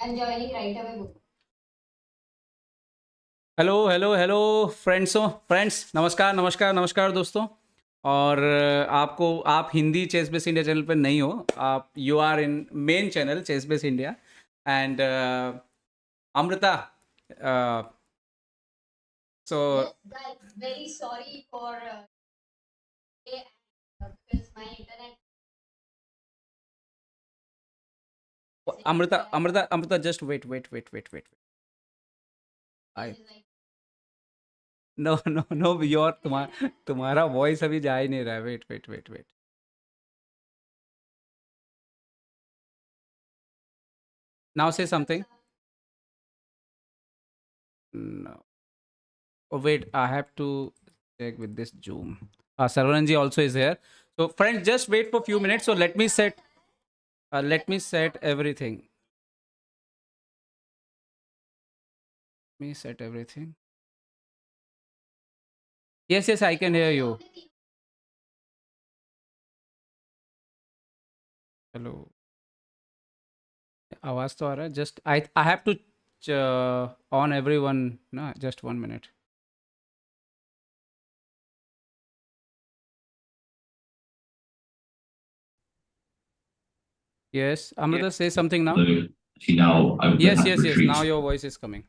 I'm joining right away. Book. Hello hello hello friends नमस्कार नमस्कार नमस्कार दोस्तों। और आप Hindi chess base India channel पर नहीं हो, आप you are in main channel chess base India and Amrita. So Yes, guys, very sorry for because my internet. Amrita just wait I Like, no no no your तुम्हारा वॉइस अभी जा ही नहीं रहा है। Wait now say something. Oh, wait, I have to check with this Zoom. Saravanan ji also is here. So, friends, just wait for a few minutes. So, let me set everything. Let me set everything. Yes, I can hear you. Hello. आवाज तो आ रहा है. Just I have to on everyone. No, just 1 minute. Yes, Amruta, say something now. See, now I will Yes. retreat. Now your voice is coming.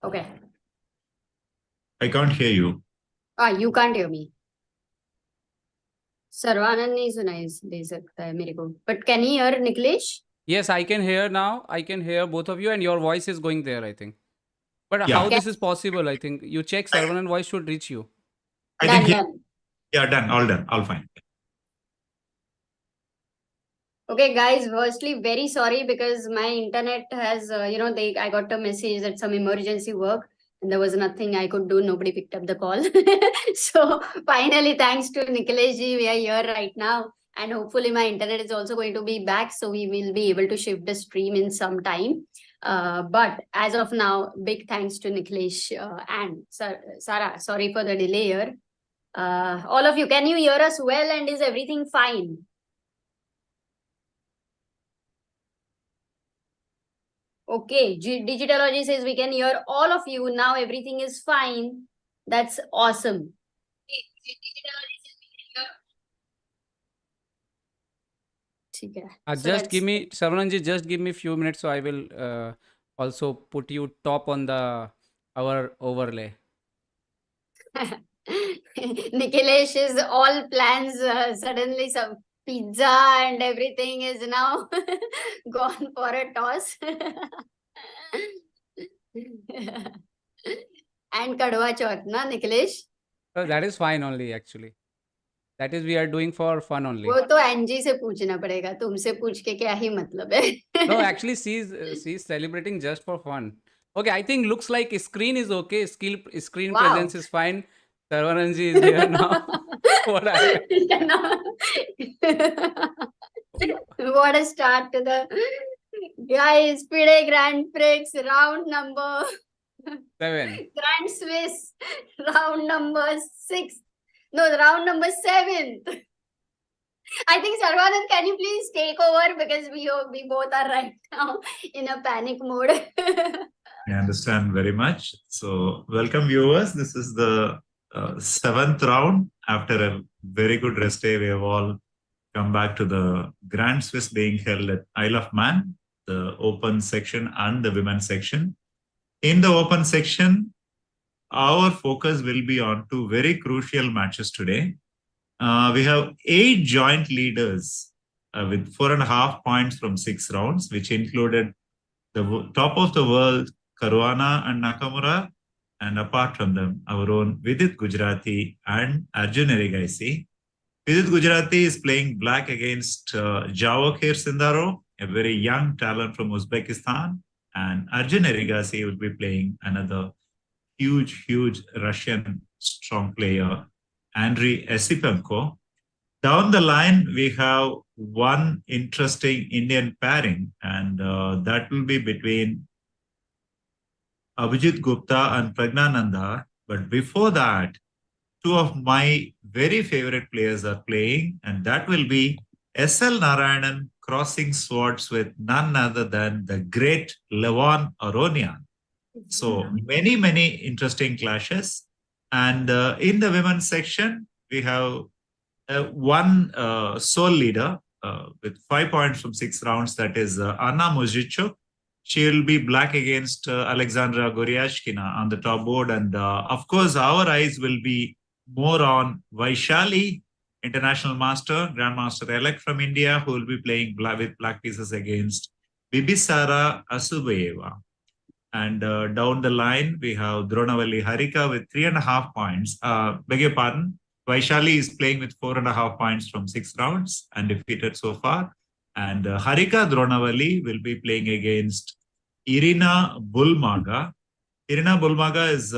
okay. I can't hear you. You can't hear me. Saravanan नहीं सुनाई दे सकता है मेरे को. But can you hear Niklesh? Yes, I can hear now. I can hear both of you, and your voice is going there, I think. But Yeah. how this is possible? I think you check Saravanan voice should reach you. I Done, think done. yeah, done, all fine. Okay, guys. Firstly, very sorry because my internet has, I got a message that some emergency work and there was nothing I could do. Nobody picked up the call. So finally, thanks to Niklesh ji, we are here right now. And hopefully my internet is also going to be back. So we will be able to shift the stream in some time. But as of now, big thanks to Niklesh and Sarah. Sorry for the delay here. All of you, can you hear us well and is everything fine? Okay, Digitalogy says we can hear all of you. Now everything is fine. That's awesome. Just give me, Saravanan just give me a few minutes, so I will also put you top on the our overlay. Nikhilesh's all plans suddenly some pizza and everything is now gone for a toss. And Kadwa Chauth, na Nikhilesh? So that is fine only actually. That is we are doing for fun only. वो तो NG से पूछना पड़ेगा, तुमसे पूछ के क्या ही मतलब है. No, actually she's celebrating just for fun. Okay, I think looks like screen is okay. Screen Wow. presence is fine. Saravanan ji is here now. What What a start to the guys. FIDE Grand Prix round number 7. Grand Swiss round number 6. No, round number 7. I think Saravanan, can you please take over because we both are right now in a panic mode. I understand very much. So welcome viewers. This is the 7th round. After a very good rest day, we have all come back to the Grand Swiss being held at Isle of Man, the open section and the women's section. In the open section, our focus will be on two very crucial matches today. We have 8 joint leaders with 4.5 points from 6 rounds, which included the top of the world, Caruana and Nakamura, and apart from them, our own Vidit Gujarati and Arjun Erigaisi. Vidit Gujarati is playing black against Javokir Sindaro, a very young talent from Uzbekistan, and Arjun Erigaisi will be playing another huge Russian strong player, Andriy Esipenko. Down the line, we have one interesting Indian pairing, and that will be between Abhijit Gupta and Pragnananda. But before that, two of my very favorite players are playing, and that will be SL Narayanan crossing swords with none other than the great Levon Aronian. So many interesting clashes. And in the women's section, we have one sole leader with 5 points from 6 rounds. That is Anna Muzichuk. She will be black against Alexandra Goryashkina on the top board. And of course, our eyes will be more on Vaishali, international master, grandmaster elect from India, who will be playing with black pieces against Bibisara Asubayeva. And down the line, we have Dronavalli Harika with 3.5 points. Beg your pardon. Vaishali is playing with 4.5 points from 6 rounds and defeated so far. And Harika Dronavalli will be playing against Irina Bulmaga. Irina Bulmaga is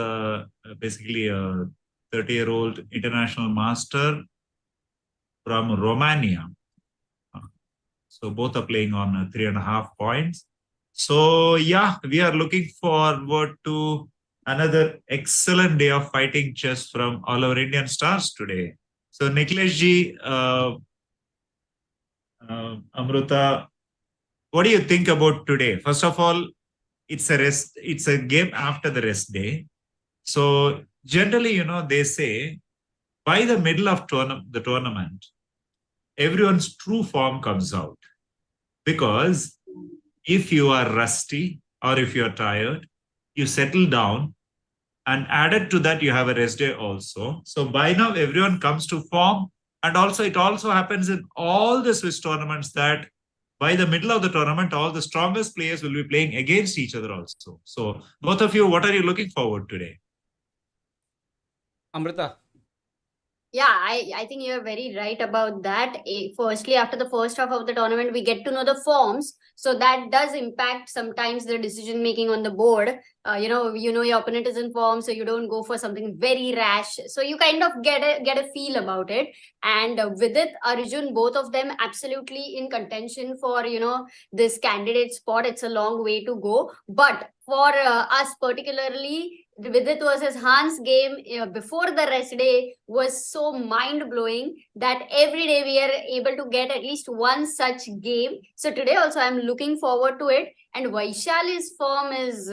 basically a 30-year-old international master from Romania. So both are playing on 3.5 points. So yeah, we are looking forward to another excellent day of fighting chess from all our Indian stars today. So Nikhileshji, Amruta, what do you think about today? First of all, it's a game after the rest day. So generally, they say by the middle of the tournament, everyone's true form comes out. Because if you are rusty or if you're tired, you settle down, and added to that, you have a rest day also. So by now, everyone comes to form. And also, it also happens in all the Swiss tournaments that by the middle of the tournament, all the strongest players will be playing against each other also. So both of you, what are you looking forward today? Amruta. Yeah, I think you're very right about that. Firstly, after the first half of the tournament, we get to know the forms. So that does impact sometimes the decision making on the board. You know your opponent is in form, so you don't go for something very rash. So you kind of get a feel about it. And Vidit, Arjun, both of them absolutely in contention for this candidate spot. It's a long way to go, but for us particularly, Vidit versus Hans game before the rest day was so mind-blowing that every day we are able to get at least one such game. So today also I'm looking forward to it. And Vaishali's form is,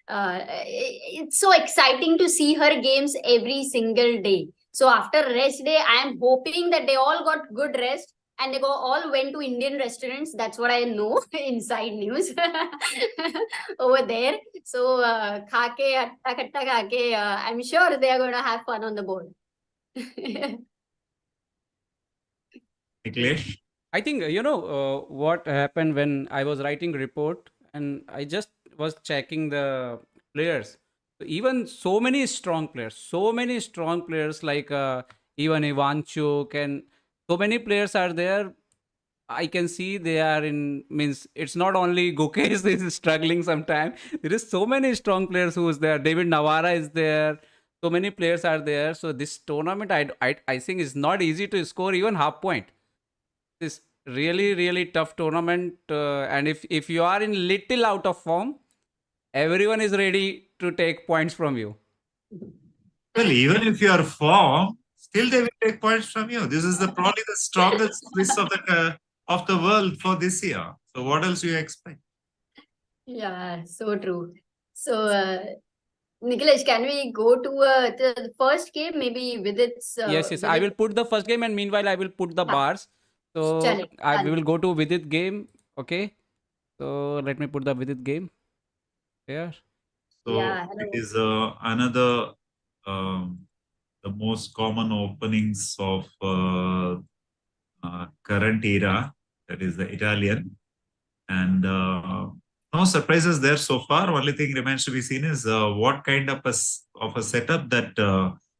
it's so exciting to see her games every single day. So after rest day, I am hoping that they all got good rest and they all went to Indian restaurants. That's what I know, inside news over there. So I'm sure they are going to have fun on the board. Niklesh? I think, what happened when I was writing report and I just was checking the players. Even so many strong players like even Ivanchuk and so many players are there. I can see they are means it's not only Gukesh is struggling sometimes. There is so many strong players who is there. David Navara is there. So many players are there. So this tournament, I think is not easy to score even half point. It's really tough tournament. And if you are in little out of form, everyone is ready to take points from you. Well, even if you are form, still they will take points from you. This is probably the strongest Swiss of the world for this year. So what else do you expect? Yeah, so true. So Nikhilesh, can we go to the first game? Maybe with its. Yes. I will put the first game, and meanwhile I will put the bars. So we will go to Vidit game. Okay. So let me put the Vidit game here. So it is another the most common openings of current era, that is the Italian, and no surprises there so far. Only thing remains to be seen is what kind of a setup that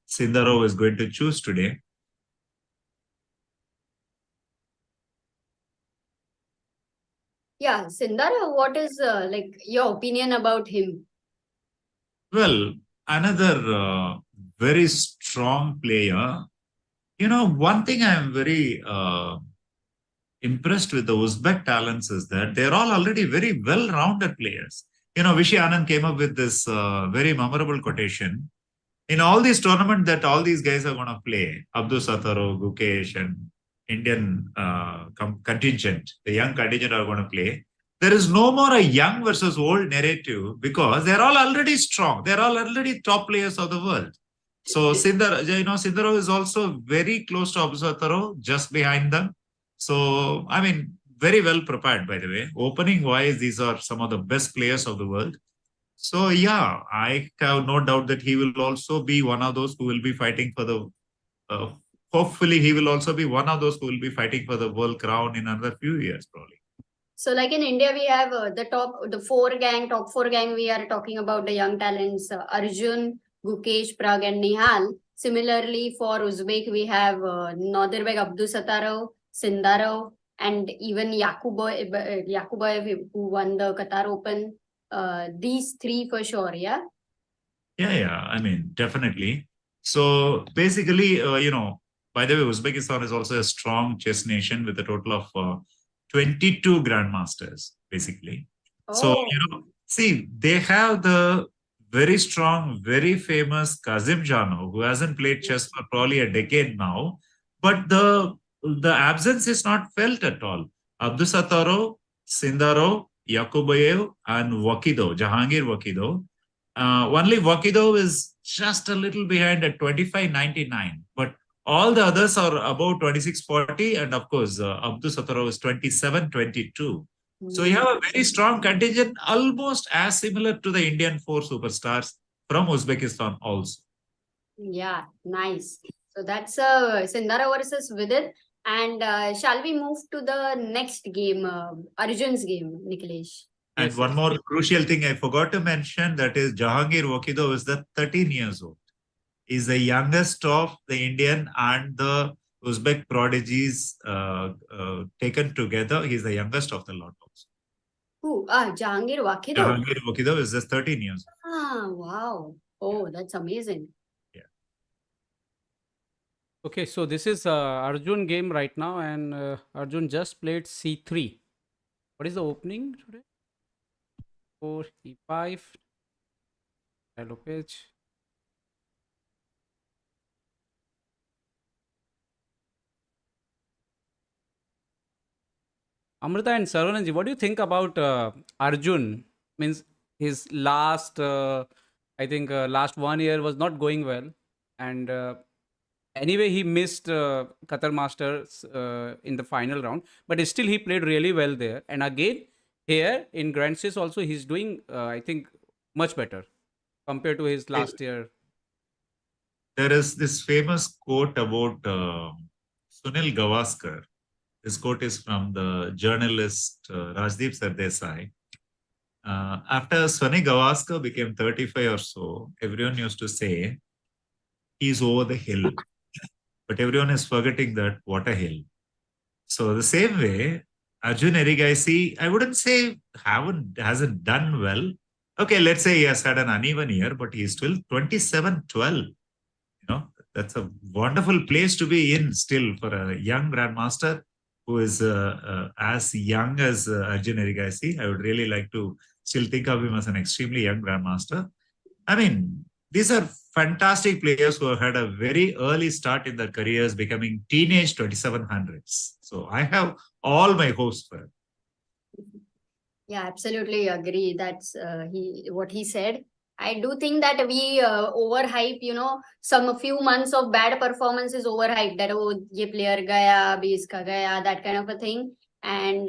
Sindaro is going to choose today. Yeah, Sindaro, what is like your opinion about him? Well, another very strong player. One thing I am very impressed with the Uzbek talents is that they're all already very well-rounded players. Vishy Anand came up with this very memorable quotation. In all these tournaments that all these guys are going to play, Abdul Sataro, Gukesh, and Indian contingent, the young contingent are going to play. There is no more a young versus old narrative because they're all already strong. They're all already top players of the world. So Sindaro is also very close to Abdusataro, just behind them. So, I mean, very well prepared, by the way. Opening wise, these are some of the best players of the world. So, yeah, I have no doubt that he will also be one of those who will be fighting for the hopefully he will also be one of those who will be fighting for the world crown in another few years, probably. So like in India, we have top four gang, we are talking about the young talents, Arjun, Gukesh, Pragg and Nihal. Similarly, for Uzbek, we have Nodirbek Abdusataro, Sindarov, and even Yakuboyev, who won the Qatar Open. These three for sure, yeah? Yeah, I mean, definitely. So basically, by the way, Uzbekistan is also a strong chess nation with a total of 22 grandmasters, basically. Oh. So, see, they have the very strong, very famous Kazim Jano, who hasn't played chess for probably a decade now, but the absence is not felt at all. Abdusataro, Sindaro, Yakubayev, and Wakido, Jahangir Wakido. Only Wakido is just a little behind at 25.99, but all the others are about 26.40, and of course, Abdusataro is 27.22. So you have a very strong contingent, almost as similar to the Indian four superstars from Uzbekistan also. Yeah, nice. So that's Sindara versus Vidit. And shall we move to the next game, Arjun's game, Nikhilesh? And yes, one more crucial thing I forgot to mention, that is Jahangir Wakido is the 13 years old. He's the youngest of the Indian and the Uzbek prodigies taken together. He's the youngest of the lot also. Who? Jahangir Wakido. Jahangir Wakido is just 13 years old. Ah, wow. Oh, that's amazing. Yeah. Okay, so this is Arjun game right now, and Arjun just played C3. What is the opening today? 4, E5. Hello page. Amruta and Saravanan ji, what do you think about Arjun? Means his last, I think last 1 year was not going well, and anyway he missed Qatar Masters in the final round, but still he played really well there. And again here in Grand Chess also he's doing, I think, much better compared to his last year. There is this famous quote about Sunil Gavaskar. This quote is from the journalist Rajdeep Sardesai. After Sunil Gavaskar became 35 or so, everyone used to say, he's over the hill. But everyone is forgetting that, what a hill. So the same way, Arjun Erigaisi, I wouldn't say hasn't done well. Okay, let's say he has had an uneven year, but he's still 27-12. That's a wonderful place to be in still for a young grandmaster who is as young as Arjun Erigaisi. I would really like to still think of him as an extremely young grandmaster. I mean, these are fantastic players who have had a very early start in their careers, becoming teenage 2700s. So I have all my hopes for him. Yeah, absolutely agree. That's what he said. I do think that we overhype, a few months of bad performance is overhyped. That, ye player gaya, abhi iska gaya, that kind of a thing. And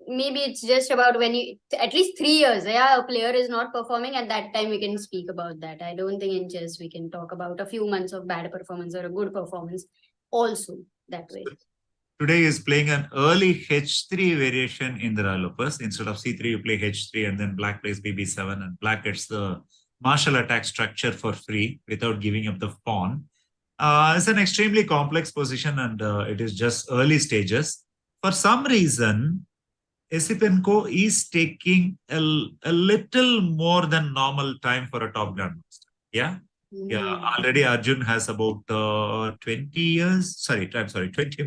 maybe it's just about when at least 3 years, a player is not performing, at that time we can speak about that. I don't think in chess we can talk about a few months of bad performance or a good performance also that way. Today is playing an early H3 variation in the developers. Instead of C3, you play H3 and then black plays BB7 and black gets the martial attack structure for free without giving up the pawn. It's an extremely complex position and it is just early stages. For some reason, Esipenko is taking a little more than normal time for a top grandmaster. Yeah? Yeah, already Arjun has about 20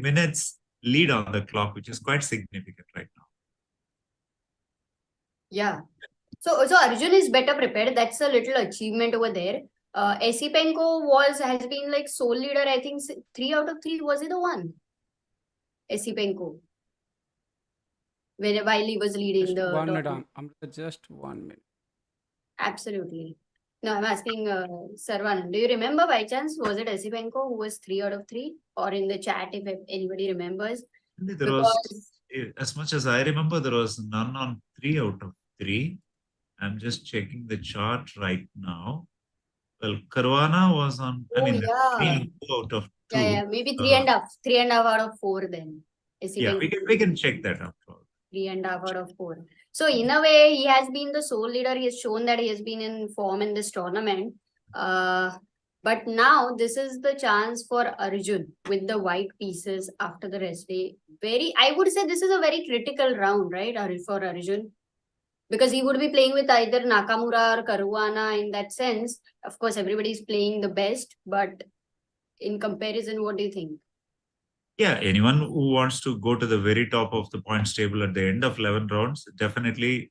minutes lead on the clock, which is quite significant right now. Yeah. So Arjun is better prepared. That's a little achievement over there. Esipenko has been like sole leader, I think 3 out of 3. Was he the one? Esipenko, while he was leading Just the 1 minute, tournament. Amruta, just 1 minute. Absolutely. No, I'm asking Saravanan. Do you remember by chance, was it Esipenko who was 3 out of 3? Or in the chat, if anybody remembers? There was, as much as I remember, there was none on 3 out of 3. I'm just checking the chart right now. Well, Caruana was on, Oh, yeah. 2 out of 2. Yeah, maybe 3.5 out of 4 then. Yeah, we can check that out. 3.5 out of 4. So in a way, he has been the sole leader. He has shown that he has been in form in this tournament. But now this is the chance for Arjun with the white pieces after the rest day. I would say this is a very critical round, right, for Arjun? Because he would be playing with either Nakamura or Caruana in that sense. Of course, everybody is playing the best, but in comparison, what do you think? Yeah, anyone who wants to go to the very top of the points table at the end of 11 rounds, definitely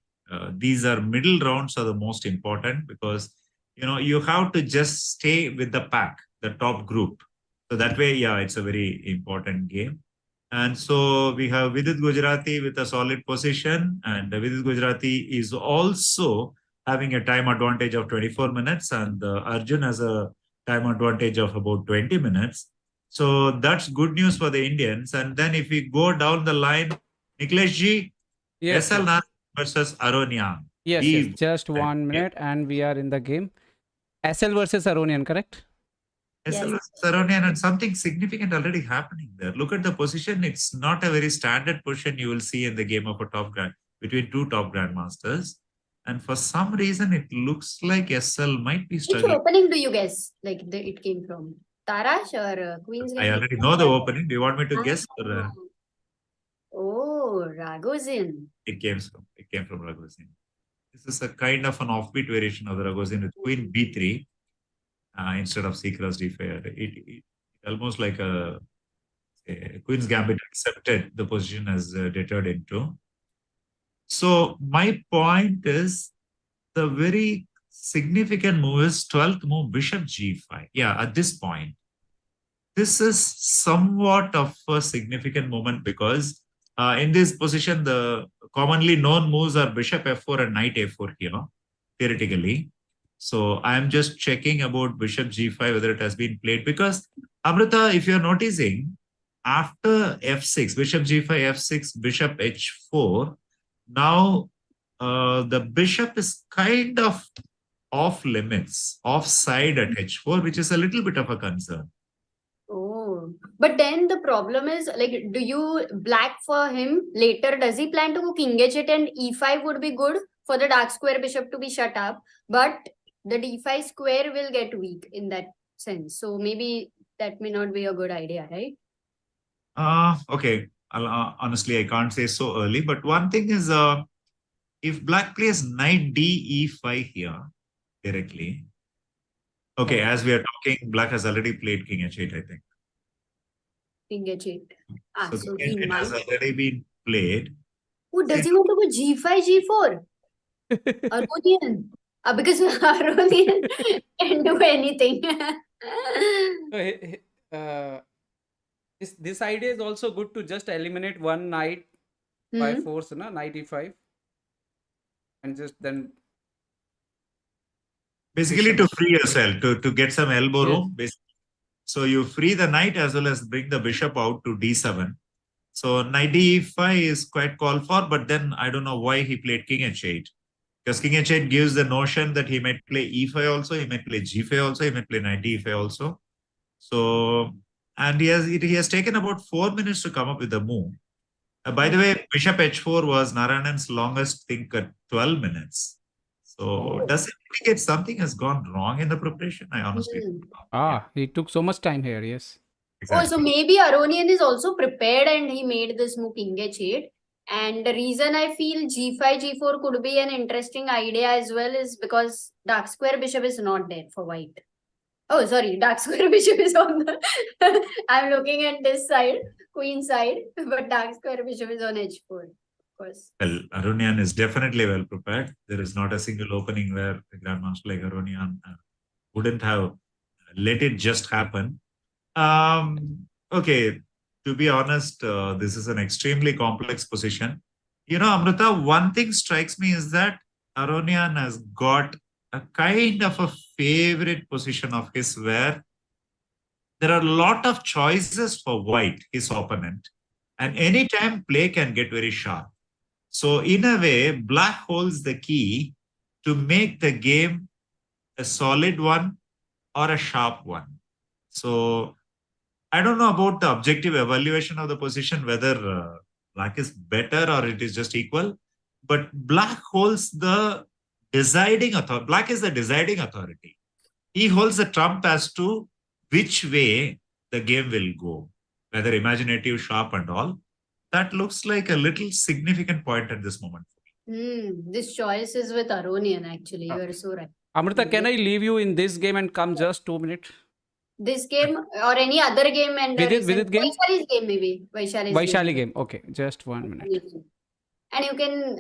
these are middle rounds are the most important because, you have to just stay with the pack, the top group. So that way, yeah, it's a very important game. And so we have Vidit Gujarati with a solid position, and Vidit Gujarati is also having a time advantage of 24 minutes, and Arjun has a time advantage of about 20 minutes. So that's good news for the Indians. And then if we go down the line, Niklesh ji, Yes, SL yes. Nath versus Aronian. Yes, just 1 minute and we are in the game. SL versus Aronian, correct? SL versus Aronian, and something significant already happening there. Look at the position. It's not a very standard position you will see in the game of a between two top grandmasters. And for some reason, it looks like SL might be struggling. Which opening do you guess? Like it came from Tarash or Queen's Gambit? I already know the opening. Do you want me to guess? Or, Oh, Ragozin. It came from Ragozin. This is a kind of an offbeat variation of the Ragozin with Queen B3 instead of C-cross D5. It almost like a Queen's Gambit accepted the position as deterred into. So my point is the very significant move is 12th move, Bishop G5. Yeah, at this point. This is somewhat of a significant moment because in this position, the commonly known moves are Bishop F4 and Knight A4 here, theoretically. So I'm just checking about Bishop G5, whether it has been played. Because, Amruta, if you're noticing, after F6, Bishop G5, F6, Bishop H4, now the bishop is kind of off limits, offside at H4, which is a little bit of a concern. Oh, but then the problem is, like, do you black for him later? Does he plan to go king h8 and e5 would be good for the dark square bishop to be shut up, but the d5 square will get weak in that sense. So maybe that may not be a good idea, right? Okay. Honestly, I can't say so early, but one thing is, if black plays knight d e5 here directly, okay, as we are talking, black has already played king h8, I think. King h8. So king h8 has already been played. Oh, does he want to go g5, g4? Aronian. Because Aronian can do anything. This idea is also good to just eliminate one knight by force, knight e5, and just then basically to free yourself, to get some elbow room. Basically. So you free the knight as well as bring the bishop out to d7. So knight d5 is quite called for, but then I don't know why he played king h8. Because king h8 gives the notion that he might play e5 also, he might play g5 also, he might play knight d5 also. So, and he has taken about 4 minutes to come up with the move. By the way, Bishop h4 was Narayanan's longest think at 12 minutes. So does it indicate something has gone wrong in the preparation? I honestly don't know. he took so much time here, yes. Exactly. Oh, so maybe Aronian is also prepared and he made this move king h8. And the reason I feel g5, g4 could be an interesting idea as well is because dark square bishop is not there for white. Oh, sorry, dark square bishop is on the... I'm looking at this side, queen side, but dark square bishop is on h4, of course. Well, Aronian is definitely well prepared. There is not a single opening where the grandmaster like Aronian wouldn't have let it just happen. Okay, to be honest, this is an extremely complex position. Amruta, one thing strikes me is that Aronian has got a kind of a favorite position of his where there are a lot of choices for white, his opponent, and anytime play can get very sharp. So in a way, black holds the key to make the game a solid one or a sharp one. So I don't know about the objective evaluation of the position, whether black is better or it is just equal, but black holds the deciding authority. Black is the deciding authority. He holds the trump as to which way the game will go, whether imaginative, sharp and all. That looks like a little significant point at this moment. This choice is with Aronian, actually. You are so right. Amruta, can I leave you in this game and come just 2 minutes? This game or any other game and Vidit game? Vaishali's game maybe. Vaishali game. Okay, just 1 minute. And you can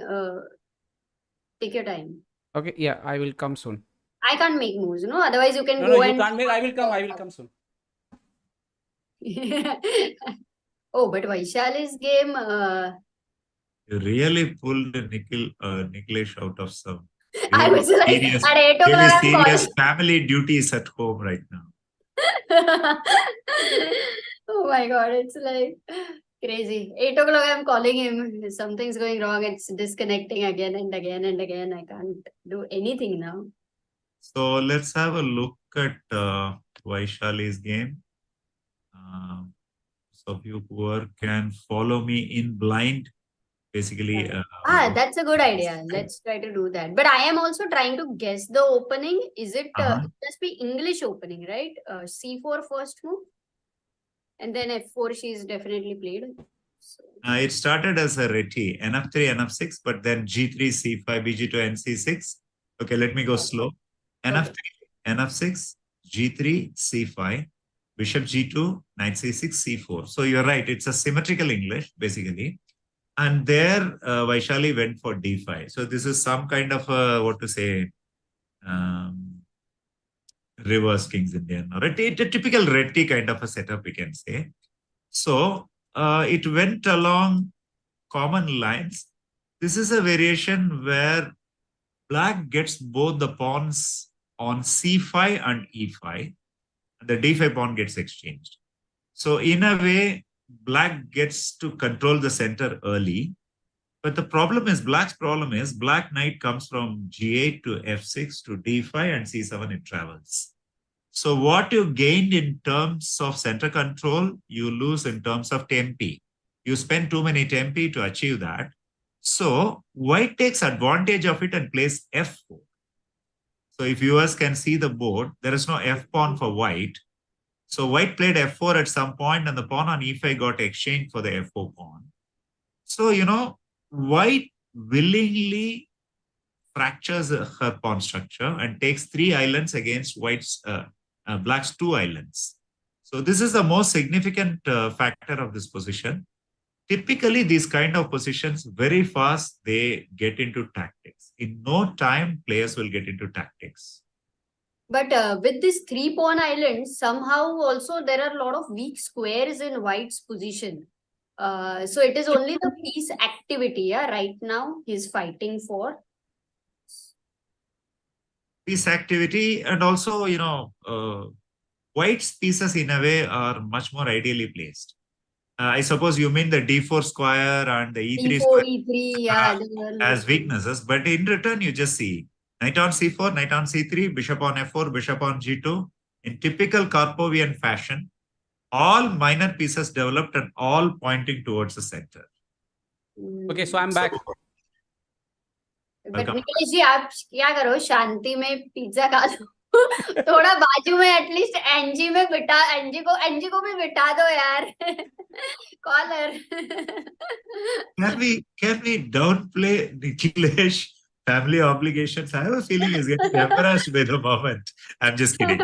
take your time. Okay, yeah, I will come soon. I can't make moves, no? Otherwise you can No, go you and... can't make. I will come soon. Oh, but Vaishali's game... You really pulled Niklesh out of some I was like, serious, at 8 o'clock really I'm serious calling. family duties at home right now. Oh my god, it's like crazy. 8 o'clock I'm calling him. Something's going wrong. It's disconnecting again and again and again. I can't do anything now. So let's have a look at Vaishali's game. So if you can follow me in blind, basically. That's a good idea. Let's try to do that. But I am also trying to guess the opening. Is it, it must be English opening, right? C4 first move. And then F4 she's definitely played. So. It started as a reti, NF3, NF6, but then G3, C5, BG2, NC6. Okay, let me go slow. NF3, NF6, G3, C5, Bishop G2, Knight C6, C4. So you're right, it's a symmetrical English, basically. And there, Vaishali went for D5. So this is some kind of reverse King's Indian, or a typical reti kind of a setup, we can say. So it went along common lines. This is a variation where black gets both the pawns on C5 and E5, and the D5 pawn gets exchanged. So in a way, black gets to control the center early. But the problem is, black's problem is, black knight comes from G8 to F6 to D5 and C7 it travels. So what you gained in terms of center control, you lose in terms of tempi. You spend too many tempi to achieve that. So white takes advantage of it and plays F4. So if viewers can see the board, there is no F pawn for white. So white played F4 at some point and the pawn on E5 got exchanged for the F4 pawn. So, white willingly fractures her pawn structure and takes 3 islands against black's 2 islands. So this is the most significant factor of this position. Typically, these kind of positions, very fast, they get into tactics. In no time, players will get into tactics. But with this 3 pawn islands, somehow also there are a lot of weak squares in white's position. So it is only the piece activity, yeah, right now he's fighting for. Piece activity, and also, white's pieces in a way are much more ideally placed. I suppose you mean the D4 square and the E3 D4, square E3, yeah, as weaknesses, but in return you just see knight on C4, knight on C3, bishop on F4, bishop on G2. In typical Karpovian fashion, all minor pieces developed and all pointing towards the center. Okay, so I'm back. But Niklesh जी आप क्या करो, शांति में pizza खा लो. थोड़ा बाजू में at least NG में बिठा, एनजी को भी बिठा दो यार. Collar. Can we downplay Niklesh family obligations? I have a feeling he's getting embarrassed by the moment. I'm just kidding.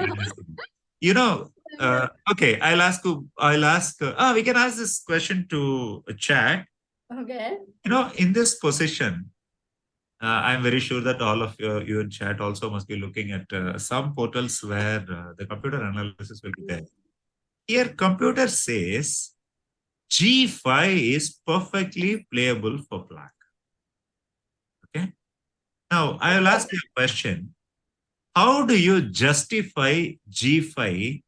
Okay, I'll ask. We can ask this question to chat. Okay. In this position, I'm very sure that all of you in chat also must be looking at some portals where the computer analysis will be there. Here, computer says G5 is perfectly playable for black. Okay. Now, I will ask you a question. How do you justify G5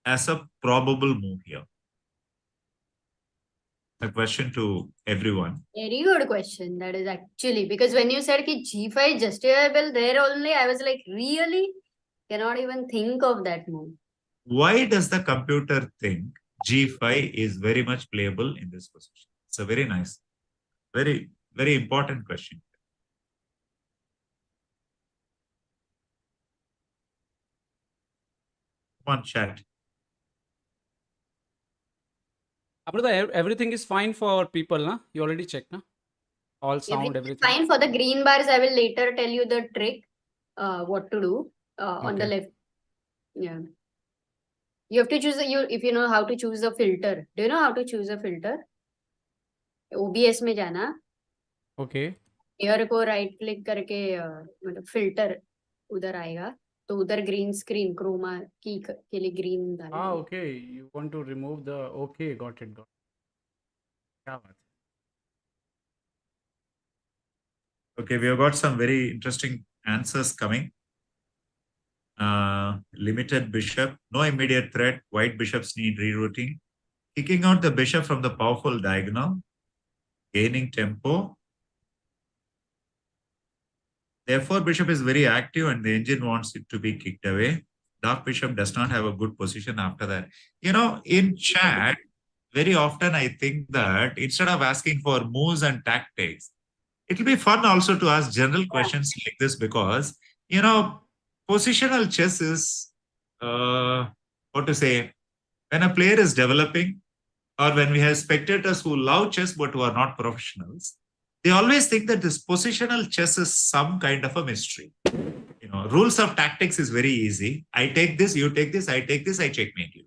as a probable move here? A question to everyone. Very good question. That is actually because when you said ki G5 is justifiable, there only I was like, really? Cannot even think of that move. Why does the computer think G5 is very much playable in this position? It's a very nice, very, very important question. Come on, chat. Amruta, everything is fine for people, na? You already checked, na? All sound, Everything is everything. fine for the green bars. I will later tell you the trick, what to do on the Okay. left. Yeah. You have to choose if you know how to choose a filter. Do you know how to choose a filter? OBS में जाना, Okay. Air को right click करके मतलब filter उधर आएगा, तो उधर green screen Croma की के लिए ग्रीन Ah, डालेंगे. okay. You want to remove the. Okay, got it. Got it. क्या बात है? Okay, we have got some very interesting answers coming. Limited bishop, no immediate threat. White bishops need rerouting. Kicking out the bishop from the powerful diagonal, gaining tempo. Therefore, bishop is very active and the engine wants it to be kicked away. Dark bishop does not have a good position after that. You know, in chat, very often I think that instead of asking for moves and tactics, it will be fun also to ask general questions like this because, you know, positional chess is, what to say, when a player is developing or when we have spectators who love chess but who are not professionals, they always think that this positional chess is some kind of a mystery. You know, rules of tactics is very easy. I take this, you take this, I take this, I checkmate you.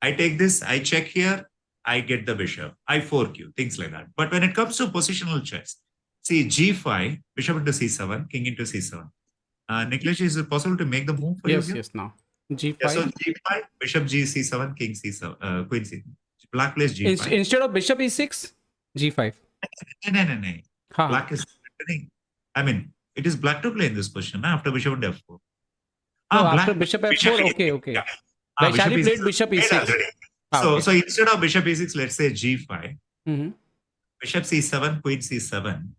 I take this, I check here, I get the bishop, I fork you, things like that. But when it comes to positional chess, see G5, bishop into C7, king into C7. Niklesh, is it possible to make the move for you Yes, here? yes. Now G5. Yeah, so G5, bishop G, C7, king C7, queen C. Black plays G5. Instead of bishop E6, G5. No. Ha. Black is threatening. I mean, it is black to play in this position after bishop and F4. No, Black, after bishop F4. bishop Okay, E6. okay. Yeah. Vaishali Bishop played E6 bishop played E6. already. Ah, So, okay. so instead of bishop E6, let's say G5. Mhm. Bishop C7, queen C7.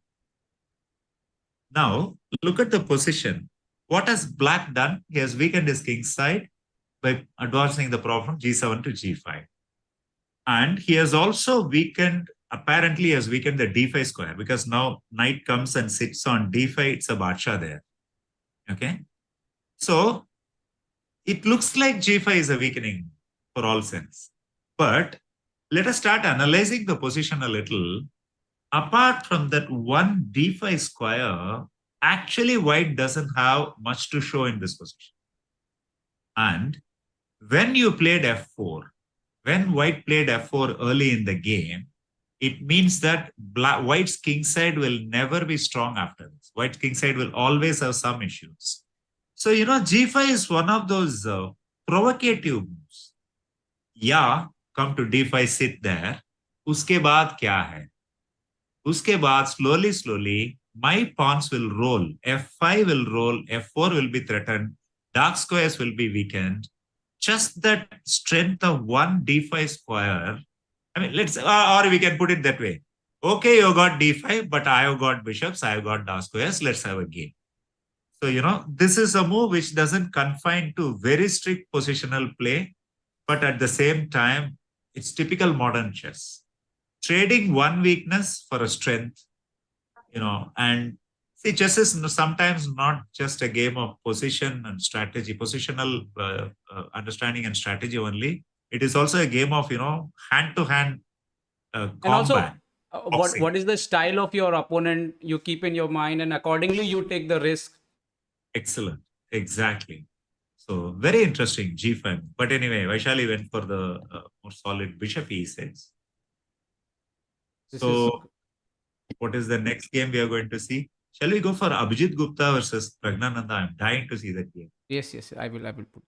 Now, look at the position. What has black done? He has weakened his king side by advancing the pawn from G7 to G5. And he has also weakened, apparently has weakened the D5 square because now knight comes and sits on D5. It's a badsha there. Okay. So it looks like G5 is a weakening for all sense. But let us start analyzing the position a little. Apart from that one D5 square, actually white doesn't have much to show in this position. And when you played F4, when white played F4 early in the game, it means that white's king side will never be strong after this. White's king side will always have some issues. So, you know, G5 is one of those provocative moves. Yeah, come to D5, sit there. Uske baad kya hai? Uske baad, slowly, my pawns will roll. F5 will roll, F4 will be threatened, dark squares will be weakened. Just that strength of one D5 square. I mean, let's, or we can put it that way. Okay, you got D5, but I have got bishops, I have got dark squares. Let's have a game. So, you know, this is a move which doesn't confine to very strict positional play, but at the same time, it's typical modern chess. Trading one weakness for a strength, you know, and see, chess is sometimes not just a game of position and strategy, positional understanding and strategy only. It is also a game of, you know, hand-to-hand And combat. also, what is the style of your opponent you keep in your mind, and accordingly you take the risk. Excellent. Exactly. So very interesting G5. But anyway, Vaishali went for the more solid bishop E6. So what is the next game we are going to see? Shall we go for Abhijit Gupta versus Pragnananda? I'm dying to see that game. Yes, I will put.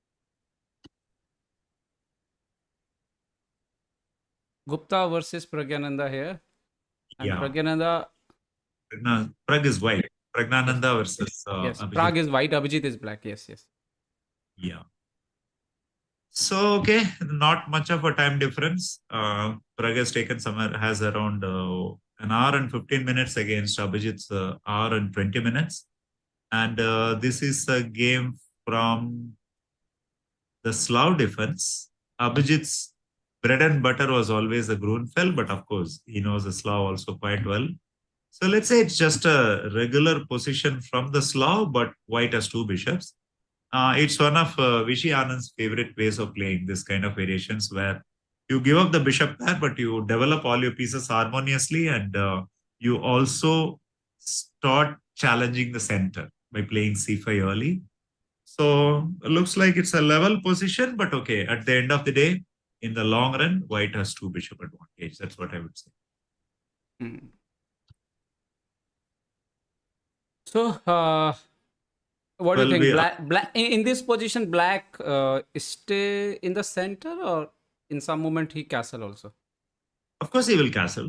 Gupta versus Pragyananda here. And Yeah. Pragyananda, Pragg is white. yes, Pragnananda versus yes. Abhijit. Pragg is white, Abhijit is black. Yes, yes. Yeah. So, okay, not much of a time difference. Pragg has taken somewhere, has around an hour and 15 minutes against Abhijit's hour and 20 minutes. And this is a game from the Slav defense. Abhijit's bread and butter was always the Grunfeld, but of course, he knows the Slav also quite well. So let's say it's just a regular position from the Slav, but white has two bishops. It's one of Vishy Anand's favorite ways of playing this kind of variations where you give up the bishop there, but you develop all your pieces harmoniously and you also start challenging the center by playing c5 early. So it looks like it's a level position, but okay, at the end of the day, in the long run, white has two bishop advantage. That's what I would say. Hmm. So, what do you think? Black in this position, black stay in the center, or in some moment he castle also? Of course, he will castle.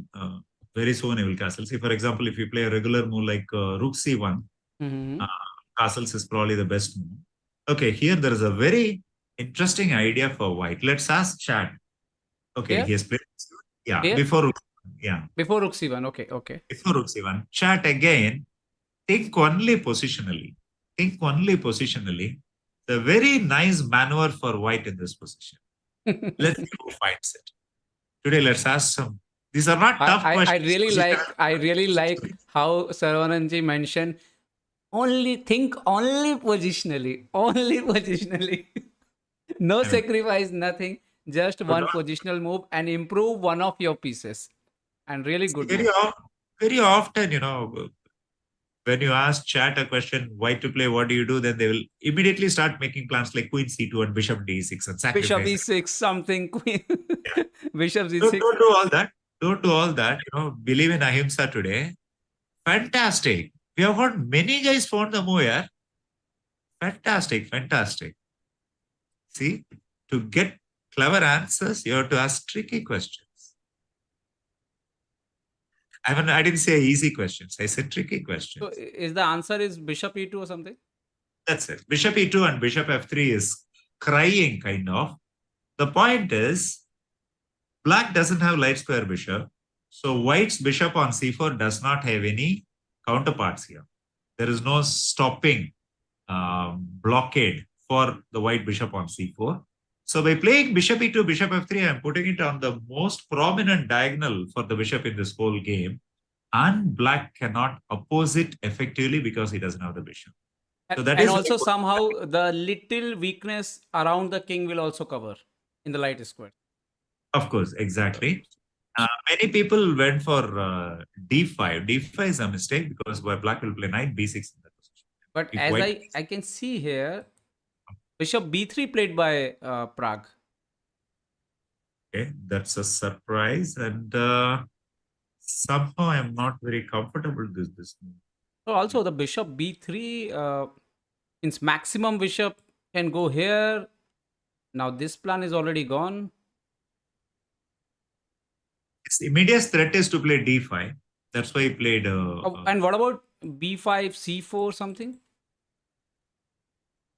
Very soon he will castle. See, for example, if you play a regular move like rook c1, Mm-hmm. castles is probably the best move. Okay, here there is a very interesting idea for white. Let's ask chat. Okay, Here? he has played. Yeah, Here? before rook. Yeah, Before rook c1. Okay, okay. before rook c1. Chat again. Think only positionally. Think only positionally. The very nice maneuver for white in this position. Let's see who finds it. Today, let's ask some. These are not tough I questions. really like how Saravanan mentioned only positionally. Only positionally. No I mean, sacrifice, nothing. Just one positional move and improve one of your pieces. And really good move. very often, when you ask chat a question, why to play, what do you do, then they will immediately start making plans like queen c2 and bishop d6 and Bishop sacrifice. e6 something. Queen. Yeah. Bishop e6. Don't do all that. Don't do all that. Believe in ahimsa today. Fantastic. We have got many guys found the move here. Fantastic, fantastic. See, to get clever answers, you have to ask tricky questions. I didn't say easy questions. I said tricky questions. So is the answer is bishop e2 or something? That's it. Bishop e2 and bishop f3 is crying, kind of. The point is, black doesn't have light square bishop. So white's bishop on c4 does not have any counterparts here. There is no stopping blockade for the white bishop on c4. So by playing bishop e2, bishop f3, I'm putting it on the most prominent diagonal for the bishop in this whole game. And black cannot oppose it effectively because he doesn't have the bishop. So that and is also somehow the little weakness around the king will also cover in the light square. Of course, exactly. Many people went for d5. d5 is a mistake because black will play knight b6 in that position. But If as white... I can see here, bishop b3 played by Pragg. Okay, that's a surprise. And somehow I'm not very comfortable with this move. So also the bishop b3 means maximum bishop can go here. Now this plan is already gone. His immediate threat is to play d5. That's why he played... and what about b5, c4 something?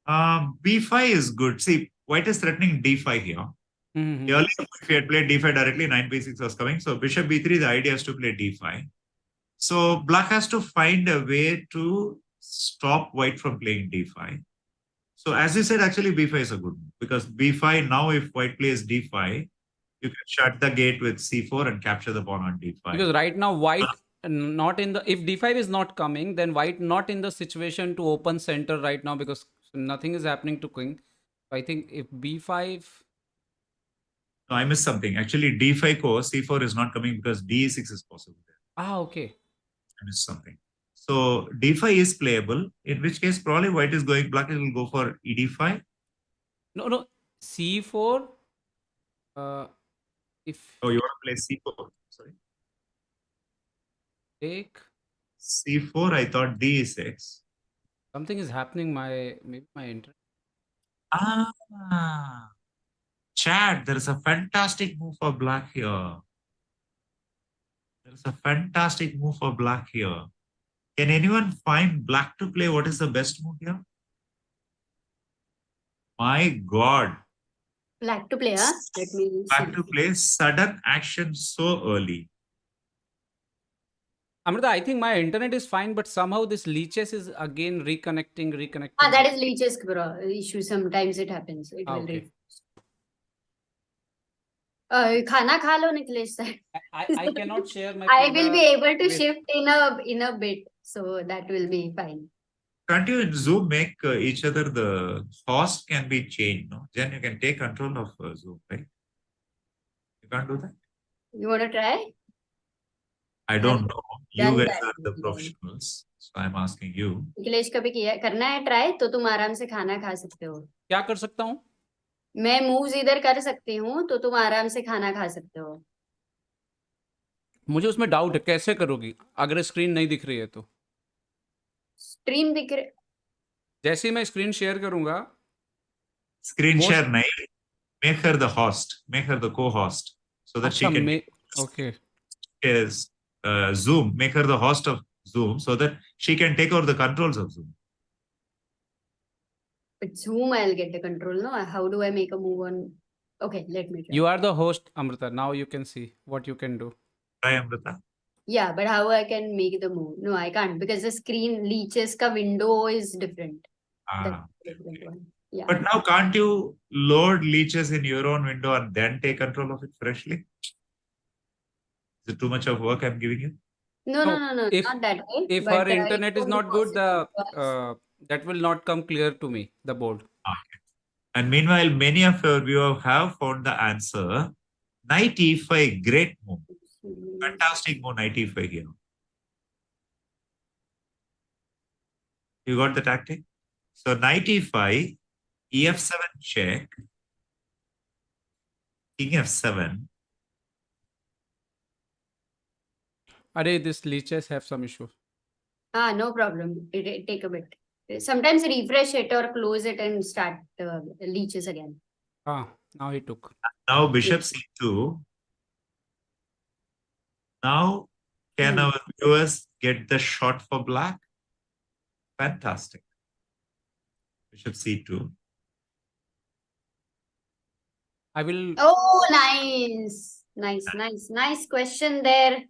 b5 is good. See, white is threatening d5 here. Mm-hmm. Earlier, if he had played d5 directly, knight b6 was coming. So bishop b3, the idea is to play d5. So black has to find a way to stop white from playing d5. So as you said, actually b5 is a good move because b5, now if white plays d5, you can shut the gate with c4 and capture the pawn on d5. Because right now white not in the, if d5 is not coming, then white not in the situation to open center right now because nothing is happening to king. I think if b5... No, I missed something. Actually, d5 core, c4 is not coming because d6 is possible there. Ah, okay. I missed something. So d5 is playable, in which case probably white is going, black will go for ed5. No, c4. If Oh, you want to play c4? Sorry. Take c4, I thought d6. Something is happening. Maybe my internet. Chat, there is a fantastic move for black here. There is a fantastic move for black here. Can anyone find black to play? What is the best move here? My God. Black to play, huh? Let me Black see. to play, sudden action so early. Amruta, I think my internet is fine, but somehow this leeches is again reconnecting. Ah, that is leeches bro. Issue. Sometimes it happens. It will Okay. Khana kha lo Nikhilesh sir. I cannot share my I will be able to with- shift in a bit, so that will be fine. Can't you in Zoom make each other the host can be changed? No, then you can take control of Zoom, right? You can't do that. You want to try? I don't know. You done guys that are the with professionals, so I'm asking you. Nikhilesh कभी किया करना है try तो तुम आराम से खाना खा सकते हो. क्या कर सकता हूँ? मैं मूव्स इधर कर सकती हूँ तो तुम आराम से खाना खा सकते हो. मुझे उसमें डाउट है, कैसे करोगी अगर स्क्रीन नहीं दिख रही है तो? स्ट्रीम दिख रहे. जैसे ही मैं स्क्रीन शेयर करूंगा, Screen Most- share, nahi. Make her the host. Make her the co-host, so that she अच्छा can मैं okay is Zoom. Make her the host of Zoom, so that she can take over the controls of Zoom. But Zoom I'll get the control. No, how do I make a move on? Okay, let me try. You are the host, Amruta. Now you can see what you can do. Try, Amruta. Yeah, but how I can make the move? No, I can't because the screen leeches ka window is different. That's Ah. a different one. Yeah. But now can't you load leeches in your own window and then take control of it freshly? Is it too much of work I'm giving you? No, if- not that way. If but, her it internet is won't be not good, possible. that will not come clear to me, the board. Okay. And meanwhile, many of your viewers have found the answer. Knight e5, great move. Fantastic move, knight e5 here. You got the tactic? So knight e5, ef7 check, king f7. Arey, this leeches have some issue. No problem. It take a bit. Sometimes refresh it or close it and start leeches again. Now he took. Now bishop c2. Now, can our viewers get the shot for black? Fantastic. Bishop c2. I will. Oh, nice question there.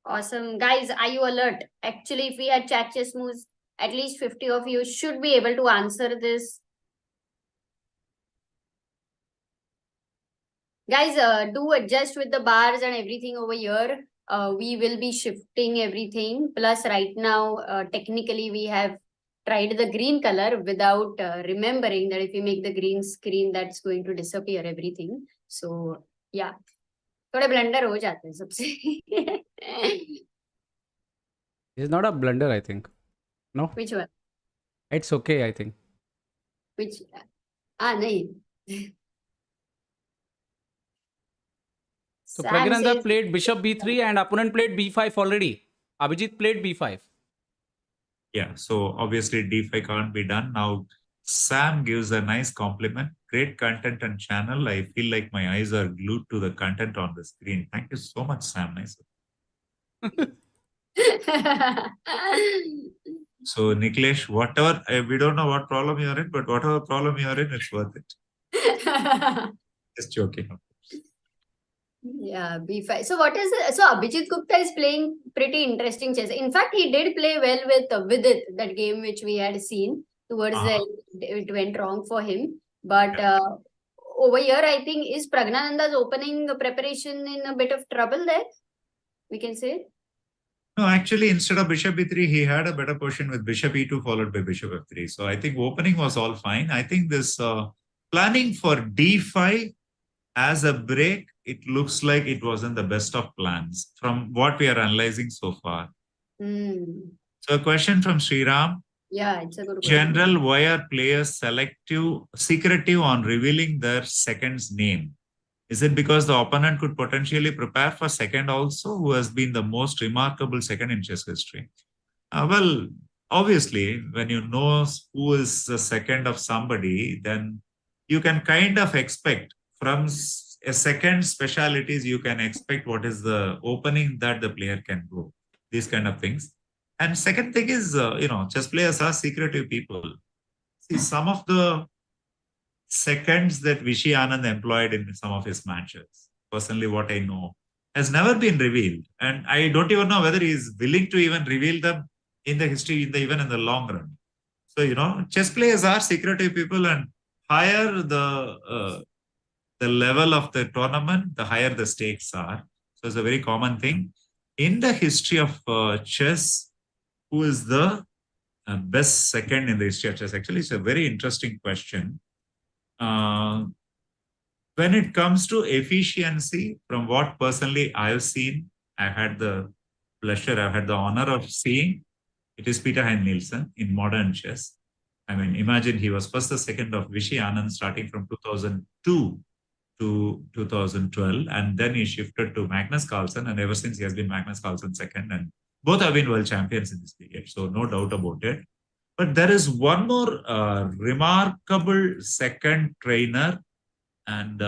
Awesome. Guys, are you alert? Actually, if we had chat chess moves, at least 50 of you should be able to answer this. Guys, do adjust with the bars and everything over here. We will be shifting everything. Plus, right now, technically, we have tried the green color without remembering that if we make the green screen, that's going to disappear everything. So, yeah. थोड़े blunder हो जाते हैं सबसे. It's not a blunder, I think. No, Which one? it's okay, I think. Which? नहीं. So Sam Pragnanda says- played bishop b3 and opponent played b5 already. Abhijit played b5. Yeah, so obviously d5 can't be done. Now, Sam gives a nice compliment. Great content and channel. I feel like my eyes are glued to the content on the screen. Thank you so much, Sam. Nice. So, Nikhilesh, whatever, we don't know what problem you're in, but whatever problem you're in, it's worth it. Just joking. Yeah, b5. So what is it? So Abhijit Gupta is playing pretty interesting chess. In fact, he did play well with Vidit, that game which we had seen. Towards the end, it went wrong for him. But over here, I think, is Pragnananda's opening preparation in a bit of trouble there? We can say. No, actually, instead of bishop b3, he had a better position with bishop e2 followed by bishop f3. So I think opening was all fine. I think this planning for d5 as a break, it looks like it wasn't the best of plans from what we are analyzing so far. So a question from Sriram. Yeah, it's a good question. General, why are players secretive on revealing their second's name? Is it because the opponent could potentially prepare for second also, who has been the most remarkable second in chess history? Well, obviously, when you know who is the second of somebody, then you can kind of expect a second specialities, you can expect what is the opening that the player can go. These kind of things. And second thing is, chess players are secretive people. See, some of the seconds that Vishy Anand employed in some of his matches, personally what I know, has never been revealed. And I don't even know whether he is willing to even reveal them in the history, even in the long run. So, chess players are secretive people, and higher the level of the tournament, the higher the stakes are. So it's a very common thing. In the history of chess, who is the best second in the history of chess? Actually, it's a very interesting question. When it comes to efficiency, from what personally I've seen, I've had the honor of seeing, it is Peter Hein-Nielsen in modern chess. I mean, imagine he was first the second of Vishy Anand starting from 2002 to 2012, and then he shifted to Magnus Carlsen, and ever since he has been Magnus Carlsen second, and both have been world champions in this period, so no doubt about it. But there is one more remarkable second trainer, and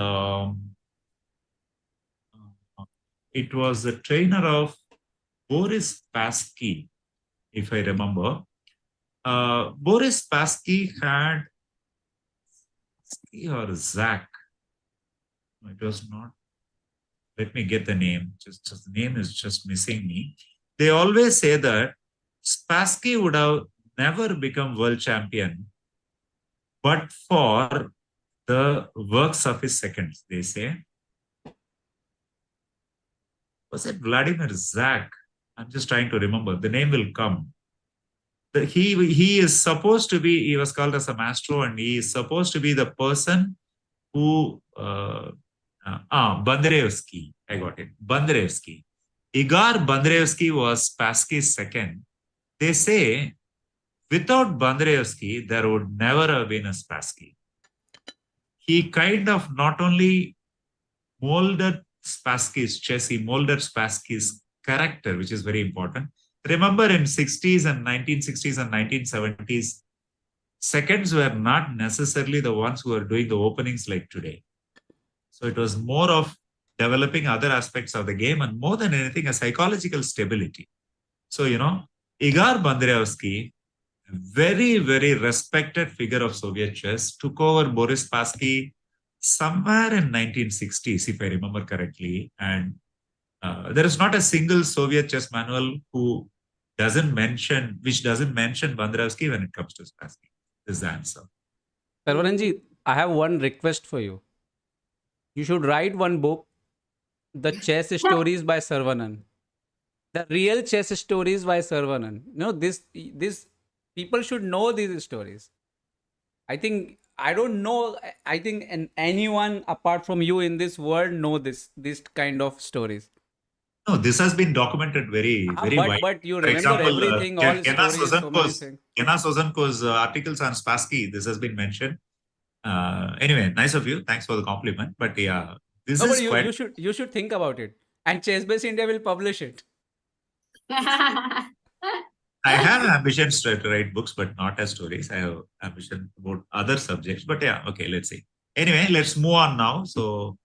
it was the trainer of Boris Spassky, if I remember. Boris Spassky had or Zach. It was not. Let me get the name. Just the name is just missing me. They always say that Spassky would have never become world champion, but for the works of his seconds. They say. Was it Vladimir Zach? I'm just trying to remember. The name will come. He is supposed to be. He was called as a maestro, and he is supposed to be the person who. Banderevsky. I got it. Banderevsky. Igor Banderevsky was Spassky's second. They say without Banderevsky, there would never have been a Spassky. He kind of not only molded Spassky's chess, he molded Spassky's character, which is very important. Remember in 60s and 1960s and 1970s, seconds were not necessarily the ones who were doing the openings like today. So it was more of developing other aspects of the game, and more than anything, a psychological stability. So, Igor Banderevsky, very, very respected figure of Soviet chess, took over Boris Spassky somewhere in 1960s, if I remember correctly. And there is not a single Soviet chess manual which doesn't mention Banderevsky when it comes to Spassky. This is the answer. Saravanan, I have one request for you. You should write one book, The Chess Stories by Saravanan. The real chess stories by Saravanan. This people should know these stories. I think anyone apart from you in this world know this kind of stories. No, this has been documented very widely. But you remember everything, all stories, so many things. Kenna Sozanko's articles on Spassky, this has been mentioned. Anyway, nice of you. Thanks for the compliment. But yeah, you should think about it. And ChessBase India will publish it. I have ambitions to write books, but not as stories. I have ambition about other subjects. But yeah, okay, let's see. Anyway, let's move on now. So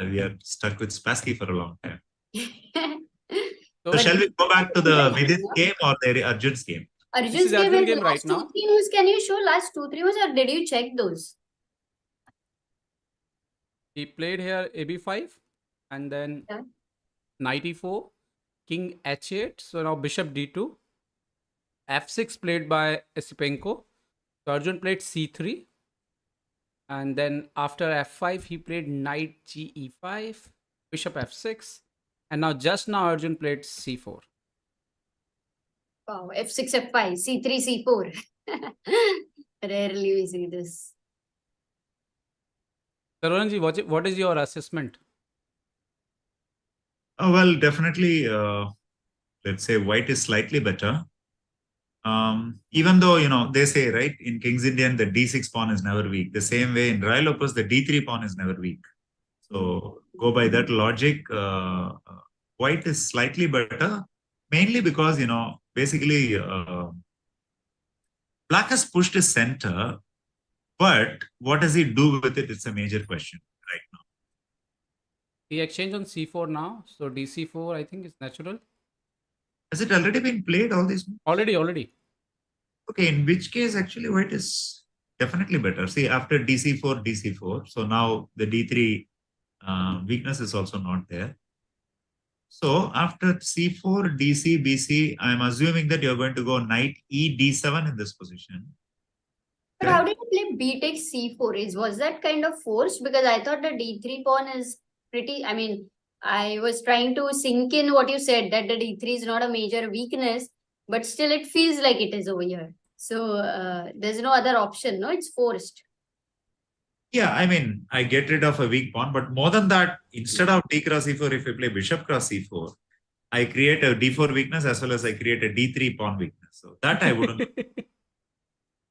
we are stuck with Spassky for a long time. So shall we go back to the Vidit game or the Arjun's game? Arjun's game right now. Can you show last 2-3 moves, or did you check those? He played here AB5 and then knight e4, king h8. So now bishop d2. f6 played by Esipenko. So Arjun played c3. And then after f5, he played knight ge5, bishop f6. And just now Arjun played c4. Wow, f6, f5, c3, c4. Rarely we see this. Saravanan, what is your assessment? Well, definitely, let's say white is slightly better. Even though, they say, right, in King's Indian, the d6 pawn is never weak. The same way in Royal Opus, the d3 pawn is never weak. So go by that logic, white is slightly better, mainly because, basically, black has pushed his center, but what does he do with it? It's a major question right He exchanged on c4 now, so dc4 I think is natural. Has it already been played, all these moves? Already. Okay, in which case actually white is definitely better. See, after dc4, dc4, so now the d3 weakness is also not there. So after c4, dc, bc, I'm assuming that you're going to go knight e d7 in this position. But how did you play b takes c4? Was that kind of forced? Because I thought the d3 pawn is pretty. I mean, I was trying to sink in what you said, that the d3 is not a major weakness, but still it feels like it is over here. So there's no other option. No, it's forced. Yeah, I mean, I get rid of a weak pawn, but more than that, instead of d cross e4, if I play bishop cross e4, I create a d4 weakness as well as I create a d3 pawn weakness. So that I wouldn't.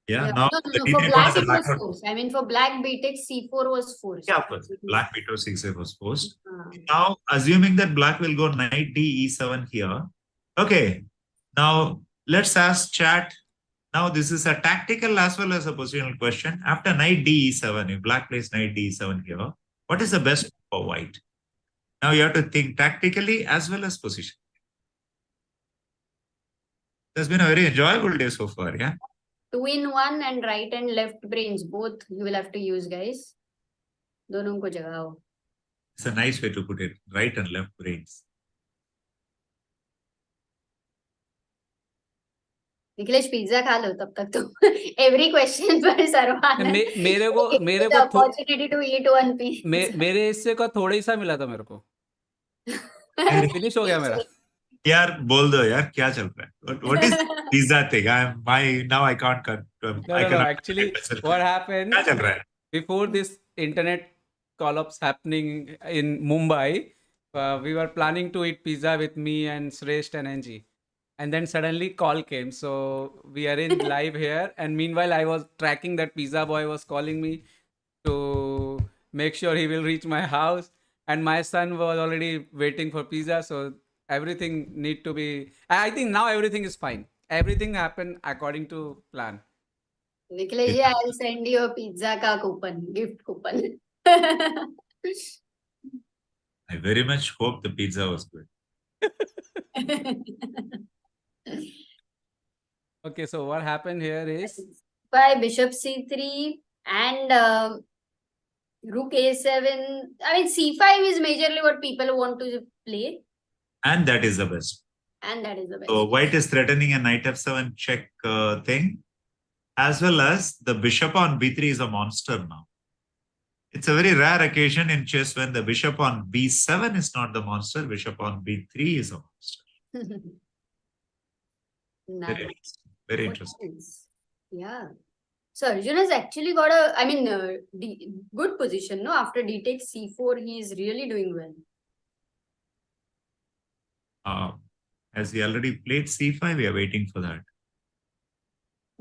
Yeah, now No. the For d3 pawn black, is a it was blackout. forced. I mean, for black, b takes c4 was forced. Yeah, of course. Black b2 6 was forced. Ah. Now, assuming that black will go knight d e7 here. Okay. Now, let's ask chat. Now, this is a tactical as well as a positional question. After knight d e7, if black plays knight d e7 here, what is the best move for white? Now, you have to think tactically as well as position. It's been a very enjoyable day so far, yeah? 2-in-1 and right and left brains, both you will have to use, guys. दोनों को जगाओ. It's a nice way to put it, right and left brains. Nikhilesh pizza खा लो तब तक तो every question पर सरवानन मेरे को opportunity to eat one piece मेरे हिस्से का थोड़ा ही सा मिला था मेरे को. फिनिश हो गया मेरा. यार बोल दो यार क्या चल रहा है? What is pizza thing? Now I can't. No. Actually, what happened? क्या चल रहा है? Before this internet collapse happening in Mumbai, we were planning to eat pizza with me and Shrestha and Angie. And then suddenly call came. So we are in live here. And meanwhile, I was tracking that pizza boy was calling me to make sure he will reach my house. And my son was already waiting for pizza. So everything need to be... I think now everything is fine. Everything happened according to plan. Nikhilesh ji, I'll send you a pizza का coupon, gift coupon. I very much hope the pizza was good. Okay, so what happened here is by bishop c3 and rook a7. I mean, c5 is majorly what people want to play. And that is the best. So white is threatening a knight f7 check thing, as well as the bishop on b3 is a monster now. It's a very rare occasion in chess when the bishop on b7 is not the monster, bishop on b3 is a monster. Nice. Very interesting. Yeah. So Arjun has actually got a, good position, no? After d takes c4, he is really doing well. As he already played c5, we are waiting for that.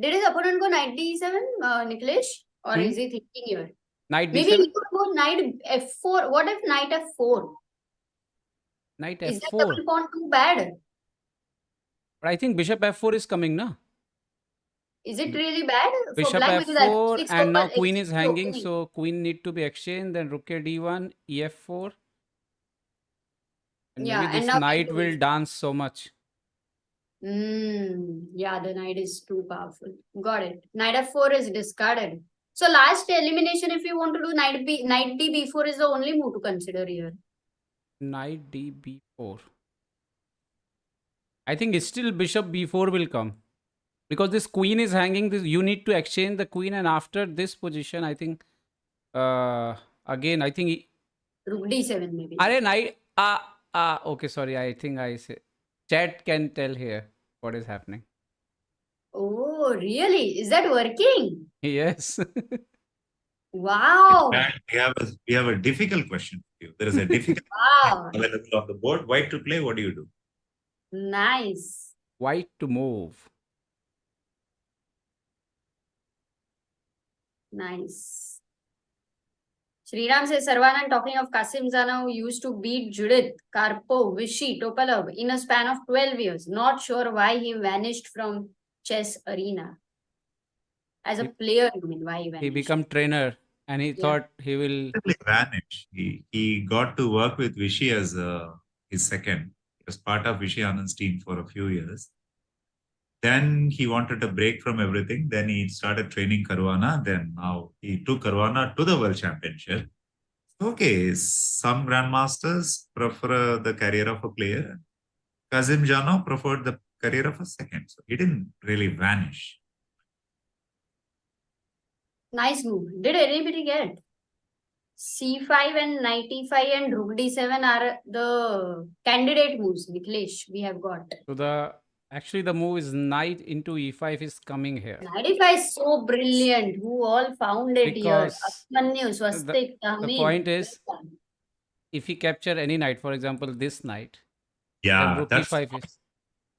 Did his opponent go knight d7, Nikhilesh? Or is he thinking here? Knight d7? Maybe he could go knight f4. What if knight f4? Knight f4. Is that double pawn too bad? But I think bishop f4 is coming, no? Is it really bad? Bishop f4 and now queen is hanging, so queen need to be exchanged. Then rook a d1, ef4. And maybe this knight will dance so much. Yeah, the knight is too powerful. Got it. Knight f4 is discarded. So last elimination, if you want to do knight d b4 is the only move to consider here. Knight d b4. I think still bishop b4 will come. Because this queen is hanging, you need to exchange the queen, and after this position, I think again, I think rook d7 maybe. Are knight okay, sorry, I think I say chat can tell here what is happening. Oh, really? Is that working? Yes. Wow. We have a difficult question for you. There is a difficult available on the board. White to play, what do you do? Nice. White to move. Nice. Sriram says, Saravanan, talking of Kasim Zana, who used to beat Judith, Karpov, Vishy, Topalov in a span of 12 years. Not sure why he vanished from chess arena. As a player, you mean, why he vanished? He become trainer. And he Yeah. thought he will. Totally vanished. He got to work with Vishy as his second. He was part of Vishy Anand's team for a few years. Then he wanted a break from everything. Then he started training Caruana. Then now he took Caruana to the World Championship. Okay, some grandmasters prefer the career of a player. Kazim Jano preferred the career of a second. So he didn't really vanish. Nice move. Did anybody get? C5 and knight e5 and rook d7 are the candidate moves, Niklesh, we have got. So the move is knight into e5 is coming here. Knight e5 is so brilliant. Who all found it here? Because Abhimanyu, Swastik, the Tahmid. point is, if he capture any knight, for example, this knight, then Yeah, rook that's e5 is.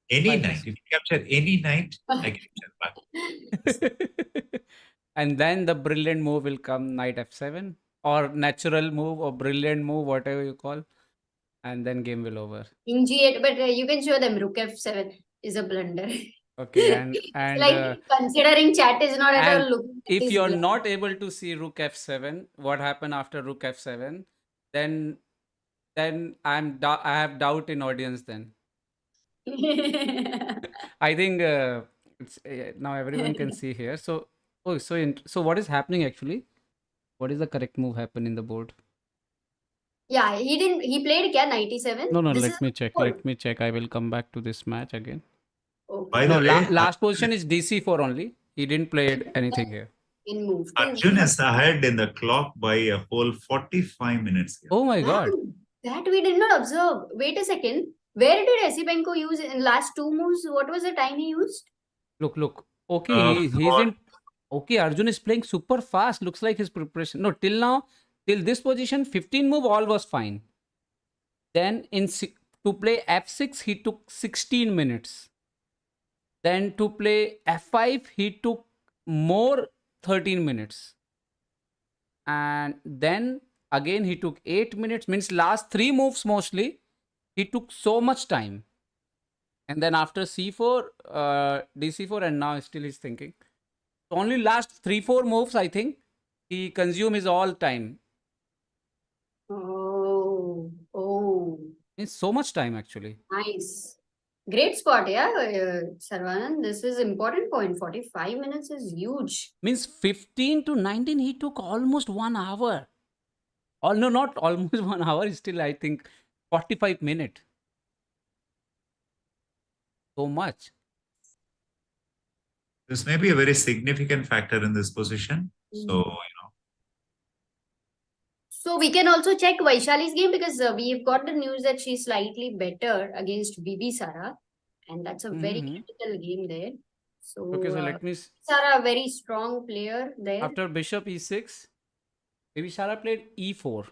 any five knight. is- If you capture any knight, I capture back. And then the brilliant move will come, knight f7, or natural move, or brilliant move, whatever you call, and then game will over. In G8, but you can show them rook f7 is a blunder. Okay, and Like considering chat is not at and all looking at if his you're blunder. not able to see rook f7, what happened after rook f7, then I have doubt in audience then. I think it's now everyone can see here. So so what is happening actually? What is the correct move happen in the board? Yeah, he played kya 97? No, This let is me check. four. Let me check. I will come back to this match again. Okay. By No, the way, last position is DC4 only. He didn't play anything here. In move to Arjun is ahead in the clock by a whole 45 minutes. Here. Oh my god. That we did not observe. Wait a second. Where did Esipenko use in last two moves? What was the time he used? Look. Okay, he's for- in. Okay, Arjun is playing super fast. Looks like his preparation. No, till now, till this position, 15 move all was fine. Then to play f6, he took 16 minutes. Then to play f5, he took more 13 minutes. And then again, he took 8 minutes. Means last 3 moves mostly, he took so much time. And then after c4, dc4, and now still he's thinking. Only last 3-4 moves, I think, he consumed his all time. Oh. It's so much time actually. Nice. Great spot, yeah, Saravanan. This is important point. 45 minutes is huge. Means 15 to 19, he took almost 1 hour. Oh, no, not almost 1 hour. It's still, I think, 45 minutes. So much. This may be a very significant factor in this position. So, So we can also check Vaishali's game because we've got the news that she's slightly better against Bibi Sara. And that's a very critical game there. So, Okay, so let me... Sara, a very strong player there. After bishop e6, Bibi Sara played e4.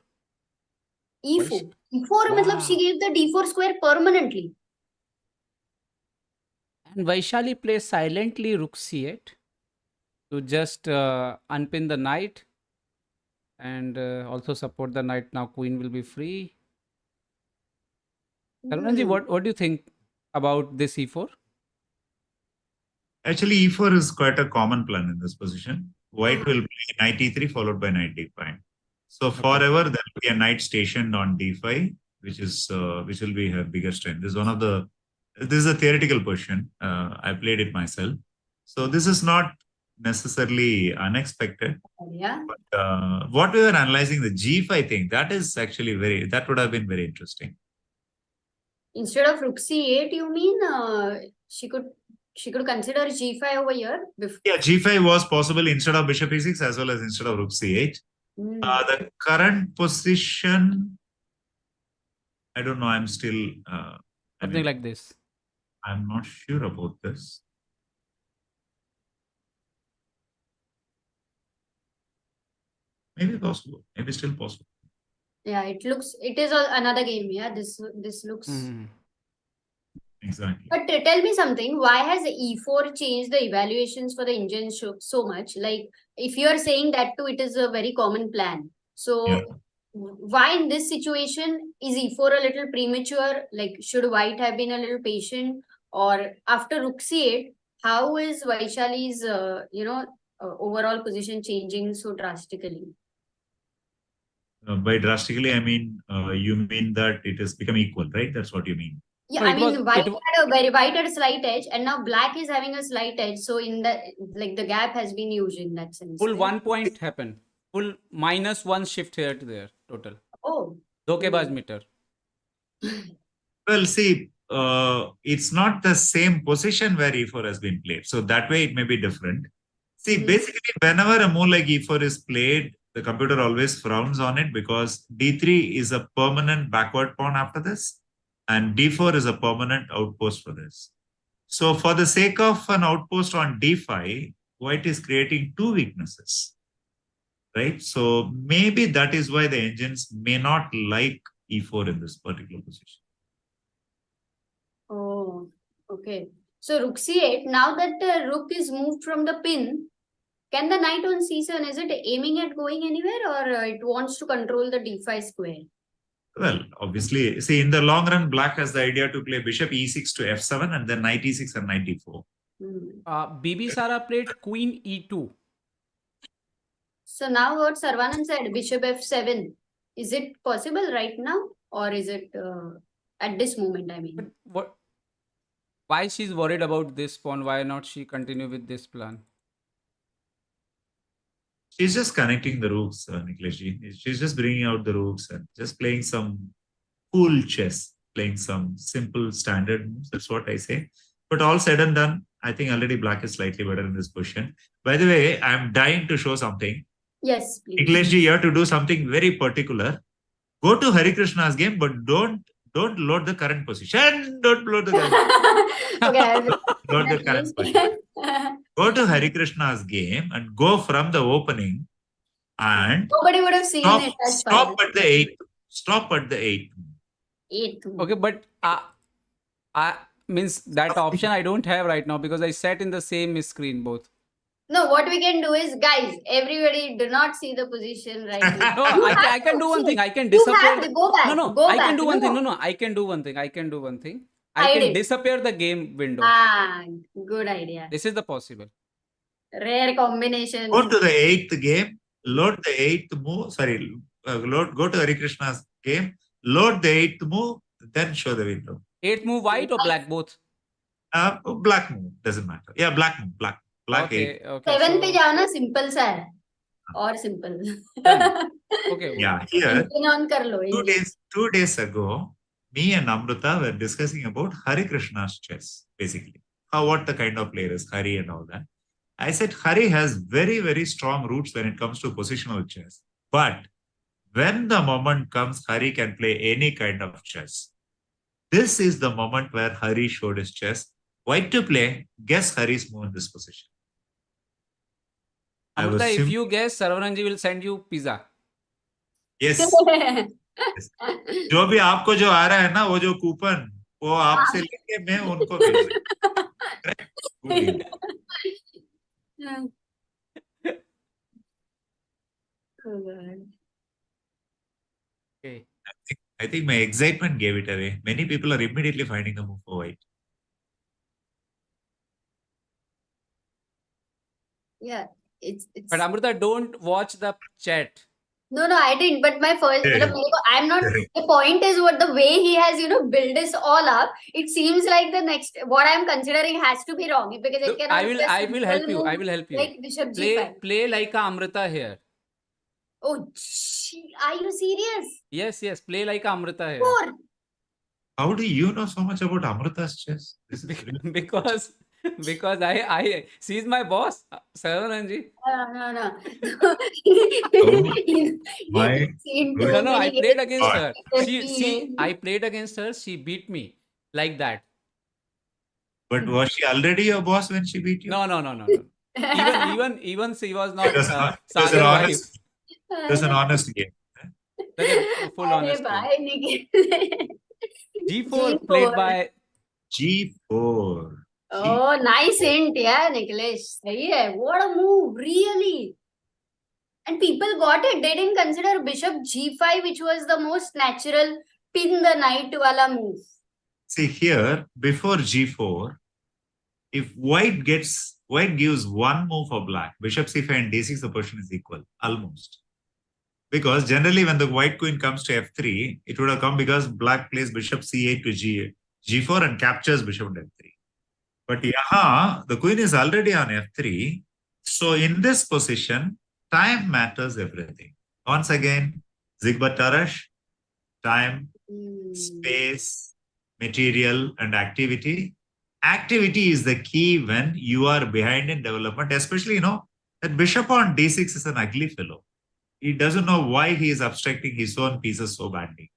E4. E4, matlab she gave the d4 square permanently. And Vaishali plays silently rook c8 to just unpin the knight and also support the knight. Now queen will be free. Saravanan, what do you think about this e4? actually, e4 is quite a common plan in this position. White will play knight e3 followed by knight d5. So forever there will be a knight stationed on d5, which will be her bigger strength. This is a theoretical position. I played it myself. So this is not necessarily unexpected. Yeah. But what we were analyzing, the g5 thing, that would have been very interesting. Instead of rook c8, you mean she could consider g5 over here? Yeah, g5 was possible instead of bishop e6 as well as instead of rook c8. The current position, I don't know. I'm still Something like this. I'm not sure about this. Maybe possible. Maybe still possible. Yeah, it is another game. Yeah, this looks. Exactly. But tell me something. Why has E4 changed the evaluations for the Indian so much? Like, if you are saying that too, it is a very common plan. So, why in this situation is E4 a little premature? Like, should White have been a little patient? Or after Rook C8, how is Vaishali's overall position changing so drastically? By drastically, I mean, you mean that it has become equal, right? That's what you mean. Yeah, No, I it mean, was white it. had a very white had a slight edge, and now black is having a slight edge. So in the like the gap has been huge in that sense. Full Right? 1 point happened. Full -1 shift here to there total. Oh. धोखेबाज meter. Well, see, it's not the same position where E4 has been played. So that way it may be different. See, basically, whenever a move like E4 is played, the computer always frowns on it because D3 is a permanent backward pawn after this, and D4 is a permanent outpost for this. So for the sake of an outpost on D5, white is creating two weaknesses, right? So maybe that is why the engines may not like E4 in this particular position. Oh, okay. So rook c8. Now that the rook is moved from the pin, can the knight on c7, is it aiming at going anywhere, or it wants to control the d5 square? Well, obviously, see, in the long run, black has the idea to play bishop e6 to f7 and then knight e6 and knight e4. BB Sara played queen e2. So now what Saravanan said, bishop f7. Is it possible right now, or is it at this moment? I mean, But what? Why she's worried about this pawn? Why not she continue with this plan? She's just connecting the rooks, Niklesh. She's just bringing out the rooks and just playing some cool chess, playing some simple standard moves. That's what I say. But all said and done, I think already black is slightly better in this position. By the way, I'm dying to show something. yes, please. Niklesh, you have to do something very particular. Go to Harikrishna's game, but don't load the current position. Don't load the current Okay, load the current position. Go to Harikrishna's game and go from the opening and nobody would have seen it. That's stop at the eighth. Stop at the eighth. Eighth. Okay, but I means that option I don't have right now because I sat in the same screen both. No, what we can do is, guys, everybody do not see the position right now. No, I can do one thing. I can You disappear. have to go back. No, go I back. can do one thing. No, I can do one thing. I can do one thing. I Hide can it. disappear the game window. Ah, good idea. This is the possible. Rare combination. Go to the eighth game. Load the eighth move. Sorry, go to Harikrishna's game. Load the eighth move. Then show the window. Eighth move white or black both? Black move doesn't matter. Yeah, black move. Black Okay, eight. okay. Seven पे जाओ ना, simple सा है और simple. Okay. Yeah, here Engine on कर लो. 2 days ago, me and Amruta were discussing about Harikrishna's chess, basically. What the kind of player is Hari and all that. I said Hari has very, very strong roots when it comes to positional chess. But when the moment comes, Hari can play any kind of chess. This is the moment where Hari showed his chess. White to play, guess Hari's move in this position. Amruta, if you guess, Saravanan ji will send you pizza. Yes. Yes. जो भी आपको जो आ रहा है ना, वो जो coupon, वो आपसे लेके मैं उनको भेज Okay. I think my excitement gave it away. Many people are immediately finding the move for white. Yeah, it's. But Amruta, don't watch the chat. No, I didn't. But my first, I'm not. The point is what the way he has, built this all up. It seems like the next what I'm considering has to be wrong because it Look, cannot. I will help you. I will help you. Like bishop g5. Play like a Amruta here. Oh, are you serious? Yes. Play like a Amruta here. Four. How do you know so much about Amruta's chess? This is because I she's my boss, Saravanan ji. No. My No, I played against her. I played against her. She beat me like that. But was she already your boss when she beat you? No. Even she was not. It was an honest game. Full honest. G4 played by G4. Oh, nice hint, yeah, Niklesh. What a move, really. And people got it. They didn't consider bishop g5, which was the most natural pin the knight wala move. See here, before G4, if white gives one move for black, bishop c5 and d6, the position is equal, almost. Because generally when the white queen comes to f3, it would have come because black plays bishop c8 to g4 and captures bishop at f3. But yeah, the queen is already on f3. So in this position, time matters everything. Once again, Zigbert Tarash, time, space, material, and activity. Activity is the key when you are behind in development, especially, that bishop on d6 is an ugly fellow. He doesn't know why he is obstructing his own pieces so badly.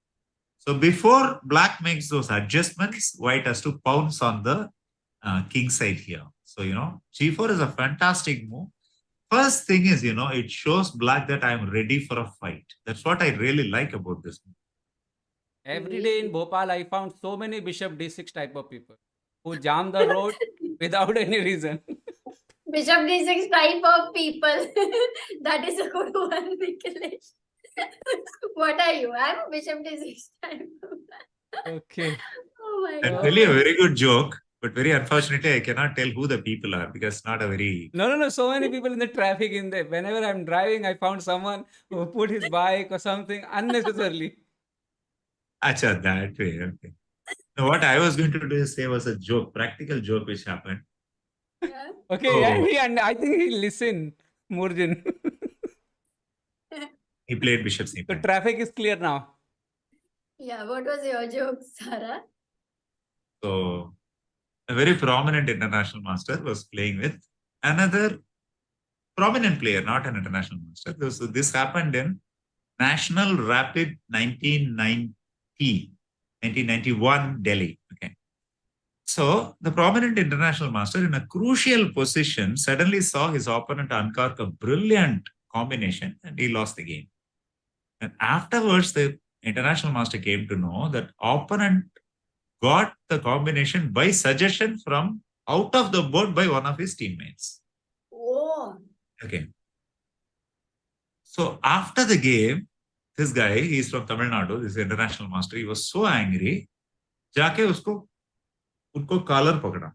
So before black makes those adjustments, white has to pounce on the king side here. So, g4 is a fantastic move. First thing is, it shows black that I'm ready for a fight. That's what I really like about this move. Every day in Bhopal, I found so many bishop d6 type of people who jam the road without any reason. Bishop d6 type of people. That is a good one, Gukesh. What are you? I'm Bishop d6 type. Okay. Oh my That's god. really a very good joke, but very unfortunately, I cannot tell who the people are because it's not a very... No. So many people in the traffic in there. Whenever I'm driving, I found someone who put his bike or something unnecessarily. Acha, that way. Okay. Now, what I was going to say was a joke, practical joke which happened. Yeah. Okay, Oh. and I think he listened, Murjin. He played bishop The c5. traffic is clear now. Yeah, what was your joke, Sarah? So, a very prominent international master was playing with another prominent player, not an international master. So this happened in National Rapid 1991 Delhi. Okay. So the prominent international master in a crucial position suddenly saw his opponent uncork a brilliant combination and he lost the game. And afterwards, the international master came to know that opponent got the combination by suggestion from out of the board by one of his teammates. Oh. Okay. So after the game, this guy, he's from Tamil Nadu, this international master, he was so angry, जाके उनको collar पकड़ा.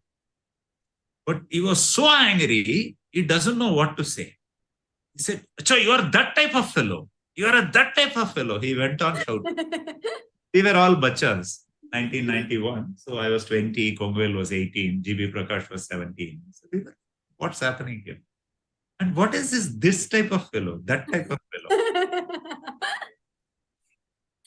But he was so angry, he doesn't know what to say. He said, "Acha, you are that type of fellow. You are that type of fellow." He went on shouting. We were all bachas, 1991. So I was 20, Kongwel was 18, GB Prakash was 17. So we were, what's happening here? And what is this type of fellow, that type of fellow?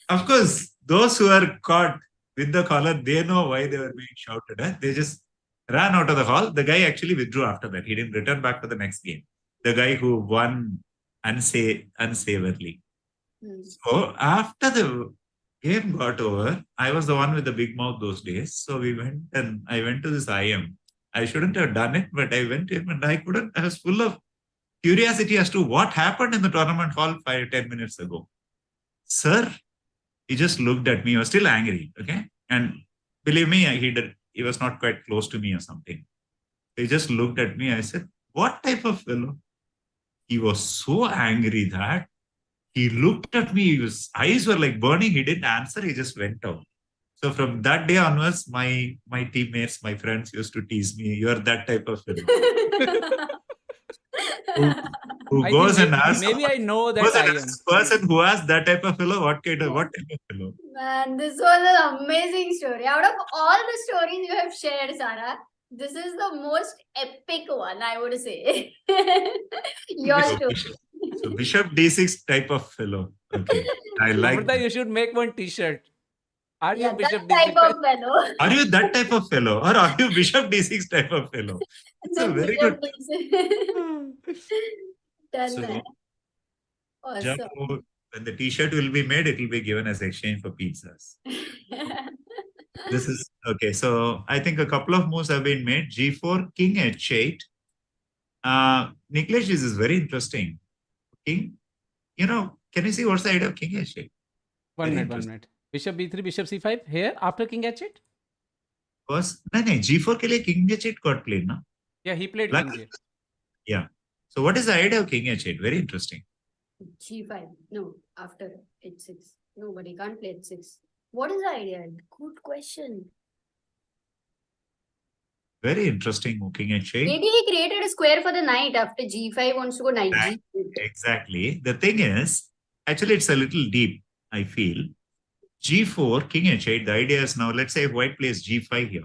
Of course, those who are caught with the collar, they know why they were being shouted at. They just ran out of the hall. The guy actually withdrew after that. He didn't return back to the next game. The guy who won unsavorily. So after the game got over, I was the one with the big mouth those days. So we went and I went to this IM. I shouldn't have done it, but I went in and I was full of curiosity as to what happened in the tournament hall 5-10 minutes ago. Sir, he just looked at me. He was still angry. Okay. And believe me, he was not quite close to me or something. He just looked at me. I said, "What type of fellow?" He was so angry that he looked at me. His eyes were like burning. He didn't answer. He just went out. So from that day onwards, my teammates, my friends used to tease me, "You are that type of fellow." who goes and asks, maybe I know that I am. Person who asks that type of fellow, what type of fellow? Man, this was an amazing story. Out of all the stories you have shared, Sarah, this is the most epic one, I would say. Your story. So Bishop D6 type of fellow. Okay. I like Amruta, you should make one t-shirt. Are you Bishop that D6 type of fellow? Are you that type of fellow? Or are you Bishop D6 type of fellow? It's a very good. Done. Awesome. When the t-shirt will be made, it will be given as exchange for pizzas. This is okay. So I think a couple of moves have been made. G4, King H8. Niklesh, this is very interesting. King, can you see what's the idea of King H8? One minute. Bishop B3, Bishop C5 here after King H8? Was no, G4 ke liye King H8 got played, no? Yeah, he played King H8. Yeah. So what is the idea of King H8? Very interesting. G5. No, after H6. No, but he can't play H6. What is the idea? Good question. Very interesting, King H8. Maybe he created a square for the knight after G5 wants to go knight G8. Exactly. The thing is, actually it's a little deep, I feel. G4, king h8. The idea is now, let's say if white plays g5 here,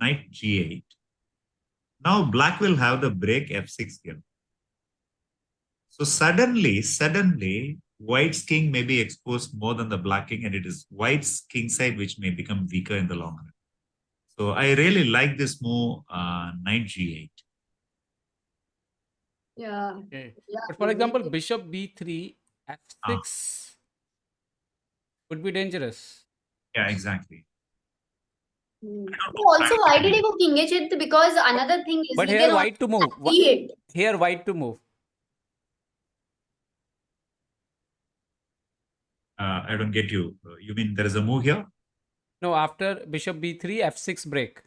knight g8. Now black will have the break f6 here. So suddenly, white's king may be exposed more than the black king, and it is white's king side which may become weaker in the long run. So I really like this move, knight g8. Yeah. Okay. Yeah. But for example, bishop b3, f6 would be dangerous. Yeah, exactly. Also, why did he go king h8? Because another thing is But he here can white to move. e8. Here white to move. I don't get you. You mean there is a move here? No, after bishop b3, f6 break.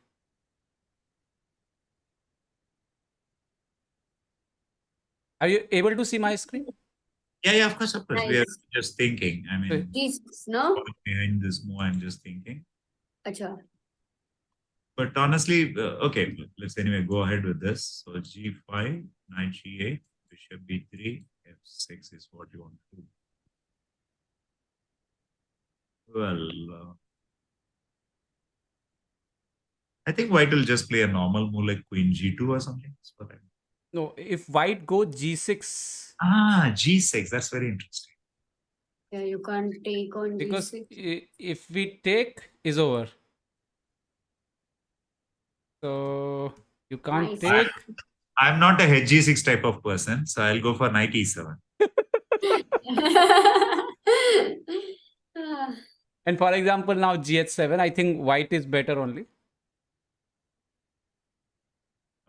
Are you able to see my screen? Yeah, of course, of course. We are Nice. just thinking. I mean, G6, no? behind this move, I'm just thinking. Acha. But honestly, okay, let's anyway go ahead with this. So g5, knight g8, bishop b3, f6 is what you want to do. Well, I think white will just play a normal move like queen g2 or something. That's what I mean. No, if white go g6. G6. That's very interesting. Yeah, you can't take on Because G6. if we take, is over. So you can't Nice. take. I'm not a head g6 type of person, so I'll go for knight e7. And for example, now gh7, I think white is better only.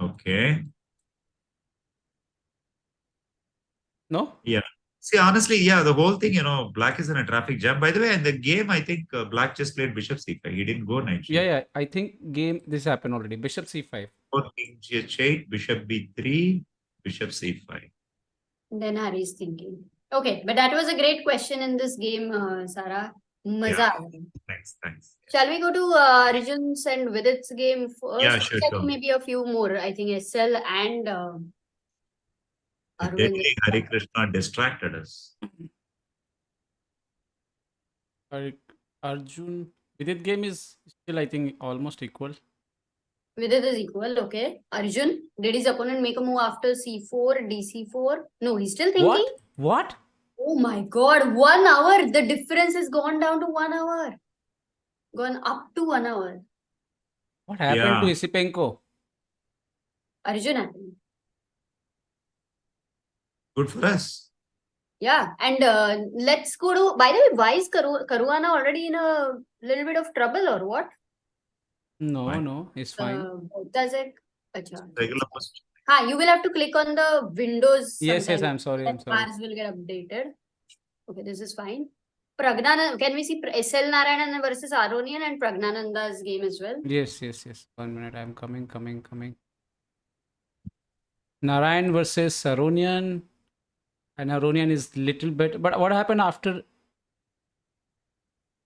Okay. No? Yeah. See, honestly, yeah, the whole thing, black is in a traffic jam. By the way, in the game, I think black just played bishop c5. He didn't go knight g8. Yeah. I think this happened already. Bishop c5. King gh8, bishop b3, bishop c5. Then Hari's thinking. Okay, but that was a great question in this game, Sarah. Maza. Thanks. Shall we go to Arjun's and Vidit's game first? Yeah, sure. Maybe a few more. I think SL and The deadly Hare Krishna distracted us. Arjun. Vidit game is still, I think, almost equal. Vidit is equal, okay. Arjun, did his opponent make a move after c4, dc4? No, he's still thinking. What? Oh my god, 1 hour. The difference has gone down to 1 hour. Gone up to 1 hour. What happened to Isipenko? Arjun happened. Good for us. Yeah, and let's go to. By the way, why is Caruana already in a little bit of trouble or what? No, it's fine. Does it? Regular position. You will have to click on the windows. Yes, I'm sorry. Bars will get updated. Okay, this is fine. Pragnananda, can we see SL Narayanan versus Aronian and Pragnananda's game as well? Yes. 1 minute, I'm coming. Narayan versus Aronian. And Aronian is little bit. But what happened after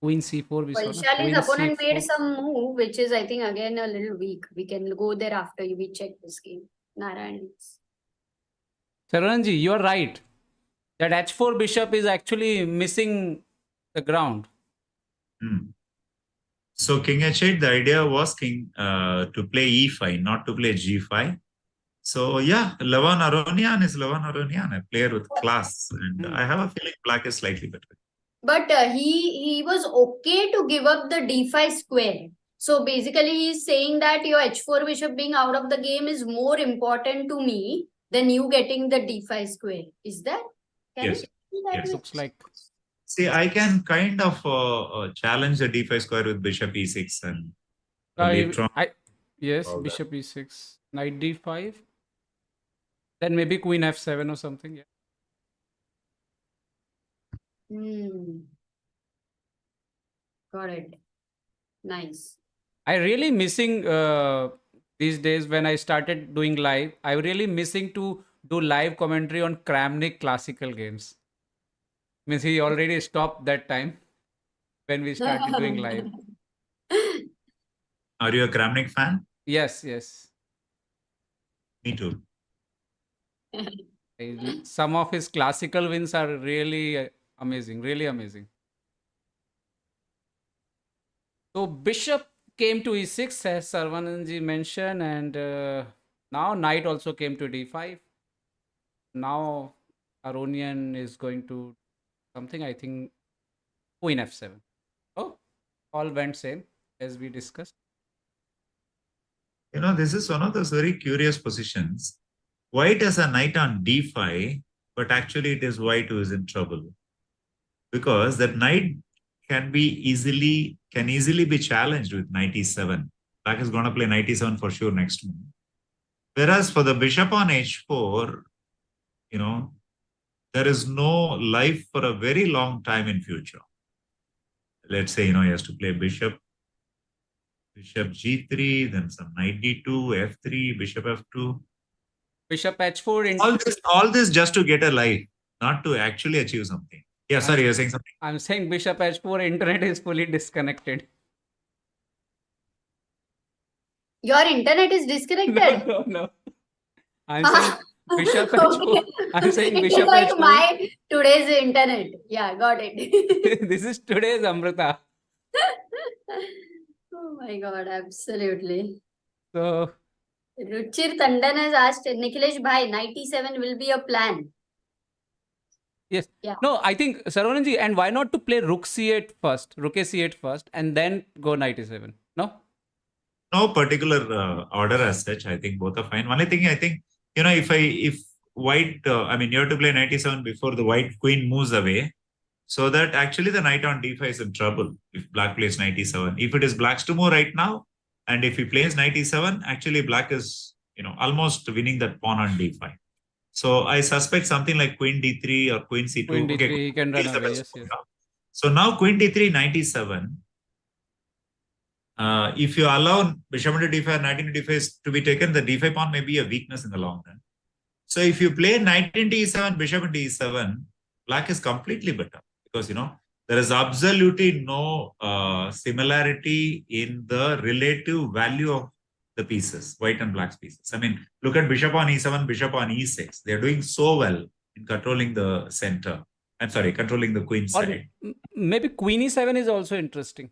Queen c4? Vaishali's opponent made some move, which is, I think, again a little weak. We can go there after we check this game. Narayan's. Saranji, you are right. That h4 bishop is actually missing the ground. So king h8, the idea was to play e5, not to play g5. So yeah, Lavan Aronian is Lavan Aronian, a player with class. And I have a feeling black is slightly better. But he was okay to give up the d5 square. So basically he's saying that your h4 bishop being out of the game is more important to me than you getting the d5 square. Is that? Yes. Looks like. See, I can kind of challenge the d5 square with bishop e6 and later on. Yes, bishop e6, knight d5. Then maybe queen f7 or something. Yeah. Got it. Nice. I really missing these days when I started doing live. I'm really missing to do live commentary on Kramnik classical games. Means he already stopped that time when we started doing live. Are you a Kramnik fan? Yes. Me too. Some of his classical wins are really amazing, really amazing. So bishop came to e6 as Saravanan mentioned, and now knight also came to d5. Now Aronian is going to something, I think queen f7. Oh, all went same as we discussed. You know, this is one of those very curious positions. White has a knight on d5, but actually it is white who is in trouble, because that knight can easily be challenged with knight e7. Black is going to play knight e7 for sure next move. Whereas for the bishop on h4, you know, there is no life for a very long time in future. Let's say, he has to play bishop g3, then some knight d2, f3, bishop f2. Bishop h4. All this just to get a life, not to actually achieve something. Yeah, sorry, you're saying something. I'm saying bishop h4, internet is fully disconnected. Your internet is disconnected? No. I'm saying bishop h4. I'm saying bishop it's like h4. my today's internet. Yeah, got it. This is today's Amruta. Oh my God, absolutely. So Ruchir Tandon has asked, Nikhilesh bhai, 97 will be a plan. yes. Yeah. No, I think Saravanan, and why not to play rook c8 first, rook c8 first, and then go knight e7? No? No particular order as such. I think both are fine. Only thing I think, if white, you have to play knight e7 before the white queen moves away, so that actually the knight on d5 is in trouble if black plays knight e7. If it is black's to move right now, and if he plays knight e7, actually black is, almost winning that pawn on d5. So I suspect something like queen d3 or queen c2. Queen d3, okay, he can run away. Yes. So now queen d3, knight e7. If you allow bishop into d5, knight into d5 to be taken, the d5 pawn may be a weakness in the long run. So if you play knight into e7, bishop into e7, black is completely better, because there is absolutely no similarity in the relative value of the pieces, white and black's pieces. I mean, look at bishop on e7, bishop on e6. They're doing so well in controlling the center. I'm sorry, controlling the queen side. Or maybe queen e7 is also interesting.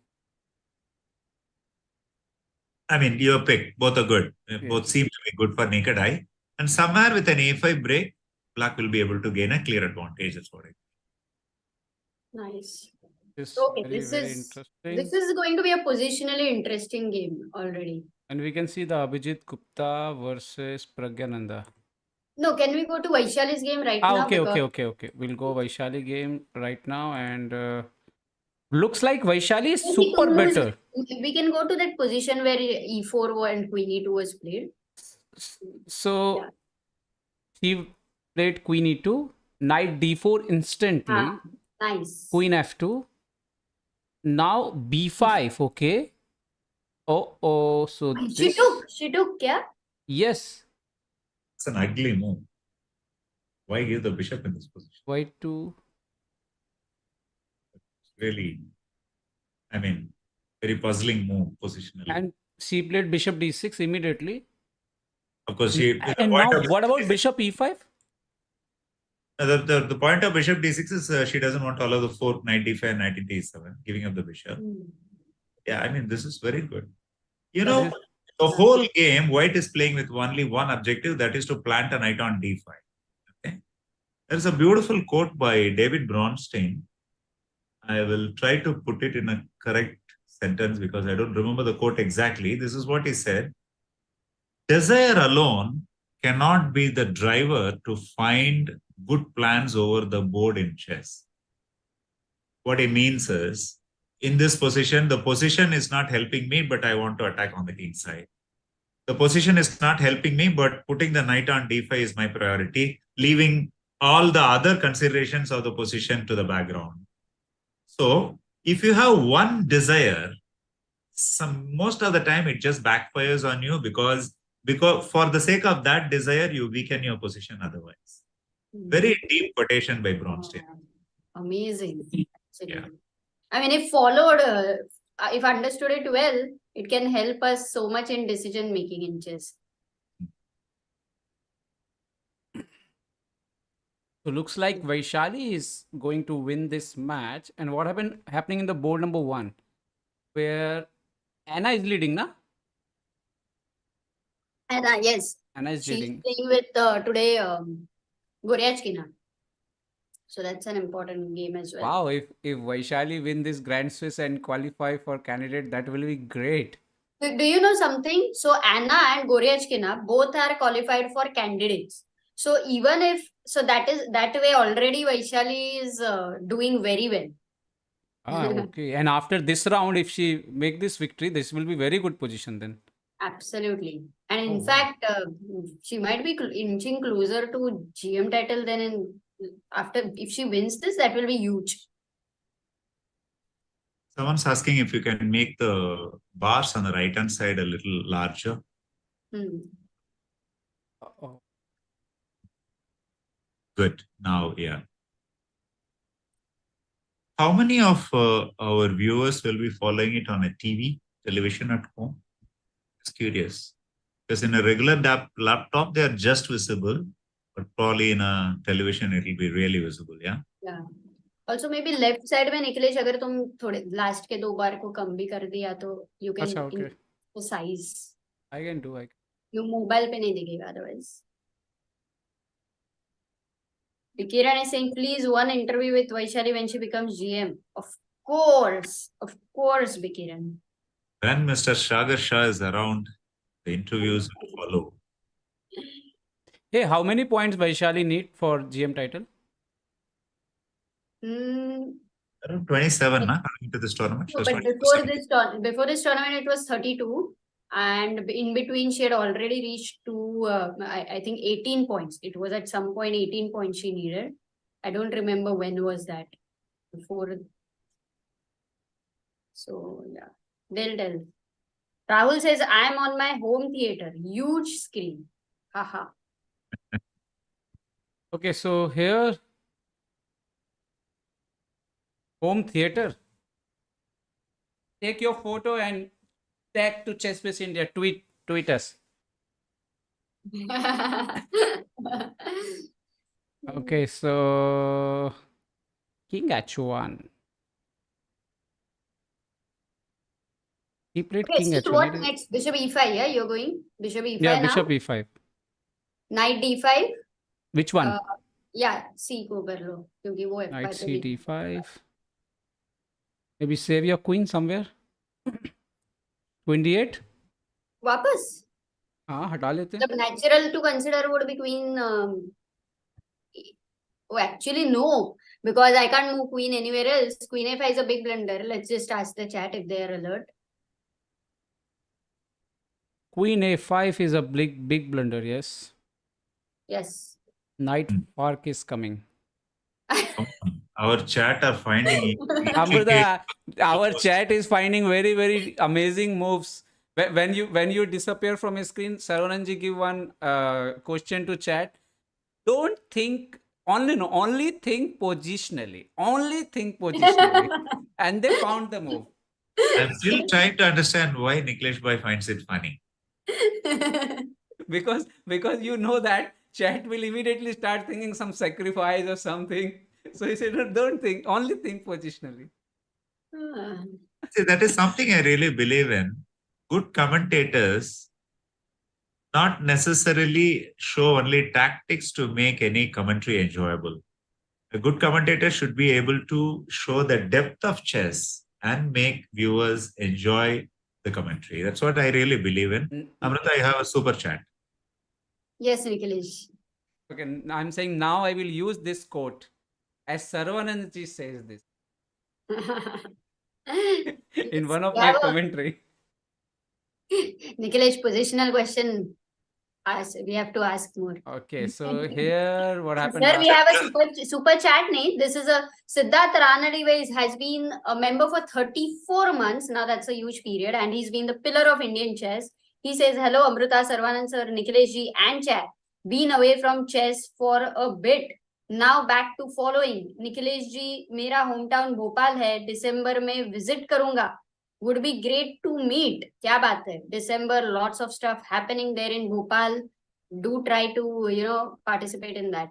I mean, your pick. Both are good. Yes. Both seem to be good for naked eye. And somewhere with an a5 break, black will be able to gain a clear advantage. That's what I think. Nice. Okay, this is going to be a positionally interesting game already. And we can see the Abhijit Gupta versus Pragyananda. No, can we go to Vaishali's game right now? Okay. We'll go Vaishali game right now, and looks like Vaishali is super better. We can go to that position where e4 and queen e2 was played. So he played queen e2, knight d4 instantly. Nice. Queen f2. Now b5. Okay. Oh. So she took, yeah? Yes. It's an ugly move. Why give the bishop in this position? White to. Really, very puzzling move positionally. And she played bishop d6 immediately. Of course, and now what about bishop e5? The point of bishop d6 is she doesn't want to allow the fork knight d5 and knight into e7, giving up the bishop. Yeah, this is very good. The whole game, white is playing with only one objective, that is to plant a knight on d5. Okay, there's a beautiful quote by David Bronstein. I will try to put it in a correct sentence because I don't remember the quote exactly. This is what he said. Desire alone cannot be the driver to find good plans over the board in chess. What he means is, in this position, the position is not helping me, but I want to attack on the king side. The position is not helping me, but putting the knight on d5 is my priority, leaving all the other considerations of the position to the background. So if you have one desire, most of the time it just backfires on you because for the sake of that desire, you weaken your position otherwise. Very deep quotation by Bronstein. Amazing. Yeah. If followed, if understood it well, it can help us so much in decision making in chess. So looks like Vaishali is going to win this match. And what happening in the board number 1, where Anna is leading, na? And yes, Anna is she's leading. playing with today Goryachkina. So that's an important game as well. Wow, if Vaishali win this Grand Swiss and qualify for candidate, that will be great. Do you know something? So Anna and Goryachkina both are qualified for candidates. So even if that way already Vaishali is doing very well. Okay. And after this round, if she make this victory, this will be very good position then. Absolutely. And in Oh, wow. fact, she might be inching closer to GM title then after if she wins this, that will be huge. Someone's asking if you can make the bars on the right hand side a little larger. Uh-oh. Good. Now, yeah. How many of our viewers will be following it on a television at home? Just curious. Because in a regular laptop, they are just visible, but probably in a television, it will be really visible. Yeah. Yeah. Also maybe left side में निकलेश अगर तुम थोड़े last के 2 बार को कम भी कर दिया तो you can अच्छा, okay. increase the size. I can do. You mobile पे नहीं दिखेगा otherwise. Vikiran is saying, please one interview with Vaishali when she becomes GM. Of course, Vikiran. When Mr. Sagar Shah is around, the interviews will follow. Hey, how many points Vaishali need for GM title? Around 27, na, coming to this tournament. No, but before this tournament, it was 32. And in between, she had already reached to, I think, 18 points. It was at some point 18 points she needed. I don't remember when was that. Before. So, yeah. They'll tell. Rahul says, I'm on my home theater. Huge screen. Haha. Okay, so here, home theater. Take your photo and tag to ChessBase India. Tweet us. Okay, so King H1. He played Okay, King so H1. what next? Bishop E5, yeah? You're going? Bishop E5 Yeah, now? Bishop E5. Knight D5? Which one? Yeah, C को कर लो क्योंकि वो Knight F5 C D5. Maybe save your queen somewhere. Queen D8. वापस? हाँ, हटा लेते हैं. The natural to consider would be queen. Oh, actually no, because I can't move queen anywhere else. Queen A5 is a big blunder. Let's just ask the chat if they are alert. Queen A5 is a big blunder. Yes. Yes. Knight Park is coming. Our chat are finding Amruta, our chat is finding very amazing moves. When you disappear from a screen, Saravanan ji give one question to chat. Don't think only think positionally. Only think positionally. And they found the move. I'm still trying to understand why Niklesh Bhai finds it funny. because you know that chat will immediately start thinking some sacrifice or something. So he said, don't think, only think positionally. See, that is something I really believe in. Good commentators not necessarily show only tactics to make any commentary enjoyable. A good commentator should be able to show the depth of chess and make viewers enjoy the commentary. That's what I really believe in. Amruta, I have a super chat. Yes, Nikhilesh. Okay, I'm saying now I will use this quote as Saravanan ji says this in one of my commentary. Nikhilesh, positional question. We have to ask more. Okay, so here what happened? Sir, we have a super chat. This is a Siddharth Ranadive has been a member for 34 months. Now that's a huge period, and he's been the pillar of Indian chess. He says, hello, Amruta, Saravanan sir, Nikhilesh ji, and chat. Been away from chess for a bit. Now back to following. Nikhilesh ji, मेरा hometown Bhopal है. December में visit करूँगा. Would be great to meet. क्या बात है? December, lots of stuff happening there in Bhopal. Do try to, participate in that.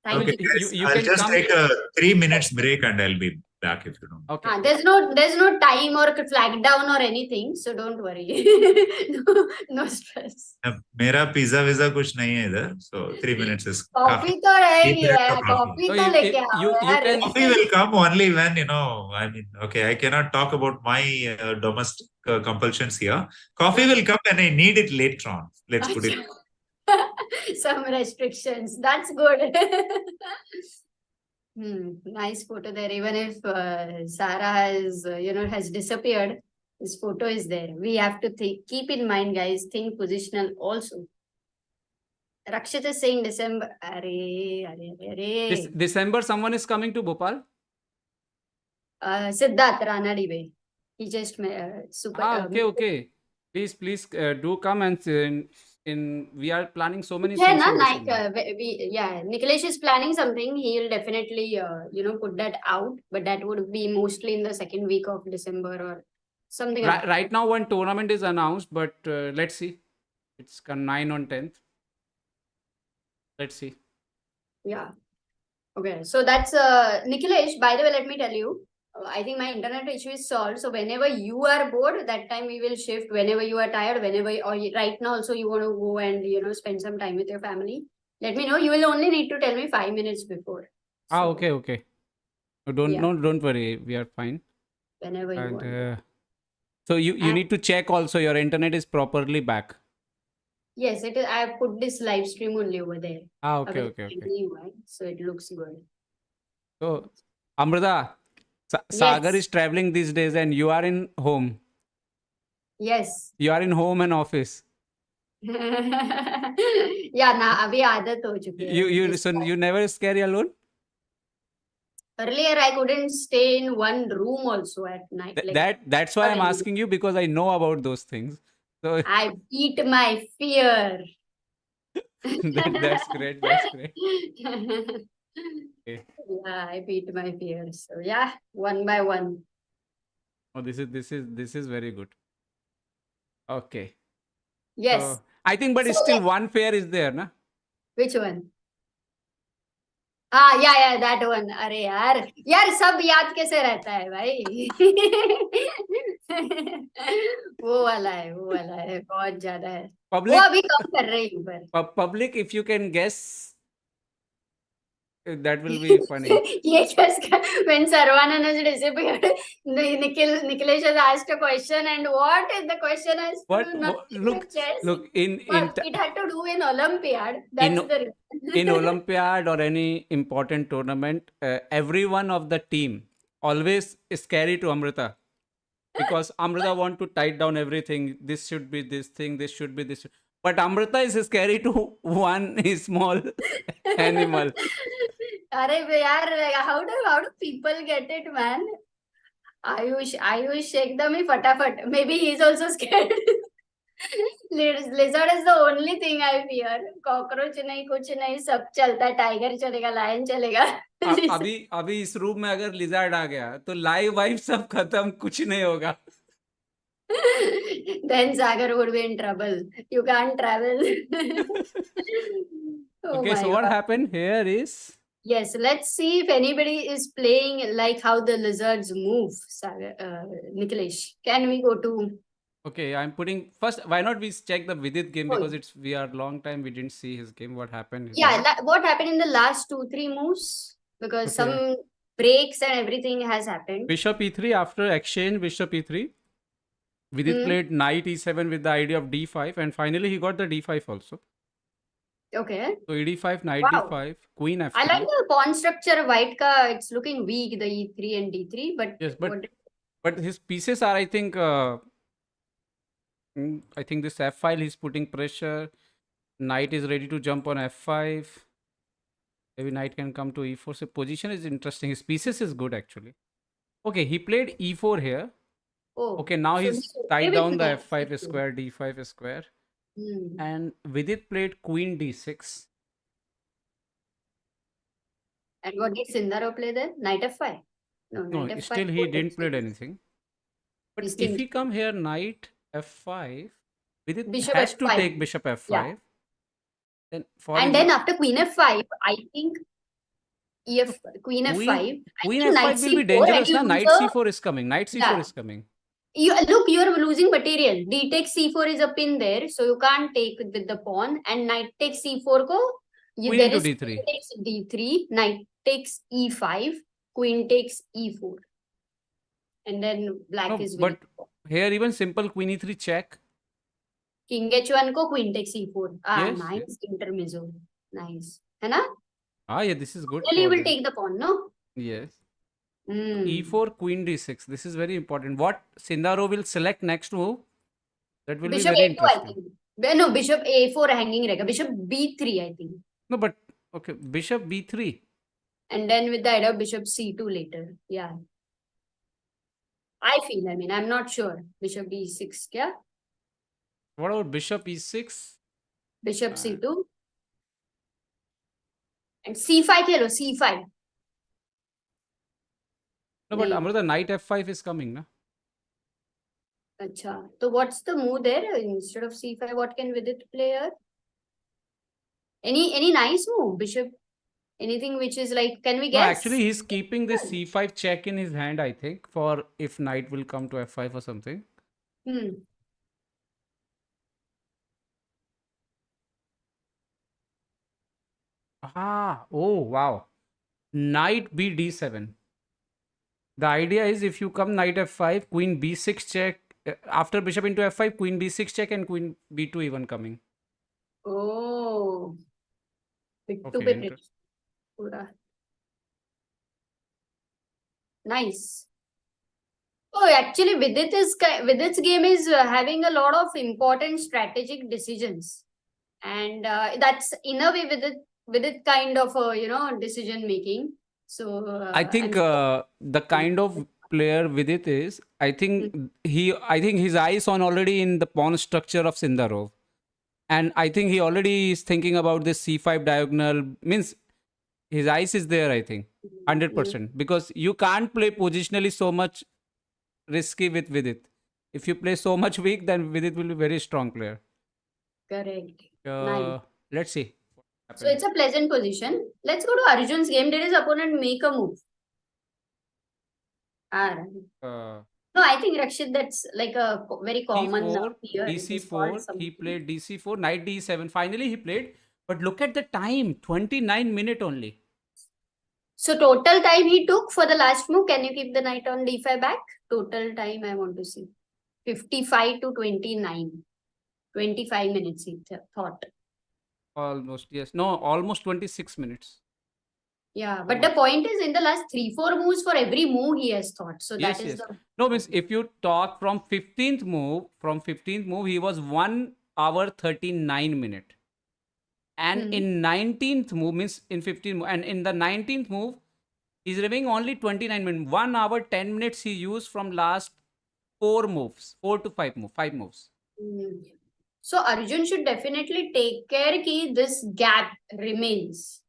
Thank Okay, you. guys, You I'll can just come. take a 3 minutes break and I'll be back if you don't. Okay. There's no time or flag down or anything, so don't worry. No stress. मेरा pizza visa कुछ नहीं है इधर, so 3 minutes is coffee काफी. तो है 3 ही minutes है, of coffee. Coffee So तो लेके आओ you यार. can. Coffee will come only when, I mean, okay, I cannot talk about my domestic compulsions here. Coffee will come when I need it later on. Let's put it. Some restrictions. That's good. Nice photo there. Even if Sarah has, has disappeared, this photo is there. We have to keep in mind, guys, think positional also. Rakshit is saying December. This December, someone is coming to Bhopal. Siddharth Ranadive. He just super. Okay. Please do come and we are planning so many Yeah, things. na, in like December. Nikhilesh is planning something. He will definitely put that out, but that would be mostly in the second week of December or something. Right now, one tournament is announced, but let's see. It's 9 on 10th. Let's see. Yeah. Okay. So that's Nikhilesh. By the way, let me tell you. I think my internet issue is solved. So whenever you are bored, that time we will shift. Whenever you are tired, right now also you want to go and spend some time with your family, let me know. You will only need to tell me 5 minutes before. So, Okay. Don't worry. We are fine. Whenever you want. So you need to check also your internet is properly back. Yes, it is. I have put this live stream only over there. Okay. So it looks good. So Amruta, Sagar is traveling these days and you are in home. Yes. You are in home and office. Yeah, na abhi aadat ho chuki hai. So you never scare alone? Earlier I couldn't stay in one room also at night. That's why I'm asking you, because I know about those things. So I beat my fear. That's great. Okay. Yeah, I beat my fear. So yeah, one by one. Oh, this is very good. Okay. Yes. So, I think, but still one pair is there, na? Which one? Yeah, that one. अरे यार सब याद कैसे रहता है भाई? वो वाला है बहुत ज्यादा है. वो अभी कम कर रही हूँ पर. Public, if you can guess, that will be funny. When Saravanan has disappeared, Nikhilesh has asked a question, and what is the question? Look, it had to do in Olympiad. That's the reason. In Olympiad or any important tournament, everyone of the team always is scary to Amruta, because Amruta want to tight down everything. This should be this thing. This should be this. But Amruta is scary to one small animal. अरे यार, how do people get it, man? Ayush एकदम ही फटाफट. Maybe he's also scared. Lizard is the only thing I fear. Cockroach नहीं, कुछ नहीं, सब चलता. Tiger चलेगा, lion चलेगा. अभी इस रूम में अगर लिजार्ड आ गया तो लाइव वाइव सब खत्म, कुछ नहीं होगा. Then Sagar would be in trouble. You can't travel. Okay, so what happened here is... Yes, let's see if anybody is playing like how the lizards move, Nikhilesh. Can we go to... Okay, I'm putting... First, why not we check the Vidit game, because we are long time we didn't see his game. What happened? What happened in the last 2-3 moves? Because some breaks and everything has happened. Bishop e3, after exchange Bishop e3. Vidit played knight e7 with the idea of d5, and finally he got the d5 also. Okay. So e5, knight d5, queen f3. I like the pawn structure of white ka. It's looking weak, the e3 and d3, but... Yes, but his pieces are, I think this f5 he's putting pressure. Knight is ready to jump on f5. Maybe knight can come to e4. So position is interesting. His pieces is good actually. Okay, he played e4 here. Oh, okay, now he's tied down the f5 square, d5 square. And Vidit played queen d6. And what did Sindaro play there? Knight f5? No, still he didn't play anything. But if he come here, knight f5, Vidit bishop has f5. to take bishop f5. Yeah. Then then after queen f5, I think Queen F5. I Queen think F5 knight will be C4 dangerous, and na? you Knight lose C4 is coming. Knight C4 yeah. is coming. Look, you are losing material. D takes C4 is a pin there, so you can't take with the pawn. And knight takes C4 ko, Queen there into is D3. queen takes D3, knight takes E5, queen takes E4. And then black No, is but winning. here even simple Queen E3 check. King H1 ko, queen takes E4. Yes, Nice yes. intermezzo. Nice. है ना? Yeah, this is good Finally, you for will them. take the pawn, no? Yes. Hmm. E4, Queen D6. This is very important. What Sindaro will select next move? That will Bishop be very A2, I interesting. think. No, bishop A4 hanging रहेगा. Bishop B3, I think. No, but okay, Bishop B3. And then with the idea of bishop C2 later. Yeah. I feel, I'm not sure. Bishop B6, kya? What about Bishop E6? Bishop C2. And C5 Khelo, C5. No, but नहीं. Amruta, Knight F5 is coming, na? अच्छा. So what's the move there? Instead of C5, what can Vidit play here? Any nice move? Bishop, anything which is like, can we No, guess? actually, he's keeping this C5 check in his hand, I think, for if Knight will come to F5 or something. Hmm. Oh, wow. Knight B D7. The idea is if you come Knight F5, Queen B6 check, after Bishop into F5, Queen B6 check and Queen B2 even coming. Oh. Bittu Okay, pe interesting. pura. Nice. Oh, actually, Vidit's game is having a lot of important strategic decisions, and that's in a way Vidit kind of decision making. So I think the kind of player Vidit is, I think his eyes on already in the pawn structure of Sindarov. And I think he already is thinking about this C5 diagonal. Means his eyes is there, I think. 100%. Because you can't play positionally so much risky with Vidit. If you play so much weak, then Vidit will be very strong player. Correct. Nice. Let's see. So it's a pleasant position. Let's go to Arjun's game. Did his opponent make a move? No, I think Rakshit, that's like a very common D4, fear. DC4, he played DC4, Knight D7. Finally, he played. But look at the time, 29 minutes only. So total time he took for the last move. Can you keep the knight on D5 back? Total time I want to see. 55 to 29. 25 minutes he thought. Almost, yes. No, almost 26 minutes. Yeah, but the point is in the last 3-4 moves for every move he has thought. So Yes, that is yes. No, means if you talk from 15th move, he was 1 hour 39 minutes. And in 19th move, means in 15th move, and in the 19th move, he's remaining only 29 minutes. 1 hour 10 minutes he used from last 4 moves, 4 to 5 moves. So Arjun should definitely take care that this gap remains.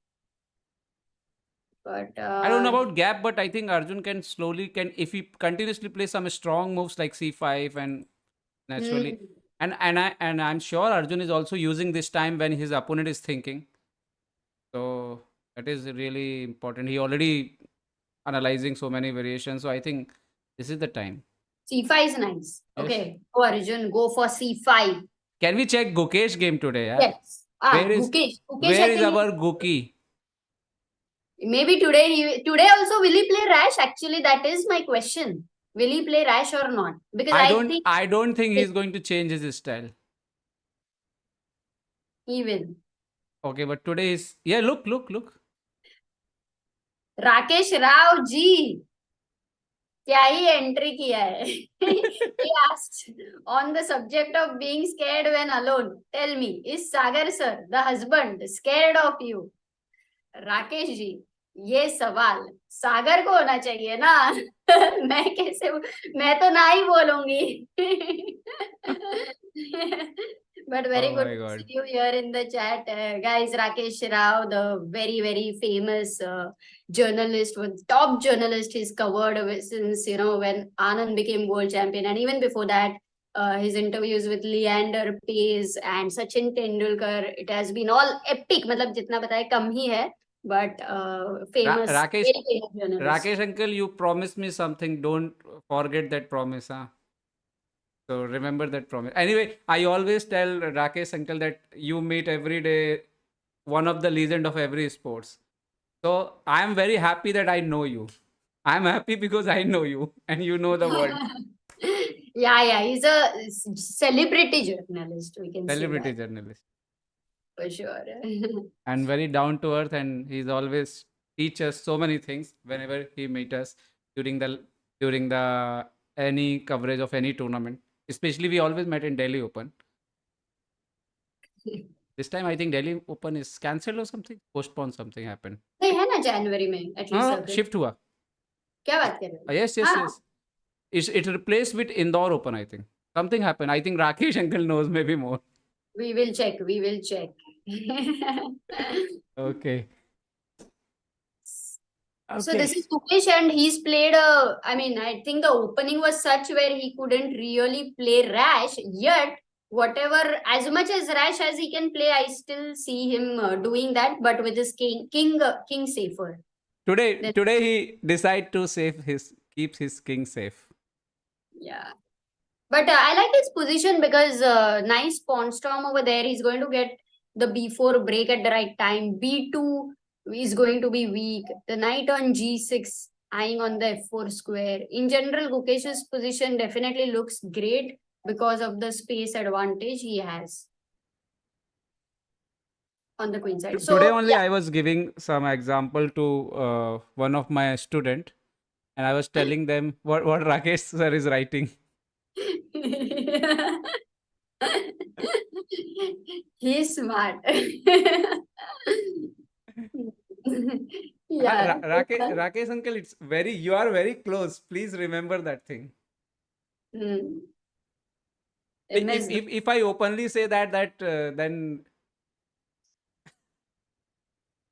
But I don't know about gap, but I think Arjun can if he continuously play some strong moves like C5 and naturally. And I'm sure Arjun is also using this time when his opponent is thinking. So that is really important. He already analyzing so many variations. So I think this is the time. C5 is nice. Yes. Okay. Go Arjun, go for C5. Can we check Gukesh game today? Yeah? Yes. Gukesh. Where is our Guki? Maybe today also will he play Rash? Actually, that is my question. Will he play Rash or not? Because I don't think he's going to change his style. He will. Okay, but today is look. Rakesh Rao ji. क्या ही entry किया है? He asked on the subject of being scared when alone. Tell me, is Sagar sir, the husband, scared of you? Rakesh ji, ये सवाल सागर को होना चाहिए ना. मैं तो ना ही बोलूंगी. But very good to see you here in the chat. Guys, Rakesh Rao, the very, very famous journalist, top journalist, he's covered since, when Anand became world champion. And even before that, his interviews with Leander Paes and Sachin Tendulkar, it has been all epic. मतलब जितना बताए कम ही है. but famous, Rakesh, very famous journalist. Rakesh uncle, you promised me something. Don't forget that promise, huh? So remember that promise. Anyway, I always tell Rakesh uncle that you meet every day one of the legend of every sports. So I am very happy that I know you. I'm happy because I know you and you know the world. Yeah, he's a celebrity journalist, we can say Celebrity that journalist. for sure. And very down to earth, and he's always teach us so many things whenever he meet us during the any coverage of any tournament. Especially we always met in Delhi Open. This time I think Delhi Open is cancelled or something, postponed, something happened. नहीं है ना जनवरी में at least हाँ, shift हुआ. क्या बात कर रहे हो? Yes, yes, yes. It replaced with Indore Open, I think. Something happened. I think Rakesh uncle knows maybe more. We will check. Okay. So this is Gukesh, and he's played a. I mean, I think the opening was such where he couldn't really play rash. Yet, whatever, as much as rash as he can play, I still see him doing that, but with his king safer. Today he decide to keeps his king safe. Yeah. But I like his position because nice pawn storm over there. He's going to get the b4 break at the right time. b2 is going to be weak. The knight on g6, eyeing on the f4 square. In general, Gukesh's position definitely looks great because of the space advantage he has on the queen side. So today only yeah. I was giving some example to one of my student, and I was telling them what Rakesh sir is writing. He's smart. Yeah. Rakesh uncle, you are very close. Please remember that thing. If I openly say that then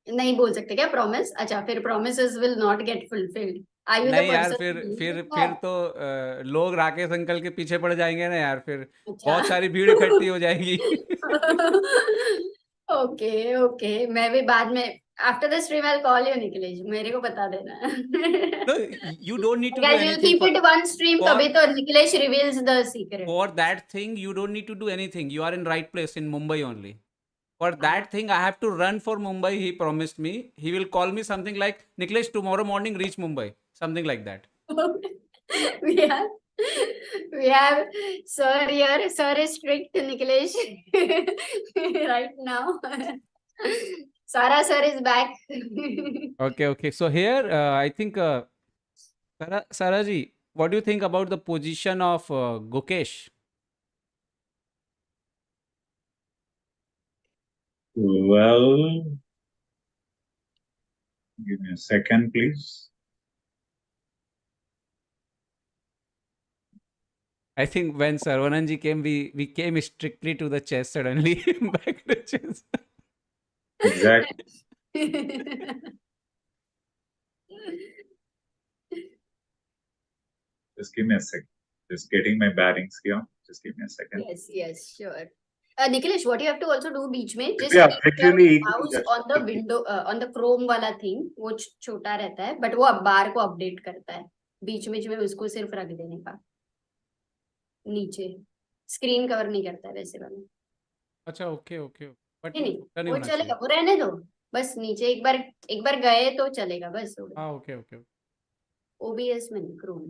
नहीं बोल सकते क्या promise? अच्छा फिर promises will not get fulfilled. Are you the नहीं यार, person? फिर तो लोग राकेश अंकल के पीछे पड़ जाएंगे ना यार, फिर बहुत सारी भीड़ इकट्ठी हो जाएगी. Okay. मैं भी बाद में after the stream I'll call you, Nikhilesh. मेरे को बता देना. No, you don't need to do Guys, anything. you'll keep it one stream. तभी तो Nikhilesh reveals the secret. For that thing, you don't need to do anything. You are in right place in Mumbai only. For that thing, I have to run for Mumbai. He promised me. He will call me something like, Nikhilesh, tomorrow morning reach Mumbai. Something like that. We have sir here. Sir is strict, Nikhilesh. Right now. Sara sir is back. Okay. So here, I think, Saraji, what do you think about the position of Gukesh? Well, give me a second, please. I think when Saravanan ji came, we came strictly to the chess suddenly. Back to chess. Exactly. Just give me a second. Just getting my bearings here. Just give me a second. Yes, sure. Nikhilesh, what you have to also do बीच में just Yeah, keep actually, your mouse on the window on the Chrome वाला thing, वो छोटा रहता है but वो बार को update करता है. बीच में उसको सिर्फ रख देने का नीचे, स्क्रीन कवर नहीं करता है वैसे वाला. अच्छा, ओके. बट नहीं वो चलेगा, वो रहने दो. बस नीचे एक बार गए तो चलेगा बस. हाँ, ओके. OBS में नहीं, Chrome.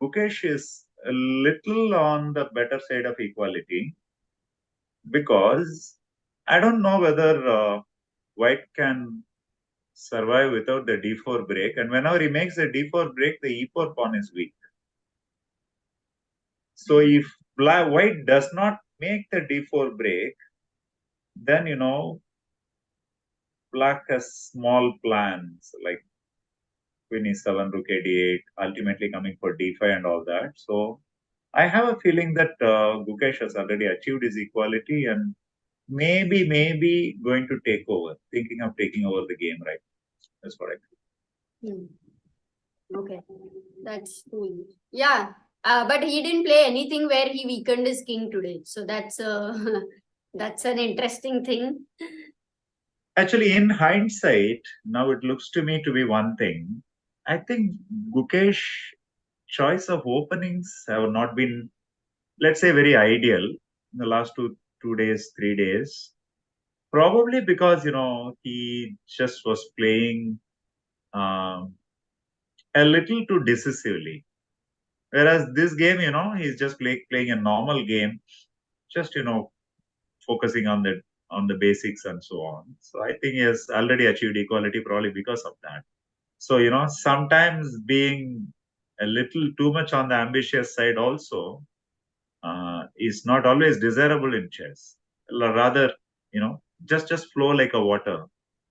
Gukesh is a little on the better side of equality because I don't know whether white can survive without the d4 break, and whenever he makes a d4 break, the e4 pawn is weak. So if white does not make the d4 break, then black has small plans like queen e7, rook a8, ultimately coming for d5 and all that. So I have a feeling that Gukesh has already achieved his equality and maybe going to take over, thinking of taking over the game, right? That's what I feel. Okay, that's cool. Yeah, but he didn't play anything where he weakened his king today. So that's an interesting thing. Actually, in hindsight, now it looks to me to be one thing. I think Gukesh choice of openings have not been, let's say, very ideal in the last 2 days, 3 days. Probably because he just was playing um, a little too decisively. Whereas this game, he's just playing a normal game, just focusing on the basics and so on. So I think he has already achieved equality probably because of that. So sometimes being a little too much on the ambitious side also is not always desirable in chess. Rather, just flow like a water.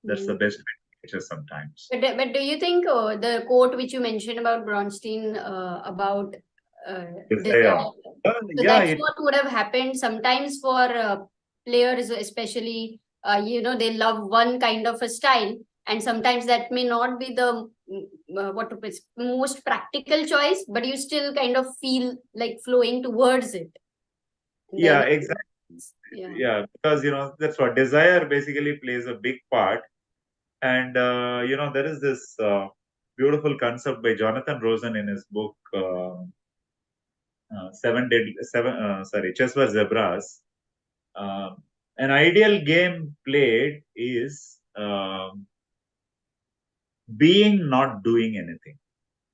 That's the best way to chess sometimes. But do you think the quote which you mentioned about Bronstein about Yeah, desire, so yeah, that's what would have happened sometimes for players, especially they love one kind of a style, and sometimes that may not be the what to put, most practical choice, but you still kind of feel like flowing towards it. And yeah, then, exactly. yeah. Yeah, because that's what desire basically plays a big part. And there is this beautiful concept by Jonathan Rosen in his book Chess for Zebras. An ideal game played is being, not doing anything,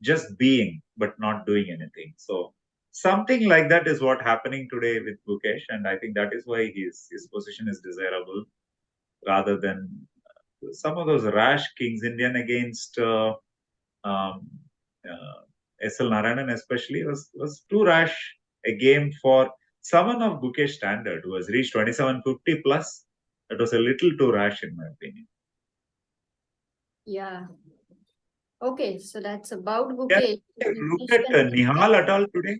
just being but not doing anything. So something like that is what happening today with Gukesh, and I think that is why his position is desirable rather than some of those rash Kings Indian against um, SL Narayanan especially was too rash a game for someone of Gukesh standard who has reached 2750 plus. That was a little too rash in my opinion. Yeah. Okay, so that's about Can Gukesh. you look at Nihal at all today?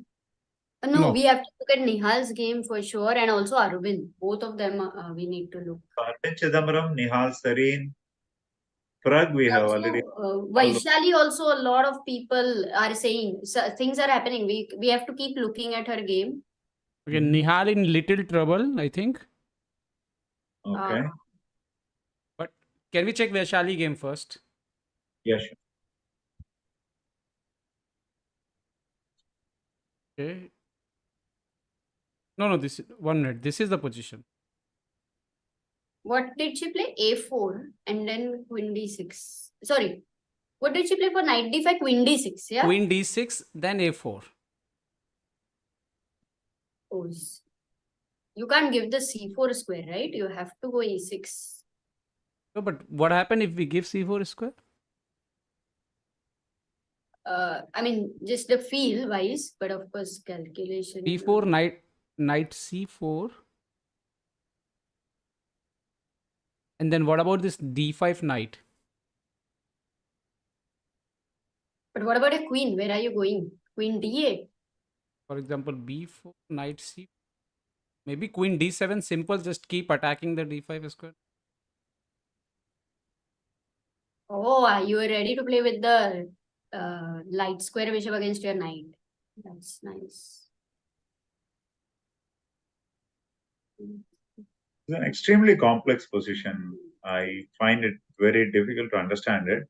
No, No. we have to look at Nihal's game for sure, and also Arvind. Both of them we need to look. Arjun Chidambaram, Nihal Sareen, Pragg, we have already. Vaishali also, a lot of people are saying things are happening. We have to keep looking at her game. Okay, Nihal in little trouble, I think. Okay. But can we check Vaishali game first? Yeah, sure. Okay. No, this is 1 minute. This is the position. What did she play? A4 and then Queen D6. Sorry, what did she play for Knight D5? Queen D6. Yeah. Queen D6, then A4. Oh, you can't give the C4 square, right? You have to go A6. No, but what happened if we give C4 square? I mean, just the feel wise, but of course, calculation. B4, knight C4. And then what about this D5 knight? But what about a queen? Where are you going? Queen D8. For example, B4, knight C. Maybe Queen D7, simple, just keep attacking the D5 square. Oh, you were ready to play with the light square bishop against your knight. That's nice. It's an extremely complex position. I find it very difficult to understand it.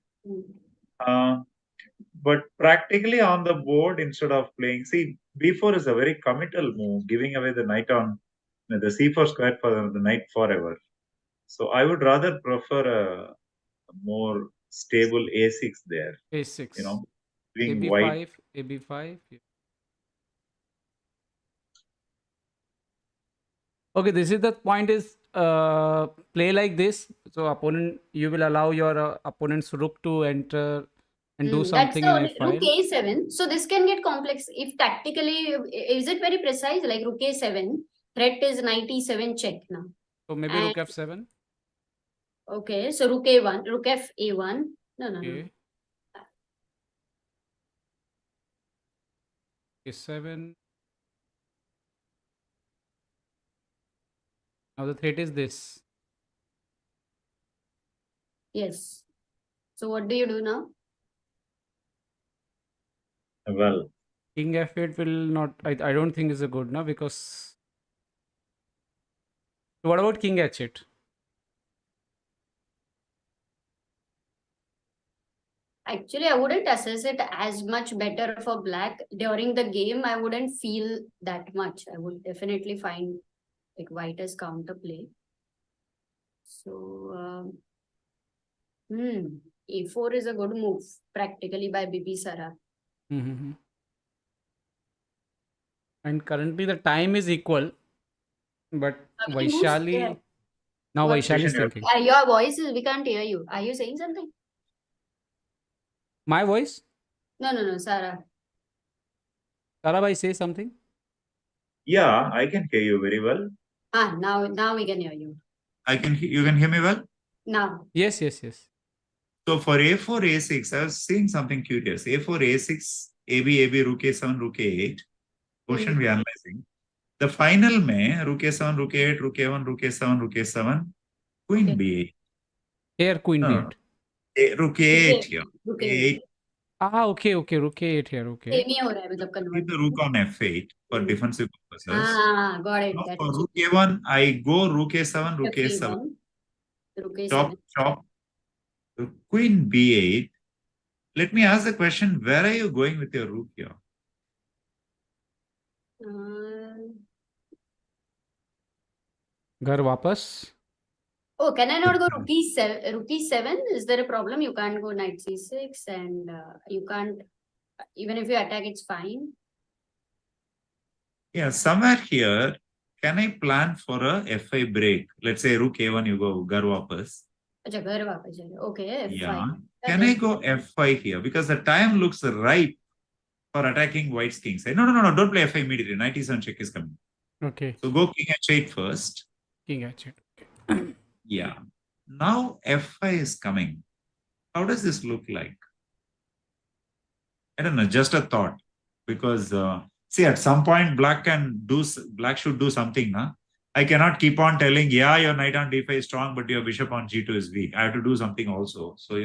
But practically on the board, instead of playing, see, B4 is a very committal move, giving away the knight on the C4 square for the knight forever. So I would rather prefer a more stable A6 there. A6. Being AB5, white. AB5. Yeah. Okay, this is the point is play like this. So opponent, you will allow your opponent's rook to enter and do something in That's F5. rook A7. So this can get complex if tactically, is it very precise? Like rook A7, threat is knight E7 check now. So maybe rook F7. Okay, so rook A1, rook F A1. No. Okay. A7. Now the threat is this. Yes. So what do you do now? Well, King F8 will not, I don't think is a good now because. So what about King H8? Actually, I wouldn't assess it as much better for black. During the game, I wouldn't feel that much. I would definitely find like white as counterplay. So, A4 is a good move, practically by BB Sara. Mm-hmm. And currently the time is equal, but How many moves there? Vaishali, now What? Vaishali is thinking. Your voice is, we can't hear you. Are you saying something? My voice? No, Sarah. Sarabhai, say something. Yeah, I can hear you very well. Now we can hear you. You can hear me well? Now. Yes. So for A4, A6, I was seeing something curious. A4, A6, AB, AB, Rook A7, Rook A8. Question we are analyzing. The final में Rook A7, Rook A8, Rook A1, Rook A7, Rook A7, Queen Okay. B8. Here Queen No, B8. Rook A8 here. Rook A8. Okay. Rook A8 here. Okay. Same ही हो रहा है मतलब Keep convert. the Rook on F8 for defensive purposes. Got it. Now That for is Rook A1, I go Rook A7, Rook A7. Rook Chop, A7. chop. Queen B8. Let me ask the question, where are you going with your Rook here? घर वापस. Oh, can I not go Rook E7? Rook E7? Is there a problem? You can't go Knight C6 and you can't, even if you attack, it's fine. Yeah, somewhere here, can I plan for a F5 break? Let's say Rook A1, you go Gar Wapas. अच्छा घर वापस जाएगा. Okay, F5. Yeah. Can I go F5 here? Because the time looks ripe for attacking White's king side. No, don't play F5 immediately. Knight E7 check is coming. Okay. So go King H8 first. King H8. Okay. Yeah. Now F5 is coming. How does this look like? I don't know, just a thought. Because see, at some point, black should do something, na? I cannot keep on telling, yeah, your knight on d5 is strong, but your bishop on g2 is weak. I have to do something also. So,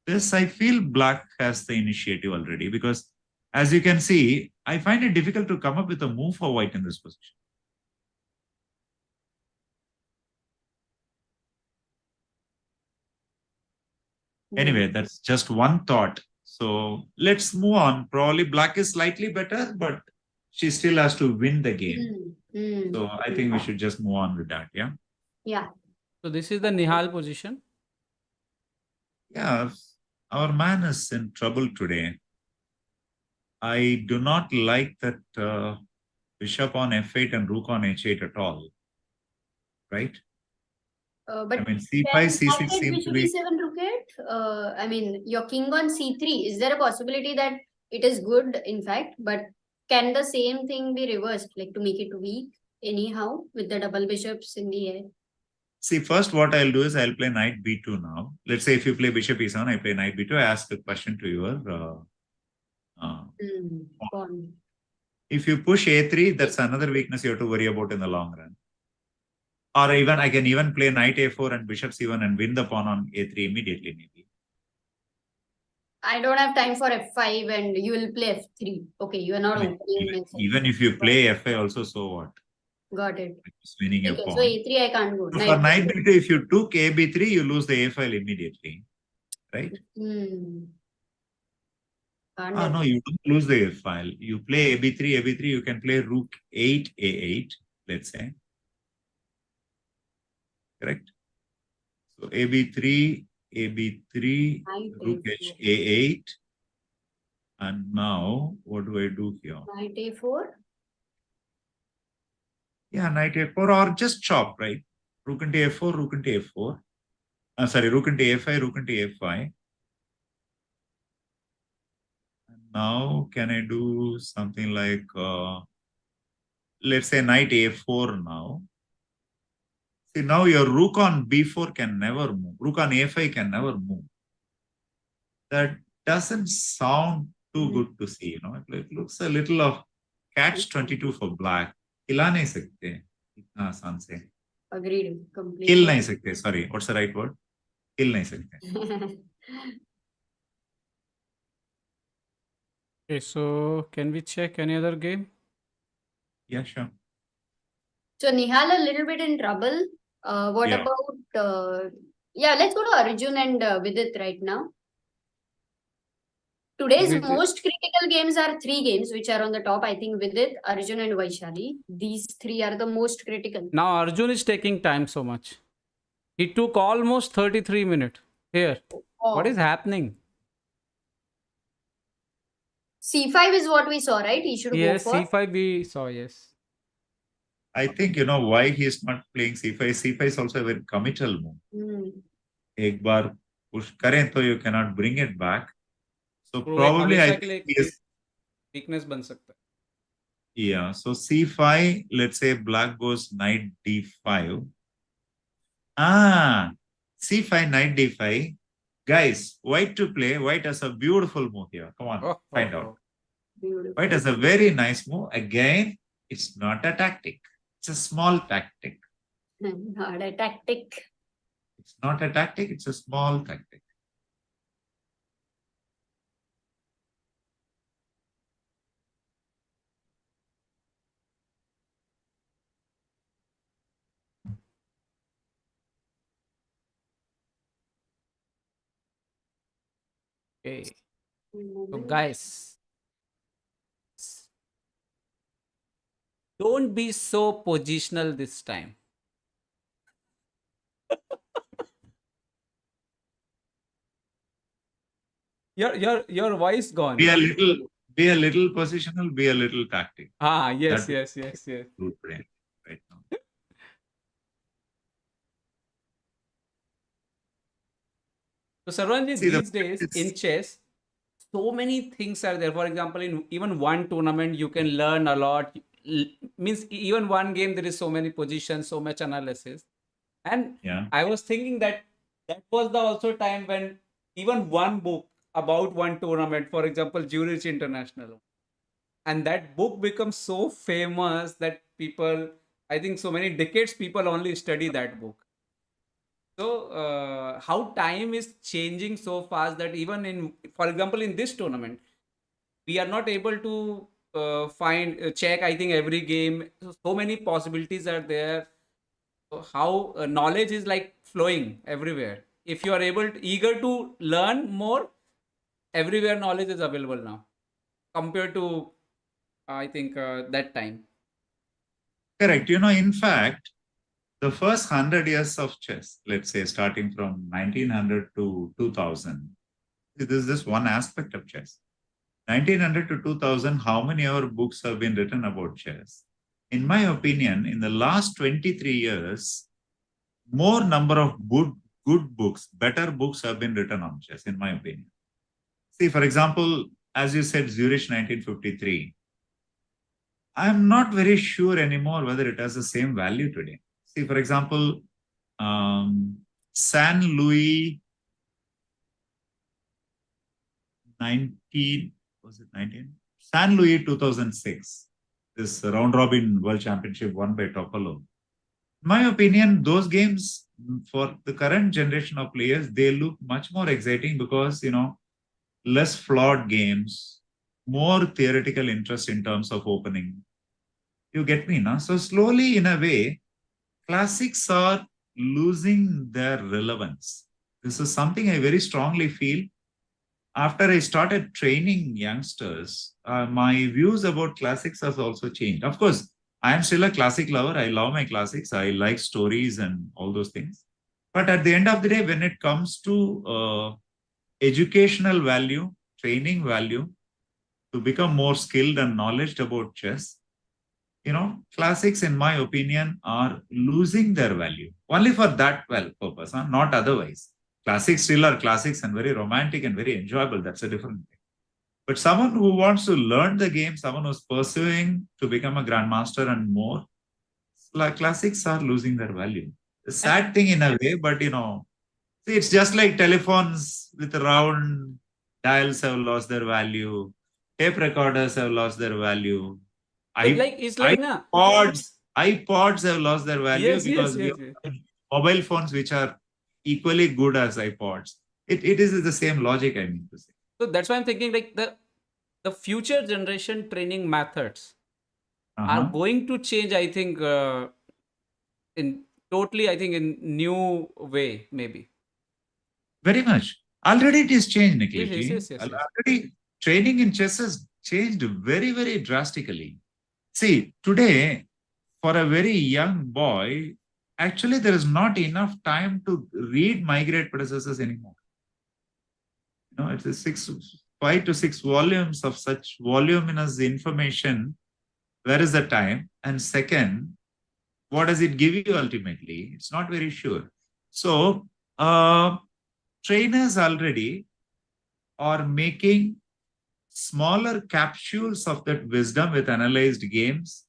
this, I feel black has the initiative already, because as you can see, I find it difficult to come up with a move for white in this position. Anyway, that's just one thought. So let's move on. Probably black is slightly better, but she still has to win the game. So I think we should just move on with that. Yeah. Yeah. So this is the Nihal position. Yeah. Our man is in trouble today. I do not like that bishop on f8 and rook on h8 at all. Right? But I mean, c5, c6 seems to be... bishop e7 rook 8. I mean, your king on c3. Is there a possibility that it is good, in fact, but can the same thing be reversed, like to make it weak anyhow with the double bishops in the air? See, first what I'll do is I'll play knight b2 now. Let's say if you play bishop e7, I play knight b2. I ask a question to your pawn. If you push a3, that's another weakness you have to worry about in the long run. Or even I can even play knight a4 and bishop c1 and win the pawn on a3 immediately, maybe. I don't have time for f5 and you will play f3. Okay, you are not opening. Even if you play f5 also, so what? Got it. It's winning a pawn. So a3 I can't go. So for knight b2, if you took a b3, you lose the a file immediately. Right? No, you don't lose the a file. You play a b3, you can play rook 8, a8, let's say. Correct? So ab3, rook h, a8. And now, what do I do here? Knight a4? Yeah, knight a4 or just chop, right? Rook into a4, rook into a4. Sorry, rook into a5, rook into a5. And now, can I do something like, let's say knight a4 now. See, now your rook on b4 can never move. Rook on a5 can never move. That doesn't sound too good to see, It looks a little of catch-22 for black. Hila nahi sakte. Itna aasan se. Agreed. Completely. Kill nahi sakte. Sorry, what's the right word? Kill nahi sakte. Okay, so can we check any other game? Yeah, sure. So Nihal a little bit in trouble. What about Yeah, let's go to Arjun and Vidit right now. Today's Vidit. most critical games are three games which are on the top. I think Vidit, Arjun, and Vaishali. These three are the most critical. Now Arjun is taking time so much. He took almost 33 minutes. Here. What Oh. is happening? C5 is what we saw, right? He should Yes, go for. C5 we saw, yes. I think you know why he is not playing c5. C5 is also a very committal move. एक बार push करें तो you cannot bring it back. So probably I think he is weakness बन सकता है. Yeah, so c5, let's say black goes knight d5. C5, knight d5. Guys, white to play. White has a beautiful move here. Come on, find out. Beautiful. White has a very nice move. Again, it's not a tactic. It's a small tactic. Not a tactic. It's not a tactic. It's a small tactic. Okay. So guys, don't be so positional this time. Your voice gone. Be a little positional, be a little tactic. Yes. Good brain right now. So Saravanan, these days in chess, so many things are there. For example, in even one tournament, you can learn a lot. Means even one game, there is so many positions, so much analysis. And Yeah. I was thinking that was the also time when even one book about one tournament, for example, Zurich International, and that book becomes so famous that people, I think so many decades, people only study that book. So how time is changing so fast that even in, for example, in this tournament, we are not able to check, I think, every game. So many possibilities are there. So how knowledge is like flowing everywhere. If you are eager to learn more, everywhere knowledge is available now compared to, I think, that time. Correct. You know, in fact, the first 100 years of chess, let's say starting from 1900 to 2000, this is just one aspect of chess. 1900 to 2000, how many other books have been written about chess? In my opinion, in the last 23 years, more number of good books, better books have been written on chess, in my opinion. See, for example, as you said, Zurich 1953. I'm not very sure anymore whether it has the same value today. See, for example, San Louis 19, was it 19? San Louis 2006, this round robin world championship won by Topolo. In my opinion, those games for the current generation of players, they look much more exciting because, you know, less flawed games, more theoretical interest in terms of opening. You get me, no? So slowly, in a way, classics are losing their relevance. This is something I very strongly feel. After I started training youngsters, my views about classics has also changed. Of course, I am still a classic lover. I love my classics. I like stories and all those things. But at the end of the day, when it comes to educational value, training value, to become more skilled and knowledge about chess, you know, classics, in my opinion, are losing their value. Only for that purpose, not otherwise. Classics still are classics and very romantic and very enjoyable. That's a different thing. But someone who wants to learn the game, someone who's pursuing to become a grandmaster and more, classics are losing their value. A sad thing in a way, but you know, see, it's just like telephones with round dials have lost their value. Tape recorders have lost their value. iPods have lost their value because we have mobile phones which are equally good as iPods. It is the same logic, I mean to say. So that's why I'm thinking like the future generation training methods are going to change, I think, in totally, I think, in new way, maybe. Very much. Already it is changed, Yes, yes, Nikhilji. yes, yes, yes. Already training in chess has changed very, very drastically. See, today, for a very young boy, actually there is not enough time to read my great predecessors anymore. You know, it's a 5 to 6 volumes of such voluminous information. Where is the time? And second, what does it give you ultimately? It's not very sure. So, trainers already are making smaller capsules of that wisdom with analyzed games.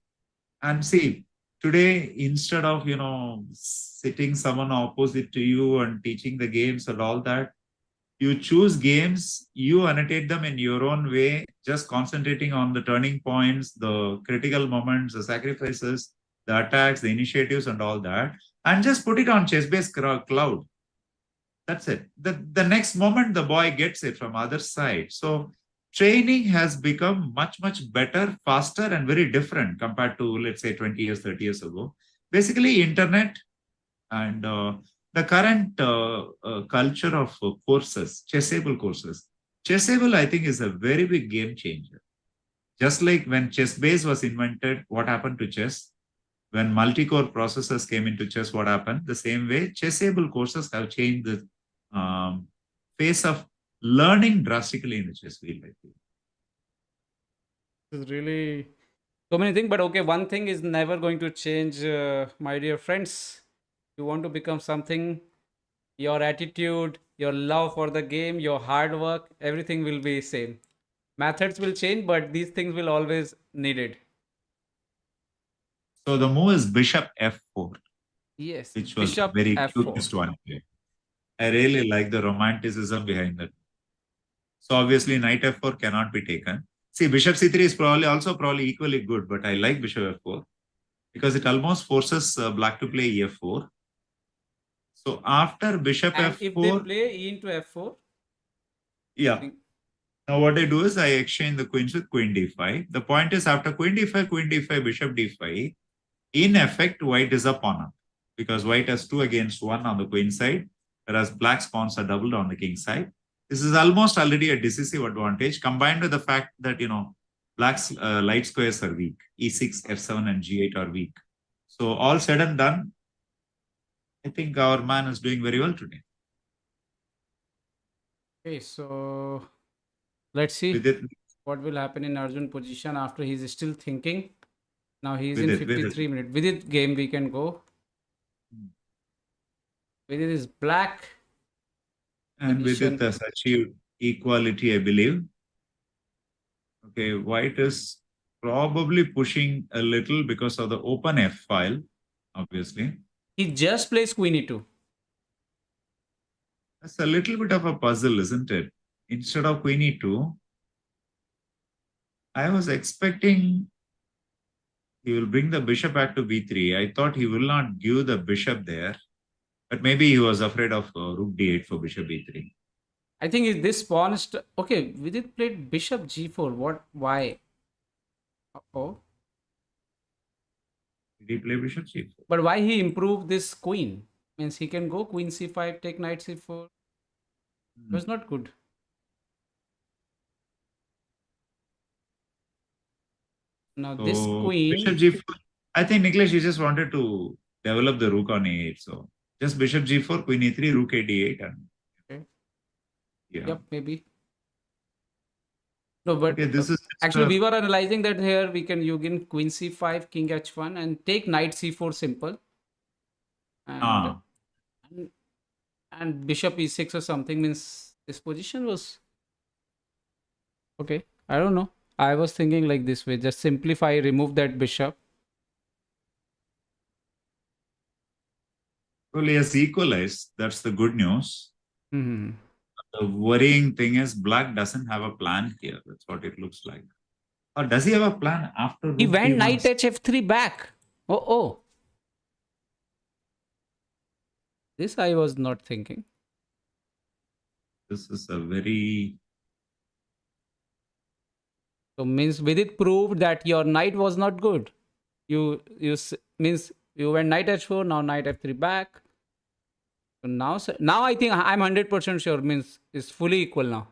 And see, today, instead of, sitting someone opposite to you and teaching the games and all that, you choose games, you annotate them in your own way, just concentrating on the turning points, the critical moments, the sacrifices, the attacks, the initiatives, and all that, and just put it on ChessBase cloud. That's it. The next moment, the boy gets it from other side. So training has become much, much better, faster, and very different compared to, let's say, 20 years, 30 years ago. Basically, internet and the current culture of courses, chessable courses. Chessable, I think, is a very big game changer. Just like when ChessBase was invented, what happened to chess? When multi-core processors came into chess, what happened? The same way, chessable courses have changed the pace of learning drastically in the chess field, I think. It's really so many things, but okay, one thing is never going to change, my dear friends. You want to become something, your attitude, your love for the game, your hard work, everything will be same. Methods will change, but these things will always needed. So the move is bishop f4, Yes, which was bishop very f4. cutest one. I really like the romanticism behind that. So obviously knight f4 cannot be taken. See, bishop c3 is probably equally good, but I like bishop f4 because it almost forces black to play e4. So after bishop And if they f4, play e into f4, yeah. Now what I do is I exchange the queens with queen d5. The point is after queen d5, bishop d5, in effect, white is a pawn up because white has 2 against 1 on the queen side, whereas black's pawns are doubled on the king side. This is almost already a decisive advantage combined with the fact that, black's light squares are weak. e6, f7, and g8 are weak. So all said and done, I think our man is doing very well today. okay, so let's see Vidit, what will happen in Arjun position after he's still thinking. Now he's in Vidit, 53 minutes. Vidit game we can go. Vidit is black. and Position. Vidit has achieved equality, I believe. Okay, white is probably pushing a little because of the open F file, obviously. He just plays queen e2. That's a little bit of a puzzle, isn't it? Instead of queen e2, I was expecting he will bring the bishop back to b3. I thought he will not give the bishop there, but maybe he was afraid of rook d8 for bishop b3. I think this pawn is okay. Vidit played bishop g4. What? Why? Oh, Did he play bishop c4? but why he improved this queen? Means he can go queen c5, take knight c4. It was not good. Now So this queen. bishop g4. I think Nicholas, you just wanted to develop the rook on a8. So just bishop g4, queen e3, rook a d8, and Okay. yeah. Yep, maybe. No, but Okay, this is actually we were analyzing that here we can again queen c5, king h1, and take knight c4 simple. And bishop e6 or something, means this position was okay. I don't know. I was thinking like this way, just simplify, remove that bishop. well, he has equalized. That's the good news. Mm-hmm. The worrying thing is black doesn't have a plan here. That's what it looks like. Or does he have a plan after He rook went d1? knight hf3 back. Oh. This I was not thinking. This is a very... So means Vidit proved that your knight was not good. You means you went knight h4, now knight f3 back. So now I think I'm 100% sure, means it's fully equal now.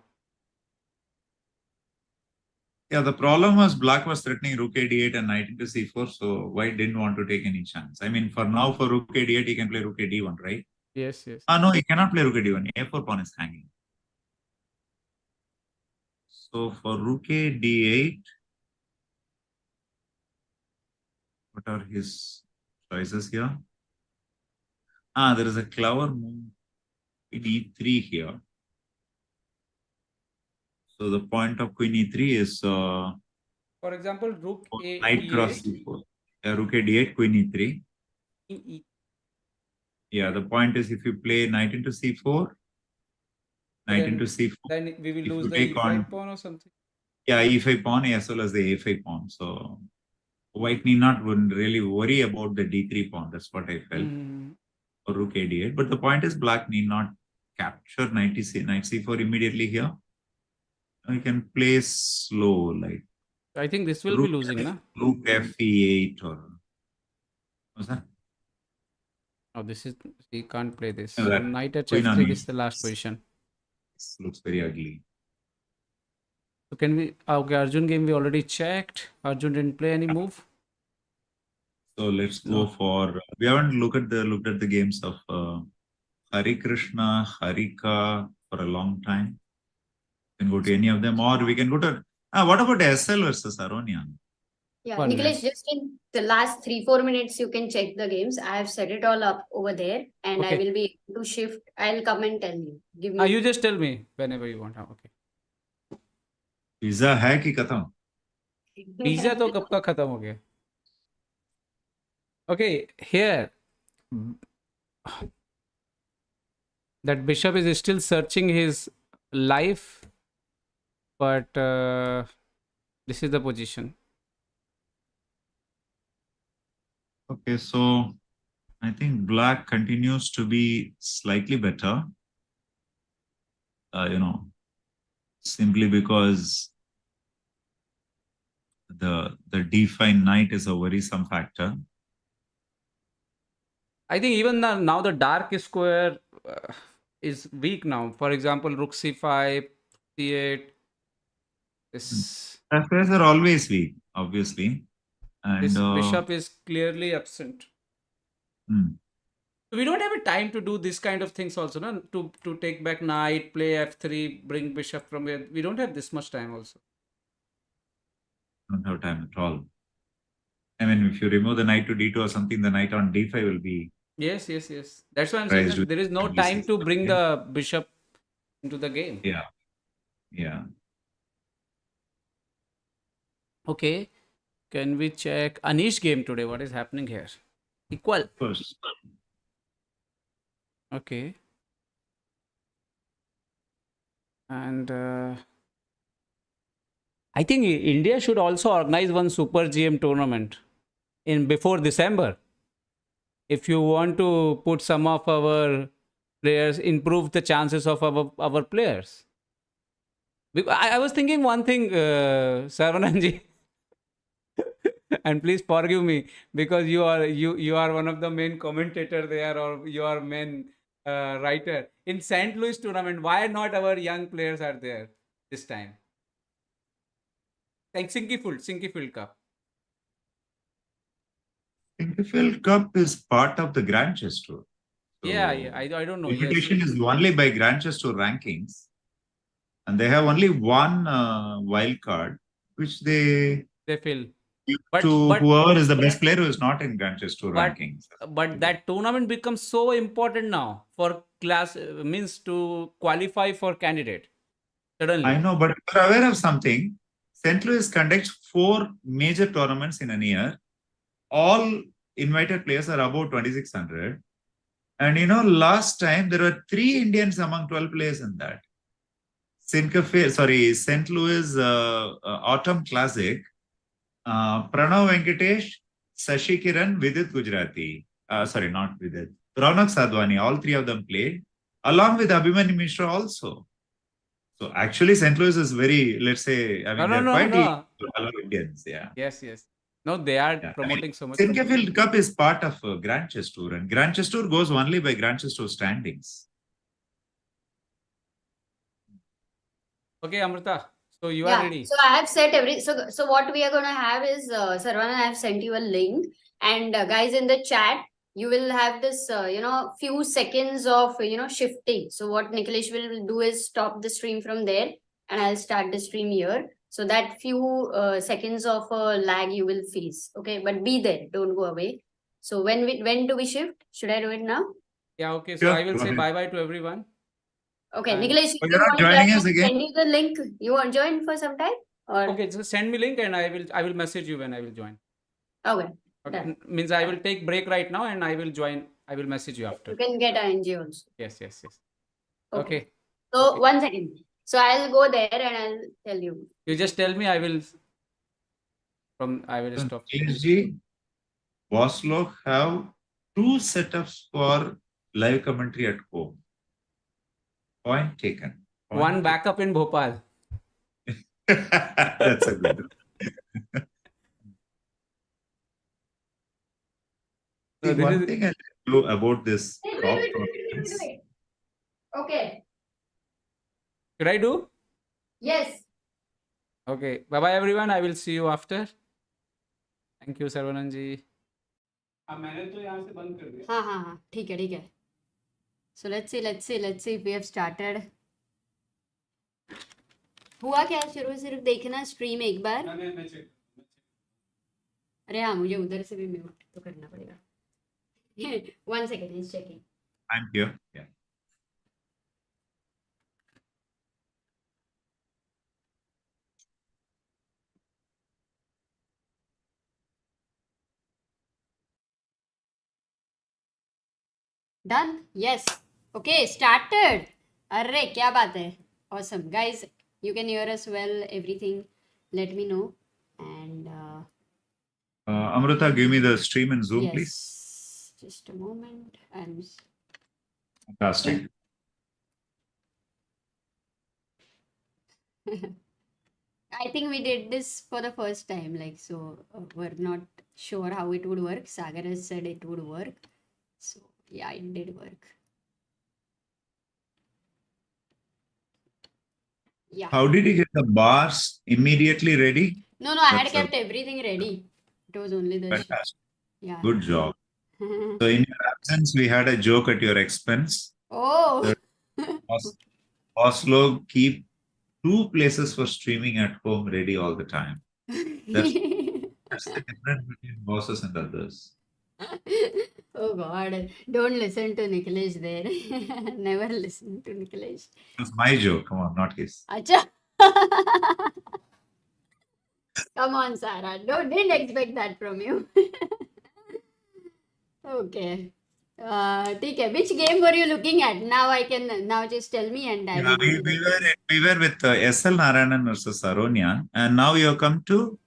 Yeah, the problem was black was threatening rook a8 and knight into c4, so white didn't want to take any chance. I mean, for now, for rook a8, he can play rook a d1, right? Yes, yes. No, he cannot play rook a d1. a4 pawn is hanging. So for rook a d8, what are his choices here? There is a clever move in e3 here. So the point of queen e3 is For example, rook a knight cross d8. c4. Rook a d8, queen e3. E- Yeah, the point is if you play knight into c4, knight into c4. Then we will If lose you the take e5 on, pawn or something. yeah, e5 pawn as well as the a5 pawn. So white need not really worry about the d3 pawn. That's what I felt for rook a d8. But the point is black need not capture knight c4 immediately here. You can play slow, like I think this will be losing, na? rook fe8 or what's that? Oh, this is, he can't play this. No, that Knight at queen on f3, this is the e6. last position. This looks very ugly. So can we, okay, Arjun game we already checked. Arjun didn't play any move. So let's go for, we haven't looked at the games of Krishna, Harika for a long time. We can go to any of them, or we can go to, what about SL versus Aronian? Yeah, One Nicholas, minute. just in the last 3-4 minutes, you can check the games. I have set it all up over there, and I Okay. will be able to shift. I'll come and tell you. Give me. You just tell me whenever you want. Okay. Pizza है कि खत्म? Pizza तो कब का खत्म हो गया. Okay, here that bishop is still searching his life, but this is the position. Okay, so I think black continues to be slightly better. Simply because the d5 knight is a worrisome factor. I think even now the dark square is weak now. For example, rook c5, c8. This Squares are always weak, obviously. And this bishop is clearly absent. We don't have a time to do this kind of things also, no? To take back knight, play f3, bring bishop from here. We don't have this much time also. Don't have time at all. I mean, if you remove the knight to d2 or something, the knight on d5 will be... Yes. That's why I'm saying that there is no time to bring the bishop into the game. Yeah. Okay. Can we check Anish game today? What is happening here? Equal. First. Okay. And I think India should also organize one Super GM tournament before December. If you want to put some of our players, improve the chances of our players. I was thinking one thing, Saravanan ji, and please forgive me because you are one of the main commentator there, or you are main writer in St. Louis tournament. Why not our young players are there this time? Like Sinkyfield Cup. Sinkyfield Cup is part of the Grand Chess Tour. So I don't know. Invitation is only by Grand Chess Tour rankings, and they have only one wild card, which they fill. But whoever is the best player who is not in Grand Chess Tour rankings. But that tournament becomes so important now for means to qualify for candidate. Suddenly. I know, but you're aware of something. St. Louis conducts 4 major tournaments in a year. All invited players are above 2,600. And last time there were 3 Indians among 12 players in that. St. Louis Autumn Classic. Pranav Venkatesh, Sashi Kiran, Vidit Gujarati. Not Vidit. Raunak Sadhwani, all 3 of them played, along with Abhimanyu Mishra also. So actually, St. Louis is very, let's say, they're quite a lot of Indians. Yeah. Yes. No, they are Yeah, promoting so much. Sinquefield Cup is part of Grand Chess Tour, and Grand Chess Tour goes only by Grand Chess Tour standings. Okay, Amruta. So you are Yeah, ready. so I have set so what we are gonna have is Saravanan, I have sent you a link, and guys in the chat, you will have this few seconds of shifting. So what Nikhilesh will do is stop the stream from there, and I'll start the stream here. So that few seconds of lag you will face. Okay, but be there, don't go away. So when do we shift? Should I do it now? Yeah, okay. So Sure, I will go say ahead. bye-bye to everyone. Okay, And Nikhilesh, if Oh, you you're not want to joining join, us I'll again? send you the link. You want to join for some time? Or okay, just send me link and I will message you when I will join. okay. Okay. Done. Means I will take break right now and I will join. I will message you after. You can get ING also. Yes, yes, yes. Okay. Okay. So Okay. 1 second. So I'll go there and I'll tell you. You just tell me. I will stop. PSG, Voslok have 2 setups for live commentary at home. Point taken. One backup in Bhopal. That's a good one. So See, this one is thing I'll tell you about this Wait, prop wait, wait, tournaments. wait. Okay. should I do? Yes. Okay. Bye bye everyone. I will see you after. Thank you, Saravanan ji. मैंने तो यहाँ से बंद कर दिया. हाँ ठीक है. So let's see if we have started. हुआ क्या शुरू सिर्फ देखना स्ट्रीम एक बार. अरे हाँ मुझे उधर से भी म्यूट तो करना पड़ेगा. 1 second, he's checking. I'm here. Yeah. Done? Yes. Okay, started. Arre, kya baat hai? Awesome. Guys, you can hear us well, everything. Let me know. And Amruta, give me the stream and Zoom, yes. please. Just a moment. Fantastic. I think we did this for the first time, like, so we're not sure how it would work. Sagar has said it would work. So yeah, it did work. Yeah. How did you get the bars immediately ready? No, I had That's kept everything ready. It was only the fantastic. yeah. Good job. So in your absence, we had a joke at your expense. Oh. Oslo keep 2 places for streaming at home ready all the time. That's the difference between bosses and others. Oh God, don't listen to Nikhilesh there. Never listen to Nikhilesh. It's my joke. Come on, not his. Acha. Come on, Sarah. Didn't expect that from you. Okay. Which game were you looking at? Now just tell me and I will. We were with SL Narayanan versus Aronian, and now you have come to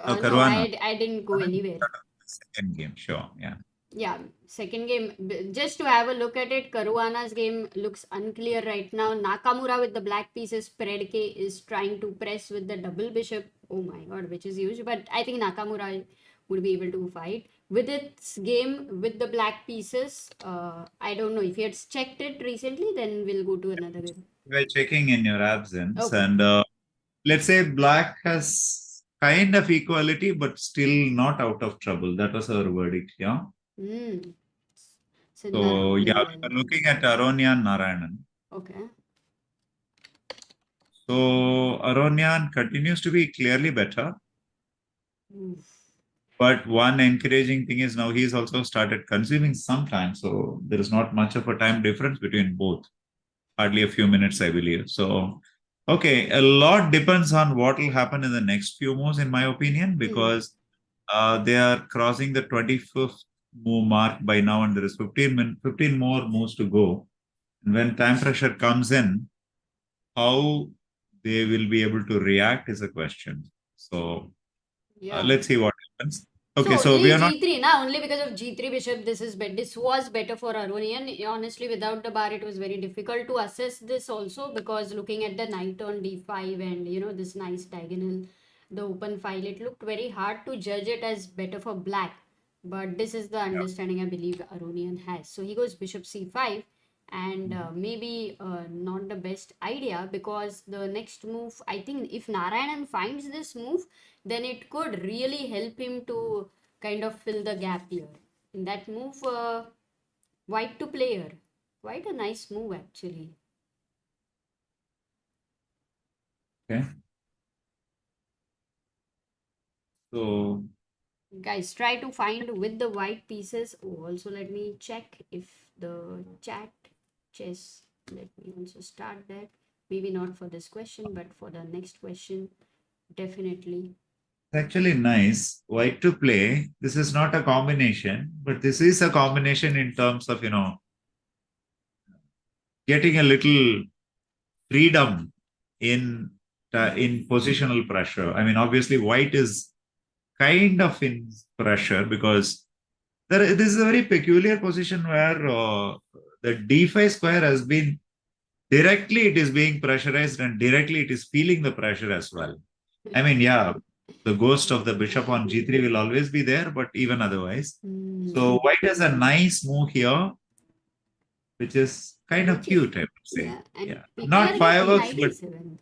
No, Caruana. I didn't go anywhere. Second game, sure, yeah. Yeah, second game. Just to have a look at it, Caruana's game looks unclear right now. Nakamura with the black pieces. Pragg is trying to press with the double bishop. Oh my God, which is huge. But I think Nakamura would be able to fight. Vidit's game with the black pieces. I don't know if he had checked it recently. Then we'll go to another game. We're checking in your absence, Okay. and let's say black has kind of equality, but still not out of trouble. That was our verdict, yeah. So yeah, we are looking at Aronian Narayanan. Okay. So Aronian continues to be clearly better. But one encouraging thing is now he's also started consuming some time. So there is not much of a time difference between both. Hardly a few minutes, I believe. So, okay, a lot depends on what will happen in the next few moves, in my opinion, because they are crossing the 25th move mark by now, and there is 15 more moves to go. And when time pressure comes in, how they will be able to react is a question. So let's see what happens. Okay, so we are not G3 now only because of G3 bishop. This was better for Aronian. Honestly, without the bar, it was very difficult to assess this also, because looking at the knight on D5 and this nice diagonal, the open file, it looked very hard to judge it as better for black. But this is the understanding I believe Aronian has. So he goes bishop c5, and maybe not the best idea, because the next move, I think if Narayanan finds this move, then it could really help him to kind of fill the gap here. In that move, white to player. Quite a nice move actually. Okay. So Guys, try to find with the white pieces. Oh, also let me check if the chat chess. Let me also start that. Maybe not for this question, but for the next question, definitely. it's actually nice. White to play. This is not a combination, but this is a combination in terms of, getting a little freedom in positional pressure. I mean, obviously, white is kind of in pressure because this is a very peculiar position where the d5 square has been directly it is being pressurized and directly it is feeling the pressure as well. I mean, yeah, the ghost of the bishop on g3 will always be there, but even otherwise. So white has a nice move here, which is kind of cute, I would say. Yeah, and Yeah. people Not are fireworks, getting but e7.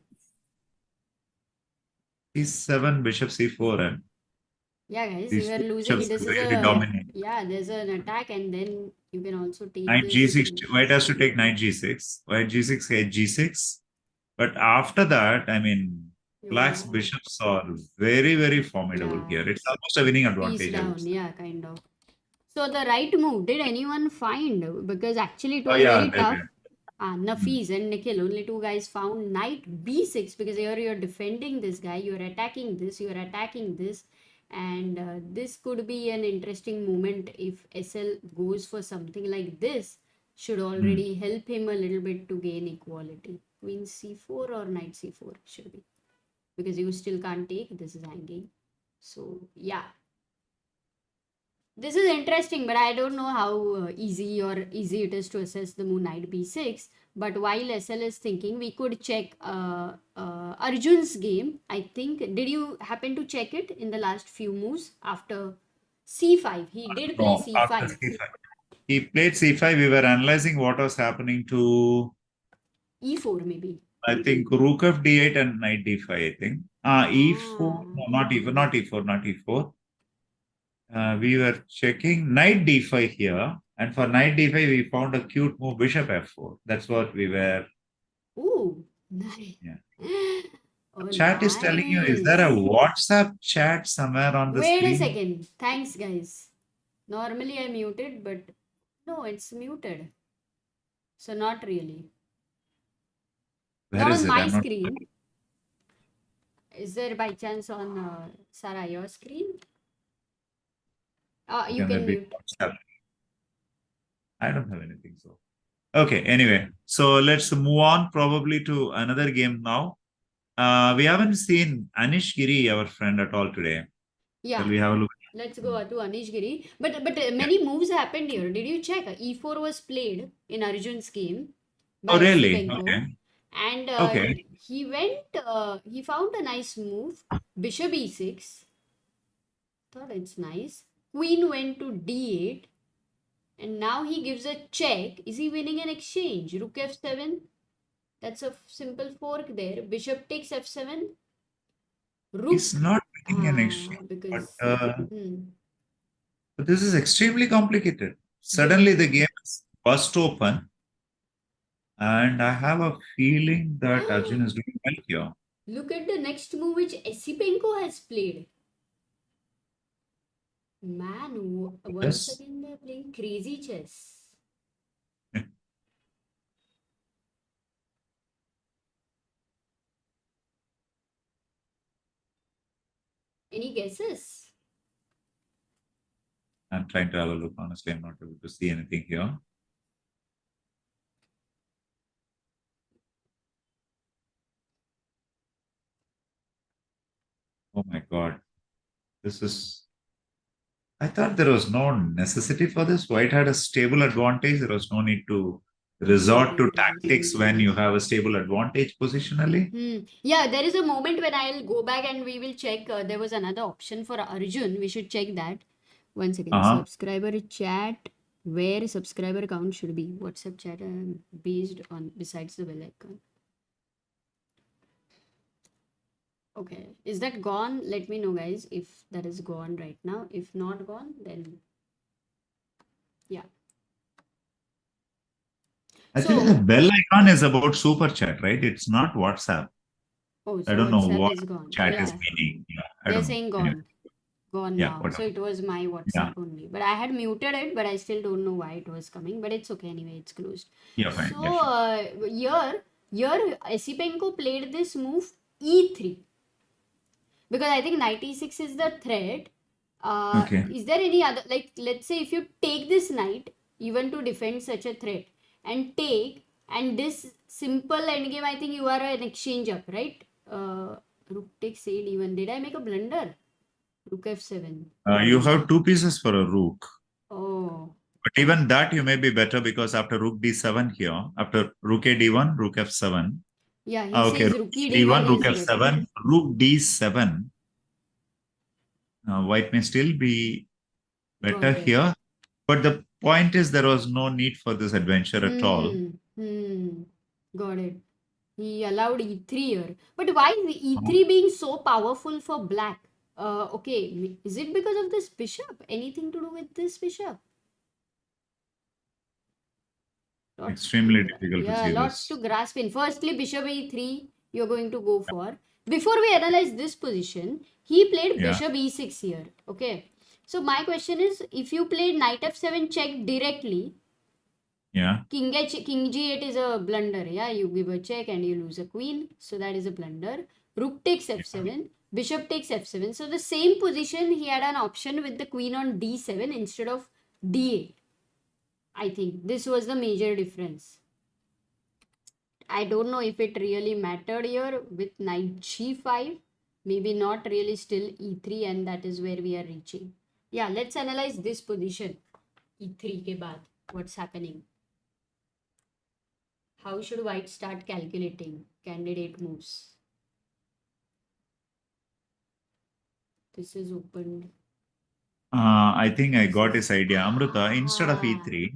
e7, bishop c4, and Yeah, guys, these you are two losing. bishops This is really a, dominate. yeah, there's an attack, and then you can also take Knight this. g6, white has to take knight g6, white g6, knight g6. But after that, I mean, black's Yeah. bishops are very, very formidable Yeah. here. It's almost a winning Piece advantage, I would down, say. yeah, kind of. So the right move, did anyone find? Because actually it Oh, was yeah, very they tough. did. Nafis and Nikhil, only two guys found knight b6, because here you're defending this guy, you're attacking this, you're attacking this, and this could be an interesting moment if SL goes for something like this. Should already help him a little bit to gain equality. Queen c4 or knight c4 should be, because you still can't take, this is hanging. So yeah, this is interesting, but I don't know how easy it is to assess the moon knight b6. But while SL is thinking, we could check Arjun's game. I think, did you happen to check it in the last few moves after c5? He did play No, after c5. c5. He played c5. We were analyzing what was happening to, e4 maybe. I think, rook of d8 and knight d5, I think. E4, no, not e4, not e4, not e4. We were checking knight d5 here. And for knight d5, we found a cute move, bishop f4. That's what we were. Ooh, nice. Yeah. Oh, Chat is telling you, is there a nice. WhatsApp chat somewhere on the Wait a screen? second. Thanks, guys. Normally I muted, but no, it's muted. So not really. Where Not is on it? my I'm not. screen. Is there by chance on Sarah, your screen? You Can there can be mute. WhatsApp? I don't have anything. So, okay. Anyway, so let's move on probably to another game now. We haven't seen Anish Giri, our friend, at all today. Yeah. Shall we have a look? Let's go to Anish Giri. But many moves happened here. Did you check? E4 was played in Arjun's game by Oh, really? Esipenko. Okay. And Okay. he found a nice move. Bishop e6. Thought it's nice. Queen went to d8. And now he gives a check. Is he winning an exchange? Rook f7. That's a simple fork there. Bishop takes f7. Rook. He's not winning an exchange, Because but this is extremely complicated. Suddenly, the game is bust open, and I have a feeling that Arjun is doing well here. look at the next move which Esipenko has played. Man, once Yes. again they're playing crazy chess. Any guesses? I'm trying to have a look. Honestly, I'm not able to see anything here. Oh my God. This is. I thought there was no necessity for this. White had a stable advantage. There was no need to resort to Into this. tactics when you have a stable advantage positionally? Yeah, there is a moment when I'll go back and we will check. There was another option for Arjun. We should check that. One second. Uh-huh. Subscriber chat. Where subscriber count should be? WhatsApp chat based on besides the bell icon. Okay, is that gone? Let me know, guys, if that is gone right now. If not gone, then yeah. Actually, the bell icon is about super chat, right? It's not WhatsApp. Oh, so I don't know WhatsApp what is gone. chat Yeah, is meaning. Yeah, I they're don't know. saying Anyway, gone. Gone yeah, now. So whatever. it was my WhatsApp only. But I had muted it, but I still don't know why it was coming. But it's okay anyway, it's closed. Yeah, fine. So Yeah, sure. here Esipenko played this move E3. Because I think 96 is the threat. Okay. Is there any other, like, let's say if you take this knight, even to defend such a threat, and take, and this simple endgame, I think you are an exchange up, right? Rook takes a1. Did I make a blunder? Rook f7. You have two pieces for a rook. Oh. But even that you may be better because after rook d7 here, after rook a d1, rook f7. Yeah, he Okay, says rook rook d1, d1 rook is f7, better. rook d7. White may still be better here. But the point is there was no need for this adventure at all. Got it. He allowed e3 here. But why is e3 being so powerful for black? Okay, is it because of this bishop? Anything to do with this bishop? Extremely difficult to see lots this. to grasp in. Firstly, bishop e3 you're going to go for. Before we analyze this position, he played bishop e6 here. Okay. So my question is, if you played knight f7 check directly, king g8 is a blunder. Yeah, you give a check and you lose a queen. So that is a blunder. Rook takes f7. Bishop takes f7. So the same position, he had an option with the queen on d7 instead of d8. I think this was the major difference. I don't know if it really mattered here with knight g5. Maybe not really, still e3, and that is where we are reaching. Yeah, let's analyze this position. e3 ke baad. What's happening? How should white start calculating candidate moves? This is opened. I think I got this idea. Amruta, instead of e3,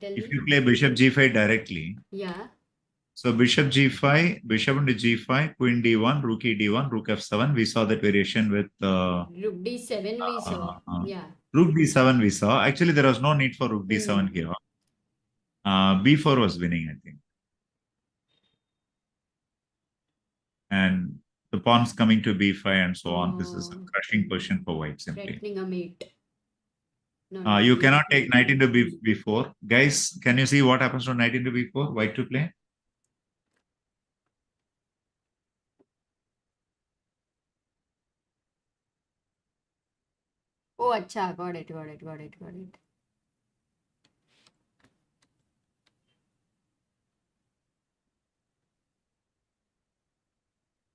if you play bishop g5 directly, so bishop g5, bishop into g5, queen d1, rook e d1, rook f7. We saw that variation with rook d7 we saw. Rook d7 we saw. Actually, there was no need for rook d7 here. b4 was winning, I think. And the pawns coming to b5 and so on. This is a crushing position for white simply. Threatening a mate. You cannot take knight into b4. Guys, can you see what happens to knight into b4? White to play? Oh, acha, got it.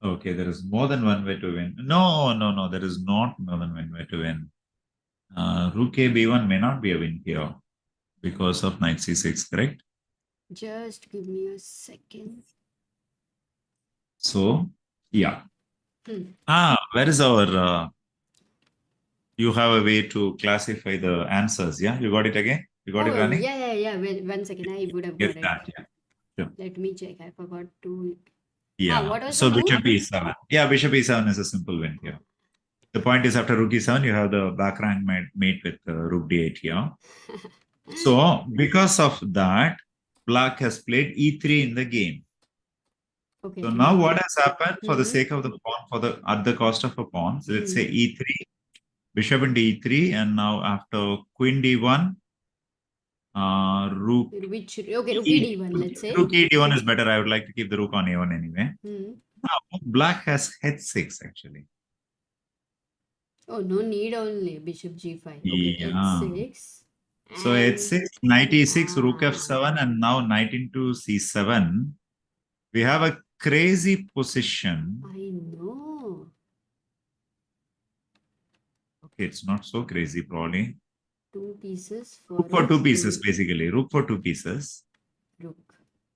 Okay, there is more than one way to win. No, there is not more than one way to win. Rook a b1 may not be a win here because of knight c6, correct? Just give me a second. So, yeah. Where is our... you have a way to classify the answers, yeah? You got it again? You got it running? Yeah. Wait, 1 second, I would have got it. That, yeah. Sure. Let me check. I forgot to... Yeah. What was so the bishop e7. Yeah, bishop e7 is a simple win here. The point is after rook e7, you have the back rank mate with rook d8 here. So because of that, black has played e3 in the game. Okay. So now what has happened for the sake of the pawn, at the cost of a pawn, so let's say e3, bishop into e3, and now after queen d1, rook... rook e d1, let's say. Rook e d1 is better. I would like to keep the rook on a1 anyway. Now, black has h6 actually. Oh, no need only. Bishop g5. Okay, h6. So h6, knight e6, rook f7, and now knight into c7. We have a crazy position. I know. Okay, it's not so crazy probably. Two pieces for... Rook for two pieces, basically. Rook for two pieces. Rook.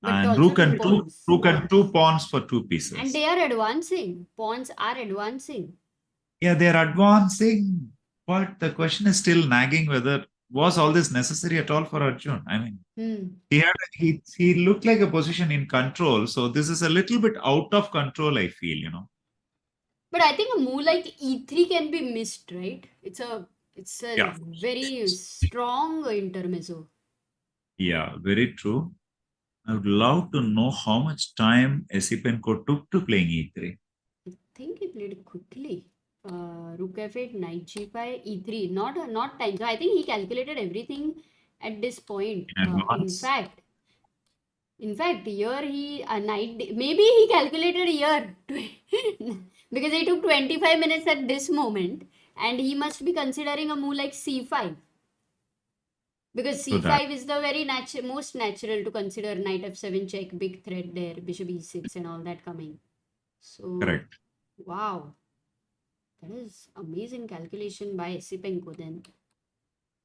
But And also two pawns. rook and 2 pawns for 2 pieces. And they are advancing. Pawns are advancing. Yeah, they're advancing, but the question is still nagging whether was all this necessary at all for Arjun? I mean, he looked like a position in control, so this is a little bit out of control, I feel. But I think a move like e3 can be missed, right? It's a Yeah. very strong intermezzo. Yeah, very true. I would love to know how much time Esipenko took to playing e3. I think he played quickly. Rook f8, knight g5, e3. Not time. So I think he calculated everything at this point. In advance. In fact, here he maybe he calculated here because it took 25 minutes at this moment, and he must be considering a move like c5. Because c5 is the very most natural to consider. Knight f7 check, big threat there, bishop e6 and all that coming. So Correct. Wow, that is amazing calculation by Esipenko then.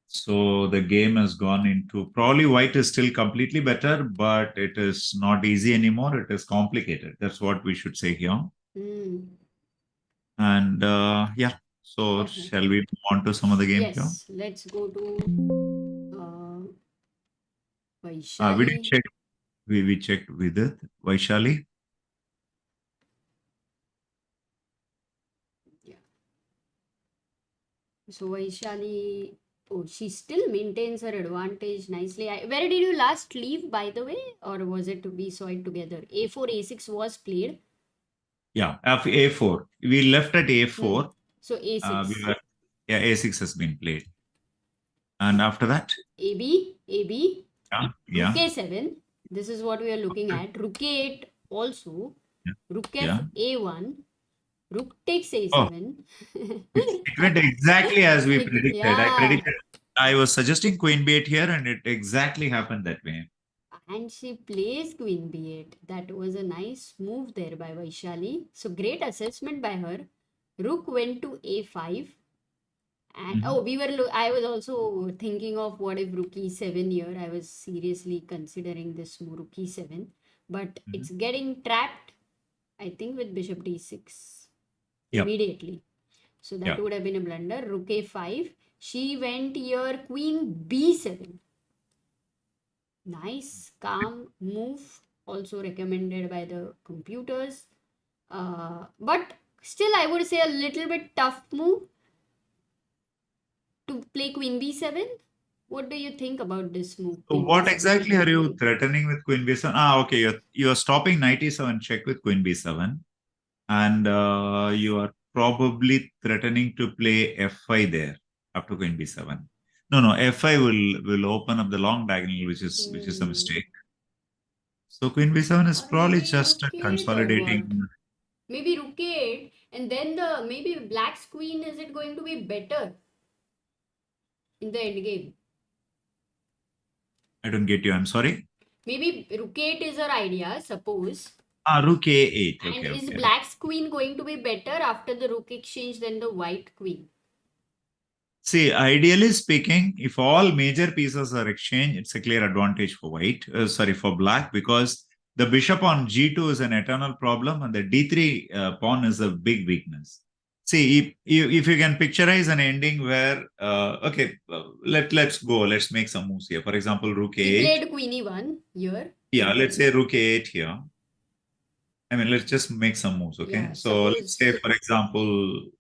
So the game has gone into, probably white is still completely better, but it is not easy anymore. It is complicated. That's what we should say here. And yeah, so shall we move on to some of the game here? Yes, let's go to Vaishali. We did check. We checked Vidit. Vaishali. Yeah. So Vaishali, she still maintains her advantage nicely. Where did you last leave, by the way? Or was it we saw it together? A4, A6 was played. Yeah, A4. We left at A4. So A6. Yeah, A6 has been played. And after that? AB. Yeah. Rook A7. This is what we are looking at. Rook A8 also. Yeah. Rook F A1. Rook takes A7. It went exactly as we predicted. Yeah. I was suggesting Queen B8 here, and it exactly happened that way. And she plays Queen B8. That was a nice move there by Vaishali. So great assessment by her. Rook went to A5. And I was also thinking of what if Rook E7 here. I was seriously considering this move, Rook E7. But it's getting trapped, I think, with Bishop D6 immediately. So that would have been a blunder. Rook A5. She went here, Queen B7. Nice, calm move. Also recommended by the computers. But still, I would say a little bit tough move to play Queen B7. What do you think about this move? So what exactly are you threatening with Queen B7? Okay. You're stopping Knight E7 check with Queen B7. And you are probably threatening to play F5 there after Queen B7. No, F5 will open up the long diagonal, which is a mistake. So Queen B7 is probably just consolidating. Maybe Rook 8, and then maybe Black's Queen, is it going to be better in the endgame? I don't get you. I'm sorry. Maybe Rook 8 is our idea, suppose. Rook A8. And is Black's Queen going to be better after the Rook exchange than the White Queen? See, ideally speaking, if all major pieces are exchanged, it's a clear advantage for for Black, because the bishop on G2 is an eternal problem and the D3 pawn is a big weakness. See, if you can picturize an ending where, let's make some moves here. For example, Rook A8. He played Queen E1 here. Yeah, let's say Rook A8 here. I mean, let's just make some moves, okay? Yeah, so let's say, for example,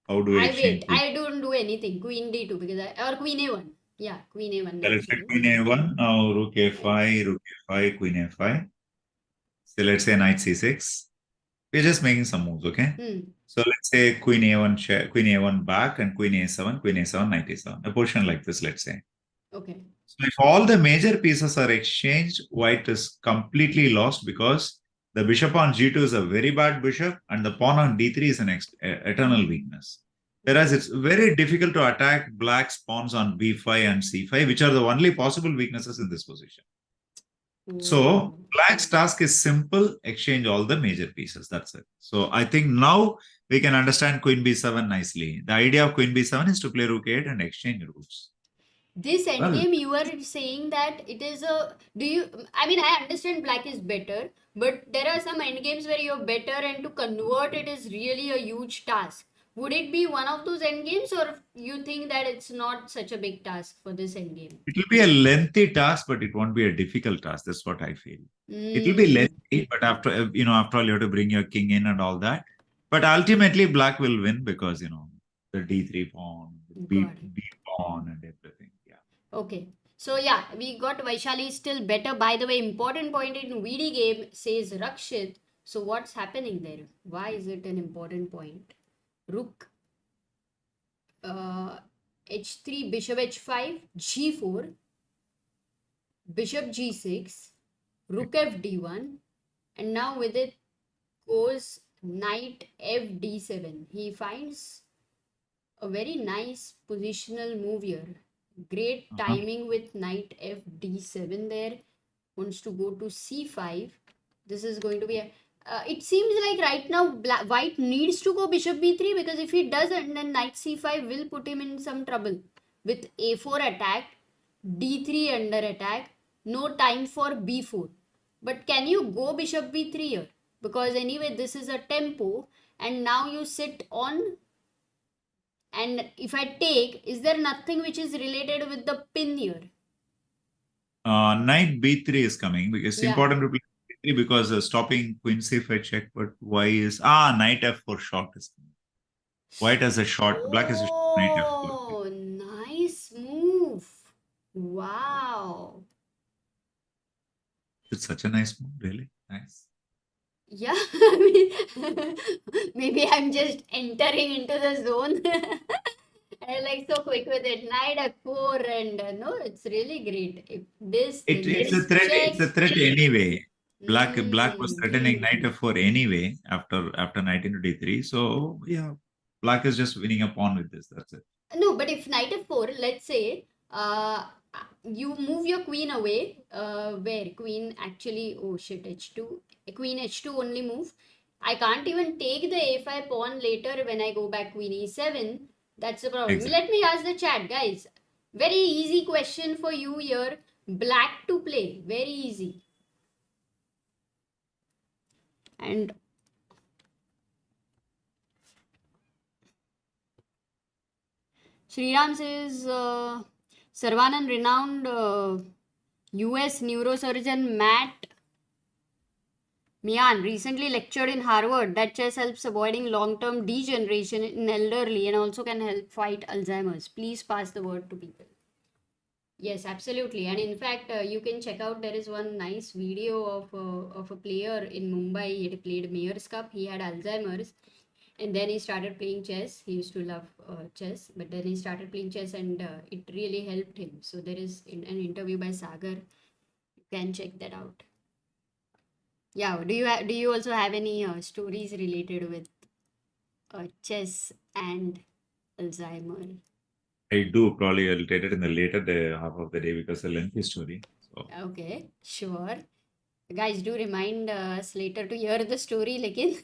how do I don't do anything. Queen D2 or Queen A1. Yeah, Queen A1. Let's say Queen A1. Now Rook A5, Rook A5, Queen A5. So let's say Knight C6. We're just making some moves, okay? So let's say Queen A1 Queen A1 back, and Queen A7, Knight A7. A position like this, let's say. Okay. So if all the major pieces are exchanged, white is completely lost, because the bishop on G2 is a very bad bishop, and the pawn on D3 is an eternal weakness. Whereas it's very difficult to attack Black's pawns on B5 and C5, which are the only possible weaknesses in this position. So Black's task is simple: exchange all the major pieces. That's it. So I think now we can understand Queen B7 nicely. The idea of Queen B7 is to play Rook 8 and exchange rooks. This Well, endgame, you are saying that it is a. Do you? I mean, I understand black is better, but there are some endgames where you're better, and to convert it is really a huge task. Would it be one of those endgames, or you think that it's not such a big task for this endgame? it will be a lengthy task, but it won't be a difficult task. That's what I feel. It will be Mm, lengthy, but after all, you have to bring your king in and all that. But ultimately, black will win because the d3 pawn, got it. b pawn, and everything. Yeah. Okay. So yeah, we got Vaishali still better. By the way, important point in VD game says Rakshit. So what's happening there? Why is it an important point? Rook h3, bishop h5, g4, bishop g6, rook fd1, and now with it goes knight fd7. He finds a very nice positional move here. Great timing with knight fd7 there. Wants to go to c5. This is going to be a. It seems like right now white needs to go bishop b3, because if he doesn't, then knight c5 will put him in some trouble. With a4 attack, d3 under attack, no time for b4. But can you go bishop b3 here? Because anyway, this is a tempo, and now you sit on. And if I take, is there nothing which is related with the pin here? Knight b3 is coming because it's Yeah. important to play b3 because stopping queen c5 check. But why is knight f4 short is coming. White has a short, black has a short knight f4. Oh, nice move. Wow. It's such a nice move, really nice. Yeah, I mean, maybe I'm just entering into the zone. I like so quick with it. Knight f4, and no, it's really great. If this, then It's a this threat. check. It's a threat anyway. Black was Mm. threatening knight f4 anyway after knight into d3. So yeah, black is just winning a pawn with this. That's it. No, but if knight f4, let's say, you move your queen away, where queen actually, oh shit, h2, queen h2 only move. I can't even take the a5 pawn later when I go back queen e7. That's the problem. Exactly. Let me ask the chat, guys. Very easy question for you here. Black to play, very easy. And Sriram says, Saravanan, renowned US neurosurgeon Matt Mian recently lectured in Harvard that chess helps avoiding long-term degeneration in elderly and also can help fight Alzheimer's. Please pass the word to people. Yes, absolutely. And in fact, you can check out, there is one nice video of a player in Mumbai. He had played Mayor's Cup. He had Alzheimer's. And then he started playing chess. He used to love chess, but then he started playing chess, and it really helped him. So there is an interview by Sagar. You can check that out. Yeah. Do you also have any stories related with chess and Alzheimer? I do. Probably I'll take it in the later half of the day because it's a lengthy story. So. Okay, sure. Guys, do remind us later to hear the story. Lekin.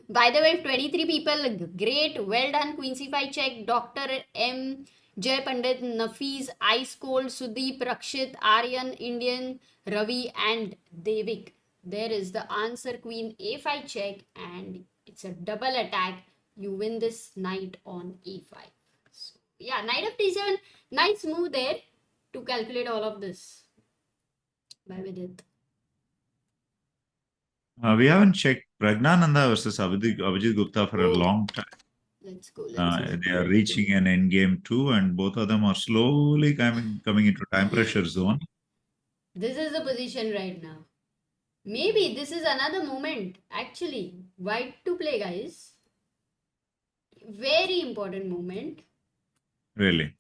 By the way, 23 people, great, well done. Queen c5 check. Dr. M. Jay Pandit, Nafeez, Ice Cold, Sudeep, Rakshit, Aryan, Indian, Ravi, and Devik. There is the answer. Queen a5 check, and it's a double attack. You win this knight on e5. So, yeah, knight of d7. Nice move there to calculate all of this. By Vidit. We haven't checked Pragnananda versus Abhijit Gupta for a long time. Let's go. They are reaching an end game too, and both of them are slowly coming into time pressure zone. This is the position right now. Maybe this is another moment. Actually, white to play, guys. Very important moment. Really?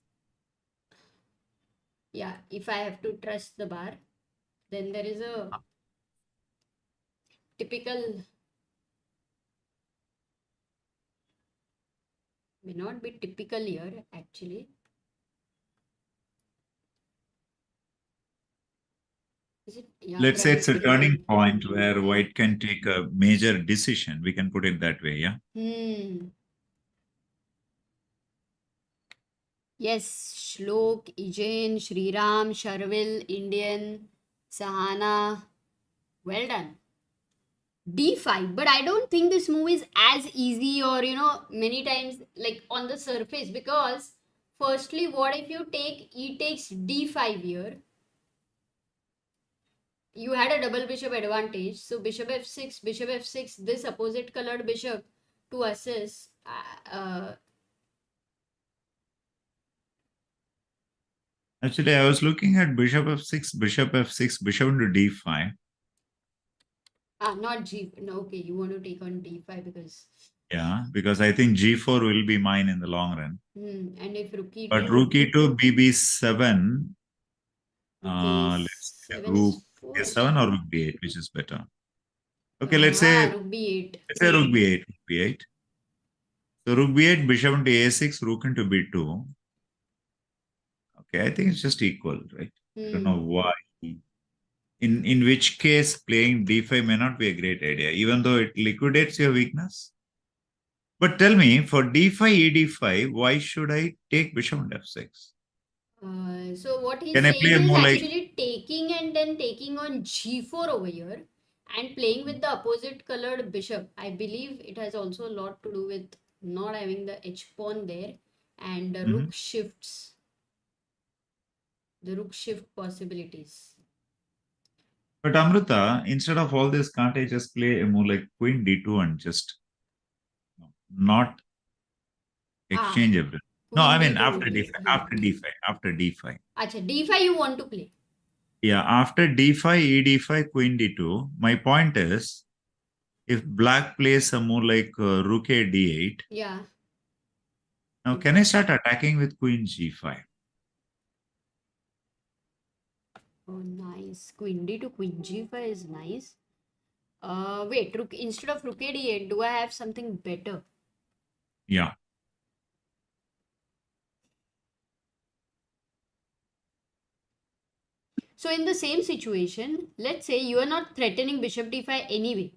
Yeah, if I have to trust the bar, then there is a typical, may not be typical here actually. Is it? Yeah, Let's say it's a turning point where white can take a major decision. We can put it that way, yeah? Yes, Shlok, Ijen, Shriram, Sharvil, Indian, Sahana. Well done. D5, but I don't think this move is as easy or many times like on the surface, because firstly, what if you take E takes D5 here? You had a double bishop advantage, so bishop f6, this opposite colored bishop to assist. Actually, I was looking at bishop f6, bishop into d5. Not G. No, okay, you want to take on D5 because. Yeah, because I think g4 will be mine in the long run. And if rook e2. But rook e2, bb7. Okay, Let's say 7 rook is a7 forced. or rook b8, which is better. Okay, let's say Rook b8. rook b8. Rook b8. So rook b8, bishop into a6, rook into b2. Okay, I think it's just equal, right? I don't know why. In which case, playing d5 may not be a great idea, even though it liquidates your weakness. But tell me, for d5, ed5, why should I take bishop on f6? So what he's Can I saying play is more like... actually taking and then taking on g4 over here and playing with the opposite colored bishop. I believe it has also a lot to do with not having the h pawn there, and the rook shifts. The rook shift possibilities. But Amruta, instead of all this, can't I just play a move like queen d2 and just not exchange everything? No, I mean after d5, after d5, after d5. Acha, d5 you want to play? Yeah, after d5, e d5, queen d2. My point is, if black plays a move like rook a d8, Yeah. now can I start attacking with queen g5? Oh, nice. Queen d to queen g5 is nice. Wait, rook instead of rook a d8, do I have something better? Yeah. So in the same situation, let's say you are not threatening bishop d5 anyway.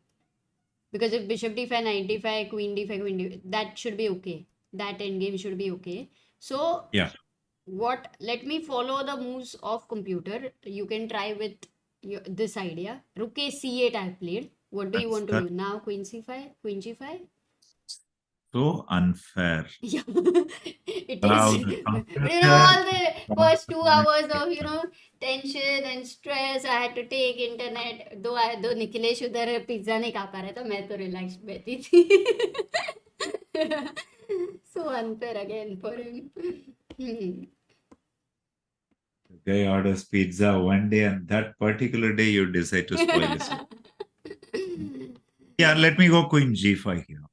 Because if bishop d5, knight d5, queen d5, queen d5, that should be okay. That endgame should be okay. So Yeah. let me follow the moves of computer. You can try with this idea. Rook a c8 I have played. What do you want to do? Now queen c5, queen g5? So unfair. Yeah, it Wow, is. All the first 2 hours of tension and stress I had to take internet. Though Nikhilesh उधर pizza नहीं खा पा रहा था, मैं तो relax बैठी थी. So unfair again for him. The guy orders pizza one day, and that particular day you decide to spoil this. Yeah, let me go queen g5 here.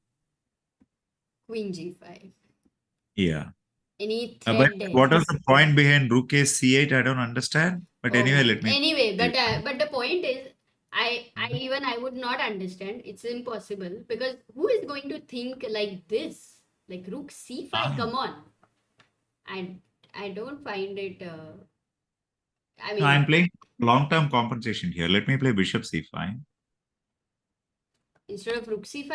Queen g5. Yeah. Any But threat there? what was the point behind rook a c8? I don't understand. But anyway, let me... Anyway, but the point is, I would not understand. It's impossible, because who is going to think like this? Like rook c5, come on. I don't find it. I mean, No, I'm playing long-term compensation here. Let me play bishop c5. Instead of rook c5?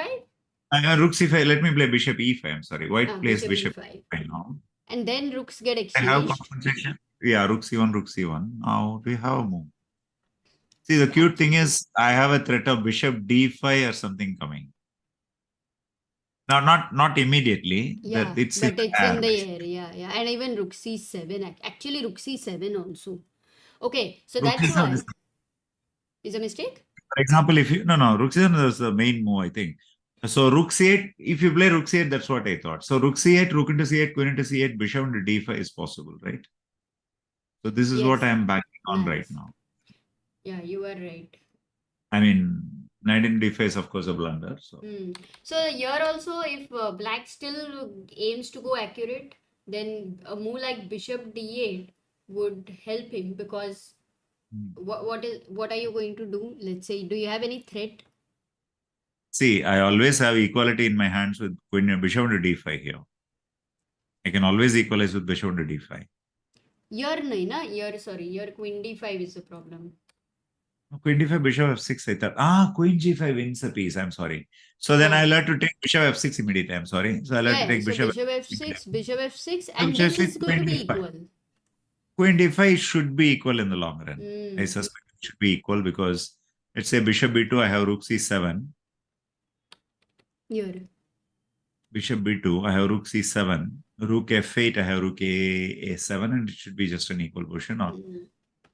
Rook c5, let me play bishop e5. I'm sorry. White plays bishop e5 now. And then rooks get I have exchanged. compensation. Yeah, rook c1, rook c1. Now we have a move. See, the cute thing is I have a threat of bishop d5 or something coming. Now, not immediately. Yeah, but it's in the air. basically. Yeah. And even rook c7. Actually, rook c7 also. Okay, so Rook that's c7 why. Is a mistake? For example, if you... No, rook c7 is the main move, I think. So rook c8, if you play rook c8, that's what I thought. So rook c8, rook into c8, queen into c8, bishop into d5 is possible, right? So this is what I am backing on right now. Yeah, you are right. I mean, knight into d5 is of course a blunder. So here also, if black still aims to go accurate, then a move like bishop d8 would help him, because what are you going to do? Let's say, do you have any threat? See, I always have equality in my hands with queen and bishop into d5 here. I can always equalize with bishop into d5. Your queen d5 is the problem. Queen d5, bishop f6, I thought. Queen g5 wins a piece. I'm sorry. So then I'll have to take bishop f6 immediately. I'm sorry. So I'll have to take So bishop bishop f6, So and bishop this is f6, going to queen be d5. equal. Queen d5 should be equal in the long run. I suspect it should be equal because let's say bishop b2, I have rook c7. Here. Bishop b2, I have rook c7. Rook f8, I have rook a7, and it should be just an equal position. Or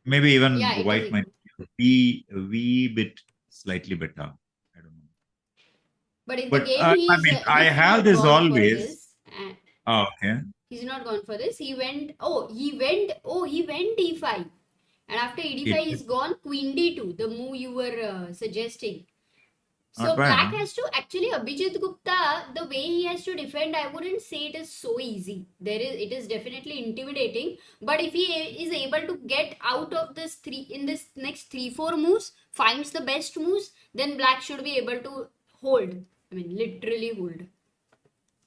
maybe even Yeah, it white is might be a wee bit slightly better. I don't know. But in the But game, I mean, I have this always. Okay. He's not gone for this. He went d5. And after e5 is gone, queen d2, the move you were suggesting. So Not bad, black huh? has to actually Abhijit Gupta, the way he has to defend, I wouldn't say it is so easy. It is definitely intimidating. But if he is able to get out of this this next 3-4 moves, finds the best moves, then black should be able to hold. I mean, literally hold.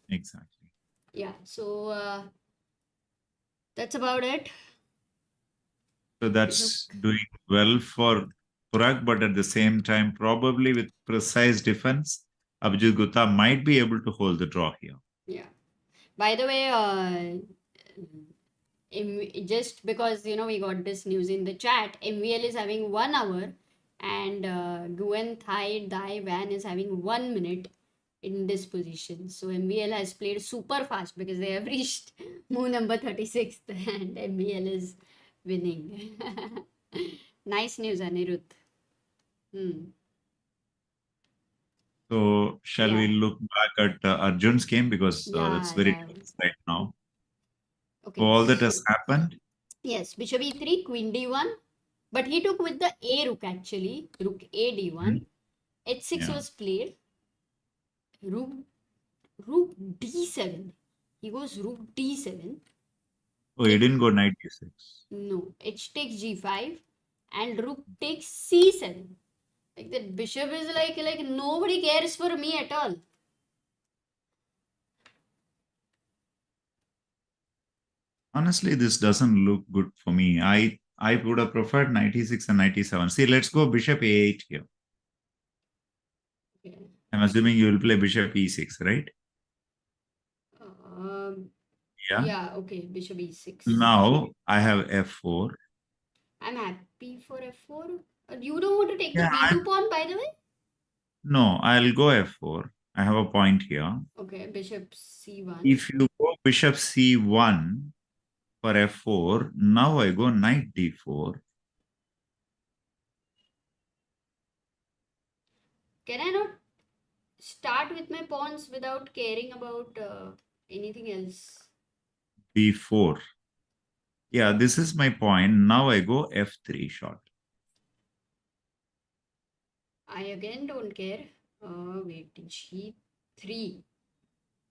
Exactly. Yeah. So that's about it. So that's doing well for Pragg, but at the same time, probably with precise defense, Abhijit Gupta might be able to hold the draw here. Yeah. By the way, just because we got this news in the chat, MVL is having 1 hour, and Guen Thai Dai Van is having 1 minute in this position. So MVL has played super fast because they have reached move number 36 and MVL is winning. Nice news, Anirudh. So shall we look back at Arjun's game, because that's very close right now. Okay. So all that has happened. Yes, bishop e3, queen d1, but he took with the a rook actually. Rook a d1, h6 was played. Rook d7. He goes rook d7. Oh, he didn't go knight d6. No, h takes g5, and rook takes c7. Like that bishop is like nobody cares for me at all. Honestly, this doesn't look good for me. I would have preferred knight e6 and knight e7. See, let's go bishop a8 here. Okay. I'm assuming you will play bishop e6, right? Yeah, okay, bishop e6. Now I have f4. I'm happy for f4. You don't want to take the b2 pawn, by the way? No, I'll go f4. I have a point here. Okay, bishop c1. If you go bishop c1 for f4, now I go knight d4. Can I not start with my pawns without caring about anything else? b4. Yeah, this is my point. Now I go f3 shot. I again don't care. Wait, g3.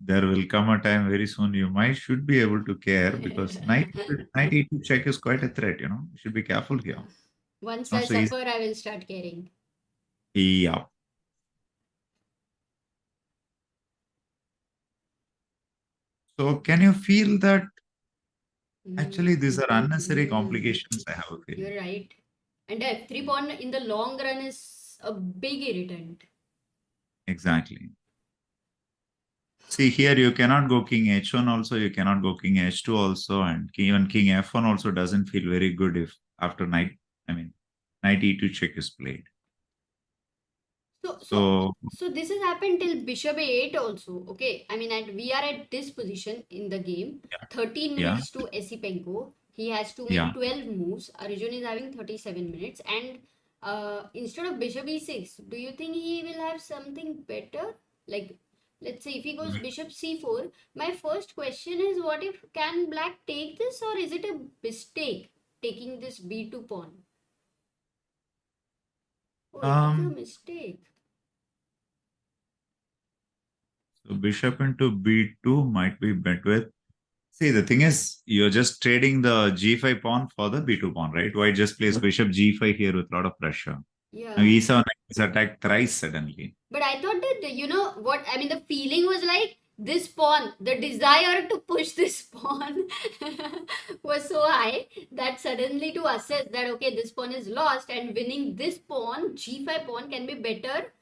There will come a time very soon you should be able to care, because knight e2 check is quite a threat, You should be careful here. Once I suffer, I will start caring. Yeah. So can you feel that actually these are unnecessary complications? I have a feeling. You're right. And the f3 pawn in the long run is a big irritant. Exactly. See, here you cannot go king h1 also, you cannot go king h2 also, and even king f1 also doesn't feel very good if after knight e2 check is played. So this has happened till bishop a8 also. Okay, I mean, and we are at this position in the game. 13 minutes to Esipenko. He has to make 12 moves. Arjun is having 37 minutes. And instead of bishop e6, do you think he will have something better? Like, let's say if he goes bishop c4, my first question is, what if can black take this, or is it a mistake taking this b2 pawn? Oh, it is a mistake. So bishop into b2 might be bet with. See, the thing is, you're just trading the g5 pawn for the b2 pawn, right? White just plays bishop g5 here with a lot of pressure. Yeah. Now e7 is attacked thrice suddenly. But I thought that, what, I mean, the feeling was like, this pawn, the desire to push this pawn was so high that suddenly to assess that okay, this pawn is lost and winning this pawn, g5 pawn can be better.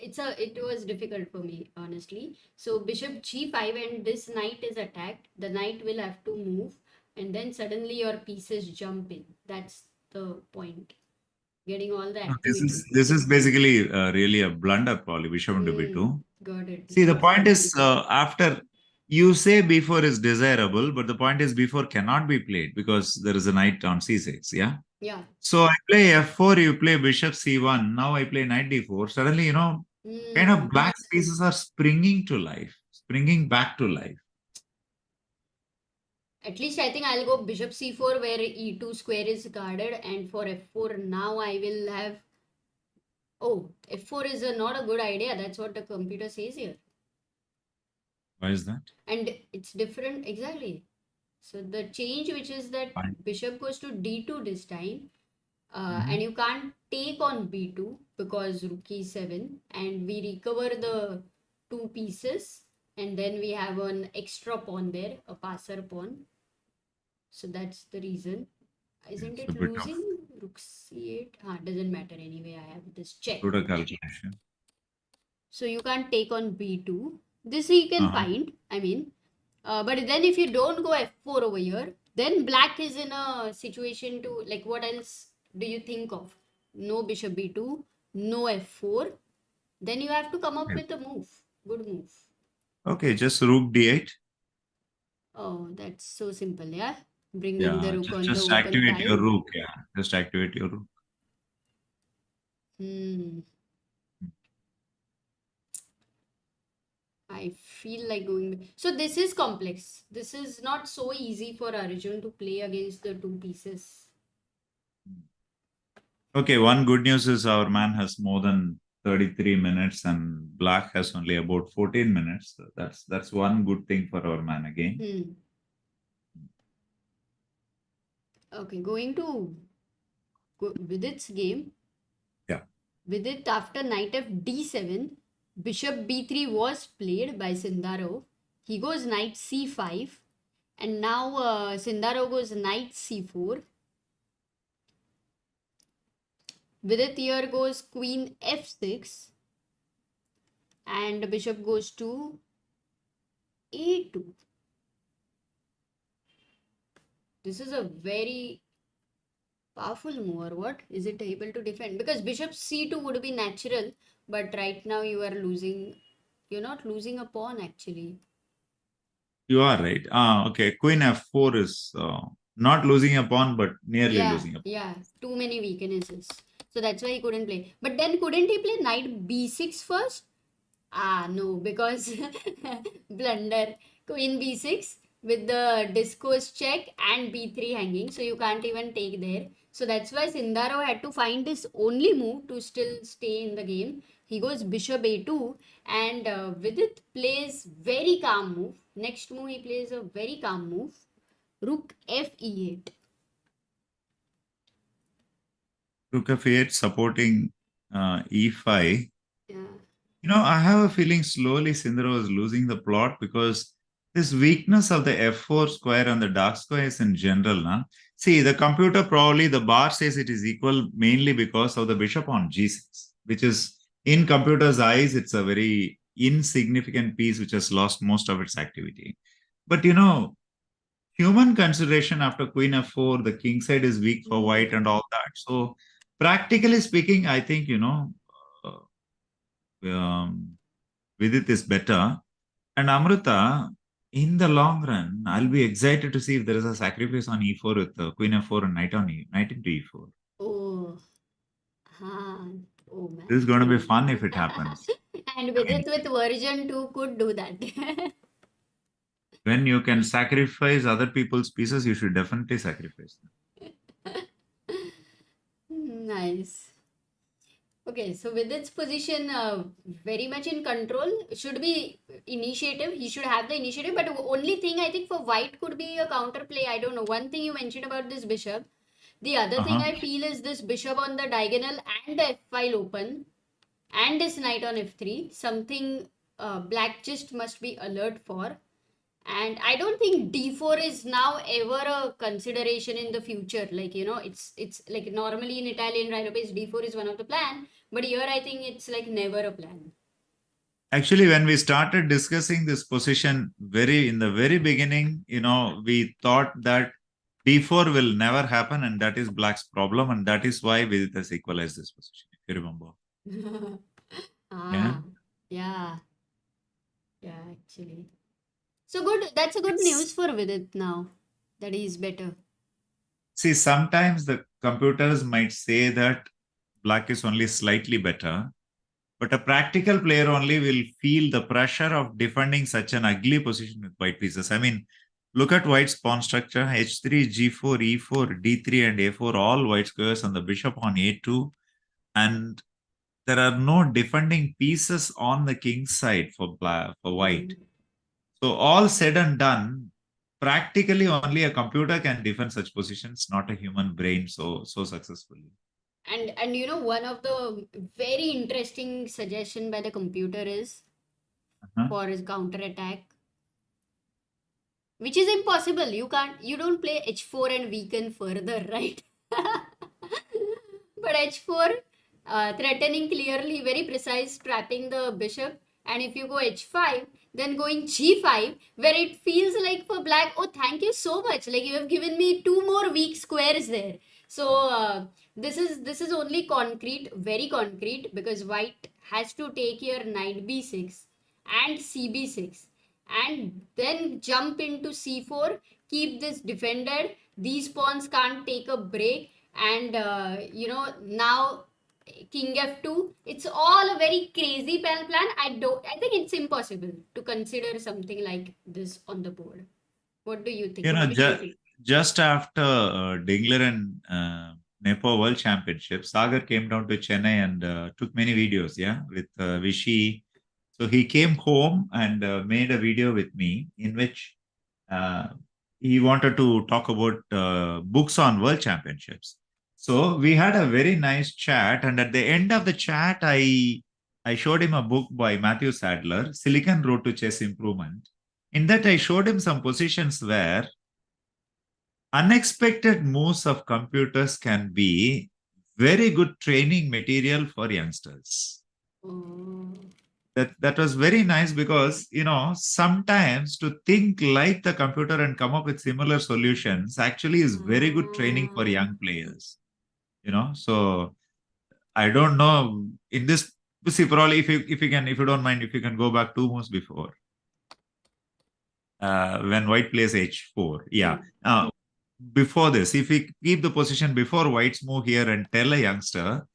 It was difficult for me honestly. So bishop g5 and this knight is attacked. The knight will have to move, and then suddenly your pieces jump in. That's the point. Getting all the activity. This is basically really a blunder, probably. Bishop into b2. Got it. See, the point is after you say b4 is desirable, but the point is b4 cannot be played because there is a knight on c6. Yeah. Yeah. So I play f4, you play bishop c1. Now I play knight d4. Suddenly, kind of black pieces are springing to life, springing back to life. At least I think I'll go bishop c4 where e2 square is guarded, and for f4 now I will have. Oh, f4 is not a good idea. That's what the computer says here. Why is that? And it's different exactly. So the change, which is that bishop goes to d2 this time, and you can't take on b2 because rook e7, and we recover the two pieces, and then we have an extra pawn there, a passer pawn. So that's the reason. Isn't it losing? Rook c8. Doesn't matter anyway. I have this check. Calculation. So you can't take on b2. This he can find. I mean, but then if you don't go f4 over here, then black is in a situation to, like, what else do you think of? No bishop b2, no f4. Then you have to come up with a move. Good move. Okay, just rook d8. Oh, that's so simple, yeah? Bring in the rook on the just open activate file. your rook, yeah. Just activate your rook. I feel like going. So this is complex. This is not so easy for Arjun to play against the two pieces. Okay, one good news is our man has more than 33 minutes and black has only about 14 minutes. So that's one good thing for our man again. Okay, going to Vidit's game. Yeah. Vidit, after knight f d7, bishop b3 was played by Sindaro. He goes knight c5, and now Sindaro goes knight c4. Vidit here goes queen f6, and bishop goes to a2. This is a very powerful move, or what? Is it able to defend? Because bishop c2 would be natural, but right now you are losing. You're not losing a pawn actually. You are right. Okay. Queen f4 is not losing a pawn, but nearly losing a pawn. Yeah, too many weaknesses. So that's why he couldn't play. But then couldn't he play knight b6 first? No, because blunder. Queen b6 with the discourse check and b3 hanging. So you can't even take there. So that's why Sindaro had to find his only move to still stay in the game. He goes bishop a2, and Vidit plays very calm move. Next move he plays a very calm move. Rook f e8. Rook f8 supporting e5. Yeah. I have a feeling slowly Sindaro is losing the plot because this weakness of the f4 square and the dark squares in general. See, the computer probably, the bar says it is equal mainly because of the bishop on g6, which is, in computer's eyes, it's a very insignificant piece which has lost most of its activity. But, human consideration after queen f4, the king side is weak for white and all that. So, practically speaking, I think, Vidit is better. And Amruta, in the long run, I'll be excited to see if there is a sacrifice on e4 with queen f4 and knight into e4. Oh, man. This is going to be fun if it happens. And Vidit with version 2 could do that. When you can sacrifice other people's pieces, you should definitely sacrifice them. Nice. Okay, so with its position very much in control, should be initiative. He should have the initiative, but only thing I think for white could be a counterplay. I don't know. One thing you mentioned about this bishop. The other thing I feel is this bishop on the diagonal and the f file open and this knight on f3. Something black just must be alert for. And I don't think d4 is now ever a consideration in the future. Like, it's like normally in Italian rhino base, d4 is one of the plan, but here I think it's like never a plan. Actually, when we started discussing this position in the very beginning, we thought that d4 will never happen, and that is black's problem, and that is why Vidit has equalized this position, if you remember. Yeah, actually. So good. That's a good news for Vidit now that he is better. See, sometimes the computers might say that black is only slightly better, but a practical player only will feel the pressure of defending such an ugly position with white pieces. I mean, look at white's pawn structure: h3, g4, e4, d3, and a4, all white squares, and the bishop on a2. And there are no defending pieces on the king's side for white. So all said and done, practically only a computer can defend such positions, not a human brain so successfully. And one of the very interesting suggestion by the computer is for his counter attack, which is impossible. You don't play h4 and weaken further, right? But h4 threatening clearly, very precise, trapping the bishop. And if you go h5, then going g5, where it feels like for black, oh, thank you so much, like you have given me 2 more weak squares there. So this is only concrete, very concrete, because white has to take here knight b6 and cb6, and then jump into c4, keep this defended. These pawns can't take a break, and now king f2. It's all a very crazy plan. I think it's impossible to consider something like this on the board. What do you think? Just after Dingler and Nepo World Championship, Sagar came down to Chennai and took many videos, with Vishy. So he came home and made a video with me in which he wanted to talk about books on World Championships. So we had a very nice chat, and at the end of the chat, I showed him a book by Matthew Sadler, Silicon Road to Chess Improvement. In that, I showed him some positions where unexpected moves of computers can be very good training material for youngsters. That was very nice because, sometimes to think like the computer and come up with similar solutions actually is very good training for young players. So I don't know in this. See, probably if you don't mind, if you can go back 2 moves before, when white plays h4, before this, if we keep the position before white's move here and tell a youngster,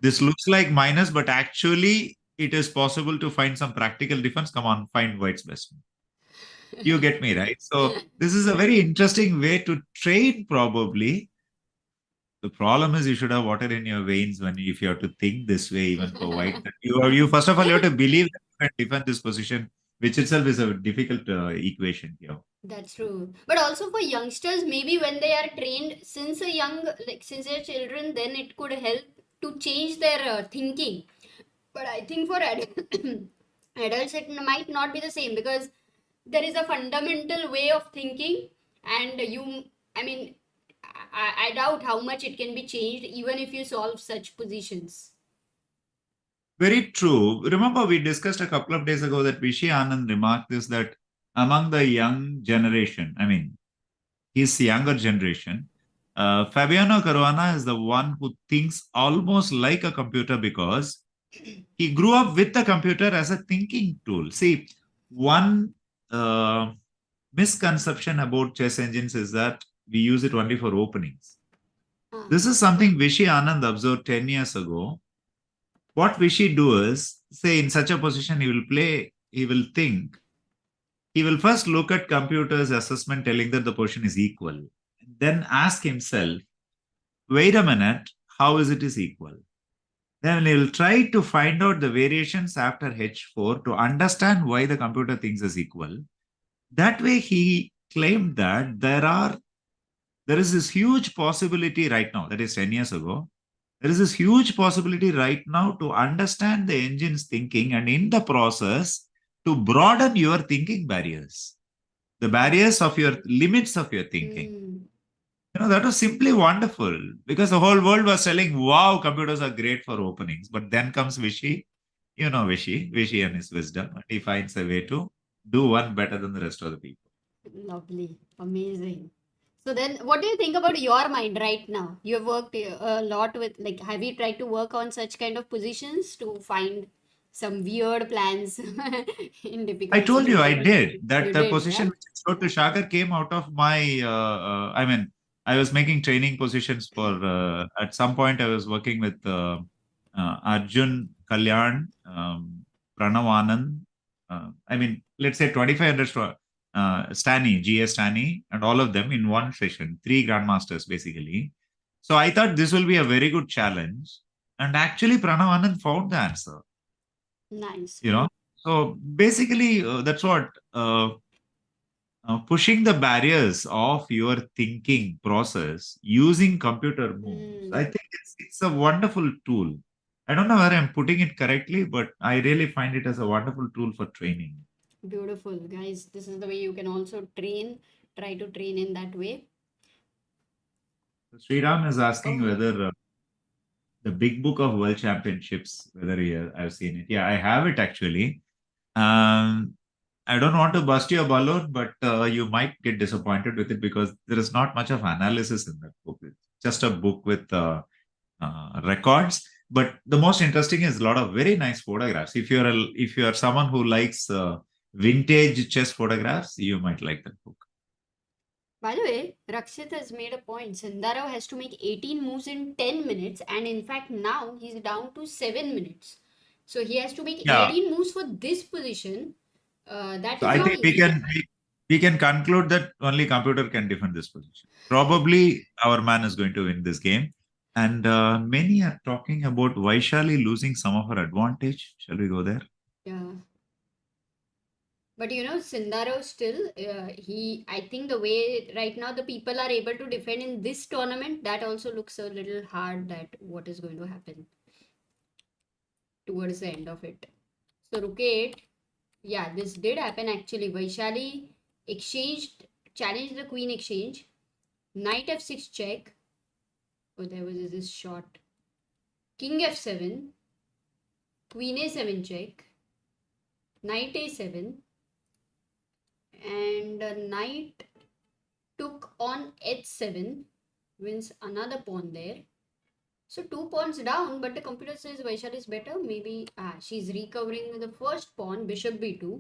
this looks like minus, but actually it is possible to find some practical defense. Come on, find white's best move. You get me, right? So this is a very interesting way to train, probably. The problem is you should have water in your veins if you have to think this way, even for white. You first of all, you have to believe that you can defend this position, which itself is a difficult equation here. That's true. But also for youngsters, maybe when they are trained since since they're children, then it could help to change their thinking. But I think for adults, it might not be the same, because there is a fundamental way of thinking, and I doubt how much it can be changed even if you solve such positions. Very true. Remember, we discussed a couple of days ago that Vishy Anand remarked this, that among the young generation, his younger generation, Fabiano Caruana is the one who thinks almost like a computer because he grew up with the computer as a thinking tool. See, one misconception about chess engines is that we use it only for openings. This is something Vishy Anand observed 10 years ago. What Vishy do is, say in such a position, he will think, he will first look at computer's assessment telling that the position is equal. Then ask himself, wait a minute, how is it is equal? Then he will try to find out the variations after h4 to understand why the computer thinks is equal. That way he claimed that there is this huge possibility right now, that is 10 years ago, there is this huge possibility right now to understand the engine's thinking, and in the process, to broaden your thinking barriers, the barriers of your limits of your thinking. That was simply wonderful because the whole world was telling, wow, computers are great for openings. But then comes Vishy, Vishy and his wisdom. And he finds a way to do one better than the rest of the people. Lovely. Amazing. So then, what do you think about your mind right now? You have worked a lot with, like, have you tried to work on such kind of positions to find some weird plans in I difficult told you I situations? did. That You the did, yeah? position which I showed to Shagar came out of my, I was making training positions for, at some point I was working with Arjun, Kalyan, Pranav Anand. Let's say 2500 Stani, GS Stani, and all of them in one session, 3 grandmasters basically. So I thought this will be a very good challenge. And actually, Pranav Anand found the answer. Nice. So basically, that's what pushing the barriers of your thinking process using computer moves. I think it's a wonderful tool. I don't know where I'm putting it correctly, but I really find it as a wonderful tool for training. Beautiful, guys. This is the way you can also train, try to train in that way. Sriram is asking Oh. whether the big book of world championships, whether I've seen it. Yeah, I have it actually. I don't want to bust your balloon, but you might get disappointed with it because there is not much of analysis in that book. It's just a book with records. But the most interesting is a lot of very nice photographs. If you are someone who likes vintage chess photographs, you might like that book. By the way, Rakshit has made a point. Sundarav has to make 18 moves in 10 minutes, and in fact, now he's down to 7 minutes. So he has to make 18 moves for this position. That So is I not think easy. we can conclude that only computer can defend this position. Probably our man is going to win this game. And many are talking about Vaishali losing some of her advantage. Shall we go there? Yeah. But Sundarav still, I think the way right now the people are able to defend in this tournament, that also looks a little hard that what is going to happen towards the end of it. So, Ruket, yeah, this did happen actually. Vaishali challenged the queen exchange. Knight f6 check. Oh, there was this shot. King f7. Queen a7 check. Knight a7. And knight took on h7. Wins another pawn there. So 2 pawns down, but the computer says Vaishali is better. Maybe she's recovering the first pawn, bishop b2.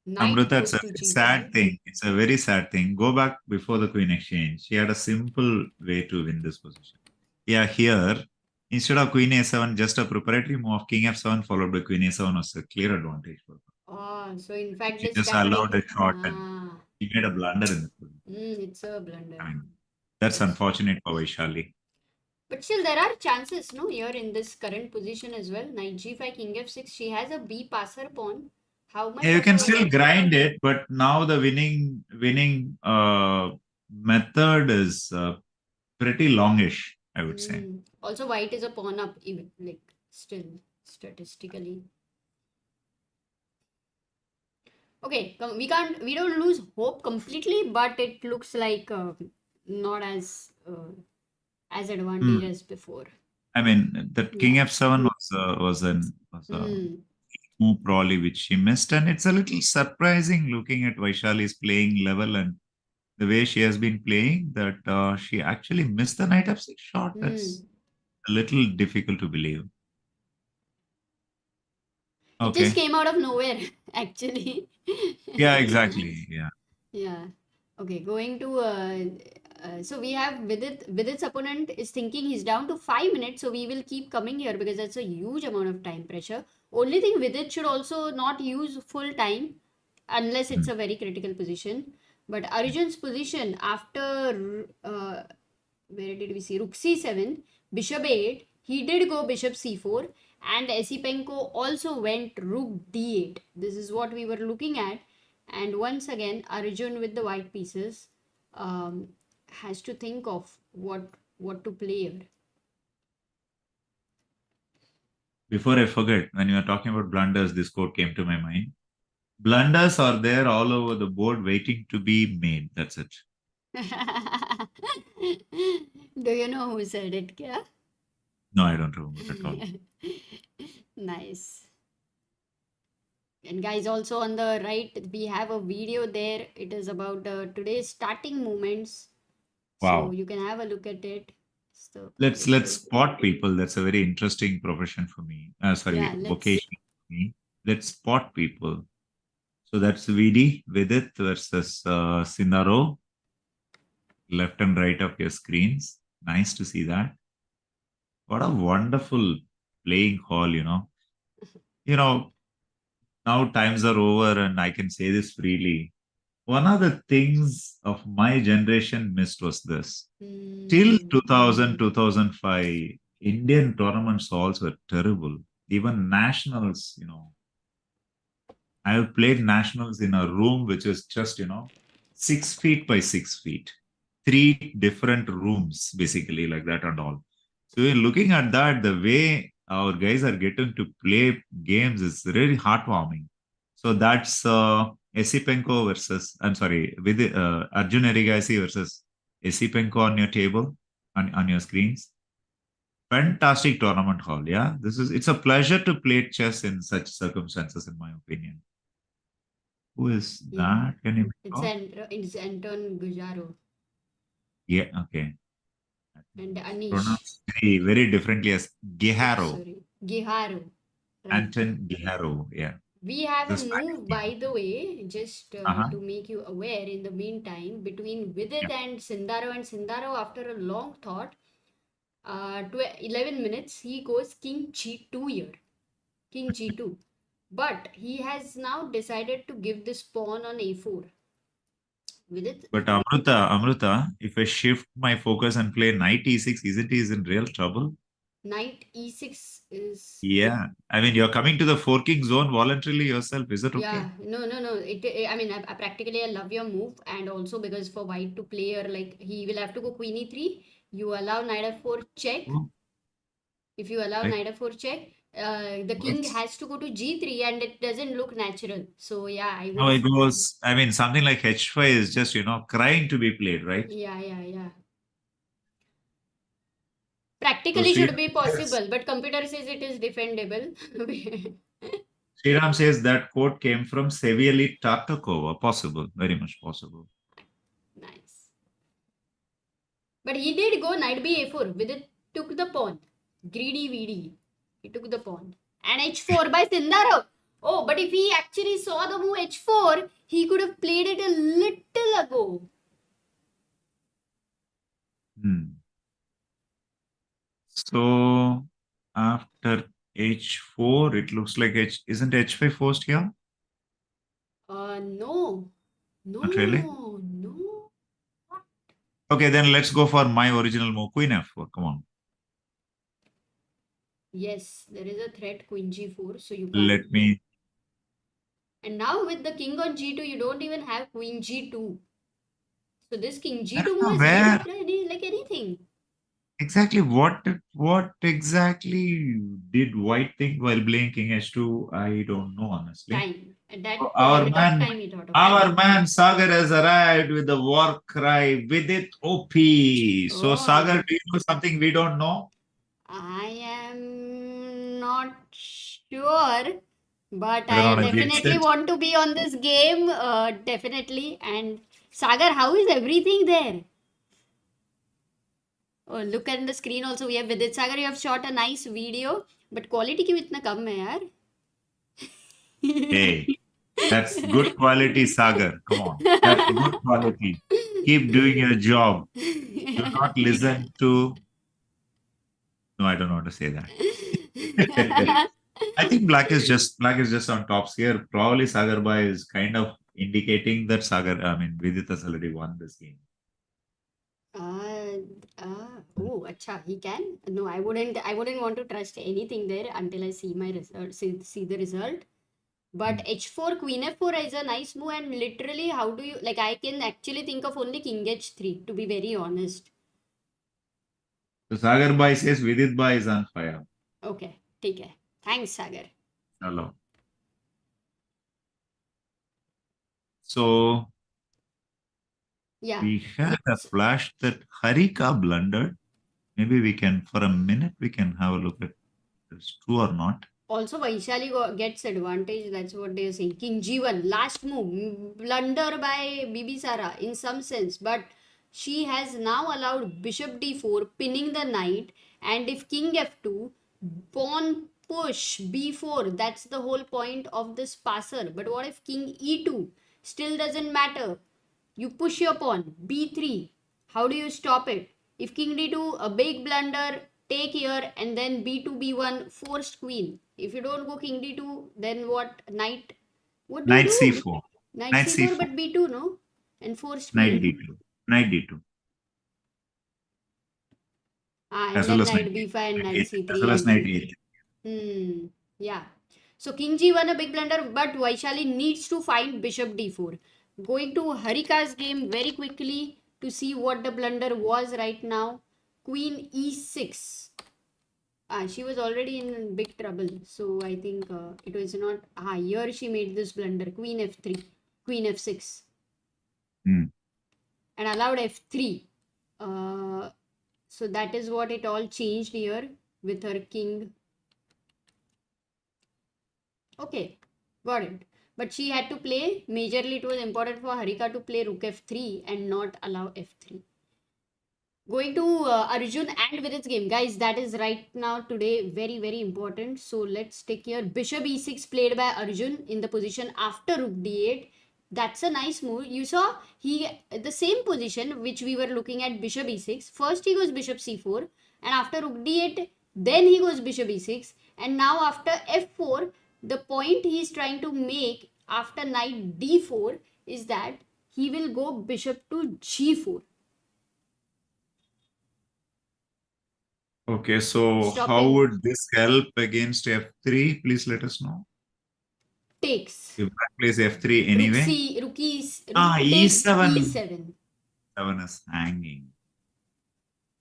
Knight Amruta, it's goes a to very g5. sad thing. It's a very sad thing. Go back before the queen exchange. She had a simple way to win this position. Yeah, here, instead of queen a7, just a preparatory move of king f7 followed by queen a7 was a clear advantage for her. Oh, so in fact, She this just allowed a tactic. shot and she made a blunder in the position. It's a blunder. I mean, that's unfortunate for Vaishali. But still, there are chances, no, here in this current position as well. Knight g5, king f6. She has a b passer pawn. How much Yeah, you of can a... still grind it, but now the winning method is pretty longish, I would say. Also, white is a pawn up, even like still statistically. Okay, we don't lose hope completely, but it looks like not as advantageous before. I mean, that king f7 was a move probably which she missed, and it's a little surprising looking at Vaishali's playing level and the way she has been playing that she actually missed the knight f6 shot. That's a little difficult to believe. Okay. It just came out of nowhere, actually. Yeah, exactly. Yeah. Yeah. Okay, going to so we have Vidit's opponent is thinking he's down to 5 minutes, so we will keep coming here because that's a huge amount of time pressure. Only thing, Vidit should also not use full time unless it's a very critical position. But Arjun's position after where did we see? Rook c7, bishop 8. He did go bishop c4, and Esipenko also went rook d8. This is what we were looking at. And once again, Arjun with the white pieces has to think of what to play here. Before I forget, when you were talking about blunders, this quote came to my mind. Blunders are there all over the board waiting to be made. That's it. Do you know who said it, kya? No, I don't remember at all. Nice. And guys, also on the right, we have a video there. It is about today's starting moments. So Wow. you can have a look at it. So Let's spot people. That's a very interesting profession for me. yeah, Vocation for me. Let's spot people. So that's Vidit versus Sinaro, left and right of your screens. Nice to see that. What a wonderful playing hall, you know. You know, now times are over and I can say this freely. One of the things of my generation missed was this. Till 2000, 2005, Indian tournaments halls were terrible. Even nationals, you know, I have played nationals in a room which is just, 6 feet by 6 feet, three different rooms, basically, like that and all. So, looking at that, the way our guys are getting to play games is really heartwarming. So, that's Esipenko versus, I'm sorry, with Arjun Erigasi versus Esipenko on your table, on your screens. Fantastic tournament hall. Yeah, it's a pleasure to play chess in such circumstances, in my opinion. Who is yeah, that? Can you it's Anton Gujaro Yeah, okay. and Anish. Pronounced very differently as Giharo. Sorry, Giharu. Right. Anton Giharo. Yeah. We have a The Spanish move, name. by the way, just Uh-huh. to make you aware in the meantime, between Vidit Yeah. and Sindaro. And Sindaro, after a long thought, to 11 minutes, he goes King G2 here. King G2. But he has now decided to give this pawn on A4. Vidit, But Amruta, if I shift my focus and play knight e6, isn't he in real trouble? knight E6 is... Yeah. I mean, you're coming to the forking zone voluntarily yourself. Is it okay? Yeah, no. I mean, I practically I love your move, and also because for white to play, or like he will have to go queen e3. You allow knight f4 check. Oh, If you allow right. knight f4 check, the king has to go to g3, and it doesn't look natural. So yeah, I No, would. it goes, I mean, something like h5 is just, crying to be played, right? Yeah. So Practically should be possible, but computer says it is defendable. Sriram says that quote came from Severely Tartakova. Possible, very much possible. Nice. But he did go knight b a4. Vidit took the pawn. Greedy VD. He took the pawn. And h4 by Sindaro. Oh, but if he actually saw the move h4, he could have played it a little ago. So after h4, it looks like isn't h5 forced here? No. Not really? No. Okay, then let's go for my original move, queen f4. Come on. Yes, there is a threat queen g4, so you can't. Let me. And now with the king on g2, you don't even have queen g2. So this king g2 move is like anything. Exactly what exactly did white think while playing king h2? I don't know, honestly. Time. At that Our bit man, of time he thought of our man Sagar has arrived with the war cry Vidit OP. So Sagar, do you know something we don't know? I am not sure, but I definitely want to be on this game. Definitely. And Sagar, how is everything there? Oh, look at the screen also. We have Vidit. Sagar, you have shot a nice video, but quality क्यों इतना कम है यार? Hey, that's good quality, Sagar. Come on, that's good quality. Keep doing your job. Do not listen to. No, I don't know how to say that. I think black is just on tops here. Probably Sagar Bhai is kind of indicating that Vidit has already won this game. Oh, acha, he can? No, I wouldn't want to trust anything there until I see my result, see the result. But h4, queen f4 is a nice move, and literally, how do you, like, I can actually think of only king h3, to be very honest. So Sagar Bhai says Vidit Bhai is on fire. Okay, take care. Thanks, Sagar. Hello. So Yeah. we had a flash that Harika blundered. Maybe we can, for a minute, we can have a look at if it's true or not. Also, Vaishali gets advantage. That's what they are saying. King G1, last move, blunder by Bibisara in some sense, but she has now allowed Bishop D4, pinning the knight, and if King F2, pawn push B4. That's the whole point of this passer. But what if King E2? Still doesn't matter. You push your pawn B3. How do you stop it? If King D2, a big blunder, take here, and then B2 B1, forced queen. If you don't go King D2, then what? Knight. What do you Knight do? C4. Knight Knight C4, C4. but B2, no? And forced Knight queen. D2. Knight D2. And As then well as knight knight B5 and knight E8. C3 As well as knight ending. E8. Yeah. So King G1 a big blunder, but Vaishali needs to find Bishop D4. Going to Harika's game very quickly to see what the blunder was right now. Queen E6. She was already in big trouble. So I think it was not. Here she made this blunder. Queen F3. Queen F6. And allowed F3. So that is what it all changed here with her king. Okay, got it. But she had to play, majorly it was important for Harika to play rook f3 and not allow f3. Going to Arjun and Vidit's game. Guys, that is right now today very, very important. So let's take here. Bishop e6 played by Arjun in the position after rook d8. That's a nice move. You saw the same position which we were looking at bishop e6. First he goes bishop c4 and after rook d8 then he goes bishop e6 and now after f4 the point he is trying to make after knight d4 is that he will go bishop to g4. Okay, so how would this help against F3? Please let us know. Takes. If black plays F3 anyway. Rook takes E7. E7. 7 is hanging.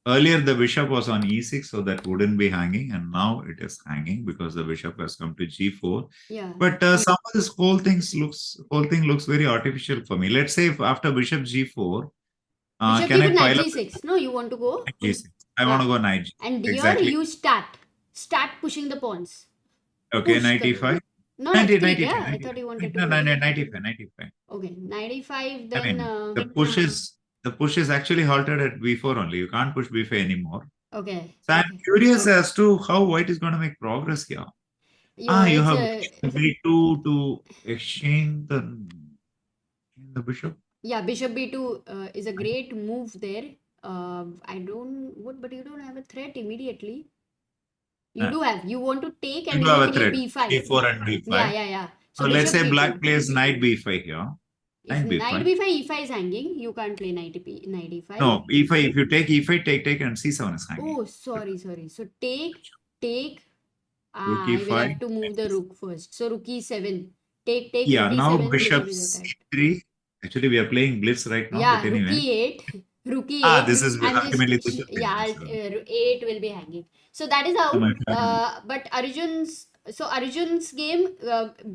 Earlier the bishop was on E6, so that wouldn't be hanging, and now it is hanging because the bishop has come to G4. Yeah. But some of this whole thing looks very artificial for me. Let's say if after bishop G4, bishop can I knight pile G6? No, you want to go G6. I want to go knight G6. And here exactly. you start pushing the pawns. Okay, Push knight E5. No, knight F3, E5. I thought you wanted to. No, knight E5. Okay, knight E5. Then I mean, the push is actually halted at B4 only. You can't push B5 anymore. Okay. So I'm curious as to how white is going to make progress here. You have B2 to exchange the bishop. Yeah, bishop B2 is a great move there. But you don't have a threat immediately. You do have. You want to take and you play B5. B4 and B5. Yeah. So let's say black plays knight B5 here. If knight B5, E5 is hanging. You can't play knight E5. No, E5. If you take E5, take, and C7 is hanging. Oh, sorry. So take. Rook E5. I will have to move the rook first. So rook E7. Take. Yeah, rook now E7, bishop C3. Actually, we are playing blitz right now. Yeah, but anyway. Rook E8. This is ultimately the yeah, 8 will be hanging. So that is how. But Arjun's game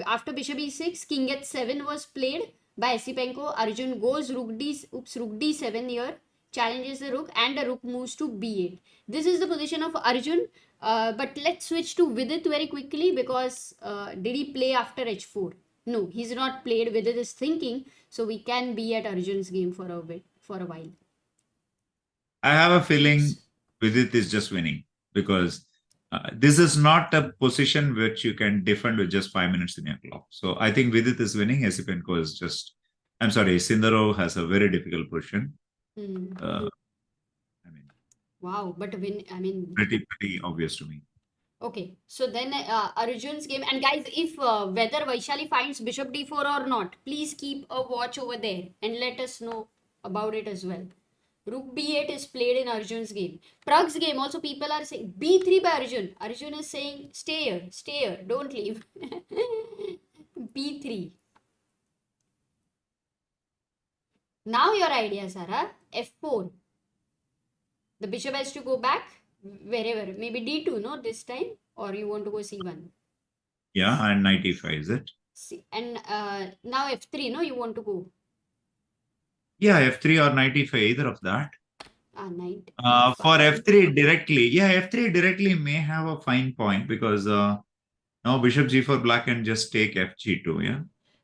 after bishop E6, king H7 was played by Esipenko. Arjun goes rook D7 here, challenges the rook, and the rook moves to B8. This is the position of Arjun. But let's switch to Vidit very quickly because did he play after H4? No, he's not played. Vidit is thinking, so we can be at Arjun's game for a while. I have a feeling Vidit is just winning because this is not a position which you can defend with just 5 minutes in your clock. So I think Vidit is winning. Esipenko is just, I'm sorry, Sindaro has a very difficult position. Wow, but pretty obvious to me. Okay, so then Arjun's game, and guys, if whether Vaishali finds bishop d4 or not, please keep a watch over there and let us know about it as well. Rook b8 is played in Arjun's game. Pragg's game also, people are saying b3 by Arjun. Arjun is saying stay here, don't leave. b3. Now your idea, Sarah. f4. The bishop has to go back wherever. Maybe d2, no, this time. Or you want to go c1. Yeah, and knight e5, is it? See, and now f3, no, you want to go? Yeah, f3 or knight e5, either of that. Knight For e5. f3 directly, yeah, f3 directly may have a fine point because now bishop g4 black can just take fg2, yeah.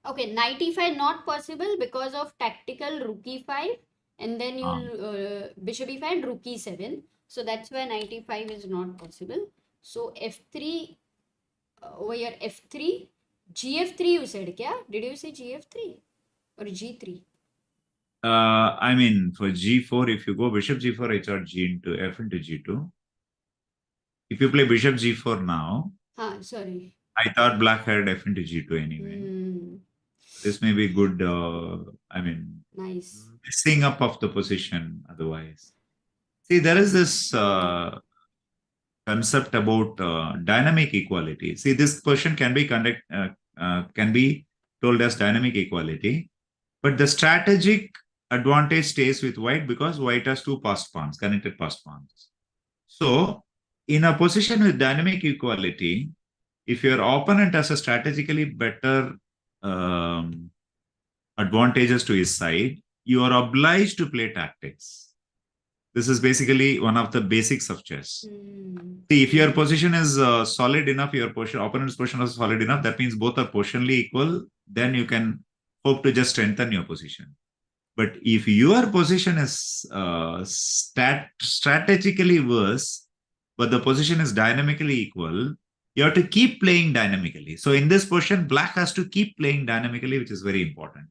Okay, knight e5 not possible because of tactical rook e5, and then Ah. you'll bishop e5 and rook e7. So that's why knight e5 is not possible. So f3 over here, f3, gf3 you said, kya? Did you say gf3 or g3? I mean, for g4, if you go bishop g4, I thought g into f into g2. If you play bishop g4 now, Sorry. I thought black had f into g2 anyway. This may be good, I mean, Nice. messing up of the position otherwise. See, there is this concept about dynamic equality. See, this question can be can be told as dynamic equality, but the strategic advantage stays with white because white has two passed pawns, connected passed pawns. So, in a position with dynamic equality, if your opponent has a strategically better advantages to his side, you are obliged to play tactics. This is basically one of the basics of chess. See, if your position is solid enough, your opponent's position is solid enough, that means both are positionally equal, then you can hope to just strengthen your position. But if your position is strategically worse, but the position is dynamically equal, you have to keep playing dynamically. So in this position, black has to keep playing dynamically, which is very important.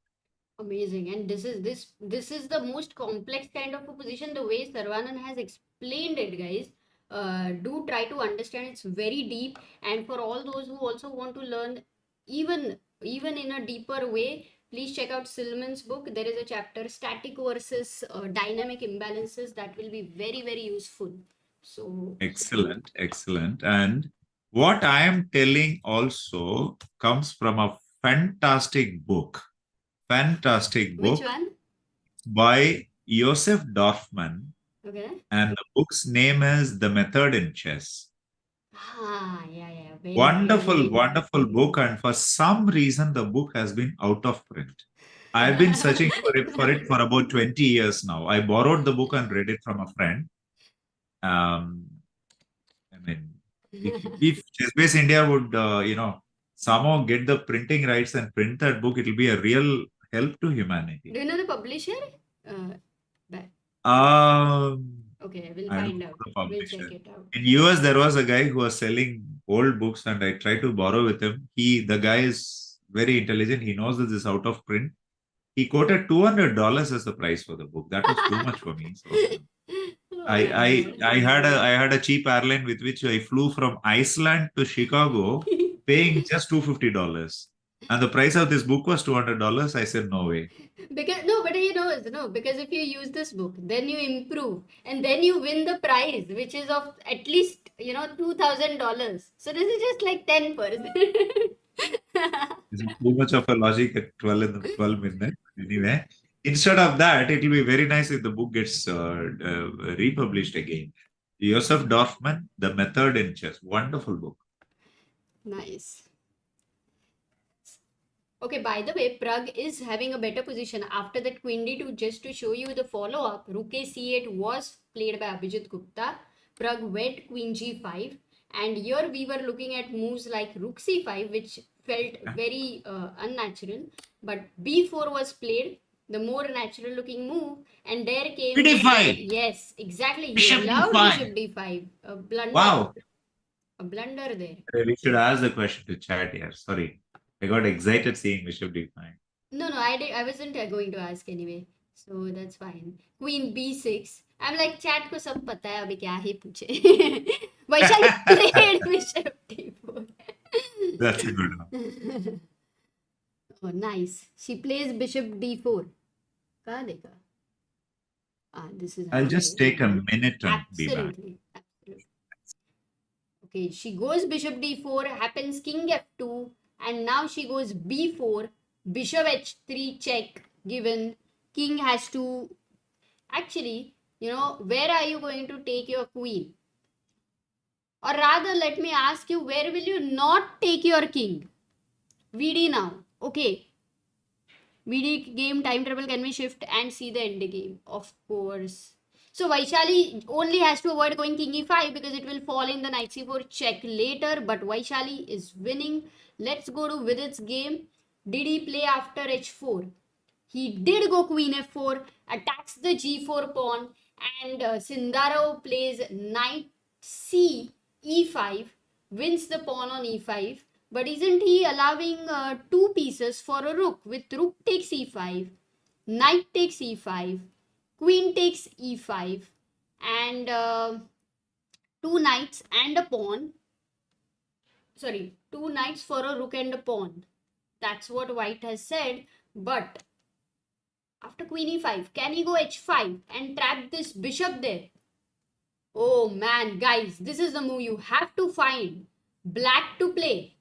Amazing. And this is the most complex kind of a position. The way Saravanan has explained it, guys. Do try to understand. It's very deep. And for all those who also want to learn even in a deeper way, please check out Silman's book. There is a chapter static versus dynamic imbalances that will be very, very useful. So excellent, excellent. And what I am telling also comes from a fantastic book. Which one? By Joseph Dorfman. Okay. And the book's name is The Method in Chess. Yeah. Very, Wonderful, very wonderful book. And for some reason, the book has been out of print. I've been searching for it for about 20 years now. I borrowed the book and read it from a friend. I mean, if ChessBase India would, somehow get the printing rights and print that book, it will be a real help to humanity. Do you know the publisher? Okay, we'll find out. We'll check it out. In US, there was a guy who was selling old books, and I tried to borrow with him. The guy is very intelligent. He knows that this is out of print. He quoted $200 as the price for the book. That was too much for me. So I had a cheap airline with which I flew from Iceland to Chicago, paying just $250. And the price of this book was $200. I said, no way. Because because if you use this book, then you improve, and then you win the prize, which is of at least $2,000. So this is just like 10%. This is too much of a logic at 12 minutes. Anyway, instead of that, it will be very nice if the book gets republished again. Joseph Dorfman, The Method in Chess. Wonderful book. Nice. Okay, by the way, Pragg is having a better position. After that queen d2, just to show you the follow-up, rook a c8 was played by Abhijit Gupta. Pragg went queen g5. And here we were looking at moves like rook c5, which felt very unnatural. But b4 was played, the more natural looking move. And there came... d5! Yes, exactly. Bishop He allowed d5. bishop d5. A blunder. Wow. A blunder there. We should ask the question to chat here. Sorry. I got excited seeing bishop d5. No, I wasn't going to ask anyway. So that's fine. Queen b6. I'm like, chat ko sab pata hai, abhi kya hi puche. Vaishali played bishop d4. That's a good one. Oh, nice. She plays bishop d4. Kaha dekha? This is... I'll just take a minute and be back. Absolutely. Okay, she goes bishop d4, happens king f2, and now she goes b4, bishop h3 check given. King has to... Actually, where are you going to take your queen? Or rather, let me ask you, where will you not take your king? VD now. Okay. VD game time travel, can we shift and see the end game? Of course. So Vaishali only has to avoid going king e5 because it will fall in the knight c4 check later. But Vaishali is winning. Let's go to Vidit's game. Did he play after h4? He did go queen f4, attacks the g4 pawn, and Sindaro plays knight c e5, wins the pawn on e5. But isn't he allowing two pieces for a rook? With rook takes e5, knight takes e5, queen takes e5, and two knights and a pawn. Sorry, two knights for a rook and a pawn. That's what white has said. But after queen e5, can he go h5 and trap this bishop there? Oh man, guys, this is the move you have to find. Black to play.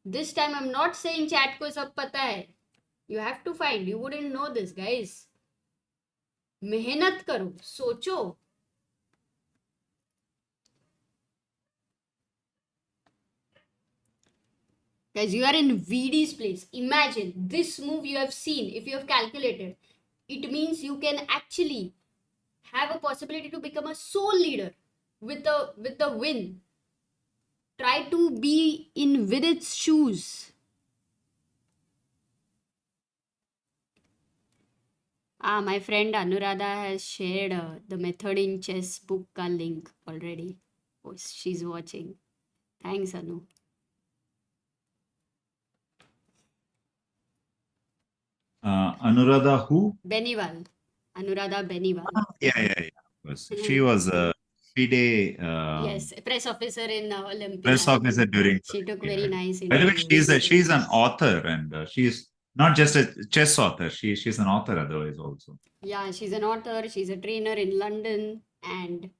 This time I'm not saying chat ko sab pata hai. You have to find. You wouldn't know this, guys. मेहनत करो, सोचो. Guys, you are in VD's place. Imagine this move you have seen. If you have calculated, it means you can actually have a possibility to become a sole leader with the win. Try to be in Vidit's shoes. My friend Anuradha has shared the method in chess book ka link already. Oh, she's watching. Thanks, Anu. Anuradha who? Benival. Anuradha Benival. Yeah. She was a FIDE Yes, press officer in Olympia. press officer during. She took very nice By the way, interviews. she's an author, and she's not just a chess author. She's an author otherwise also. Yeah, she's an author. She's a trainer in London, and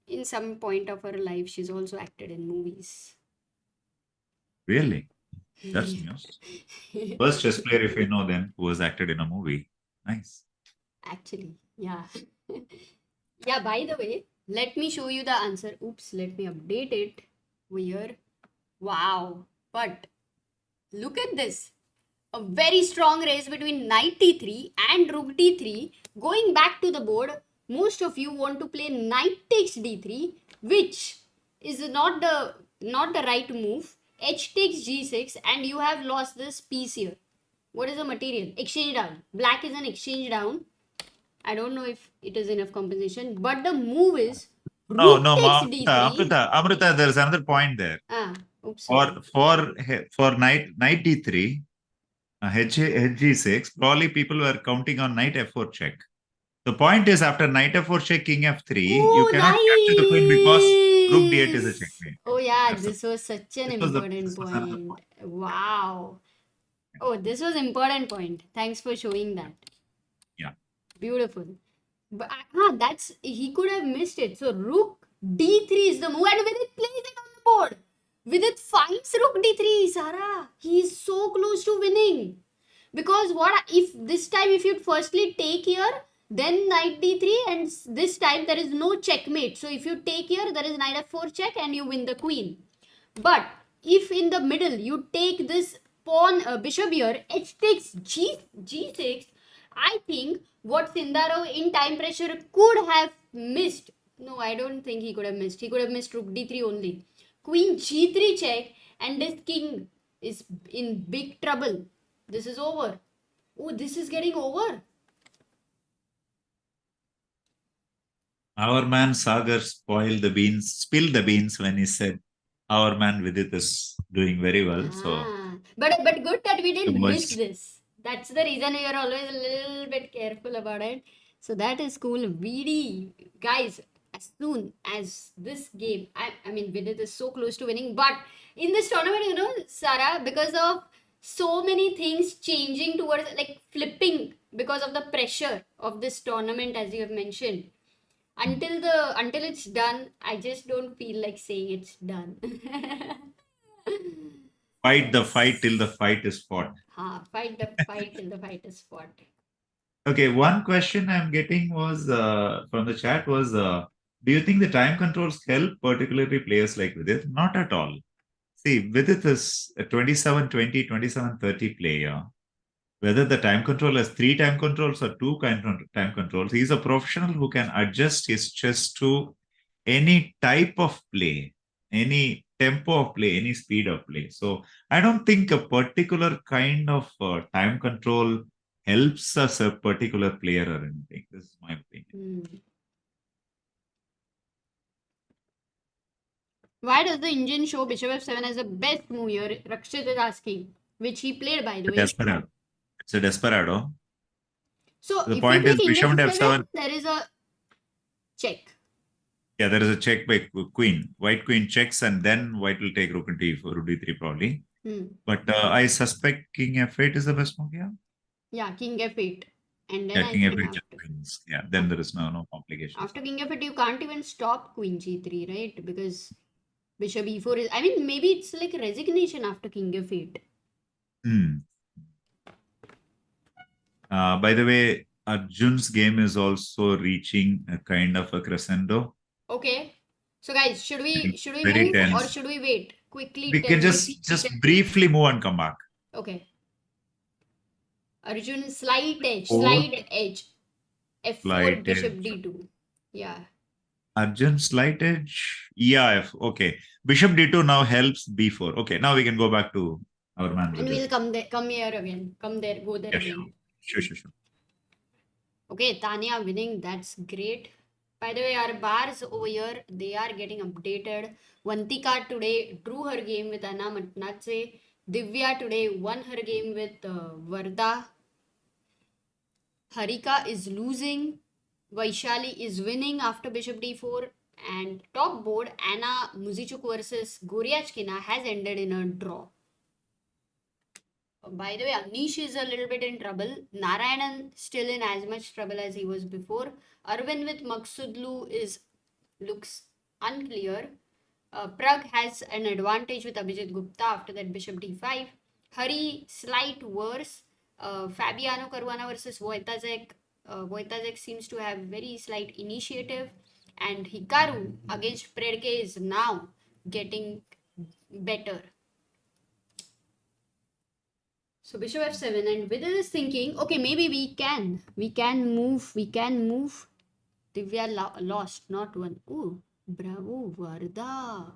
in some point of her life, she's also acted in movies. Really? That's news. First chess player, if you know them, who has acted in a movie. Nice. Actually, yeah. Yeah, by the way, let me show you the answer. Oops, let me update it here. Wow. But look at this. A very strong race between knight d3 and rook d3. Going back to the board, most of you want to play knight takes d3, which is not the right move. H takes g6, and you have lost this piece here. What is the material? Exchange down. Black is an exchange down. I don't know if it is enough compensation, but the move is rook takes d3. Amruta, there is another point there. Oops. For knight d3, H6, probably people were counting on knight f4 check. The point is, after knight f4 check, king f3, you cannot capture the queen because rook d8 is a checkmate. Oh yeah, this was such an important point. Wow. Oh, this was important point. Thanks for showing that. Yeah. Beautiful. But he could have missed it. So rook d3 is the move, and Vidit plays it on the board. Vidit finds rook d3, Sara. He is so close to winning. Because if this time if you firstly take here, then knight d3, and this time there is no checkmate. So if you take here, there is knight f4 check and you win the queen. But if in the middle you take this pawn bishop here, h takes g6, I think what Sindaro in time pressure could have missed. No, I don't think he could have missed. He could have missed rook d3 only. Queen g3 check, and this king is in big trouble. This is over. Oh, this is getting over. Our man Sagar spilled the beans when he said our man Vidit is doing very well. But good that we didn't miss this. That's the reason we are always a little bit careful about it. So that is cool. VD, guys, as soon as this game, I mean, Vidit is so close to winning. But in this tournament, Sarah, because of so many things changing towards, like flipping, because of the pressure of this tournament, as you have mentioned, until it's done, I just don't feel like saying it's done. Fight the fight till the fight is fought. Fight the fight till the fight is fought. Okay, one question I'm getting was from the chat was Do you think the time controls help particularly players like Vidit? Not at all. See, Vidit is a 27-20, 27-30 player. Whether the time control has 3 time controls or 2 time controls, he's a professional who can adjust his chess to any type of play, any tempo of play, any speed of play. So I don't think a particular kind of time control helps us a particular player or anything. This is my opinion. Why does the Indian show Bishop F7 as the best move here? Rakshit is asking, which he played, by the way. Desperado. It's a desperado. So The if point we is play King Bishop F7, F7. there is a check. Yeah, there is a check by queen. White queen checks, and then white will take rook and d4, rook d3 probably. But I suspect King F8 is the best move here. Yeah, King F8. And then Yeah, I King think F8 just wins. Yeah, then there is no complications. after King F8, you can't even stop Queen G3, right? Because Bishop E4 is, I mean, maybe it's like a resignation after King F8. By the way, Arjun's game is also reaching a kind of a crescendo. Okay. So guys, should we Very move tense. or should we wait? Quickly We tell can me. just briefly move and come back. Okay. Arjun slight edge. Four. Slight edge. F4 Slight Bishop edge. D2. Yeah. Arjun slight edge. Yeah, okay. Bishop D2 now helps B4. Okay, now we can go back to our man. And we'll come here again. Come there, go there again. Sure. Okay, Tanya winning. That's great. By the way, our bars over here, they are getting updated. Vantika today drew her game with Anna Matnatse. Divya today won her game with Varda. Harika is losing. Vaishali is winning after Bishop D4. And top board, Anna Muzichuk versus Goryachkina has ended in a draw. By the way, Anish is a little bit in trouble. Narayanan still in as much trouble as he was before. Arvind with Maksudlu looks unclear. Pragg has an advantage with Abhijit Gupta after that Bishop D5. Hari slight worse. Fabiano Caruana versus Wojtaszek. Wojtaszek seems to have very slight initiative. And Hikaru against Pragg is now getting better. So Bishop F7 and Vidit is thinking, okay, maybe we can move. Divya lost, not one. Ooh, bravo, Varda.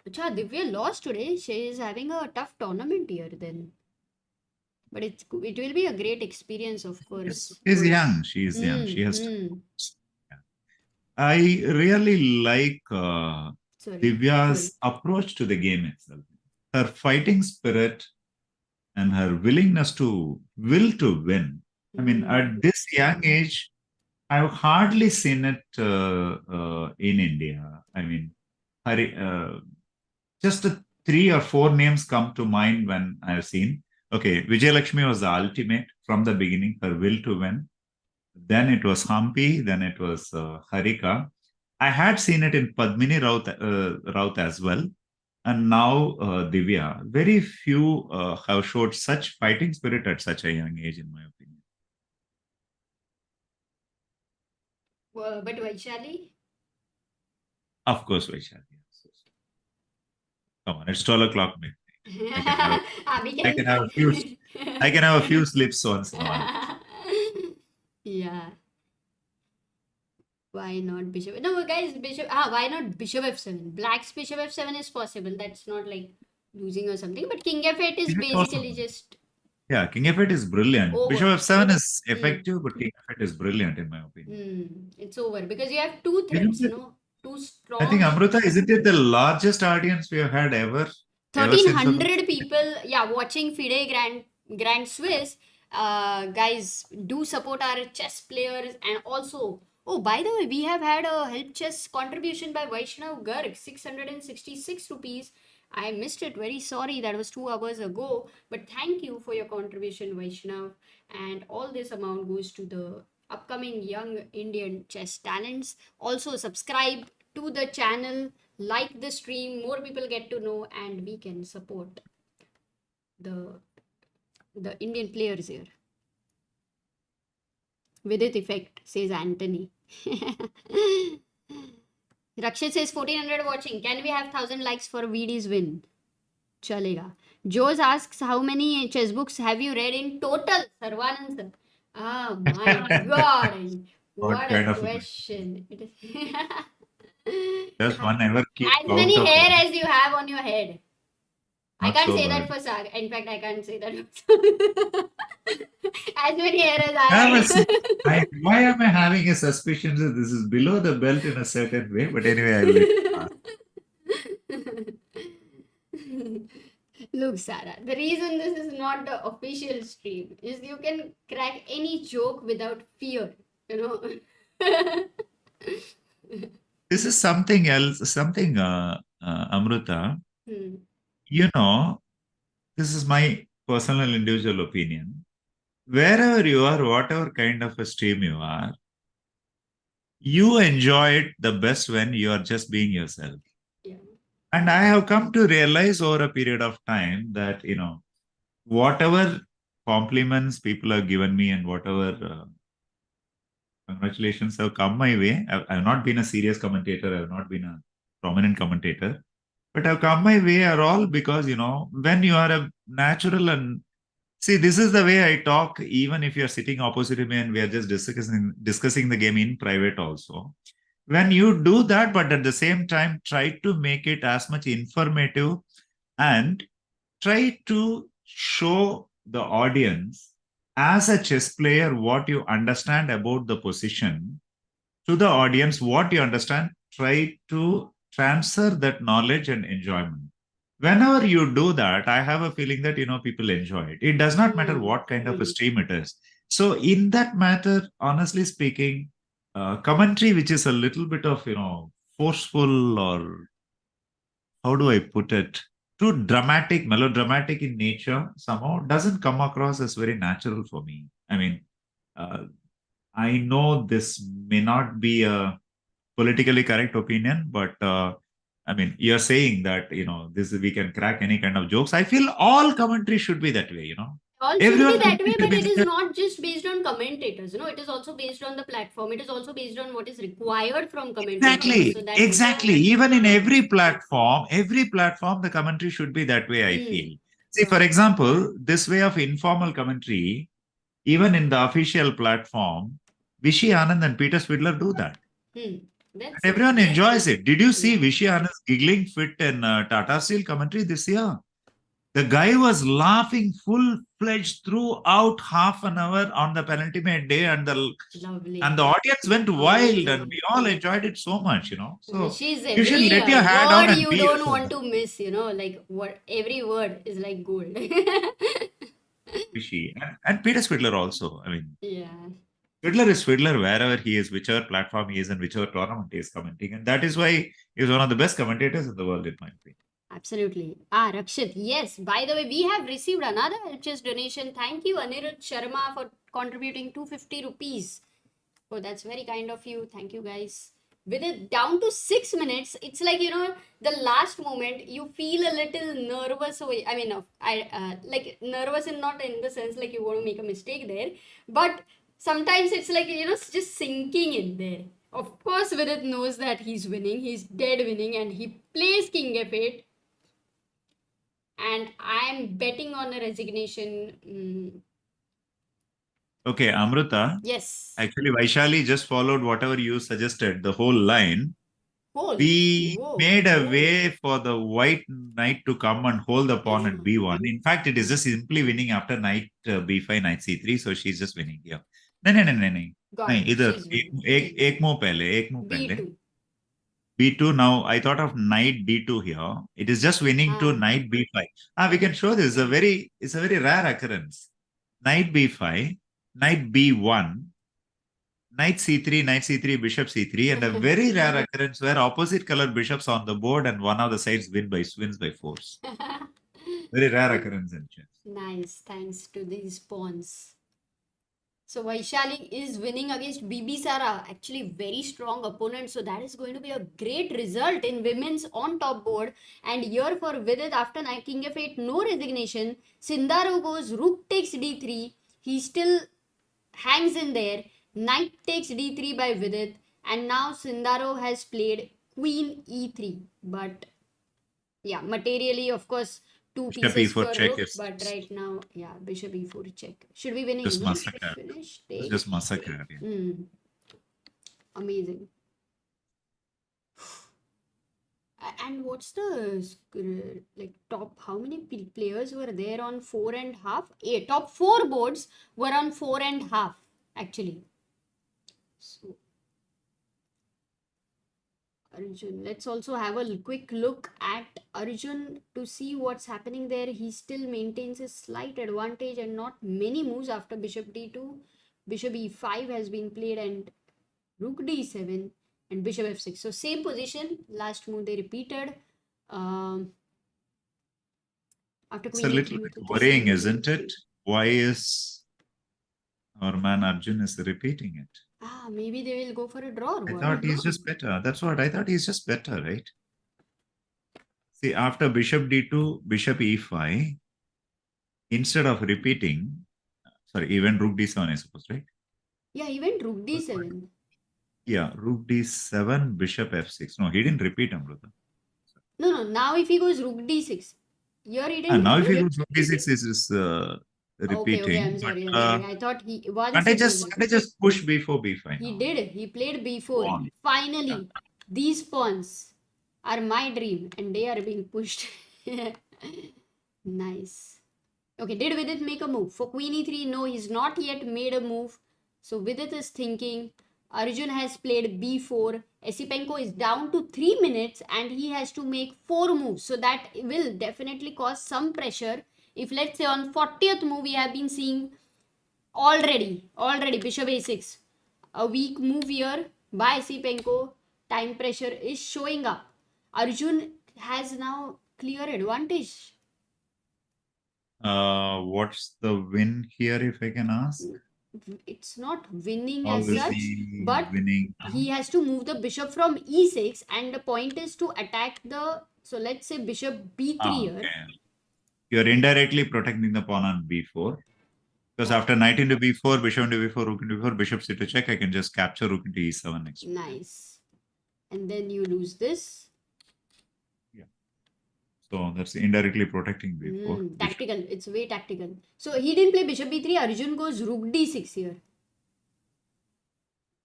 Acha, Divya lost today. She is having a tough tournament here then. But it will be a great experience, of course. She's young. She's young. She has to. I really like Divya's approach to the game itself. Her fighting spirit and her willingness to win. I mean, at this young age, I've hardly seen it in India. I mean, just 3 or 4 names come to mind when I've seen. Okay, Vijayalakshmi was the ultimate from the beginning, her will to win. Then it was Hampi, then it was Harika. I had seen it in Padmini Raut as well. And now Divya. Very few have showed such fighting spirit at such a young age, in my opinion. Well, but Vaishali? Of course, Vaishali. Come on, it's 12 o'clock midnight. I can have a few slips once in a while. Yeah. Why not Bishop? No, guys, why not Bishop F7? Black's Bishop F7 is possible. That's not like losing or something. But King F8 is basically just... Yeah, King F8 is brilliant. Over. Bishop F7 is effective, but King F8 is brilliant in my opinion. It's over because you have 2 threats, Two strong... I think, Amruta, isn't it the largest audience we have had ever? 1,300 people, watching FIDE Grand Swiss. Guys, do support our chess players. And also, by the way, we have had a help chess contribution by Vaishnav Garg, 666 rupees. I missed it. Very sorry. That was 2 hours ago. But thank you for your contribution, Vaishnav. And all this amount goes to the upcoming young Indian chess talents. Also, subscribe to the channel. Like the stream, more people get to know, and we can support the Indian players here. Vidit effect, says Anthony. Rakshit says 1400 watching. Can we have 1000 likes for VD's win? Chalega. Jose asks, how many chess books have you read in total? Saravanan sir. Oh my god. What What a kind of question. It is does one ever keep as count many of hair them? as you have on your head. I Not can't so say that bad. for Sag. In fact, I can't say that. As many hair as I Have a have. why am I having a suspicion that this is below the belt in a certain way? But anyway, I'll let you pass. Look, Sarah, the reason this is not the official stream is you can crack any joke without fear, you know. This is something else, something, Amruta. You know, this is my personal individual opinion. Wherever you are, whatever kind of a stream you are, you enjoy it the best when you are just being yourself. Yeah. And I have come to realize over a period of time that, whatever compliments people have given me and whatever congratulations have come my way, I've not been a serious commentator, I've not been a prominent commentator, but have come my way are all because, when you are a natural and see, this is the way I talk, even if you're sitting opposite me and we are just discussing the game in private also. When you do that, but at the same time, try to make it as much informative and try to show the audience as a chess player what you understand about the position to the audience, what you understand, try to transfer that knowledge and enjoyment. Whenever you do that, I have a feeling that, people enjoy it. It does not matter what kind of a stream it is. So in that matter, honestly speaking, commentary, which is a little bit of, forceful or how do I put it? Too dramatic, melodramatic in nature somehow doesn't come across as very natural for me. I mean, I know this may not be a politically correct opinion, but I mean, you're saying that, this we can crack any kind of jokes. I feel all commentary should be that way, All should be Everyone that should way, be but it is there. not just based on commentators, it is also based on the platform. It is also based on what is required from commentators. So that's Exactly. Even in every platform, the commentary should be that way, I feel. See, for example, this way of informal commentary, even in the official platform, Vishy Anand and Peter Swidler do that. And everyone enjoys it. Did you see Vishy Anand's giggling fit in Tata Steel commentary this year? The guy was laughing full-fledged throughout half an hour on the penultimate day, and the audience went wild, and we all enjoyed it so much, So she's you should let your hair down word and you be don't yourself. want to miss, like what every word is like gold. And Peter Swidler also. I mean, yeah. Swidler is Swidler wherever he is, whichever platform he is, and whichever tournament he is commenting, and that is why he's one of the best commentators in the world, in my opinion. Absolutely. Rakshit, yes. By the way, we have received another chess donation. Thank you, Anirudh Sharma, for contributing 250 rupees. Oh, that's very kind of you. Thank you, guys. With it down to 6 minutes, it's like, the last moment you feel a little nervous. I mean, like nervous and not in the sense like you want to make a mistake there, but sometimes it's like, just sinking in there. Of course, Vidit knows that he's winning. He's dead winning, and he plays King F8. And I'm betting on a resignation. Okay, Amruta. Yes. Actually, Vaishali just followed whatever you suggested, the whole line. We made a way for the white knight to come and hold the pawn at b1. In fact, it is just simply winning after knight b5, knight c3. So she's just winning here. No. Either ek move pehle. B2 now, I thought of knight D2 here. It is just winning to knight B5. We can show this. It's a very rare occurrence. Knight B5, knight B1, knight C3, bishop C3, and a very rare occurrence where opposite color bishops on the board and one of the sides wins by force. Very rare occurrence in chess. Nice, thanks to these pawns. So Vaishali is winning against Bibisara, actually very strong opponent. So that is going to be a great result in women's on top board. And here for Vidit, after knight king f8, no resignation. Sindaru goes rook takes d3. He still hangs in there. Knight takes d3 by Vidit, and now Sindaro has played queen e3. But yeah, materially, of course, two Bishop pieces e4 for check rook, is but right now, yeah, bishop e4 check. Should be winning, just no? massacre. Finish, It's take. just massacre. Yeah. Amazing. And what's the like top? How many players were there on 4.5? Top 4 boards were on 4.5 actually. So Arjun, let's also have a quick look at Arjun to see what's happening there. He still maintains a slight advantage and not many moves after bishop d2. Bishop e5 has been played and rook d7 and bishop f6. So same position. Last move they repeated. After It's a queen little e3 bit with worrying, isn't it? Why is our man Arjun is repeating it? Maybe they will go for a draw. I thought he's just better. That's what I thought. He's just better, right? See, after bishop d2, bishop e5, instead of repeating, sorry, even rook d7, I suppose, right? Yeah, he went rook d7. Yeah, rook d7, bishop f6. No, he didn't repeat, Amruta. No. Now if he goes rook d6, here he And didn't. now if he goes rook d6, this is Okay. repeating. I'm sorry. But, I thought he once can't I it was. just push b4, b5 He now? did. He played Go b4. on. Finally, these pawns are my dream, and they are being pushed. Nice. Okay, did Vidit make a move? For queen e3, no, he's not yet made a move. So Vidit is thinking. Arjun has played b4. Esipenko is down to 3 minutes and he has to make 4 moves. So that will definitely cause some pressure. If let's say on 40th move we have been seeing already bishop a6. A weak move here by Esipenko. Time pressure is showing up. Arjun has now clear advantage. What's the win here, if I can ask? It's not winning How as is such, he but winning? he has to move the bishop from e6, and the point is to attack the. So let's say bishop b3 here. Okay. You're indirectly protecting the pawn on b4. Because after knight into b4, bishop into b4, rook into b4, bishop c2 check, I can just capture rook into e7 next. Nice. And then you lose this. Yeah. So that's indirectly protecting b4. Tactical. It's way tactical. So he didn't play bishop b3. Arjun goes rook d6 here,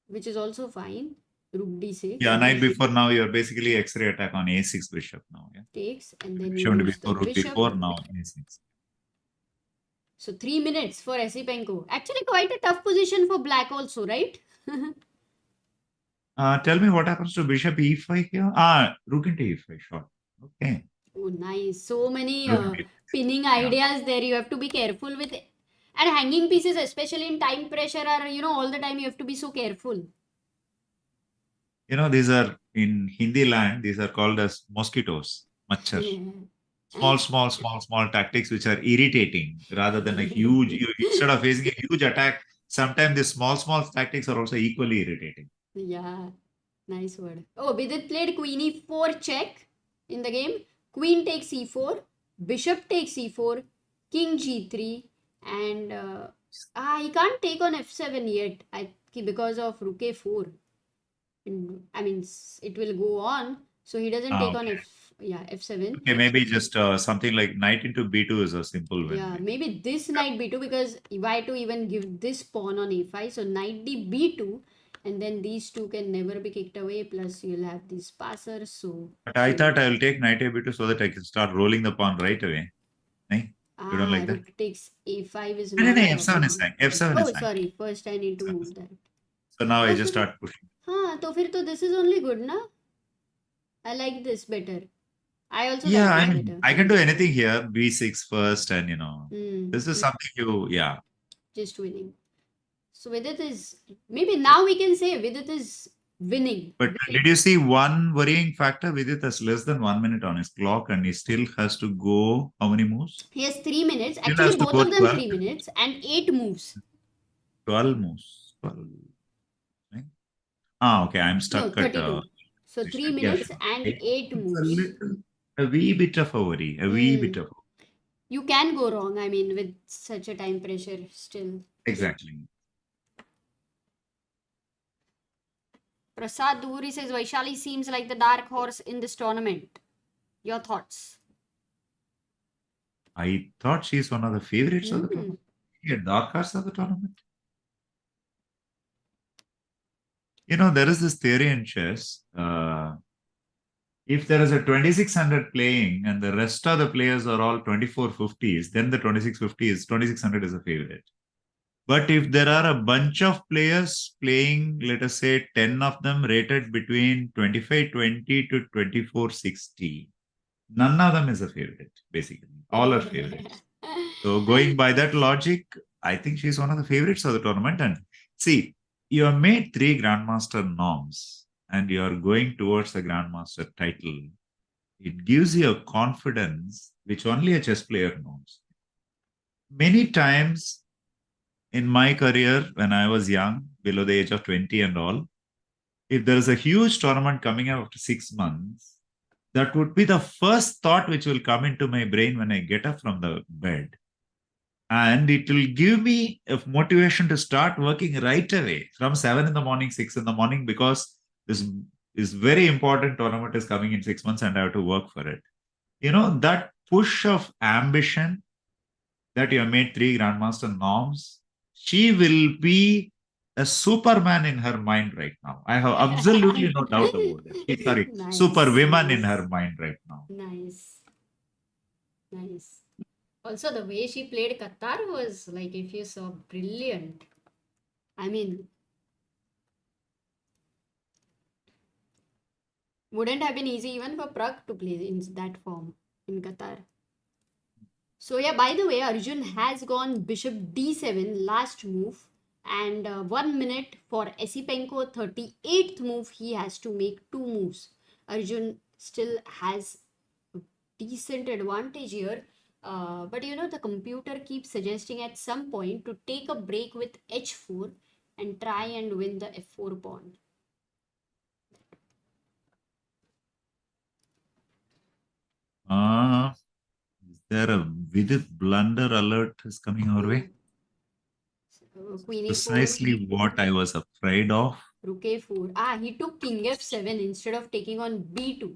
which is also fine. Rook d6. Yeah, knight before, now you're basically x-ray attack on a6 bishop now. Yeah. Takes, and then Bishop you into lose b4, the rook bishop. b4, now a6. So 3 minutes for Esipenko. Actually, quite a tough position for black also, right? Tell me what happens to bishop e5 here? Rook into e5, short. Okay. Oh, nice. So many Rook d5. pinning ideas there. You have to be careful with it. And hanging pieces, especially in time pressure, are, all the time you have to be so careful. These are in Hindi land, these are called as mosquitoes, machar. Small tactics which are irritating rather than a huge, instead of facing a huge attack, sometimes the small tactics are also equally irritating. Yeah, nice word. Oh, Vidit played queen e4 check in the game. Queen takes e4, bishop takes e4, king g3, and he can't take on f7 yet because of rook a4. I mean, it will go on, so he doesn't take on f7. Okay, maybe just something like knight into b2 is a simple win. Yeah, maybe this knight b2, because why to even give this pawn on a5? So knight d b2, and then these two can never be kicked away. Plus you'll have these passers. So. But I thought I will take knight a b2 so that I can start rolling the pawn right away. You don't like that? Rook takes a5 is No, not. f7 is fine. F7 is fine. Sorry. First I need to move that. So now I just start pushing. So this is only good, na? I like this better. I also like this better. I can do anything here. b6 first, and this is something just winning. So Vidit is, maybe now we can say Vidit is winning. But did you see one worrying factor? Vidit has less than 1 minute on his clock and he still has to go how many moves? He has 3 minutes. Actually, both of them 12. 3 minutes and 8 moves. 12 moves. 12. Right? Okay. I'm stuck at... So 3 minutes and 8 moves. A wee bit of a worry. A wee bit of... You can go wrong, I mean, with such a time pressure still. Exactly. Prasad Duri says Vaishali seems like the dark horse in this tournament. Your thoughts? I thought she's one of the favorites of the Hmm. tournament. Yeah, dark horse of the tournament. You know, there is this theory in chess. If there is a 2600 playing and the rest of the players are all 2450s, then the 2600 is a favorite. But if there are a bunch of players playing, let us say 10 of them rated between 2520 to 2460, none of them is a favorite, basically. All are favorites. So going by that logic, I think she's one of the favorites of the tournament. And see, you have made 3 Grandmaster norms and you are going towards the Grandmaster title. It gives you a confidence which only a chess player knows. Many times in my career, when I was young, below the age of 20 and all, if there is a huge tournament coming up after 6 months, that would be the first thought which will come into my brain when I get up from the bed. And it will give me a motivation to start working right away from 7 in the morning, 6 in the morning, because this is very important tournament is coming in 6 months and I have to work for it. You know, that push of ambition that you have made 3 Grandmaster norms, she will be a Superman in her mind right now. I have absolutely no doubt about it. Sorry, Nice, Superwoman in nice. her mind right now. Nice. Nice. Also, the way she played Qatar was like, if you saw, brilliant. I mean, wouldn't have been easy even for Pragg to play in that form in Qatar. So yeah, by the way, Arjun has gone bishop d7 last move, and 1 minute for Esipenko 38th move. He has to make 2 moves. Arjun still has a decent advantage here, but you know, the computer keeps suggesting at some point to take a break with h4 and try and win the f4 pawn. Is there a Vidit blunder alert is coming our way? Queen a4, Precisely what I was afraid of. rook a4. Ah, he took king f7 instead of taking on b2.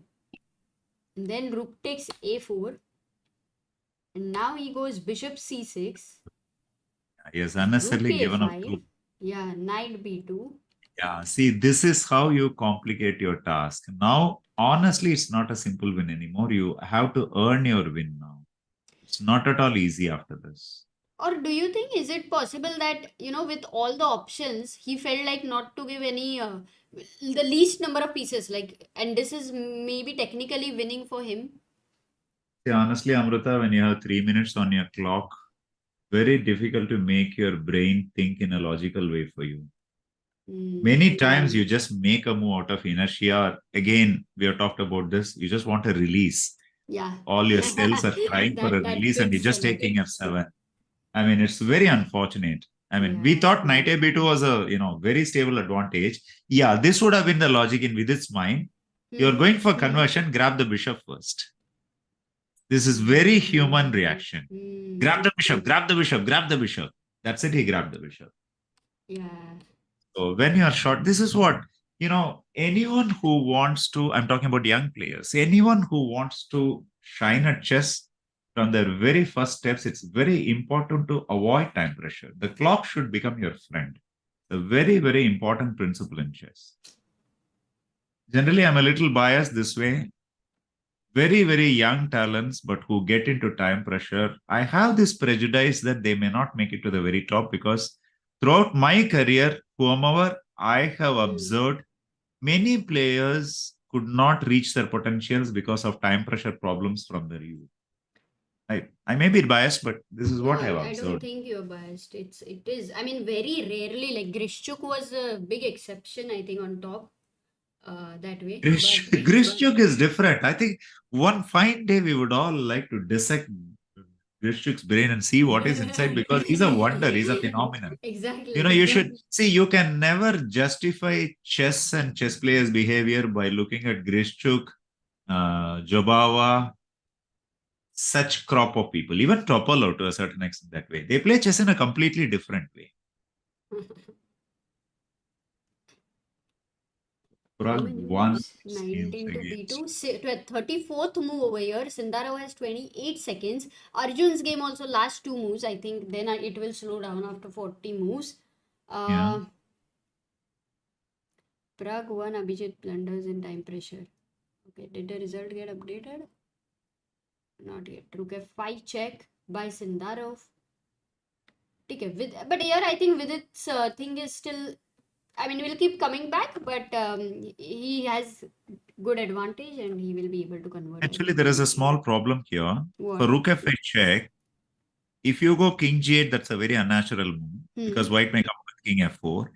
And then rook takes a4. And now he goes bishop c6. He has unnecessarily Rook given up a5. two. Yeah, knight b2. Yeah, see, this is how you complicate your task. Now, honestly, it's not a simple win anymore. You have to earn your win now. It's not at all easy after this. Or do you think, is it possible that, you know, with all the options, he felt like not to give any, the least number of pieces, like, and this is maybe technically winning for him? See, honestly, Amruta, when you have 3 minutes on your clock, very difficult to make your brain think in a logical way for you. Many times you just make a move out of inertia. Again, we have talked about this. You just want a release. Yeah. All your cells are crying for a release and you're just taking F7. I mean, it's very unfortunate. I mean, we thought knight a b2 was a, you know, very stable advantage. Yeah, this would have been the logic in Vidit's mind. You're going for conversion, grab the bishop first. This is very human reaction. Grab the bishop, grab the bishop, grab the bishop. That's it, he grabbed the bishop. Yeah. So when you are short, this is what, you know, anyone who wants to, I'm talking about young players, anyone who wants to shine at chess from their very first steps, it's very important to avoid time pressure. The clock should become your friend. A very, very important principle in chess. Generally, I'm a little biased this way. Very, very young talents, but who get into time pressure. I have this prejudice that they may not make it to the very top because throughout my career, whomever I have observed, many players could not reach their potentials because of time pressure problems from their youth. I may be biased, but this is what I've observed. I don't think you're biased. It is. I mean, very rarely, like Grishchuk was a big exception, I think, on top. That way. Grishchuk is different. I think one fine day we would all like to dissect Grishchuk's brain and see what is inside because he's a wonder. He's a phenomenon. Exactly. You know, you should see, you can never justify chess and chess players' behavior by looking at Grishchuk, Jobawa, such crop of people, even Topolo to a certain extent that way. They play chess in a completely different way. Pragg many won moves? its 19 games to against. B2. 34th move over here. Sindaro has 28 seconds. Arjun's game also last 2 moves. I think then it will slow down after 40 moves. Yeah. Pragg won. Abhijit blunders in time pressure. Okay, did the result get updated? Not yet. Rook F5 check by Sindarov. Okay, but here I think Vidit's thing is still. I mean, we'll keep coming back, but he has good advantage and he will be able to convert. Actually, there is a small problem here. What? For Rook F8 check, if you go King G8, that's a very unnatural move because White may come with King F4.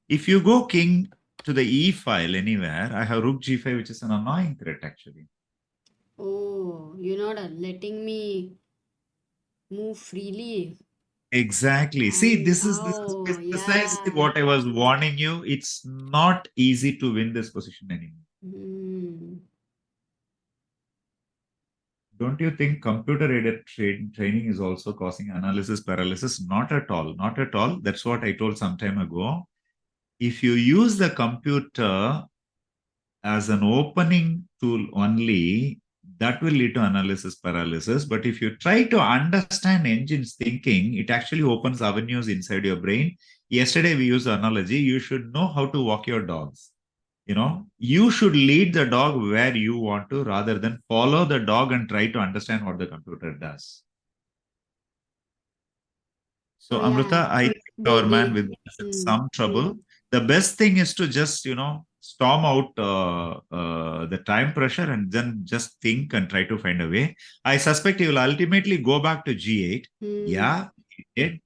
If you go King to the E file anywhere, I have Rook G5, which is an annoying threat actually. Oh, you're not letting me move freely. Exactly. See, this is precisely what I was warning you. It's not easy to win this position anymore. Don't you think computer-aided training is also causing analysis paralysis? Not at all. Not at all. That's what I told some time ago. If you use the computer as an opening tool only, that will lead to analysis paralysis. But if you try to understand engine's thinking, it actually opens avenues inside your brain. Yesterday, we used the analogy, you should know how to walk your dogs. You should lead the dog where you want to rather than follow the dog and try to understand what the computer does. So, Amruta, I think our man with some trouble. The best thing is to just, storm out the time pressure and then just think and try to find a way. I suspect he will ultimately go back to G8. Yeah, he did.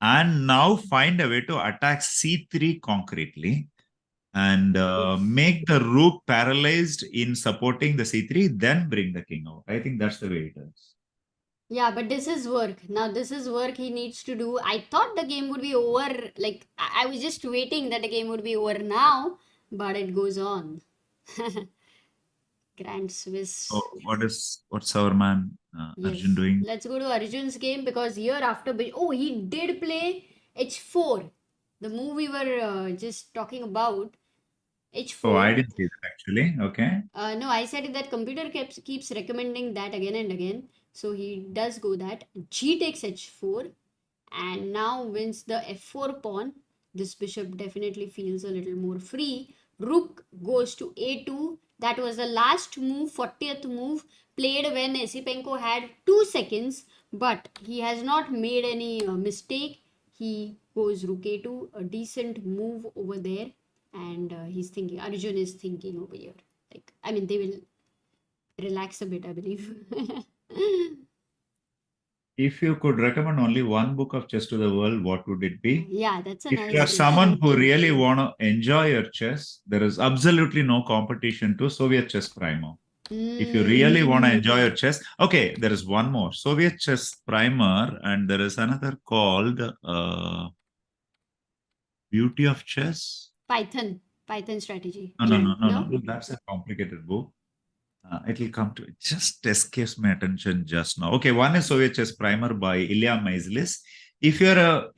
And now find a way to attack C3 concretely and make the rook paralyzed in supporting the C3, then bring the king out. I think that's the way it is. Yeah, but this is work. Now, this is work he needs to do. I thought the game would be over. Like, I was just waiting that the game would be over now, but it goes on. Grand Swiss. So, what's our man Arjun doing? Let's go to Arjun's game because here after. Oh, he did play H4. The move we were just talking about. H4. Oh, I didn't see that actually. Okay. No, I said that computer keeps recommending that again and again. So he does go that. G takes H4 and now wins the F4 pawn. This bishop definitely feels a little more free. Rook goes to A2. That was the last move, 40th move, played when Esipenko had 2 seconds. But he has not made any mistake. He goes Rook A2, a decent move over there. And he's thinking, Arjun is thinking over here. Like, I mean, they will relax a bit, I believe. If you could recommend only one book of chess to the world, what would it be? Yeah, that's a if nice you are someone who really want to enjoy your chess, there is absolutely no competition to Soviet Chess Primer. If you really want to enjoy your chess, okay, there is one more Soviet Chess Primer, and there is another called Beauty of Chess. Python strategy. No. That's a complicated book. It will come to it. Just escapes my attention just now. Okay, one is Soviet Chess Primer by Ilya Maislis. If you're a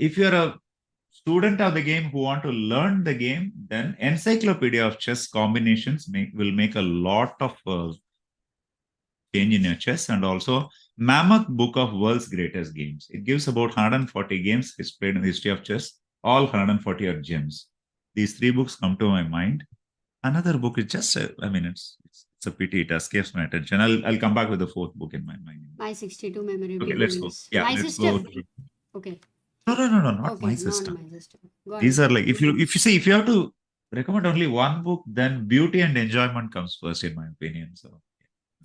student of the game who want to learn the game, then Encyclopedia of Chess Combinations will make a lot of change in your chess, and also Mammoth Book of World's Greatest Games. It gives about 140 games played in the history of chess. All 140 are gems. These 3 books come to my mind. Another book is just, it's a pity it escapes my attention. I'll come back with the 4th book in my mind. My 62 memorable. Okay, let's go. Yeah, my let's system. Go. Okay. No, not okay, my system. Not my system. These are like, if you have to recommend only one book, then beauty and enjoyment comes first, in my opinion. So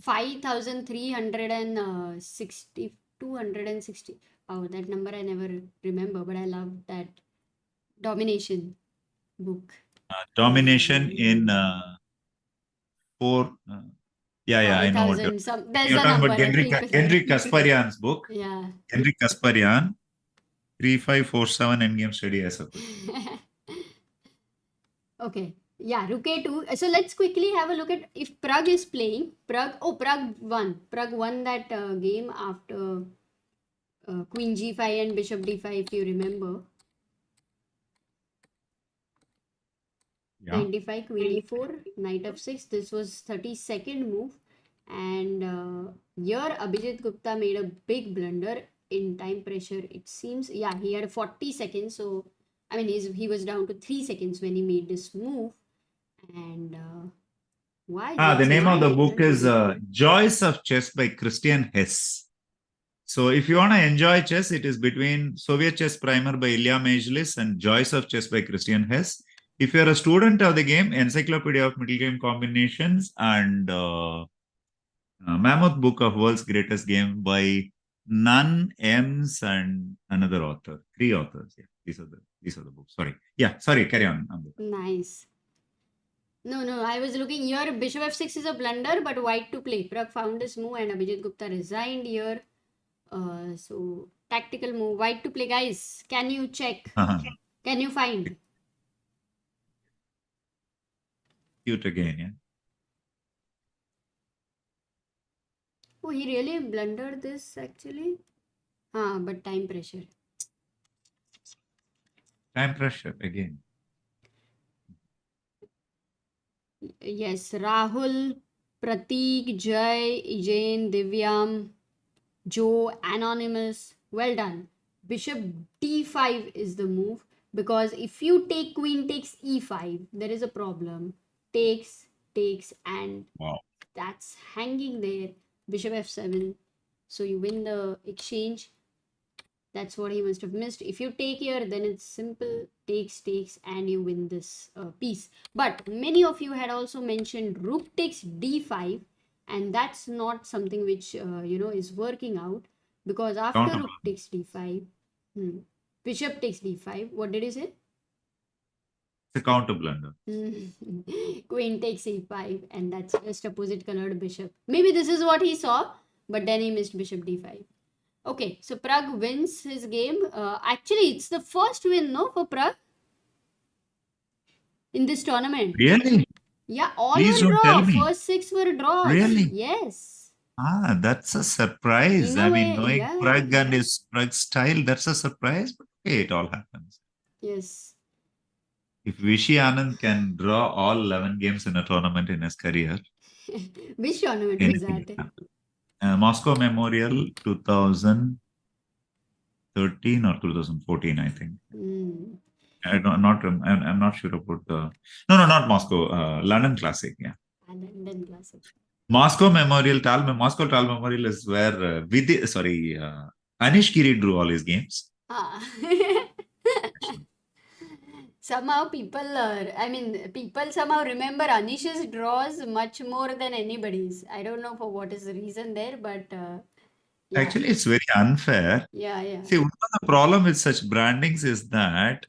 5,360, 260. Oh, that number I never remember, but I love that domination book. Domination in 4. I know what you're talking about. Henry Kasparian's book. Yeah. Henry Kasparian, 3547 endgame study, I suppose. Okay. Yeah, Rook A2. So let's quickly have a look at if Pragg is playing. Pragg won. Pragg won that game after Queen G5 and Bishop D5, if you remember. Yeah. Knight d5, queen e4, knight f6. This was 32nd move. And here Abhijit Gupta made a big blunder in time pressure. It seems, yeah, he had 40 seconds. So, I mean, he was down to 3 seconds when he made this move. And why? The Just name of the why book is blunder? Joys of Chess by Christian Hess. So if you want to enjoy chess, it is between Soviet Chess Primer by Ilya Majlis and Joys of Chess by Christian Hess. If you're a student of the game, Encyclopedia of Middle Game Combinations and Mammoth Book of World's Greatest Game by Nunn, Ems, and another author. 3 authors. Yeah, these are the books. Sorry. Yeah, sorry. Carry on. Nice. No, I was looking here. Bishop f6 is a blunder, but white to play. Pragg found this move and Abhijit Gupta resigned here. So tactical move, white to play, guys. Can you check? Can you find? Cute again, yeah. Oh, he really blundered this actually. But time pressure. Time pressure again. Yes, Rahul, Prateek, Jay, Jain, Divyam, Joe, Anonymous. Well done. Bishop d5 is the move because if you take queen takes e5, there is a problem. Takes, and Wow. that's hanging there. Bishop f7. So you win the exchange. That's what he must have missed. If you take here, then it's simple. Takes, and you win this piece. But many of you had also mentioned rook takes d5, and that's not something which is working out because after rook takes d5, bishop takes d5. What did you say? It's a counter blunder. Queen takes e5, and that's just opposite colored bishop. Maybe this is what he saw, but then he missed bishop d5. Okay, so Pragg wins his game. Actually, it's the first win, no, for Pragg in this tournament. Really? Yeah, all Please were don't draw. tell me. First 6 were draws. Really? Yes. That's a surprise. In a I way, mean, knowing yeah, Pragg and yeah. his Pragg style, that's a surprise. But hey, it all happens. Yes. If Vishy Anand can draw all 11 games in a tournament in his career, Which tournament was anything that? can happen. Moscow Memorial 2013 or 2014, I think. I'm not sure about the. No, not Moscow. London Classic. Yeah. London Classic. Moscow Memorial, Moscow Tal Memorial is where Anish Giri drew all his games. Somehow people somehow remember Anish's draws much more than anybody's. I don't know for what is the reason there, but yeah. Actually, it's very unfair. Yeah. See, one of the problem with such brandings is that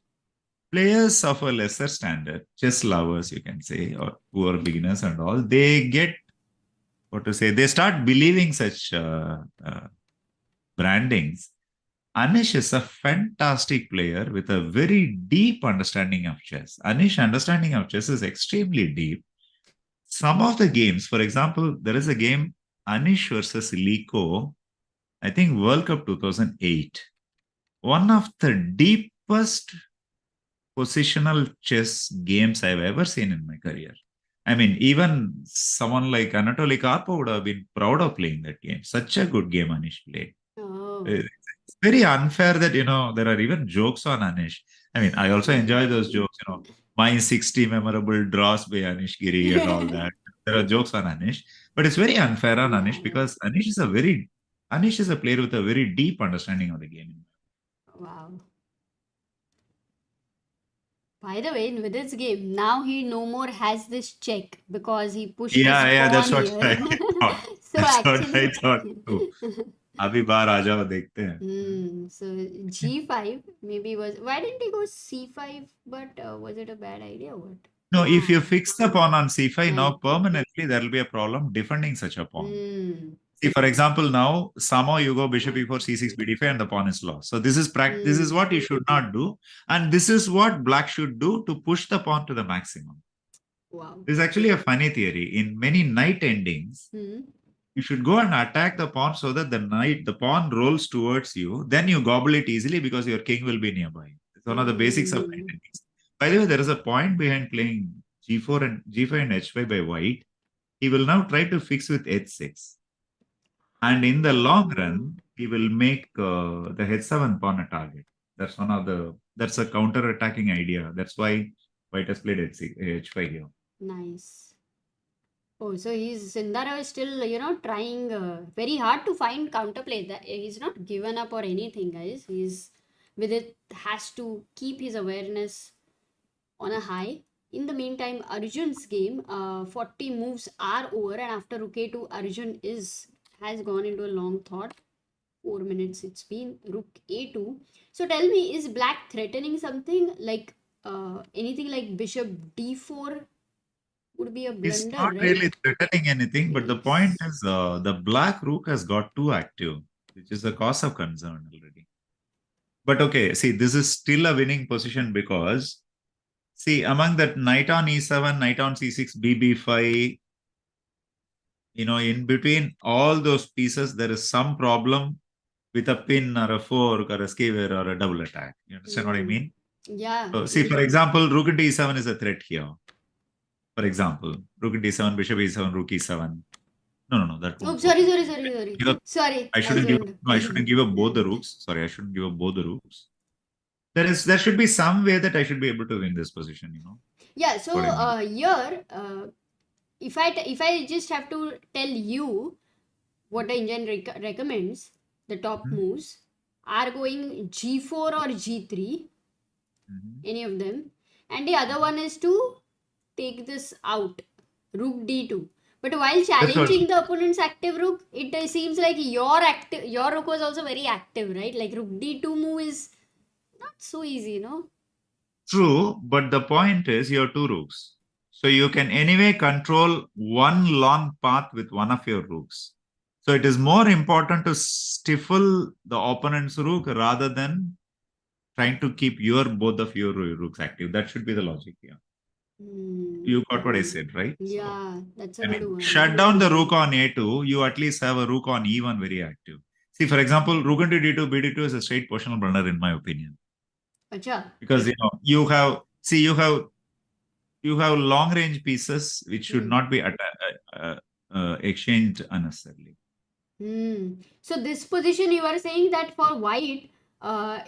players of a lesser standard, chess lovers, you can say, or who are beginners and all, they get, they start believing such brandings. Anish is a fantastic player with a very deep understanding of chess. Anish's understanding of chess is extremely deep. Some of the games, for example, there is a game, Anish versus Liko, I think World Cup 2008. One of the deepest positional chess games I've ever seen in my career. I mean, even someone like Anatoly Karpov would have been proud of playing that game. Such a good game Anish played. Oh. It's very unfair that, there are even jokes on Anish. I mean, I also enjoy those jokes, my 60 memorable draws by Anish Giri and all that. There are jokes on Anish, but it's very unfair on Anish because Anish is a player with a very deep understanding of the game. Wow. By the way, in Vidit's game, now he no more has this check because he pushed his pawn That's what here. I thought. So That's actually, what I thought too. Abhi baar aa jao, dekhte hain. So G5 maybe was. Why didn't he go C5? But was it a bad idea or what? No, if you fix the pawn on C5 now, Right. permanently there will be a problem defending such a pawn. See, for example, now somehow you go bishop e4, c6, bd5, and the pawn is lost. So this is This is what you should not do, and this is what black should do to push the pawn to the maximum. Wow. This is actually a funny theory. In many knight endings, you should go and attack the pawn so that the pawn rolls towards you. Then you gobble it easily because your king will be nearby. It's one of the basics of knight endings. By the way, there is a point behind playing G4 and G5 and H5 by white, he will now try to fix with H6. And in the long run, he will make the H7 pawn a target. That's a counter-attacking idea. That's why white has played H5 here. Nice. Oh, so Sindara is still, trying very hard to find counterplay. That he's not given up or anything, guys. Vidit has to keep his awareness on a high. In the meantime, Arjun's game, 40 moves are over, and after Rook A2, Arjun has gone into a long thought. 4 minutes it's been. Rook A2. So tell me, is Black threatening something like anything like Bishop D4 would be a It's blunder, not right? really threatening anything, but the point is the black rook has got too active, which is a cause of concern already. But okay, see, this is still a winning position because, see, among that knight on E7, knight on C6, BB5, in between all those pieces, there is some problem with a pin or a fork or a skewer or a double attack. You understand what I mean? Yeah. So, see, for example, rook into E7 is a threat here. For example, rook into E7, bishop E7, rook E7. No, that Oh, won't sorry. work. Sorry, I shouldn't give up both the rooks. Sorry, I shouldn't give up both the rooks. There should be some way that I should be able to win this position, Yeah, so what I mean. here, if I just have to tell you what the engine recommends, the top Mhm. moves are going G4 or G3, Mhm. any of them, and the other one is to take this out, Rook D2. But while That's what. challenging the opponent's active rook, it seems like your rook was also very active, right? Like Rook D2 move is not so easy, no? True, but the point is you have two rooks. So you can anyway control one long path with one of your rooks. So it is more important to stifle the opponent's rook rather than trying to keep both of your rooks active. That should be the logic here. You got what I said, right? So, Yeah, that's a I good mean, one. shut down the rook on A2, you at least have a rook on E1 very active. See, for example, rook into D2, B2 is a straight positional blunder in my opinion. Acha. Because you have long range pieces which should not be exchanged unnecessarily. So this position you are saying that for white,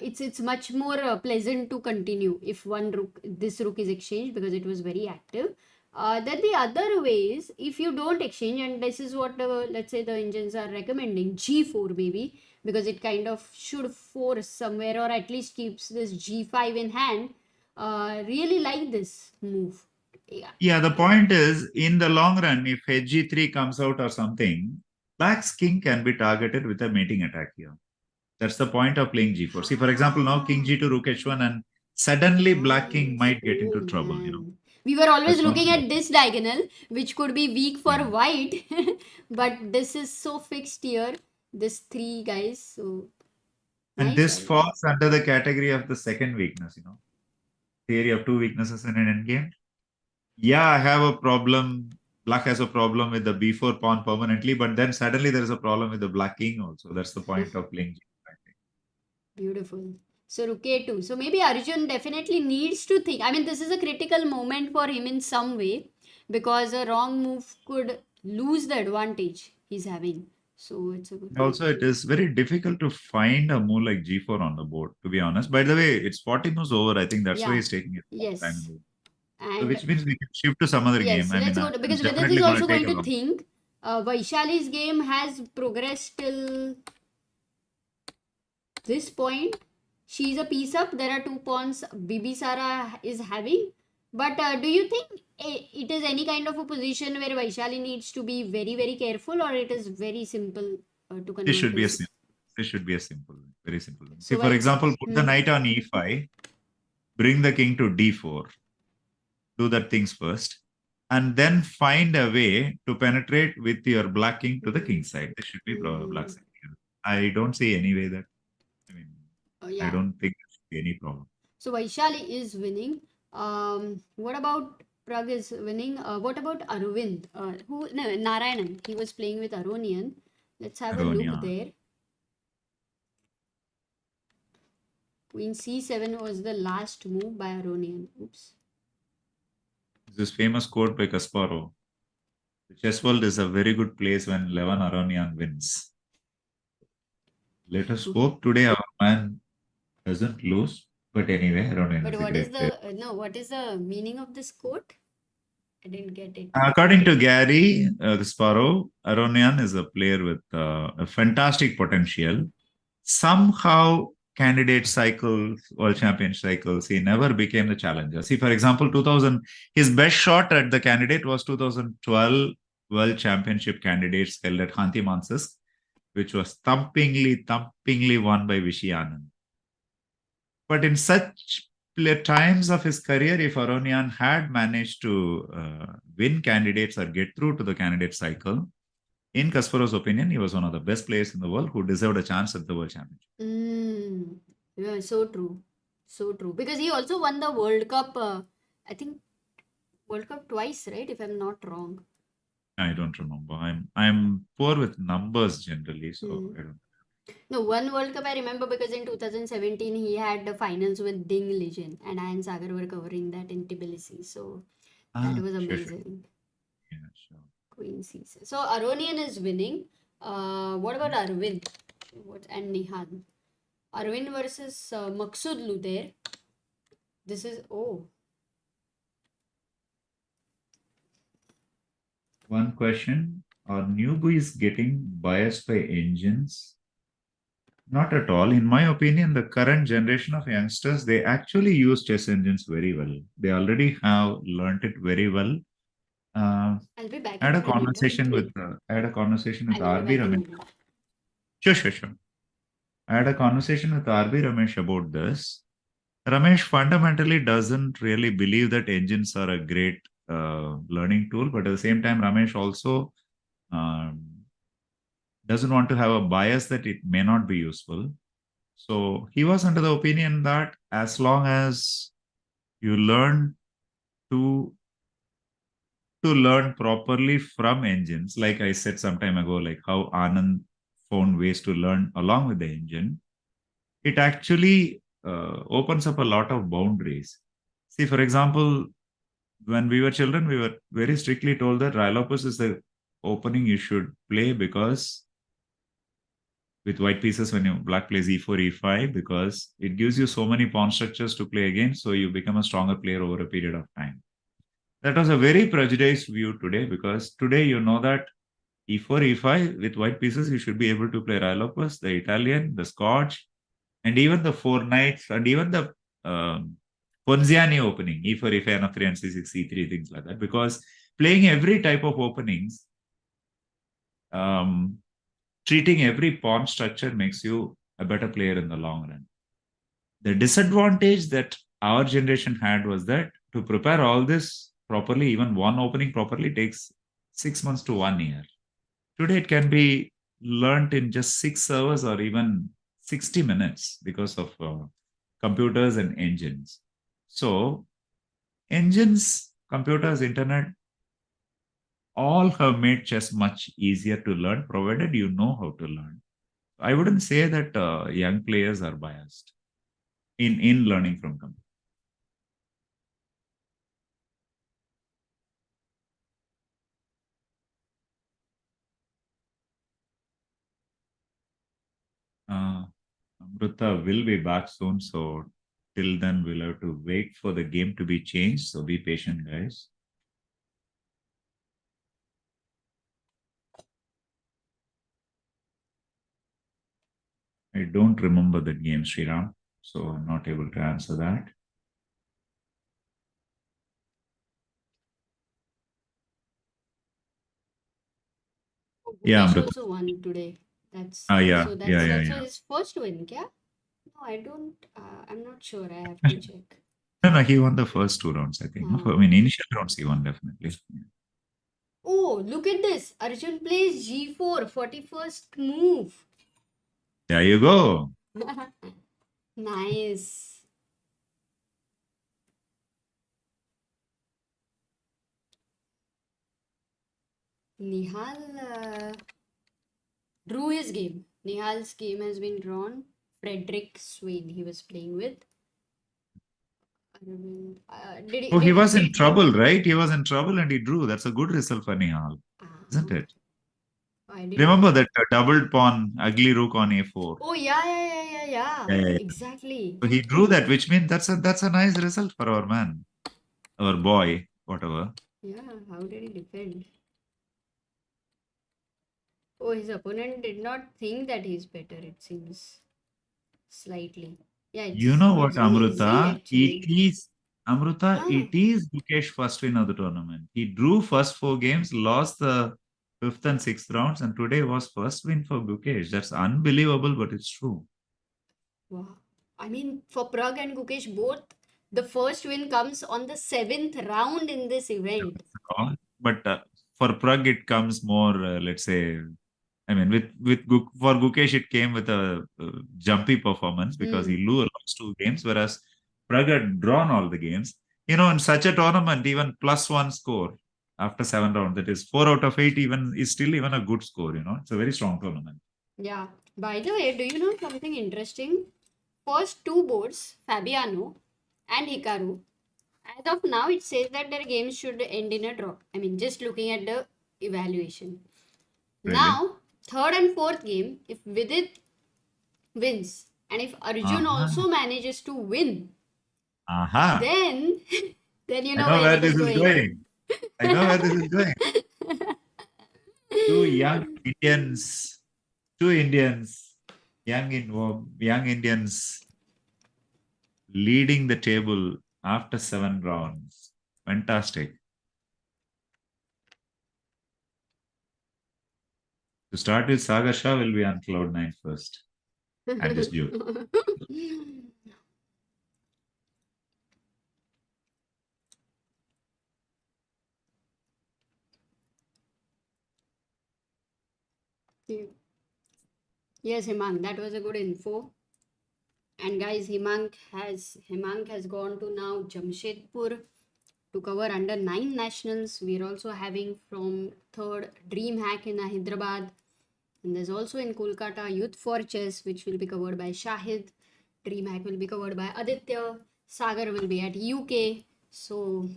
it's much more pleasant to continue if this rook is exchanged because it was very active. Then the other ways, if you don't exchange, and this is what let's say the engines are recommending, G4 maybe, because it kind of should force somewhere or at least keeps this G5 in hand. Really like this move. Yeah, the point is, in the long run, if HG3 comes out or something, black's king can be targeted with a mating attack here. That's the point of playing G4. See, for example, now king G2, rook H1, and suddenly black king might get into trouble, Man. We were always That's one looking of at this diagonal, which could be weak for Yeah. white, but this is so fixed here. This three guys, so And nice this idea. falls under the category of the second weakness, theory of two weaknesses in an endgame. Yeah, I have a problem. Black has a problem with the b4 pawn permanently, but then suddenly there is a problem with the black king also. That's the point of playing G4, I think. Beautiful. So Rook A2. So maybe Arjun definitely needs to think. I mean, this is a critical moment for him in some way because a wrong move could lose the advantage he's having. So it's a good. Also, it is very difficult to find a move like G4 on the board, to be honest. By the way, it's 40 moves over. I think that's why Yeah. he's taking it time. Yes. So And which means we can shift to some other game. yes, I mean, let's go to, because it's Vidit is definitely going also to take going a to long. think. Vaishali's game has progressed till this point. She's a piece up. There are 2 pawns Bibisara is having. But do you think it is any kind of a position where Vaishali needs to be very, very careful, or it is very simple to This convert should be a this? simple. This should be a simple, very simple. See, So, for example, put the knight on E5, bring the king to D4, do that things first, and then find a way to penetrate with your black king to the king side. This should be black side. I don't see any way that. I mean, I yeah. don't think there should be any problem. So Vaishali is winning. What about Pragg is winning? What about Arvind? No, Narayanan. He was playing with Aronian. Let's have a look Aronia. there. Queen C7 was the last move by Aronian. Oops. This famous quote by Kasparov. The chess world is a very good place when Levan Aronian wins. Let us hope today our man doesn't lose. But anyway, Aronian But is a what is great player. the what is the meaning of this quote? I didn't get it. According to Gary Kasparov, Aronian is a player with a fantastic potential. Somehow, candidate cycles, world champion cycles, he never became the challenger. See, for example, 2000, his best shot at the candidate was 2012 World Championship candidates held at Khanty Mansisk, which was thumpingly won by Vishy Anand. But in such times of his career, if Aronian had managed to win candidates or get through to the candidate cycle, in Kasparov's opinion, he was one of the best players in the world who deserved a chance at the World Championship. Yeah, so true. So true. Because he also won the World Cup, I think World Cup twice, right? If I'm not wrong. I don't remember. I'm poor with numbers generally, so I don't. No, one World Cup I remember because in 2017 he had the finals with Ding Legion and I and Sagar were covering that in Tbilisi. So that was Sure. amazing. Yeah, sure. Queen C6. So Aronian is winning. What about Arvind? And Nihal? Arvind versus Maksud Luder. This is One question. Are newbies getting biased by engines? Not at all. In my opinion, the current generation of youngsters, they actually use chess engines very well. They already have learnt it very well. I'll be back I had in a 1 minute. conversation with I'll be RB back in a Ramesh. minute. Sure. I had a conversation with RB Ramesh about this. Ramesh fundamentally doesn't really believe that engines are a great learning tool, but at the same time, Ramesh also doesn't want to have a bias that it may not be useful. So he was under the opinion that as long as you learn to learn properly from engines, like I said some time ago, like how Anand found ways to learn along with the engine, it actually opens up a lot of boundaries. See, for example, when we were children, we were very strictly told that Rylopus is the opening you should play because with white pieces when you black plays e4, e5, because it gives you so many pawn structures to play against, so you become a stronger player over a period of time. That was a very prejudiced view today because today you know that e4, e5 with white pieces, you should be able to play Rylopus, the Italian, the Scotch, and even the four knights, and even the Ponziani opening, e4, e5, n3, and c6, c3, things like that. Because playing every type of openings, treating every pawn structure makes you a better player in the long run. The disadvantage that our generation had was that to prepare all this properly, even one opening properly, takes 6 months to 1 year. Today, it can be learned in just 6 hours or even 60 minutes because of computers and engines. So, engines, computers, internet, all have made chess much easier to learn, provided you know how to learn. I wouldn't say that young players are biased in learning from computers. Amruta will be back soon, so till then we'll have to wait for the game to be changed. So be patient, guys. I don't remember that game, Sriram, so I'm not able to answer that. Yeah, Gukesh Amruta. also won today. That's Yeah. so that's his first win, kya? No, I don't. I'm not sure. I have to check. No, he won the first 2 rounds, I think. I mean, initial rounds he won definitely. Oh, look at this. Arjun plays G4, 41st move. There you go. Nice. Nihal drew his game. Nihal's game has been drawn. Frederick Swain he was playing with. Did Oh, he did was in trouble, right? He was in trouble and he drew. That's a good result for Nihal, isn't it? I didn't. Remember that doubled pawn, ugly rook on a4. Oh yeah. Yeah, yeah. Exactly. So he drew that, which means that's a nice result for our man, our boy, whatever. Yeah, how did he defend? Oh, his opponent did not think that he's better, it seems. Slightly. Yeah, You know what, it's easy Amruta? actually. It is Gukesh first win of the tournament. He drew first 4 games, lost the 5th and 6th rounds, and today was first win for Gukesh. That's unbelievable, but it's true. Wow. I mean, for Pragg and Gukesh both, the first win comes on the 7th round in this event. But for Pragg, it comes more, let's say, I mean, for Gukesh, it came with a jumpy performance because he lost 2 games, whereas Pragg had drawn all the games. You know, in such a tournament, even +1 score after 7 rounds, that is 4 out of 8, even is still even a good score. You know, it's a very strong tournament. Yeah. By the way, do you know something interesting? First two boards, Fabiano and Hikaru, as of now, it says that their games should end in a draw. I mean, just looking at the evaluation. Really? Now, third and fourth game, if Vidit wins and if Arjun also manages to win, then you know I know where it is this is going. I know where this is going. Two young Indians, young Indians leading the table after 7 rounds. Fantastic. To start with, Sagar Shah will be on cloud 9 first. I'm just joking. Yes, Himang, that was a good info. And guys, Himang has gone to now Jamshedpur to cover under 9 nationals. We're also having from third DreamHack in Hyderabad. And there's also in Kolkata Youth for Chess, which will be covered by Shahid. DreamHack will be covered by Aditya. Sagar will be at UK. So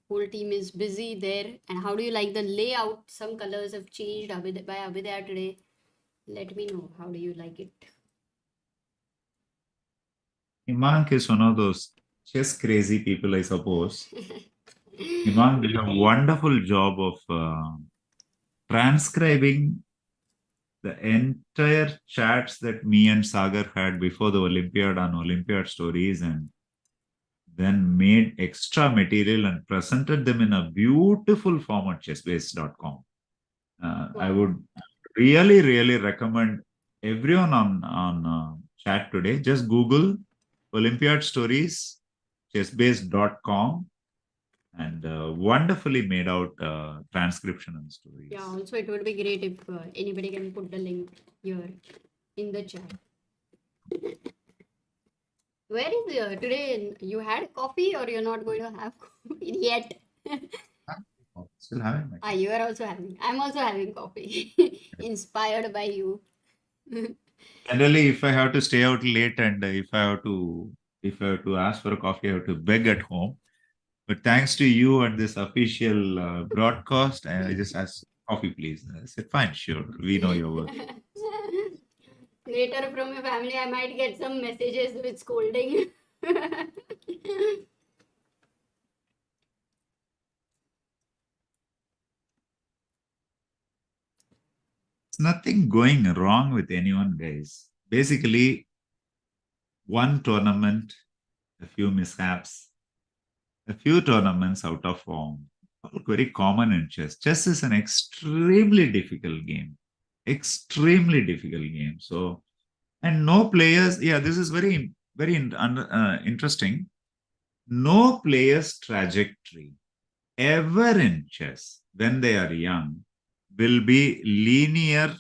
whole team is busy there. And how do you like the layout? Some colors have changed by Abhidaya today. Let me know. How do you like it? Himank is one of those chess crazy people, I suppose. Himank did a wonderful job of transcribing the entire chats that me and Sagar had before the Olympiad on Olympiad stories, and then made extra material and presented them in a beautiful form at chessbase.com. I would really recommend everyone on chat today. Just Google Olympiad stories, chessbase.com, and wonderfully made out transcription and stories. Yeah, also it would be great if anybody can put the link here in the chat. Where is today? You had coffee or you're not going to have coffee yet? Still having my You are also having. I'm also having coffee. Inspired by you. Generally, if I have to stay out late and if I have to ask for a coffee, I have to beg at home. But thanks to you and this official broadcast, I just asked coffee, please. I said, fine, sure. We know your work. Later from your family, I might get some messages with scolding. It's nothing going wrong with anyone, guys. Basically, one tournament, a few mishaps, a few tournaments out of form. All very common in chess. Chess is an extremely difficult game. Extremely difficult game. So, and no players, this is very interesting. No player's trajectory ever in chess when they are young will be linear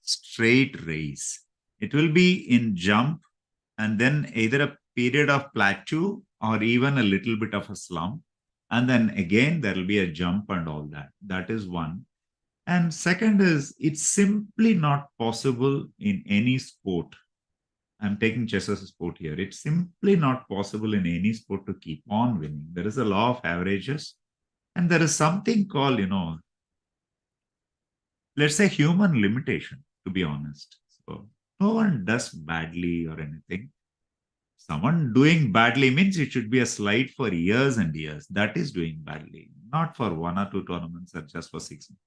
straight race. It will be in jump and then either a period of plateau or even a little bit of a slump. And then again, there will be a jump and all that. That is one. And second is, it's simply not possible in any sport I'm taking chess as a sport here. It's simply not possible in any sport to keep on winning. There is a law of averages, and there is something called, let's say human limitation, to be honest. So no one does badly or anything. Someone doing badly means it should be a slide for years and years. That is doing badly, not for 1 or 2 tournaments or just for 6 months.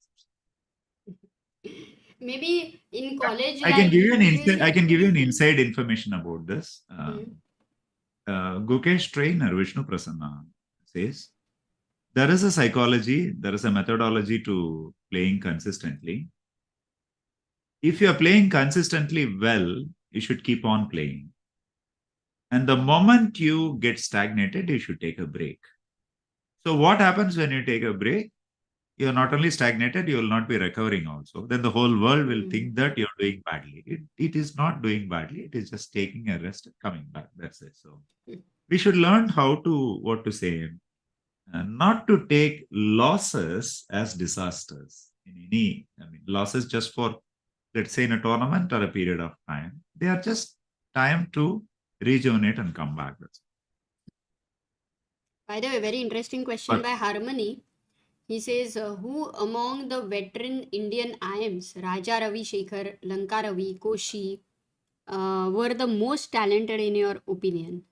Maybe in college, I can like give you an usually- inside. I can give you an inside information about this. Gukesh trainer Vishnu Prasanna says there is a psychology, there is a methodology to playing consistently. If you are playing consistently well, you should keep on playing. And the moment you get stagnated, you should take a break. So what happens when you take a break? You're not only stagnated, you will not be recovering also. Then the whole world will think that you're doing badly. It is not doing badly. It is just taking a rest and coming back. That's it. So we should learn how to, not to take losses as disasters in any, losses just for, let's say in a tournament or a period of time. They are just time to rejuvenate and come back. That's it. By the way, very interesting question by Harmony. He says, who among the veteran Indian IMs, Raja Ravi Shekhar, Lanka Ravi, Koshi, were the most talented in your opinion?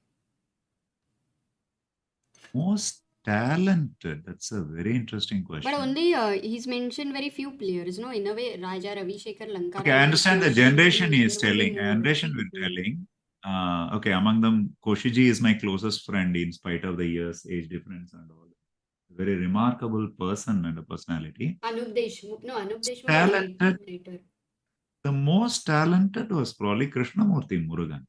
Most talented? That's a very interesting question. But only he's mentioned very few players, no? In a way, Raja Ravi Shekhar, Lanka Okay, Ravi, I understand the Koshi, generation he is there was a telling. more. Generation we're telling. Okay, among them, Koshiji is my closest friend in spite of the years, age difference and all. A very remarkable person and a personality. Anup Deshmukh. No, Anup Deshmukh Talented. was later. The most talented was probably Krishnamurthy Murugan.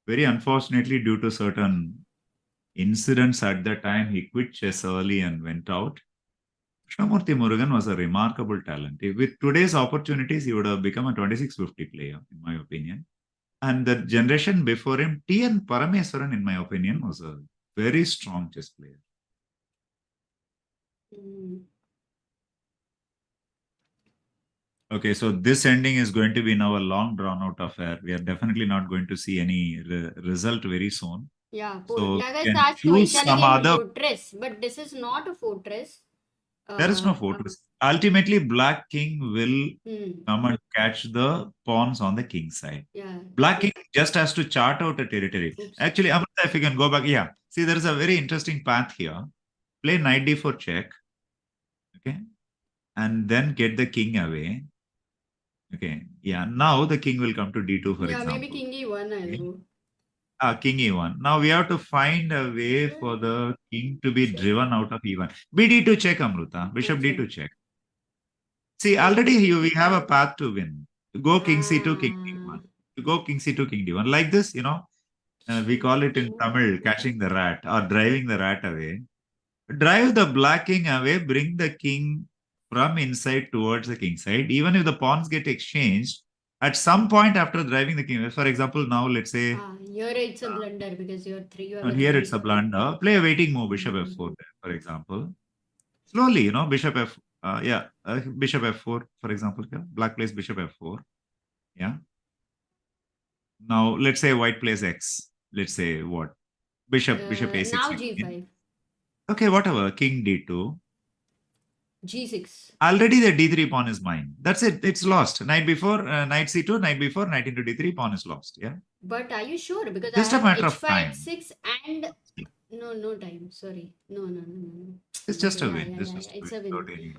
Very unfortunately, due to certain incidents at that time, he quit chess early and went out. Krishnamurthy Murugan was a remarkable talent. With today's opportunities, he would have become a 2650 player, in my opinion. And the generation before him, T.N. Parameswaran, in my opinion, was a very strong chess player. Okay, so this ending is going to be now a long drawn-out affair. We are definitely not going to see any result very soon. Yeah, So Pragg can asked choose Vaishali some game other. fortress, but this is not a fortress. There is no fortress. Ultimately, Black King will come and catch the pawns on the king side. Yeah. Black King just has to chart out a territory. Oops. Actually, Amruta, if you can go back, yeah. See, there is a very interesting path here. Play knight d4 check. Okay. And then get the king away. Okay. Yeah. Now the king will come to d2, for example. Yeah, maybe king e1 I'll go. King e1. Now we have to find a way for the king to be driven out of e1. bd2 check, Amruta. Bishop d2 check. See, already we have a path to win. Go king c2, king d1. You go king c2, king d1. Like this, we call it in Tamil catching the rat or driving the rat away. Drive the black king away, bring the king from inside towards the king side. Even if the pawns get exchanged, at some point after driving the king, for example, now let's say. Here it's a blunder because you're 3. Here it's a blunder. Play a waiting move, bishop f4 there, for example. Slowly, bishop f. Bishop f4, for example. Black plays bishop f4. Yeah. Now let's say white plays x. Let's say what? Bishop a6. Now g5. Okay, whatever. King d2. g6. Already the d3 pawn is mine. That's it. It's lost. Knight before, knight c2, knight before, knight into d3, pawn is lost. Yeah. But are you sure? Because just I a have matter of time. h5, 6 and no time. Sorry. No. It's just a win. It's a win.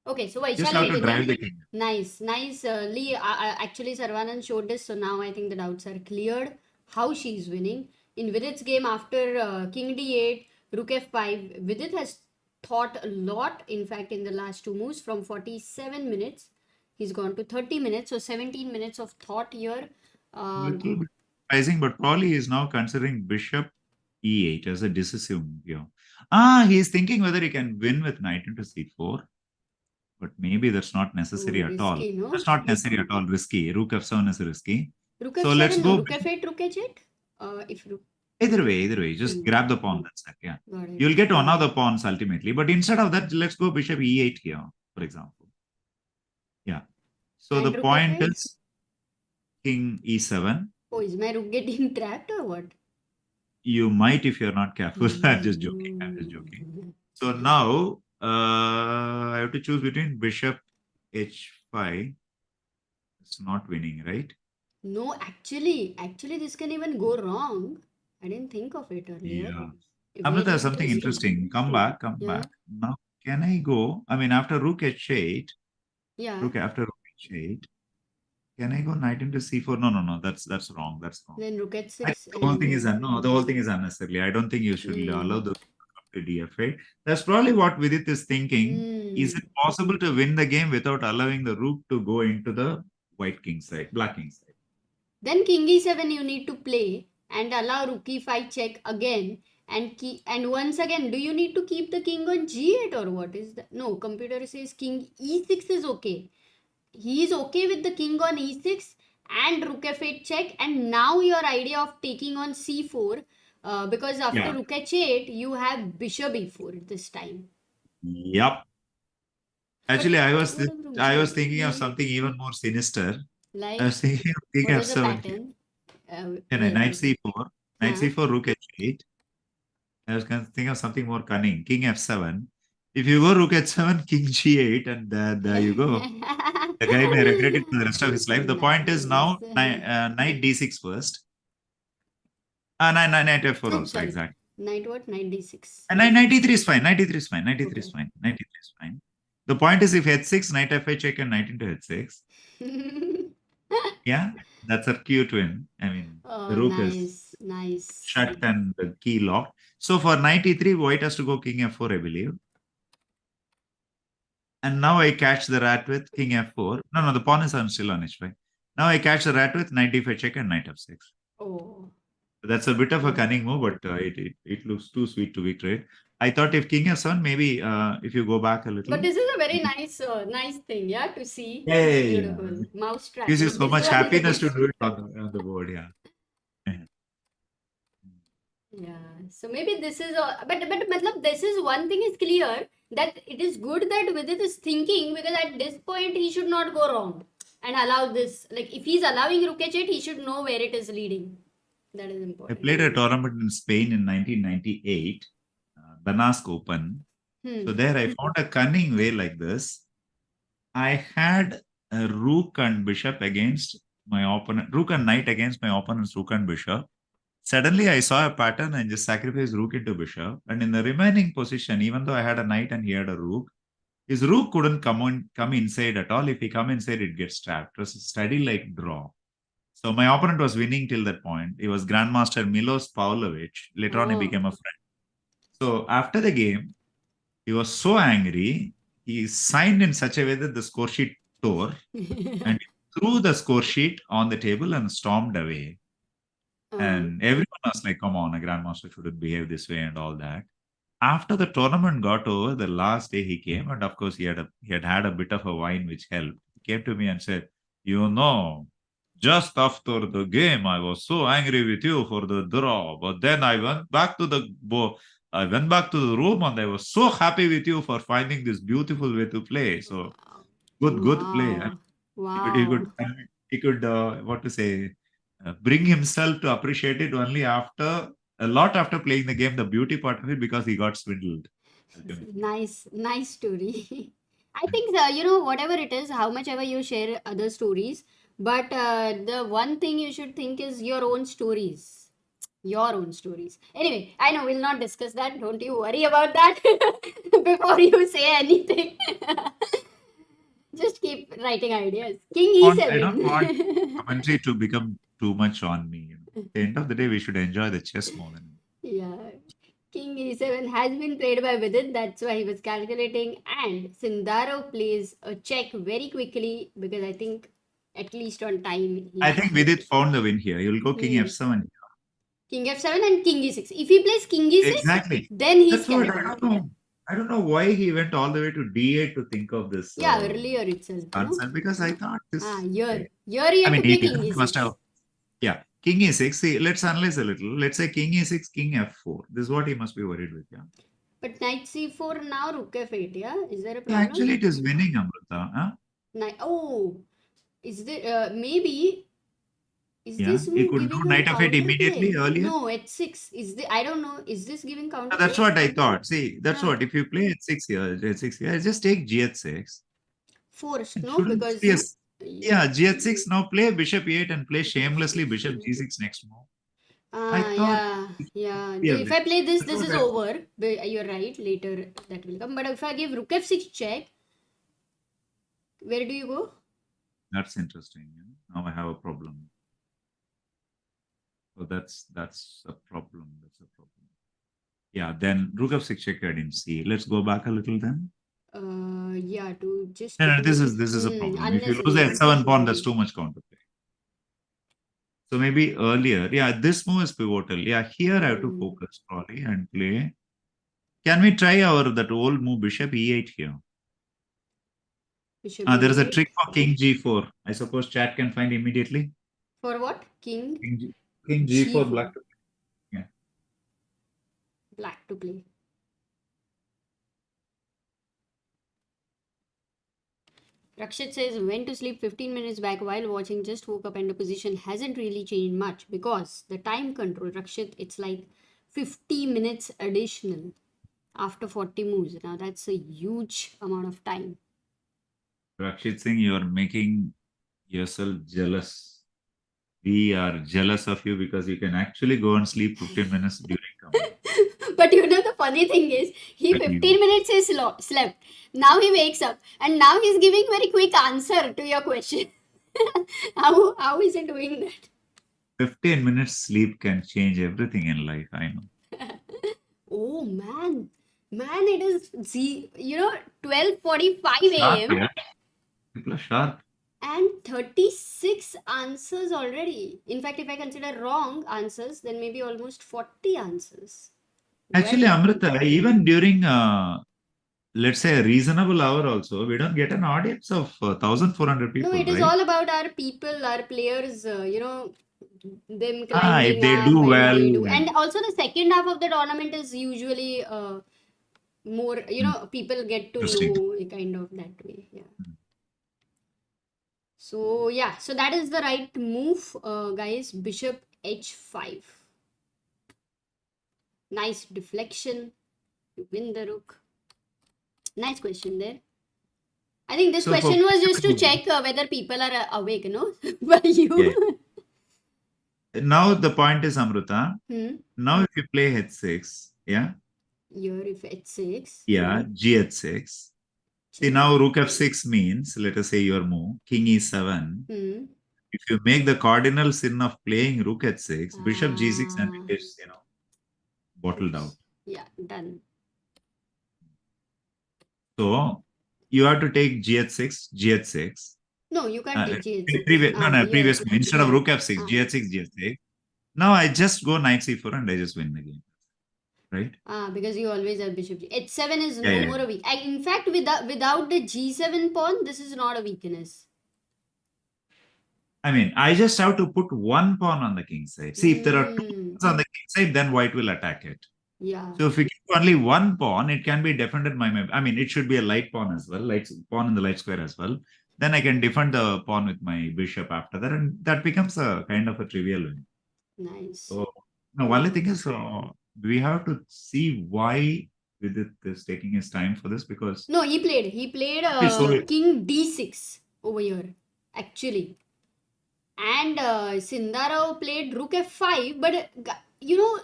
Okay, so just have to drive the king. Nice. Lee, actually Saravanan showed this, so now I think the doubts are cleared. How she's winning. In Vidit's game after king d8, rook f5, Vidit has thought a lot. In fact, in the last 2 moves, from 47 minutes, he's gone to 30 minutes. So 17 minutes of thought here. Little bit surprising, but probably he's now considering bishop e8 as a decisive move here. He's thinking whether he can win with knight into c4. But maybe that's not necessary at all. No? That's not necessary at all. Risky. Rook f7 is risky. Rook f7, so let's go. Rook f8, rook h8? If rook. Either way. Just grab the pawn. That's it. Yeah. You'll get one of the pawns ultimately. But instead of that, let's go bishop e8 here, for example. Yeah. So and the point is king e7. Oh, is my rook getting trapped or what? You might if you're not careful. I'm just joking. I'm just joking. So now I have to choose between bishop h5. It's not winning, right? No, actually, this can even go wrong. I didn't think of it earlier. Yeah. Very Amrita, something interesting. Come back, come Yeah. back. Now, can I go? I mean, after rook h8, Yeah. after rook h8, can I go knight into c4? No, no, no. That's wrong. That's wrong. Then rook I think h6 the whole thing is and no. The whole thing is unnecessary. I don't think you should allow mm, the to df8. That's probably what Vidit is thinking. Is mm. it possible to win the game without allowing the rook to go into the white king side, black king side? Then king e7 you need to play and allow rook e5 check again and once again do you need to keep the king on g8 or what is that? No, computer says king e6 is okay. He is okay with the king on e6 and rook f8 check, and now your idea of taking on c4 because after Yeah. rook h8 you have bishop e4 this time. Yep. But Actually, what is rook I was g8? thinking of something even more sinister. I Like was thinking of king what was the f7 here. pattern? Knight Wait. c4, knight Huh? c4, rook h8. I was thinking of something more cunning. King f7. If you go rook h7, king g8, and there you go. The guy may regret it for the rest of his life. The point is Nice. now knight d6 first. Knight f4 Oops, also, sorry. exactly. Knight what? Knight d6. And knight e3 is fine. Knight e3 is fine. Knight e3 is Okay. fine. Knight e3 is fine. The point is if h6, knight f8 check and knight into h6. Yeah, that's a cute win. I mean, the Oh, rook is nice. shut and the key locked. So for knight e3, white has to go king f4, I believe. And now I catch the rat with king f4. No, the pawn is still on h5. Now I catch the rat with knight d5 check and knight f6. Oh. That's a bit of a cunning move, but it looks too sweet to be trade. I thought if king f7, maybe if you go back a little. But this is a very nice thing, yeah, to see. It's Hey, beautiful. Mouse gives you tracking. so This much one happiness to looks. do it on the board, yeah. Yeah. So maybe this is but matlab, this is one thing is clear that it is good that Vidit is thinking because at this point he should not go wrong and allow this. Like if he's allowing rook h8, he should know where it is leading. That is I important. played a tournament in Spain in 1998, Damask Open. So there I found a cunning way like this. I had a rook and bishop against my opponent, rook and knight against my opponent's rook and bishop. Suddenly I saw a pattern and just sacrificed rook into bishop. And in the remaining position, even though I had a knight and he had a rook, his rook couldn't come inside at all. If he come inside, it gets trapped. It was a steady like draw. So my opponent was winning till that point. He was Grandmaster Milos Pavlovic. Later on, he became a friend. So after the game, he was so angry. He signed in such a way that the score sheet tore and threw the score sheet on the table and stormed away. And everyone was like, come on, a grandmaster shouldn't behave this way and all that. After the tournament got over, the last day he came, and of course he had a bit of a wine which helped. He came to me and said, just after the game, I was so angry with you for the draw, but then I went back to the room and I was so happy with you for finding this beautiful way to play. So good play. Wow. He could what to say, bring himself to appreciate it only a lot after playing the game, the beauty part of it, because he got swindled. Nice story. I think whatever it is, how much ever you share other stories, but the one thing you should think is your own stories. Your own stories. Anyway, I know we'll not discuss that. Don't you worry about that before you say anything. Just keep writing ideas. King I don't want e7. commentary to become too much on me. At the end of the day, we should enjoy the chess more than. Yeah. King e7 has been played by Vidit, that's why he was calculating. And Sindaro plays a check very quickly because I think at least on time. I think Vidit found the win here. You'll go king f7. King f7 and king e6. If he plays king e6, Exactly. then he's That's what calculating. I don't know why he went all the way to d8 to think of this. Yeah, earlier itself. Answer, because I thought this. Here he had to play king e6. Must have. Yeah, king e6. See, let's analyze a little. Let's say king e6, king f4. This is what he must be worried with. Yeah. But knight c4 now, rook f8. Yeah, is there a problem? Actually, it is winning, Amruta. Huh? Is there maybe? Is Yeah, this he move could do giving a knight f8 immediately counterplay? earlier. No, h6. I don't know. Is this giving counterplay? That's what I thought. See, that's Ah. what. If you play h6 here, h6 here, just take g6. Forced, It no? shouldn't Because be a yeah, g6. Now play bishop e8 and play shamelessly bishop g6 next move. I thought yeah. yeah, If I play this, that's this what is I thought. over. But you're right. Later that will come. But if I give rook f6 check, where do you go? That's interesting. Now I have a problem. So that's a problem. That's a problem. Yeah, then rook f6 check I didn't see. Let's go back a little then. Yeah, to just No, remove this is a problem. If you lose the unnecessary. h7 pawn, that's too much counterplay. So maybe earlier, yeah, this move is pivotal. Yeah, here I have to focus probably and play. Can we try that old move bishop e8 here? Bishop There is a e8. trick for king g4. I suppose chat can find immediately. For what? King King g4 black. Yeah. Black to play. Rakshit says, went to sleep 15 minutes back while watching, just woke up and the position hasn't really changed much because the time control, Rakshit, it's like 50 minutes additional after 40 moves. Now that's a huge amount of time. Rakshit Singh, you are making yourself jealous. We are jealous of you because you can actually go and sleep 15 minutes during combat. But you know the funny thing is, he 15 minutes is slept. Now he wakes up and now he's giving very quick answer to your question. How is he doing that? 15 minutes sleep can change everything in life, I know. Oh man, it is 12:45 a.m. Yeah. People are sharp. and 36 answers already. In fact, if I consider wrong answers, then maybe almost 40 answers. Actually, Well, Amruta, even during let's say a reasonable hour also, we don't get an audience of 1,400 people. No, it is right? all about our people, our players, them If climbing they up do and well. they do. And also the second half of the tournament is usually more, people get to know kind of that way. Yeah. So, yeah. So that is the right move, guys. Bishop h5. Nice deflection. You win the rook. Nice question there. I think this question was just to check whether people are awake, by you. Yeah. Now the point is, Amruta. Now if you play h6, yeah. Here if h6. Yeah, g6. See, now rook f6 means, let us say your move, king e7. If you make the cardinal sin of playing rook h6, bishop g6 and it gets, bottled out. Yeah, done. So you have to take g6. No, you can't take g6. Previous move. Instead of rook f6, g6. Now I just go knight c4 and I just win the game. Right? Because you always have bishop h7 is no more a weak. In fact, without the g7 pawn, this is not a weakness. I mean, I just have to put one pawn on the king side. See, if there are two pawns on the king side, then white will attack it. Yeah. So if we keep only one pawn, it can be defended by my. I mean, it should be a light pawn as well, light pawn in the light square as well. Then I can defend the pawn with my bishop after that, and that becomes a kind of a trivial win. Nice. So, only thing is, we have to see why Vidit is taking his time for this because he played king d6 over here actually, and Sindaro played rook f5, but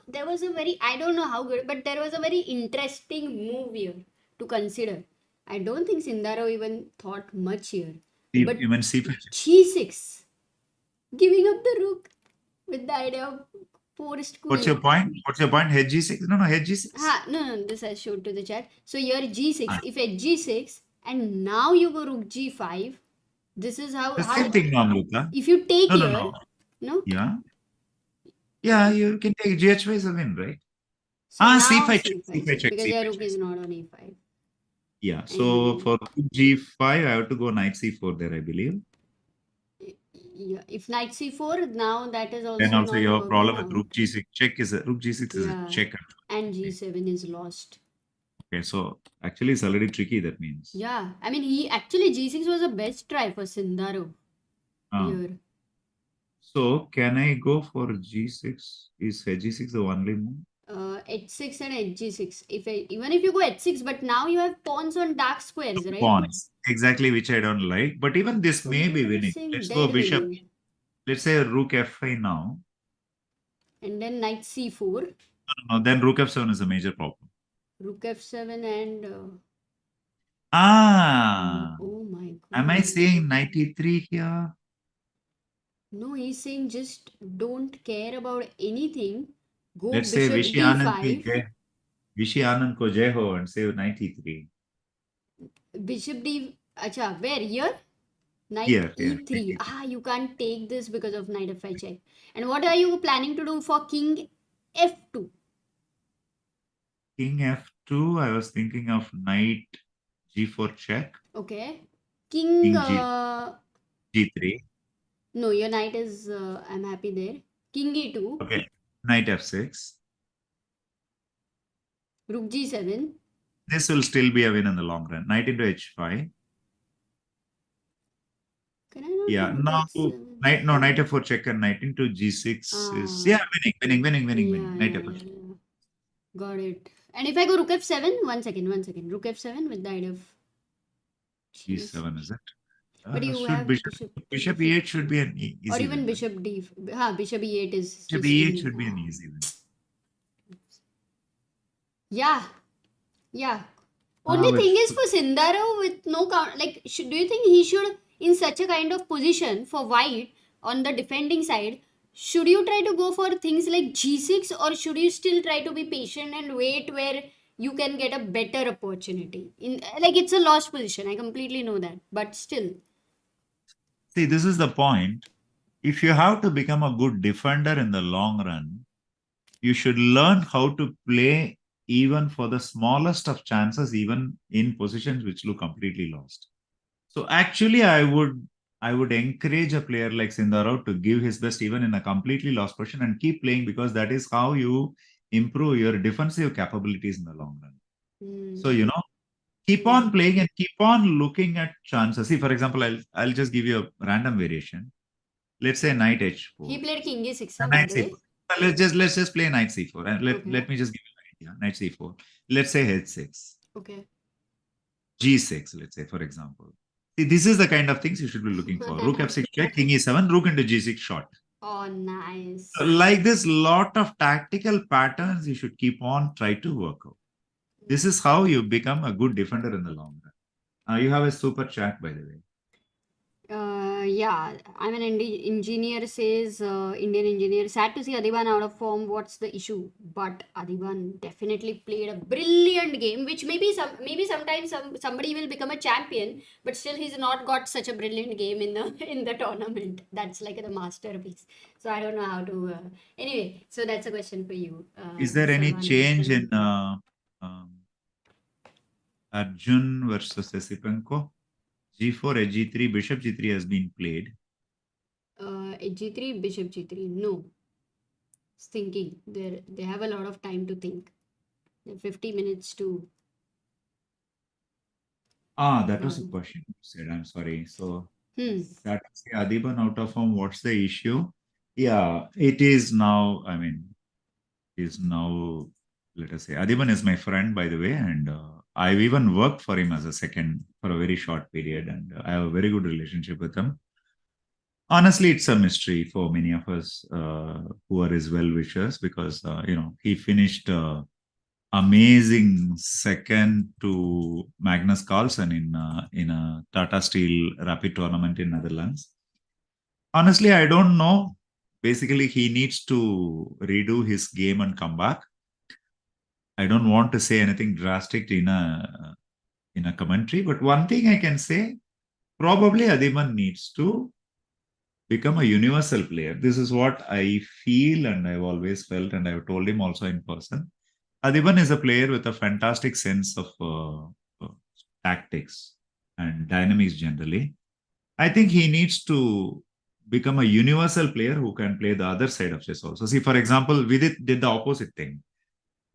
there was a very, I don't know how good, but there was a very interesting move here to consider. I don't think Sindaro even thought much here. But even c5 g6, giving up the rook with the idea of forced queen. What's your point? Head g6? No, head g6. No, this I showed to the chat. So here g6, if at g6, and now you go rook g5, this is how... The same thing, Amruta. If you take here... No? Yeah, you can take gh5 as a win, right? So c5 check. Because your rook is not on a5. Yeah, so for g5, I have to go knight c4 there, I believe. Yeah, if knight c4, now that is also. Then also your problem with rook g6 check is rook g6 is a check. And g7 is lost. Okay, so actually it's already tricky, that means. Yeah, I mean, g6 was the best try for Sindaro here. So can I go for G6? Is G6 the only move? H6 and Hg6. Even if you go H6, but now you have pawns on dark squares, right? Pawns. Exactly, which I don't like. But even this So may be you're winning. saying Let's go dead bishop. winning. Let's say rook f5 now. And then knight c4. No, then rook f7 is a major problem. Rook f7 and... oh my god. Am I saying knight e3 here? No, he's saying just don't care about anything. Go Let's say bishop Vishy Anand d5. Vishy Anand ko jai ho and say knight e3. Bishop d... Acha, where? Here? Knight Here, e3. You can't take this because of knight f5 check. And what are you planning to do for king f2? King f2, I was thinking of knight g4 check. Okay. King g3. No, your knight is... I'm happy there. King e2. Okay. Knight f6. Rook g7. This will still be a win in the long run. Knight into h5. Can I not Yeah, do now knight f4 check and knight into g6 is winning. Knight f4. Got it. And if I go rook f7, one second. Rook f7 with the idea of g7, is it? But you have bishop e8 should be an easy or even win. bishop d. Bishop e8 is. Bishop e8 should be an easy win. Yeah. Only thing is for Sindaro with no count. Like, do you think he should, in such a kind of position for white on the defending side, should you try to go for things like g6 or should you still try to be patient and wait where you can get a better opportunity? It's a lost position. I completely know that, but still. See, this is the point. If you have to become a good defender in the long run, you should learn how to play even for the smallest of chances, even in positions which look completely lost. So actually, I would encourage a player like Sindaro to give his best even in a completely lost position and keep playing, because that is how you improve your defensive capabilities in the long run. So, keep on playing and keep on looking at chances. See, for example, I'll just give you a random variation. Let's say knight h4. He played king e6. Knight c4. Let's just play knight c4 and let me just give you an idea. Knight c4. Let's say h6. Okay. g6, let's say, for example. See, this is the kind of things you should be looking for. Rook f6 check, king e7, rook into g6 shot. Oh, nice. Like this, lot of tactical patterns you should keep on try to work out. This is how you become a good defender in the long run. You have a super chat, by the way. Yeah, I'm an engineer, says Indian engineer. Sad to see Adiban out of form. What's the issue? But Adiban definitely played a brilliant game, which maybe sometimes somebody will become a champion, but still he's not got such a brilliant game in the tournament. That's like the masterpiece. So I don't know how to. Anyway, so that's a question for you. Is there any change in Arjun versus Esipenko? G4, H3, bishop G3 has been played. H3, bishop G3. No. It's thinking. They have a lot of time to think. 50 minutes to. That was a question you said. I'm sorry. So that is Adiban out of form. What's the issue? Yeah, it is now. I mean, let us say, Adiban is my friend, by the way, and I've even worked for him as a second for a very short period, and I have a very good relationship with him. Honestly, it's a mystery for many of us who are his well-wishers, because he finished amazing second to Magnus Carlsen in a Tata Steel Rapid tournament in Netherlands. Honestly, I don't know. Basically, he needs to redo his game and come back. I don't want to say anything drastic in a commentary, but one thing I can say, probably Adiban needs to become a universal player. This is what I feel, and I've always felt, and I've told him also in person. Adiban is a player with a fantastic sense of tactics and dynamics generally. I think he needs to become a universal player who can play the other side of chess also. See, for example, Vidit did the opposite thing.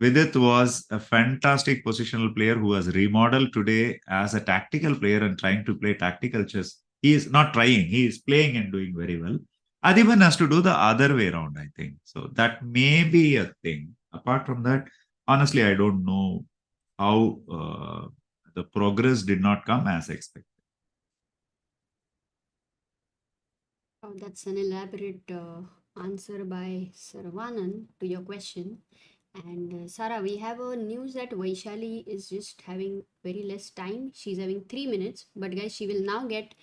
Vidit was a fantastic positional player who has remodeled today as a tactical player and trying to play tactical chess. He is not trying, he is playing and doing very well. Adiban has to do the other way around, I think. So that may be a thing. Apart from that, honestly, I don't know how the progress did not come as expected. Oh, that's an elaborate answer by Saravanan to your question. And Sarah, we have a news that Vaishali is just having very less time. She's having 3 minutes, but guys, she will now get.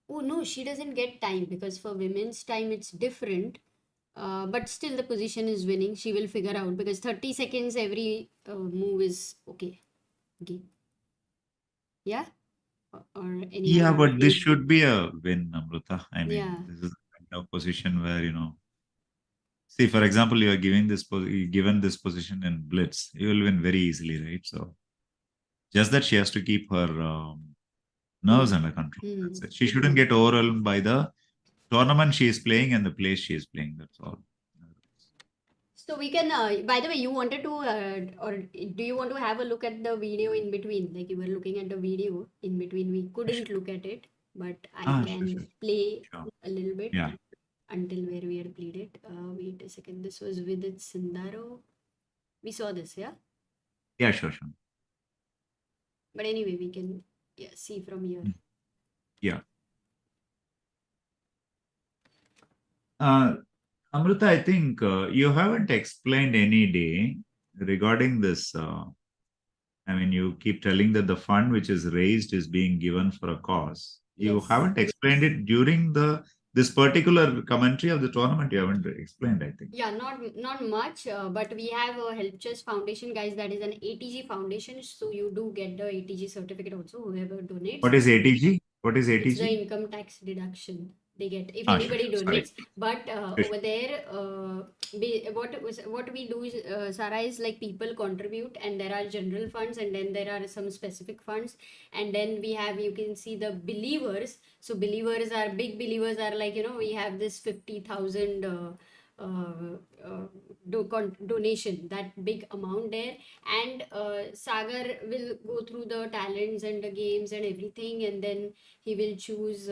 Oh no, she doesn't get time because for women's time it's different. But still, the position is winning. She will figure out because 30 seconds every move is okay. Okay. Yeah? Or any Yeah, other? but this should be a win, Amruta. I mean, Yeah. this is the kind of position where, see, for example, you are given this position in blitz, you will win very easily, right? So just that she has to keep her nerves under control. That's it. She shouldn't get overwhelmed by the tournament she is playing and the place she is playing. That's all. So we can, by the way, you wanted to, or do you want to have a look at the video in between? Like you were looking at the video in between. We couldn't look at it, but I Sure, can play sure. a little bit Yeah, until where we had played it. Wait a second. This was Vidit Sindaro. We saw this, yeah? yeah, sure. But anyway, we can see from here. Yeah. Amruta, I think you haven't explained any day regarding this. I mean, you keep telling that the fund which is raised is being given for a cause. You Yes. haven't explained it during this particular commentary of the tournament. You haven't explained, I think. Yeah, not much, but we have a Help Chess Foundation, guys. That is an ATG foundation, so you do get the ATG certificate also. Whoever donates, What is ATG? What is it's the ATG? income tax deduction they get if Sure. anybody Sorry. donates. But over there, what we do is, Sarah, is like people contribute, and there are general funds, and then there are some specific funds, and then we have, you can see the believers. So believers are big believers are like, we have this 50,000 donation, that big amount there. And Sagar will go through the talents and the games and everything, and then he will choose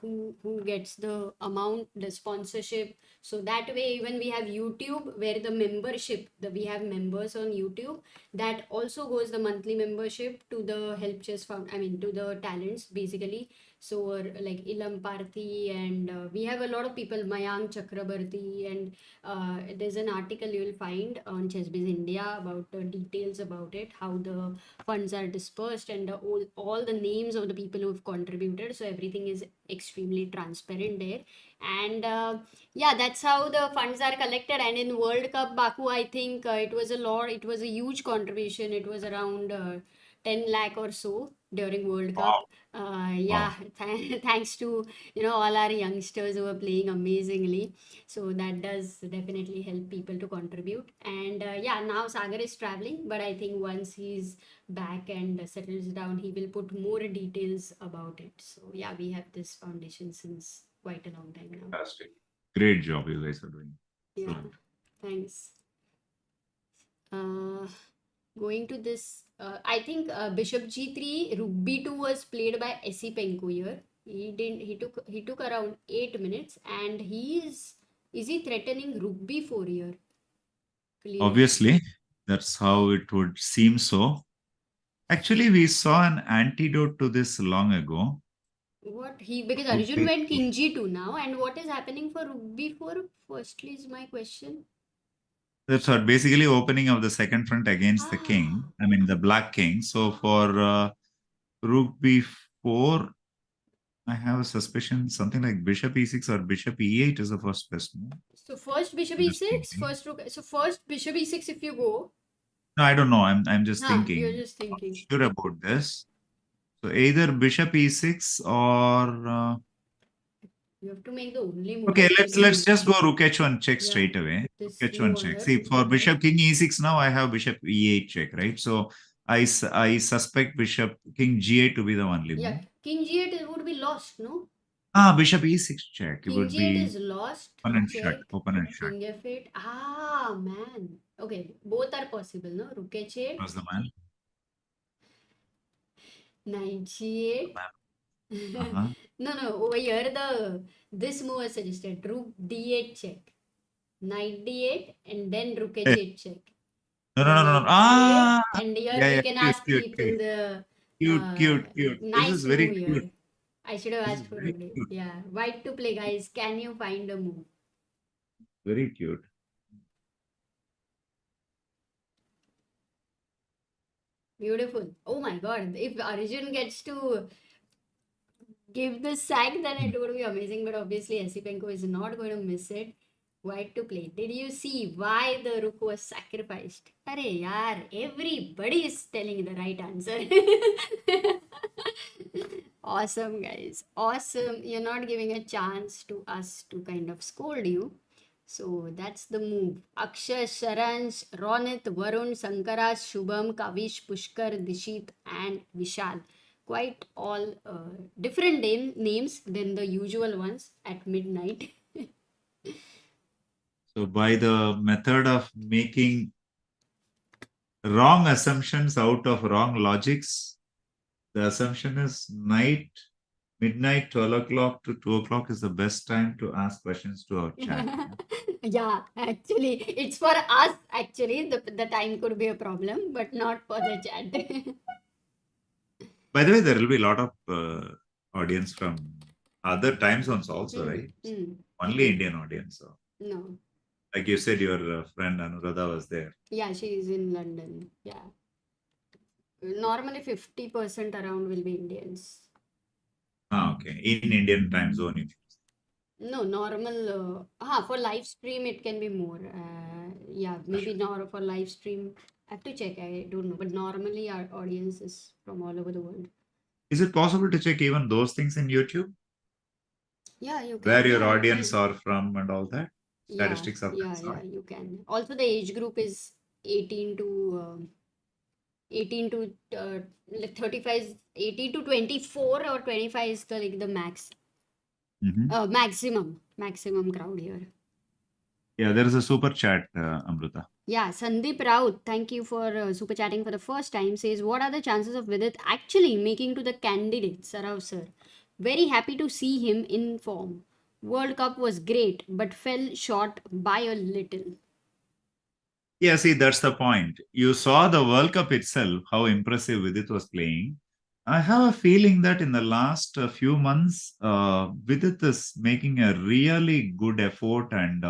who gets the amount, the sponsorship. So that way, even we have YouTube where the membership, we have members on YouTube, that also goes the monthly membership to the Help Chess Fund, I mean to the talents basically. So like Ilam Parthi, and we have a lot of people, Mayank Chakrabarti, and there's an article you will find on ChessBase India about the details about it, how the funds are dispersed, and all the names of the people who have contributed. So everything is extremely transparent there. And yeah, that's how the funds are collected. And in World Cup Baku, I think it was a huge contribution. It was around 10 lakh or so during World Cup. Yeah, thanks to all our youngsters who are playing amazingly. So that does definitely help people to contribute. And yeah, now Sagar is traveling, but I think once he's back and settles down, he will put more details about it. So yeah, we have this foundation since quite a long time now. Fantastic. Great job you guys are doing. Yeah, Excellent. thanks. Going to this, I think Bishop G3, Rook B2 was played by Essie Penko here. He didn't. He took around 8 minutes, and is he threatening Rook B4 here? Clear. Obviously, that's how it would seem so. Actually, we saw an antidote to this long ago. Because Arjun went King G2 now, and what is happening for Rook B4? Firstly, is my question. That's what basically opening of the second front against the king. I mean the black king. So for Rook B4, I have a suspicion something like Bishop E6 or Bishop E8 is the first best move. So first Bishop E6, first Rook. So first Bishop E6 if you go. No, I don't know. I'm just thinking. You're just thinking. I'm sure about this. So either Bishop E6 or you have to make the only move. okay, let's just go Rook H1 check straight away. Rook H1 check. See, for Bishop King E6 now, I have Bishop E8 check, right? So I suspect Bishop King G8 to be the only move. Yeah, King G8 would be lost, no? Bishop E6 check. King It would G8 be is lost. open and shut. Open and shut. King F8. Man. Okay, both are possible, no? Rook H8. Was the man. Knight G8. Uh-huh. No, over here this move was suggested. Rook d8 check, knight d8, and then rook Eh, h8 check. No, no, Then no, no, no. knight c8, Ah, and here yeah, we yeah, can cute, ask cute, people cute, the cute, cute, cute. This is nice very move cute. here. I should have This is asked for very rook. cute. Yeah, white to play, guys. Can you find a move? Very cute. Beautiful. Oh my God! If Arjun gets to give the sack, then it would be amazing. But obviously, Esipenko is not going to miss it. White to play. Did you see why the rook was sacrificed? Arey yaar, everybody is telling the right answer. Awesome, guys. Awesome. You're not giving a chance to us to kind of scold you. So that's the move. Akshay, Sharansh, Ronit, Varun, Sankaras, Shubham, Kavish, Pushkar, Dishit, and Vishal. Quite all different names than the usual ones at midnight. So by the method of making wrong assumptions out of wrong logics, the assumption is midnight, 12 o'clock to 2 o'clock is the best time to ask questions to our chat. Yeah, actually, it's for us. Actually, the time could be a problem, but not for the chat. By the way, there will be a lot of audience from other time zones also, right? Only Indian audience. So. No. Like you said, your friend Anuradha was there. Yeah, she is in London. Yeah. Normally 50% around will be Indians. Okay. In Indian time zone. No, normal. For live stream it can be more. Yeah, maybe not for live stream. I have to check. I don't know. But normally our audience is from all over the world. Is it possible to check even those things in YouTube? Yeah, you can. Where your Yeah, you audience can. are from and all that? Yeah, Statistics of that yeah, sort? you can. Also, the age group is 18 to 18 to 35, 18 to 24 or 25 is the max. Maximum crowd here. Yeah, there is a super chat, Amruta. Yeah, Sandeep Raut, thank you for super chatting for the first time. Says, what are the chances of Vidit actually making to the candidate, Sarav sir? Very happy to see him in form. World Cup was great, but fell short by a little. Yeah, see, that's the point. You saw the World Cup itself, how impressive Vidit was playing. I have a feeling that in the last few months, Vidit is making a really good effort, and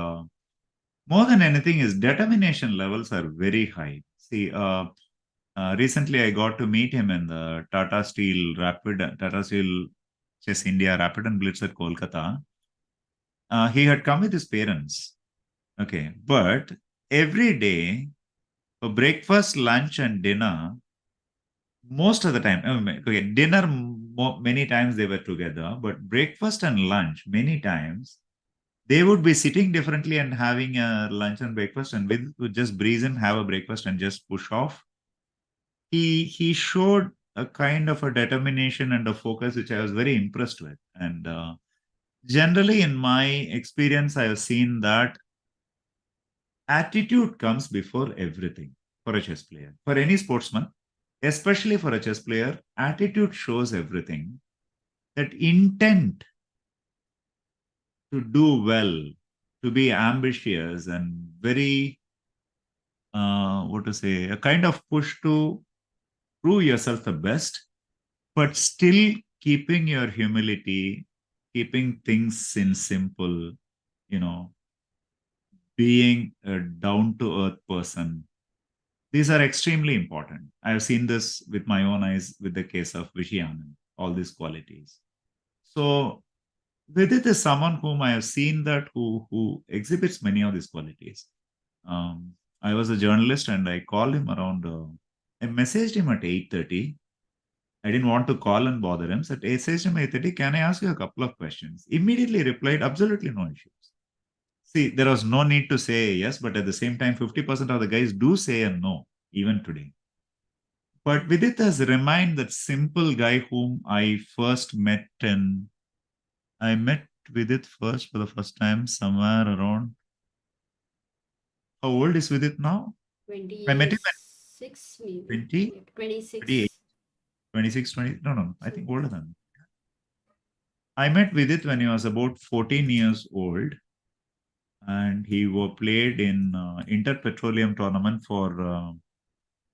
more than anything, his determination levels are very high. See, recently I got to meet him in the Tata Steel Chess India Rapid and Blitz at Kolkata. He had come with his parents. Okay, but every day for breakfast, lunch, and dinner, most of the time, okay, dinner many times they were together, but breakfast and lunch many times they would be sitting differently and having a lunch and breakfast, and with would just breeze in, have a breakfast, and just push off. He showed a kind of a determination and a focus which I was very impressed with, and generally in my experience, I have seen that attitude comes before everything for a chess player, for any sportsman, especially for a chess player. Attitude shows everything. That intent to do well, to be ambitious, and very what to say, a kind of push to prove yourself the best, but still keeping your humility, keeping things in simple, you know, being a down to earth person. These are extremely important. I have seen this with my own eyes with the case of Vishayanand, all these qualities. So Vidit is someone whom I have seen that who exhibits many of these qualities. I was a journalist and I called him around. I messaged him at 8:30. I didn't want to call and bother him. So I messaged him at 8:30. Can I ask you a couple of questions? Immediately replied, absolutely no issues. See, there was no need to say yes, but at the same time, 50% of the guys do say a no, even today. But Vidit has remained that simple guy whom I first met in. I met Vidit first for the first time somewhere around. How old is Vidit now? I met him at 26 maybe. 20, 28, 26. 26, 20. No, I think older than. I met Vidit when he was about 14 years old, and he played in Inter-Petroleum tournament for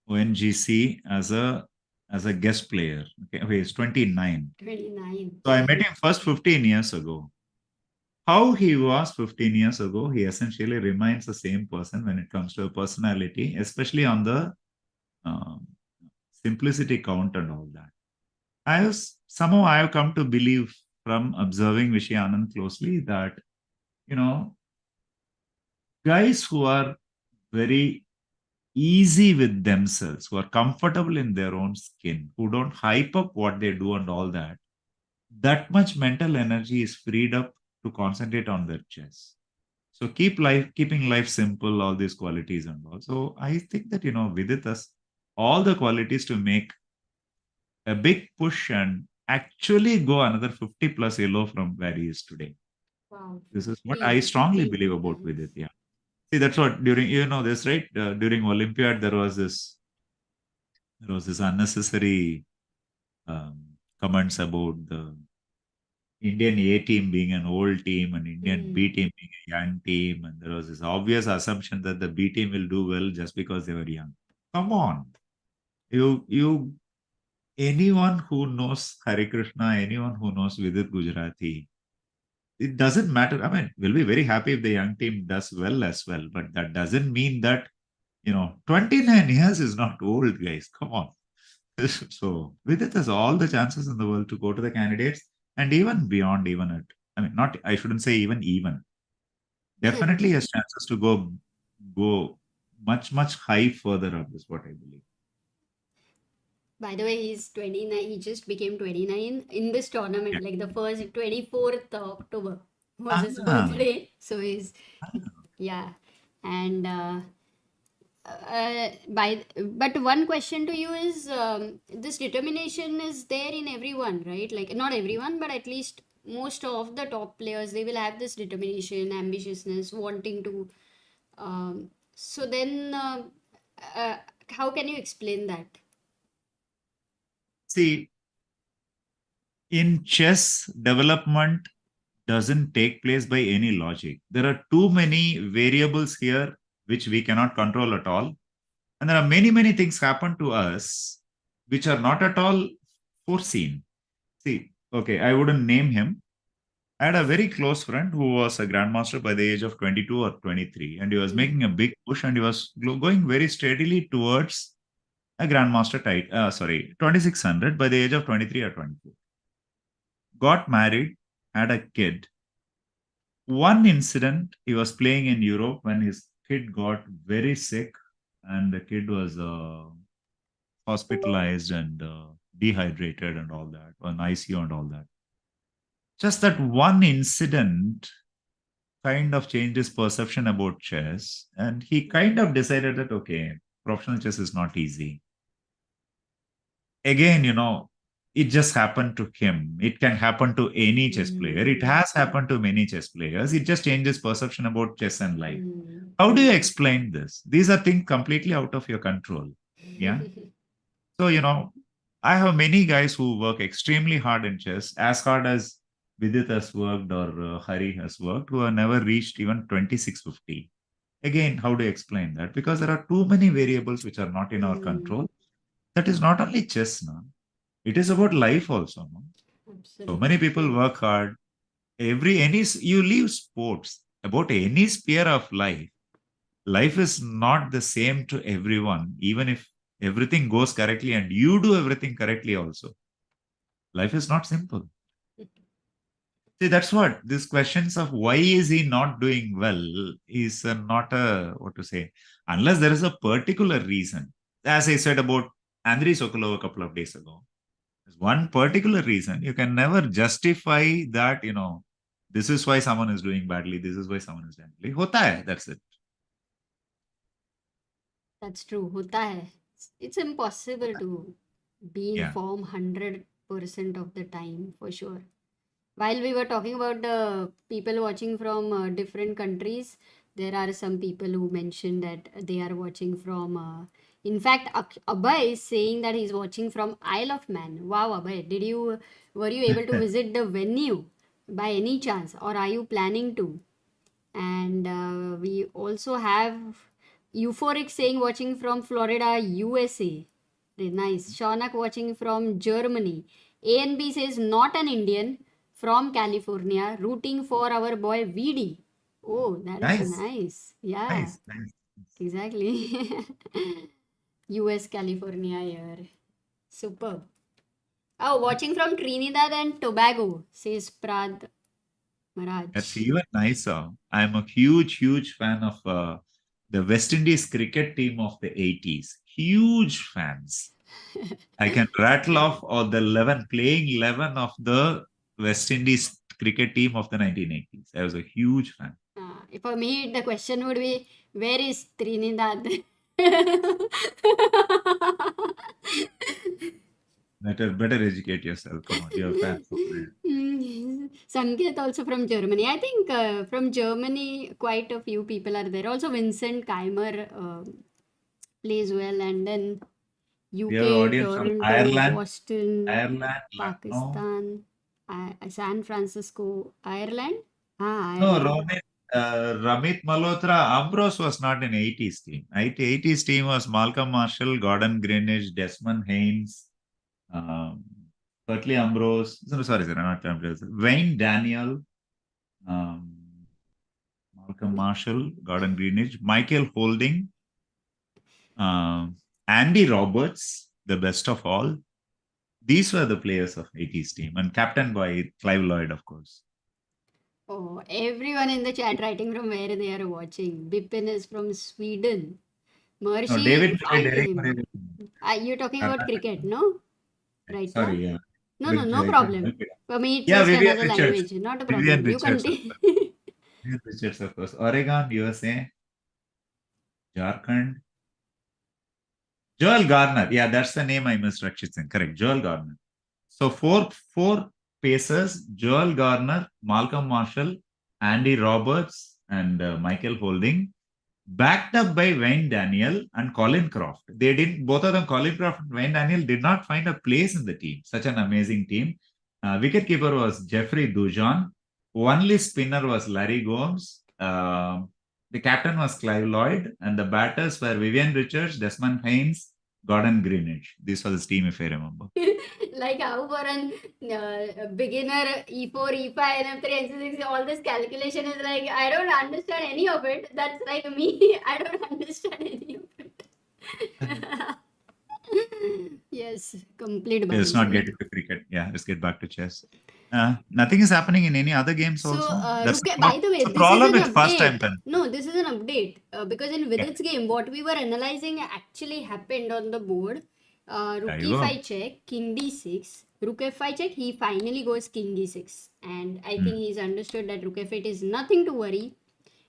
ONGC as a guest player. Okay, he's 29. 29. So I met him first 15 years ago. How he was 15 years ago, he essentially remains the same person when it comes to a personality, especially on the um, simplicity count and all that. Somehow I have come to believe from observing Vishay Anand closely that, you know, guys who are very easy with themselves, who are comfortable in their own skin, who don't hype up what they do and all that, that much mental energy is freed up to concentrate on their chess. So keeping life simple, all these qualities and all. So I think that, Vidit has all the qualities to make a big push and actually go another 50 plus yellow from where he is today. Wow. This is what I 50, strongly 50 believe about times. Vidit. Yeah. See, that's what this, right? During Olympiad, there was this unnecessary comments about the Indian A team being an old team and Indian B team being a young team. And there was this obvious assumption that the B team will do well just because they were young. Come on. Anyone who knows Hari Krishna, anyone who knows Vidit Gujarati, it doesn't matter. I mean, we'll be very happy if the young team does well as well, but that doesn't mean that, 29 years is not old, guys. Come on. So Vidit has all the chances in the world to go to the candidates and even beyond, I shouldn't say even. Definitely has chances to go much, much high further up, is what I believe. By the way, he's 29. He just became 29 in this Yeah. tournament. Like the first 24th October was his Ah, birthday. So he's, yeah. And but one question to you is this determination is there in everyone, right? Like not everyone, but at least most of the top players, they will have this determination, ambitiousness, wanting to. So then, uh, how can you explain that? see, in chess, development doesn't take place by any logic. There are too many variables here which we cannot control at all. And there are many, many things happen to us which are not at all foreseen. See, okay, I wouldn't name him. I had a very close friend who was a grandmaster by the age of 22 or 23, and he was making a big push and he was going very steadily towards a grandmaster title, 2600 by the age of 23 or 24. Got married, had a kid. One incident, he was playing in Europe when his kid got very sick and the kid was hospitalized and dehydrated and all that, on ICU and all that. Just that one incident kind of changed his perception about chess, and he kind of decided that, okay, professional chess is not easy. Again, it just happened to him. It can happen to any chess player. It has happened to many chess players. It just changes perception about chess and life. How do you explain this? These are things completely out of your control. Yeah. So, I have many guys who work extremely hard in chess, as hard as Vidit has worked or Hari has worked, who have never reached even 2650. Again, how do you explain that? Because there are too many variables which are not in our control. That is not only chess now. It is about life also. No? So many people work hard. You leave sports about any sphere of life. Life is not the same to everyone, even if everything goes correctly and you do everything correctly also. Life is not simple. See, that's what these questions of why is he not doing well is not what to say, unless there is a particular reason. As I said about Andrei Sokolov a couple of days ago, there's one particular reason. You can never justify that, this is why someone is doing badly, this is why someone is doing badly. Hota hai, that's it. That's true. Hota hai. It's impossible to be in Yeah. form 100% of the time for sure. While we were talking about the people watching from different countries, there are some people who mentioned that they are watching from In fact, Abhay is saying that he's watching from Isle of Man. Wow, Abhay, were you able to visit the venue by any chance, or are you planning to? And we also have Euphoric saying watching from Florida, USA. Very nice. Shaunak watching from Germany. A and B says not an Indian from California, rooting for our boy VD. Oh, that is Nice, nice. Yeah, nice. exactly. US, California here. Superb. Oh, watching from Trinidad and Tobago, says Prad That's Maharaj. even nicer. I'm a huge fan of the West Indies cricket team of the 80s. Huge fans. I can rattle off all the 11 playing 11 of the West Indies cricket team of the 1980s. I was a huge fan. For me, the question would be, where is Trinidad? Better educate yourself. Come on, you're fans of Sanket also from Germany. I think from Germany, quite a few people are there. Also, Vincent Keimer plays well, and then We have an UK, audience from Toronto, Ireland, Boston, Lucknow. Pakistan, San Francisco, Ireland. No, Ireland. Ramit Malhotra, Ambrose was not in 80s team. 80s team was Malcolm Marshall, Gordon Greenidge, Desmond Haynes, um, Bertley Ambrose. Sorry, sir, I'm not Ambrose. Wayne Daniel, um, Malcolm Marshall, Gordon Greenidge, Michael Holding, Andy Roberts, the best of all. These were the players of 80s team and captained by Clive Lloyd, of course. Oh, everyone in the chat writing from where they are watching. Bipin is from Sweden. No, Mercy, David Murray, find Derek him. Murray. You're talking about cricket, no? Right now? Sorry, yeah. No problem. For me, it's Yeah, just Vivian another Richards. language. Not a Vivian problem. You Richards, of continue. course. Vivian Richards, of course. Oregon, USA, Jharkhand. Joel Garner. Yeah, that's the name I missed, Rakshit Singh. Correct. Joel Garner. So four pacers, Joel Garner, Malcolm Marshall, Andy Roberts, and Michael Holding, backed up by Wayne Daniel and Colin Croft. They didn't, both of them, Colin Croft and Wayne Daniel, did not find a place in the team. Such an amazing team. Wicketkeeper was Jeffrey Dujon. Only spinner was Larry Gomes. The captain was Clive Lloyd, and the batters were Vivian Richards, Desmond Haynes, Gordon Greenidge. This was his team, if I remember. Like how for a beginner E4, E5, NF3, NC6, all this calculation is like, I don't understand any of it. That's like me. I don't understand any of it. Yes, complete Let's balance. not get into cricket. Yeah, let's get back to chess. Nothing is happening in any other games So, also. That's by the way, the this problem is with an first time. update. No, this is an update because in Vidit's game, what we were analyzing actually happened on the board. Rook e5 check, king d6, rook f5 check. He finally goes king d6, and I think he's understood that rook f8 is nothing to worry.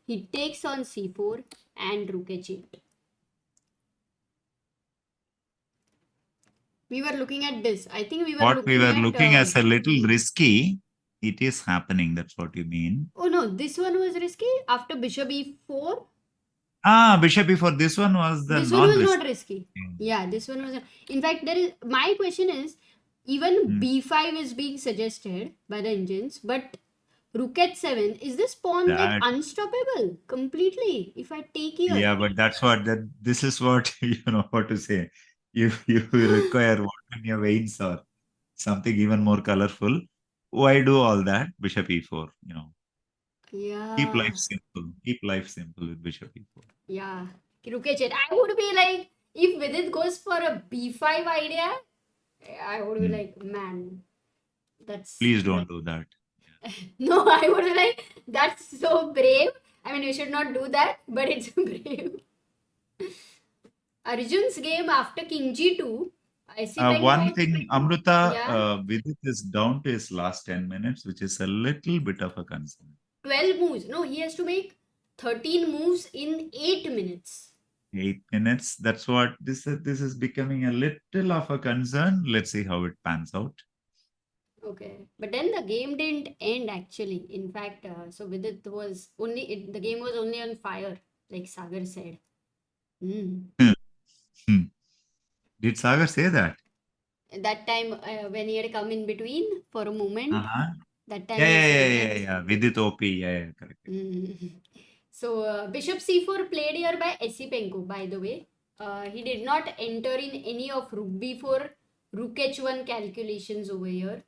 He takes on c4 and rook h8. We were looking at this. I think we were looking as a little risky. It is happening. That's what you mean. Oh no, this one was risky after bishop e4. Bishop e4. This one was This one was not risky. Yeah, this one was. In fact, my question is, even b5 is being suggested by the engines, but rook h7, is this pawn like unstoppable completely if I take here? Yeah, but this is what you know what to say. You require what in your veins or something even more colorful. Why do all that? Bishop e4, Yeah. Keep life simple. Keep life simple with bishop e4. Yeah. Rook h8. I would be like, if Vidit goes for a b5 idea, I would be like, man, that's. Please don't do that. No, I would be like, that's so brave. I mean, you should not do that, but it's brave. Arjun's game after king g2. I see one thing, Amruta, Vidit is down to his last 10 minutes, which is a little bit of a concern. 12 moves. No, he has to make 13 moves in 8 minutes. 8 minutes. That's what this is becoming a little of a concern. Let's see how it pans out. Okay, but then the game didn't end actually. In fact, so Vidit was only the game was only on fire, like Sagar said. Hmm. Did Sagar say that? That time when he had come in between for a moment, Uh-huh. that time Yeah, he yeah, yeah, said yeah, that. yeah. Vidit OP. Yeah, yeah, correct. Mm. So Bishop C4 played here by Esipenko, by the way. He did not enter in any of Rook B4, Rook H1 calculations over here.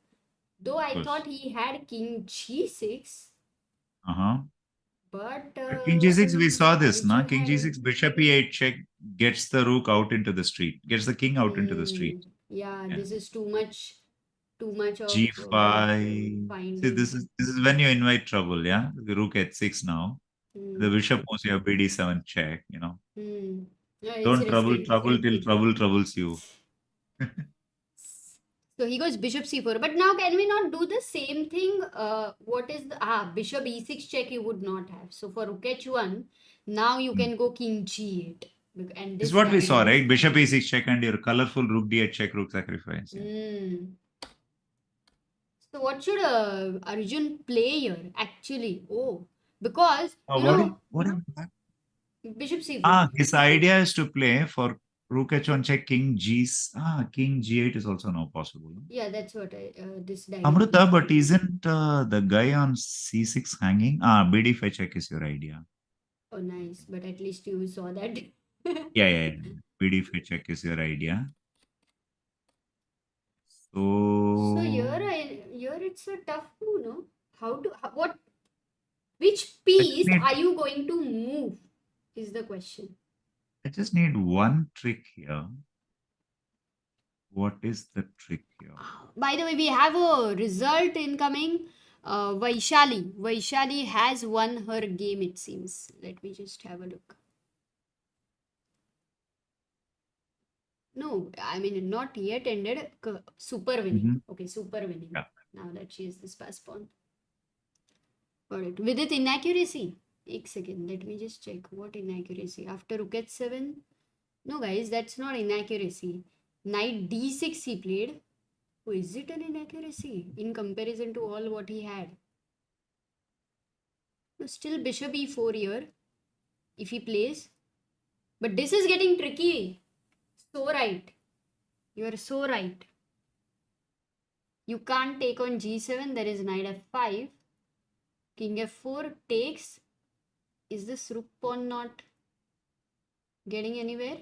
Though I Of course. thought he had King G6, Uh-huh. but King G6, we saw this, na? Arjun King had G6, Bishop E8 check gets the rook out into the street, gets the king out into the street. Yeah, Yeah. this is too much of G5. See, finding. this is when you invite trouble, yeah? The rook H6 now. The Hmm. bishop moves, you have BD7 check, you know. Hmm. Yeah, it's Don't risky. trouble till trouble troubles you. So he goes bishop c4. But now can we not do the same thing? What is the bishop e6 check you would not have. So for rook h1, now you can go king g8. And This is this what we saw, diagonal. right? Bishop E6 check and your colorful rook D8 check, rook sacrifice. Yeah. So what should Arjun play here actually? Oh, because What is that? bishop c4. His idea is to play for rook H1 check, king king G8 is also now possible. Yeah, that's what this diagonal. Amruta, but isn't the guy on C6 hanging? BD5 check is your idea. Oh, nice. But at least you saw that. Yeah. BD5 check is your idea. So So here it's a tough move, no? Which piece need- are you going to move? Is the question. I just need one trick here. What is the trick here? By the way, we have a result incoming. Vaishali has won her game, it seems. Let me just have a look. No, I mean, not yet ended. Super winning. Okay, super winning. Yeah. Now that she is this pass pawn. Got it. With it inaccuracy. एक second. Let me just check. What inaccuracy? After rook h7? No, guys, that's not inaccuracy. Knight d6 he played. Oh, is it an inaccuracy in comparison to all what he had? No, still bishop e4 here. If he plays. But this is getting tricky. So right. You are so right. You can't take on g7. There is knight f5. King f4 takes. Is this rook pawn not getting anywhere?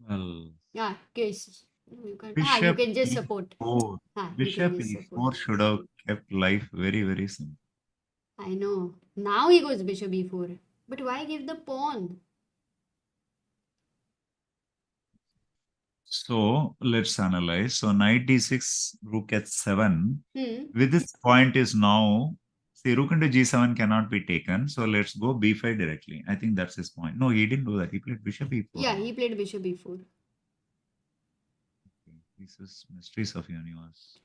Well, Yeah, case. You can't. Bishop You can just support. E4. Bishop E4 should have kept life very, very simple. I know. Now he goes bishop e4. But why give the pawn? So let's analyze. So knight d6, rook h7. Hmm. With this point is now, see, rook into g7 cannot be taken. So let's go b5 directly. I think that's his point. No, he didn't do that. He played bishop e4. Yeah, he played bishop e4. Okay. This is mysteries of universe.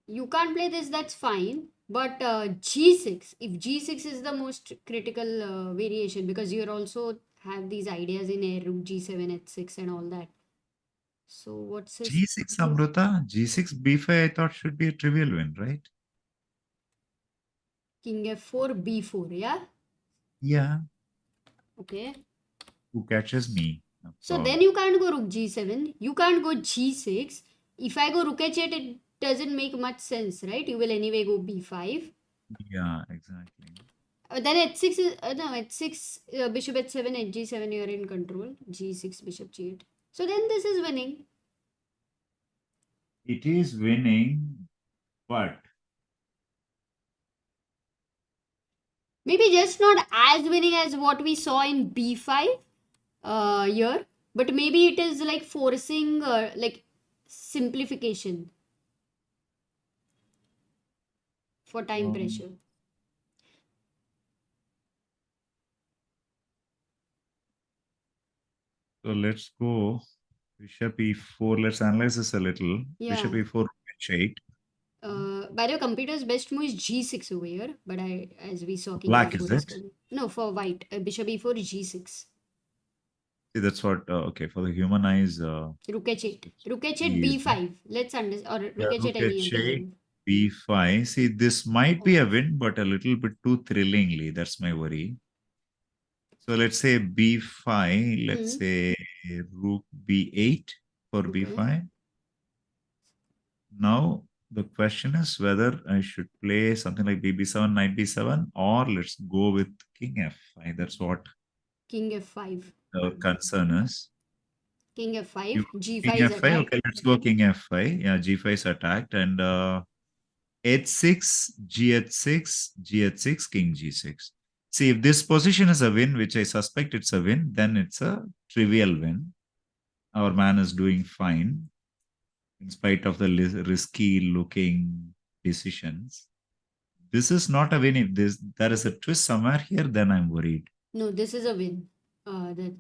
You can't play this, that's fine. But g6, if g6 is the most critical variation, because you also have these ideas in air, rook g7, h6 and all that. So what's his... G6 Amruta, G6 b5 I thought should be a trivial win, right? King f4, b4, yeah? Yeah. Okay. Who catches me? So then you can't go rook g7. You can't go g6. If I go rook h8, it doesn't make much sense, right? You will anyway go b5. Yeah, exactly. Then h6 is... no, h6, bishop h7, hg7, you're in control. g6, bishop g8. So then this is winning. It is winning, but Maybe just not as winning as what we saw in b5 here. But maybe it is like forcing like simplification for time pressure. So let's go bishop e4. Let's analyze this a little. Yeah. Bishop e4, h8. By the way, computer's best move is g6 over here. But as we saw, king Black, e4 is it? No, for white. Bishop e4 g6. See, that's what, okay, for the human eyes. Rook h8. Rook h8, b5. Let's understand. Or rook h8 any other h8, b5. See, this might be a win, but a little bit too thrillingly. That's my worry. So let's say b5, let's say rook b8 for Okay. b5. Now the question is whether I should play something like bb7, knight b7, or let's go with king f5. That's what King f5. our concern is. King f5. You, G5 king is f5. attacked. Okay, let's go king f5. Yeah, g5 is attacked, and h6, g6, g6, king g6. See, if this position is a win, which I suspect it's a win, then it's a trivial win. Our man is doing fine in spite of the risky looking decisions. This is not a win. If there is a twist somewhere here, then I'm worried. No, this is a win.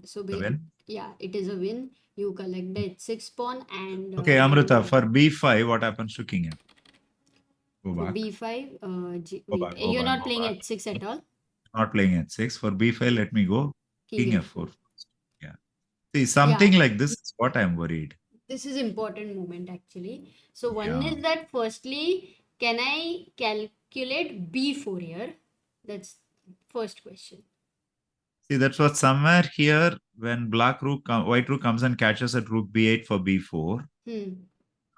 So win? Yeah, it is a win. You collect the h6 pawn and okay, Amruta, for b5, what happens to king f? Go for back. b5, Go back, go you're back, not go playing back. h6 at all. Not playing h6. For b5, let me go king f4. Yeah. See, something like this is what I'm worried. This is important moment actually. So one Yeah. is that firstly, can I calculate b4 here? That's first question. See, that's what somewhere here when white rook comes and catches at rook b8 for b4.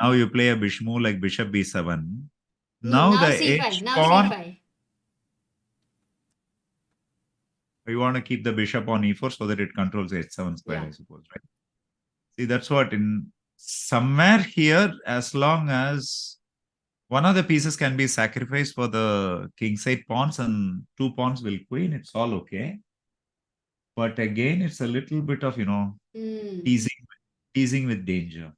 Now you play a move like bishop b7. No, now the c5. h Now pawn. c5. You want to keep the bishop on e4 so that it controls h7 square, Yeah. I suppose, right? See, that's what in somewhere here, as long as one of the pieces can be sacrificed for the king side pawns and two pawns will queen, it's all okay. But again, it's a little bit of, teasing with danger.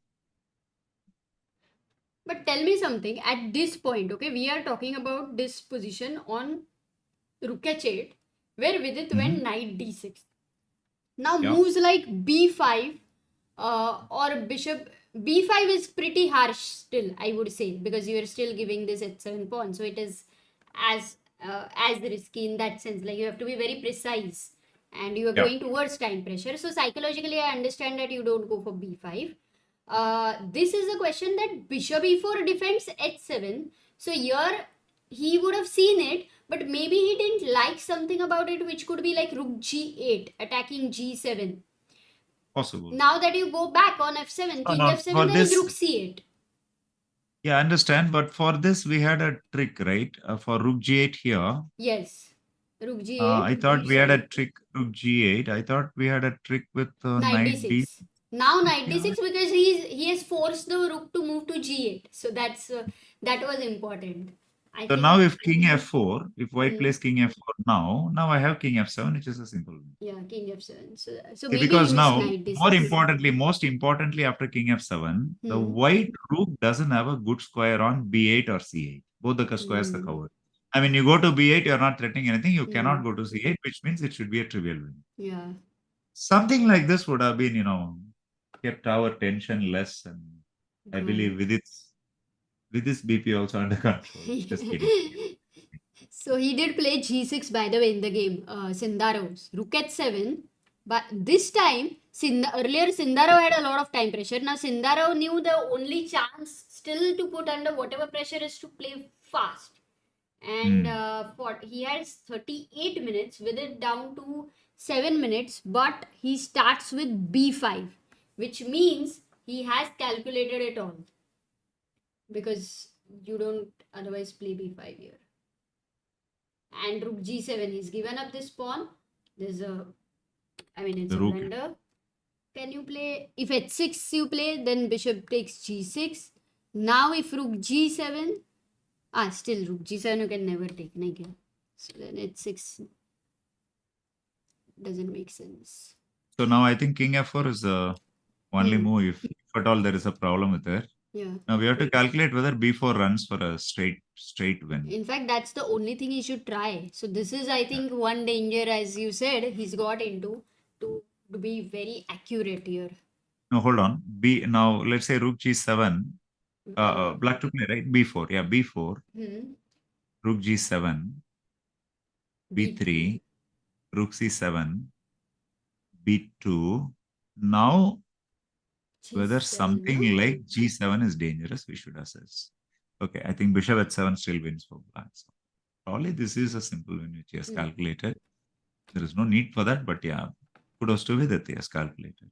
But tell me something, at this point, okay, we are talking about this position on rook h8, where Vidit went knight d6. Now moves like b5 or bishop b5 is pretty harsh still, I would say, because you are still giving this h7 pawn, so it is as risky in that sense. Like you have to be very precise, and you are going towards time pressure. So psychologically, I understand that you don't go for b5. This is a question that bishop e4 defends h7. So here he would have seen it, but maybe he didn't like something about it, which could be like rook g8 attacking g7. Possible. Now that you go back on f7, king f7, there is rook c8. Yeah, I understand. But for this, we had a trick, right? For rook g8 here. Yes. Rook g8. I thought we had a trick, rook g8. I thought we had a trick with knight d6. Now knight d6 because he has forced the rook to move to g8. So that was important. So now if king f4, if white plays king f4 now I have king f7, which is a simple one. Yeah, king f7. So maybe because now, knight d6. most importantly, after king f7, the white rook doesn't have a good square on b8 or c8. Both the squares are covered. I mean, you go to b8, you're not threatening anything. You cannot go to c8, which means it should be a trivial win. Yeah. Something like this would have been, kept our tension less. And I believe with this BP also under control. Just kidding. So he did play g6, by the way, in the game. Sindaro's rook h7. But this time, earlier Sindaro had a lot of time pressure. Now Sindaro knew the only chance still to put under whatever pressure is to play fast. And he has 38 minutes, with it down to 7 minutes. But he starts with b5, which means he has calculated it all. Because you don't otherwise play b5 here. And rook g7, he's given up this pawn. It's a blunder. Can you play, if h6 you play, then bishop takes g6. Now if rook g7, still rook g7 you can never take. So then h6 doesn't make sense. So now I think king f4 is the only move if at all there is a problem with it. Yeah. Now we have to calculate whether b4 runs for a straight win. In fact, that's the only thing he should try. So this is, I think, one danger, as you said, he's got into to be very accurate here. No, hold on. Now let's say rook g7. Black to play, right? b4. Yeah, b4. Rook g7. b3. Rook c7. b2. Now whether something like g7 is dangerous, we should assess. Okay, I think bishop h7 still wins for black. So probably this is a simple win which he has calculated. There is no need for that, but yeah, kudos to Vidit, he has calculated.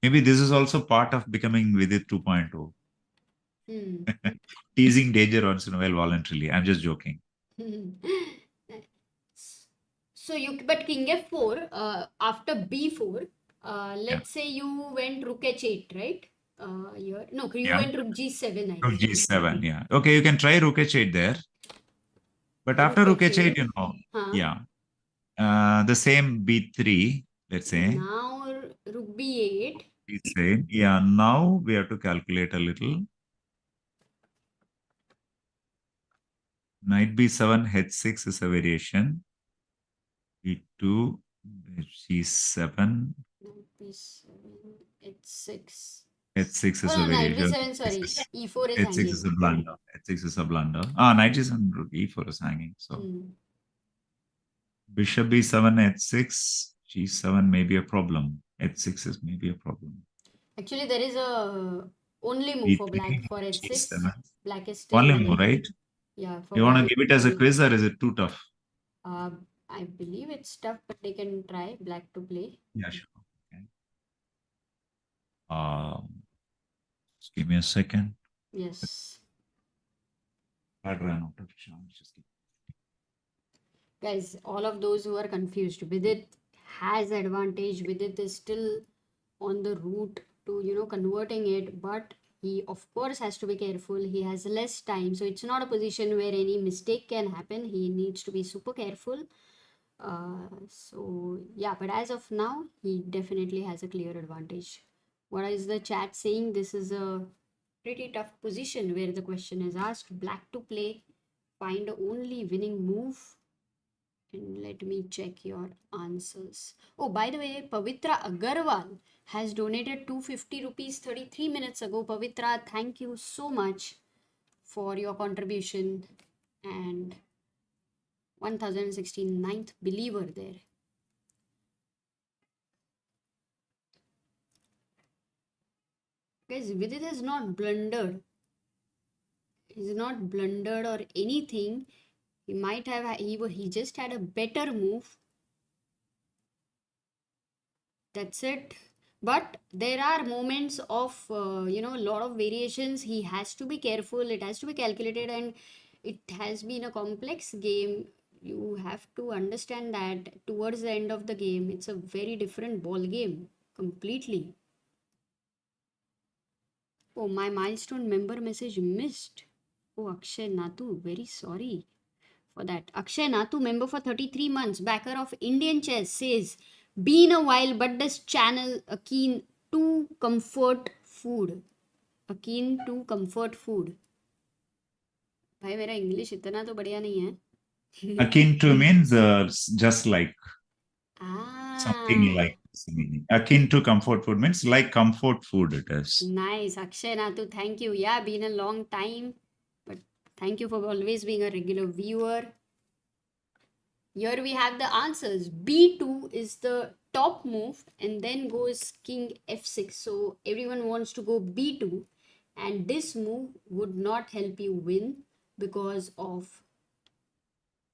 Maybe this is also part of becoming Vidit 2.0. Teasing danger once in a while voluntarily. I'm just joking. So but king f4, after b4, let's say you went rook h8, right? You Yeah. went rook g7, I Rook think. g7, yeah. Okay, you can try rook h8 there. But after rook h8, you know, yeah. The same b3, let's say. Now rook b8. B7. Yeah, now we have to calculate a little. Knight b7, h6 is a variation. b2, g7. Knight b7, h6. h6 is Oh, a no, knight variation. b7, sorry. e4 is h6 hanging. is a blunder. h6 is a blunder. Ah, knight is on rook e4 is hanging. So bishop b7, h6, g7 may be a problem. h6 is maybe a problem. Actually, there is a only move for black for h6. g7. Black is still Only winning. move, right? Yeah. For You want to black, give it as a quiz or is it too tough? I believe it's tough, but they can try black to play. Yeah, sure. Okay. Just give me a second. Yes. I'd run out of chance. Just give Guys, all of those who are confused, Vidit has advantage. Vidit is still on the route to converting it, but he of course has to be careful. He has less time, so it's not a position where any mistake can happen. He needs to be super careful. So yeah, but as of now, he definitely has a clear advantage. What is the chat saying? This is a pretty tough position where the question is asked: black to play, find only winning move. And let me check your answers. Oh, by the way, Pavitra Agarwal has donated 250 rupees 33 minutes ago. Pavitra, thank you so much for your contribution. And 1069th believer there. Guys, Vidit has not blundered. He's not blundered or anything. He might have, he just had a better move. That's it. But there are moments of, a lot of variations. He has to be careful. It has to be calculated, and it has been a complex game. You have to understand that towards the end of the game, it's a very different ball game completely. Oh, my milestone member message missed. Oh, Akshay Natu, very sorry for that. Akshay Natu, member for 33 months, backer of Indian Chess, says, been a while, but this channel akin to comfort food. Akin to comfort food. भाई मेरा English इतना तो बढ़िया नहीं है. Akin to means just like. Something like this meaning. Akin to comfort food means like comfort food it is. Nice. Akshay Natu, thank you. Yeah, been a long time, but thank you for always being a regular viewer. Here we have the answers. B2 is the top move, and then goes king f6. So everyone wants to go b2, and this move would not help you win because of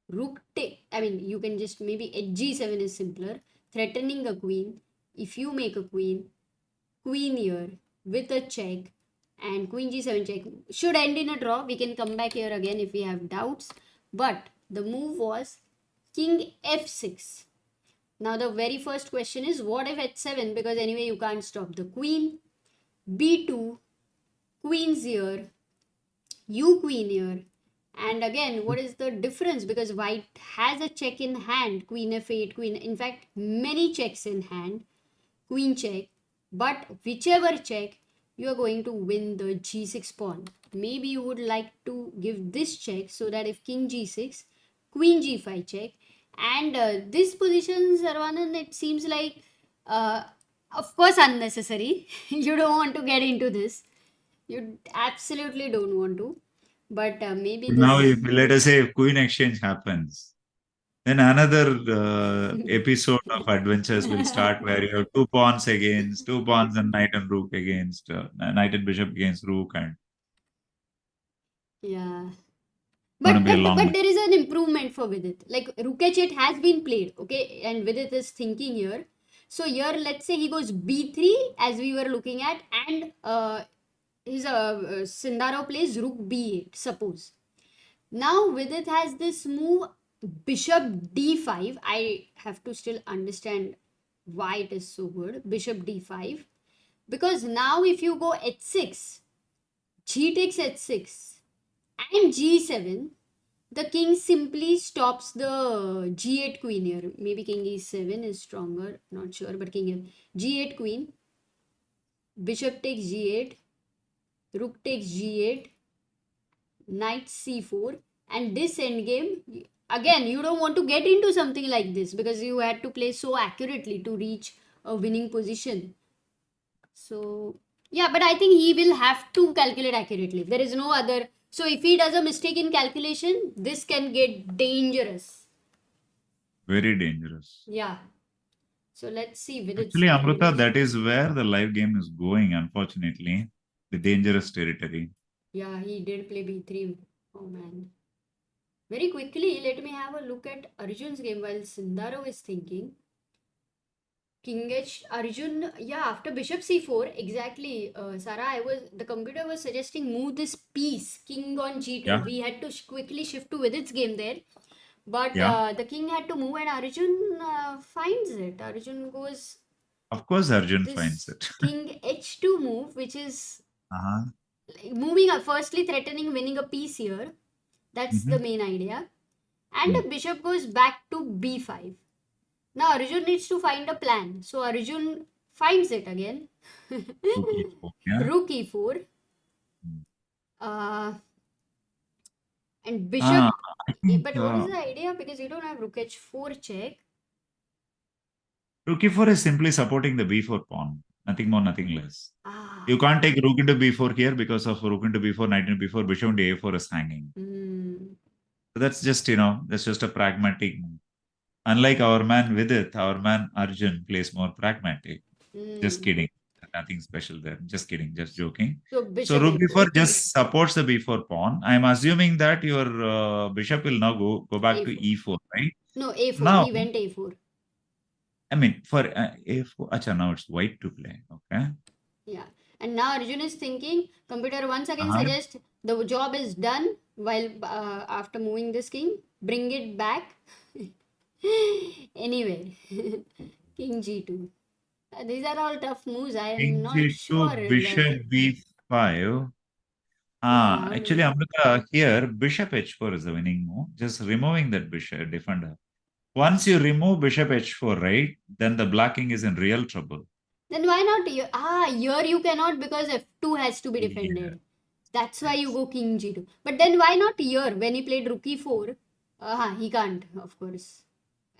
rook take. I mean, you can just maybe h7 is simpler, threatening a queen. If you make a queen here with a check, and queen g7 check should end in a draw. We can come back here again if we have doubts, but the move was king f6. Now the very first question is, what if h7? Because anyway you can't stop the queen. b2, queen's here, you queen here. And again, what is the difference? Because white has a check in hand, queen f8, queen, in fact many checks in hand, queen check. But whichever check, you are going to win the g6 pawn. Maybe you would like to give this check so that if king g6, queen g5 check, and this position, Saravanan, it seems like, of course, unnecessary. You don't want to get into this. You absolutely don't want to. But maybe this... Now, if, let us say if queen exchange happens, then another episode of adventures will start where you have two pawns and knight and rook against, knight and bishop against rook. And yeah. Going to But be a long but match. there is an improvement for Vidit. Like rook h8 has been played, okay, and Vidit is thinking here. So here, let's say he goes b3 as we were looking at, and his Sindaro plays rook b8. Suppose now Vidit has this move bishop d5. I have to still understand why it is so good. Bishop d5, because now if you go h6, g takes h6 and g7, the king simply stops the g8 queen here. Maybe king e7 is stronger, not sure, but king g8 queen, bishop takes g8, rook takes g8, knight c4, and this endgame. Again, you don't want to get into something like this because you had to play so accurately to reach a winning position. So yeah, but I think he will have to calculate accurately. There is no other. So if he does a mistake in calculation, this can get dangerous. Very dangerous. Yeah. So let's see with its Actually, Amruta, that is where the live game is going, unfortunately. The dangerous territory. Yeah, he did play b3. Oh man. Very quickly, let me have a look at Arjun's game while Sindaro is thinking. King H Arjun, yeah, after bishop c4, exactly. Sarah, the computer was suggesting move this piece, king on g2. Yeah. We had to quickly shift to Vidit's game there, but Yeah. the king had to move, and Arjun finds it. Arjun goes Of course, Arjun this finds it. king h2 move, which is Uh-huh. moving up, firstly threatening winning a piece here. That's the main idea. And bishop goes back to b5. Now Arjun needs to find a plan. So Arjun finds it again. Rook e4, yeah. Rook e4. And bishop. I think, But what is the idea? Because you don't have rook h4 check. Rook e4 is simply supporting the b4 pawn. Nothing more, nothing less. Ah. You can't take rook into b4 here because of rook into b4, knight into b4, bishop into a4 is hanging. So that's just, that's just a pragmatic move. Unlike our man Vidit, our man Arjun plays more pragmatic. Just kidding. Nothing special there. Just kidding. Just joking. So rook b4 just supports the b4 pawn. I'm assuming that your bishop will now go back A4. to e4, right? No, a4. Now, He went a4. I mean, for a4, acha, now it's white to play. Okay. Yeah. And now Arjun is thinking, computer once again suggests the job is done while after moving this king, bring it back. Anyway, king g2. These are all tough moves. I am not King sure. g2, bishop b5. Actually, Amruta, here, bishop h4 is the winning move. Just removing that bishop defender. Once you remove bishop h4, right, then the black king is in real trouble. Then why not here? Here you cannot because f2 has to be defended. Yeah. That's why you go king g2. But then why not here? When he played rook e4, he can't, of course.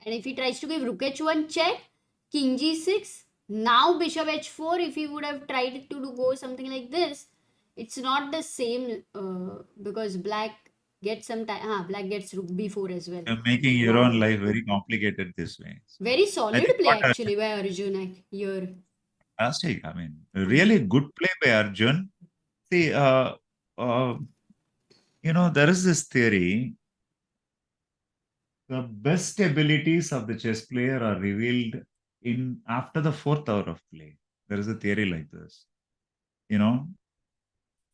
And if he tries to give rook h1 check, king g6, now bishop h4, if he would have tried to go something like this, it's not the same because black gets some time. Black gets rook b4 as well. You're making your own life very complicated this way. Very solid play actually by Arjun here. Fantastic. I mean, really good play by Arjun. See, there is this theory. The best abilities of the chess player are revealed after the 4th hour of play. There is a theory like this.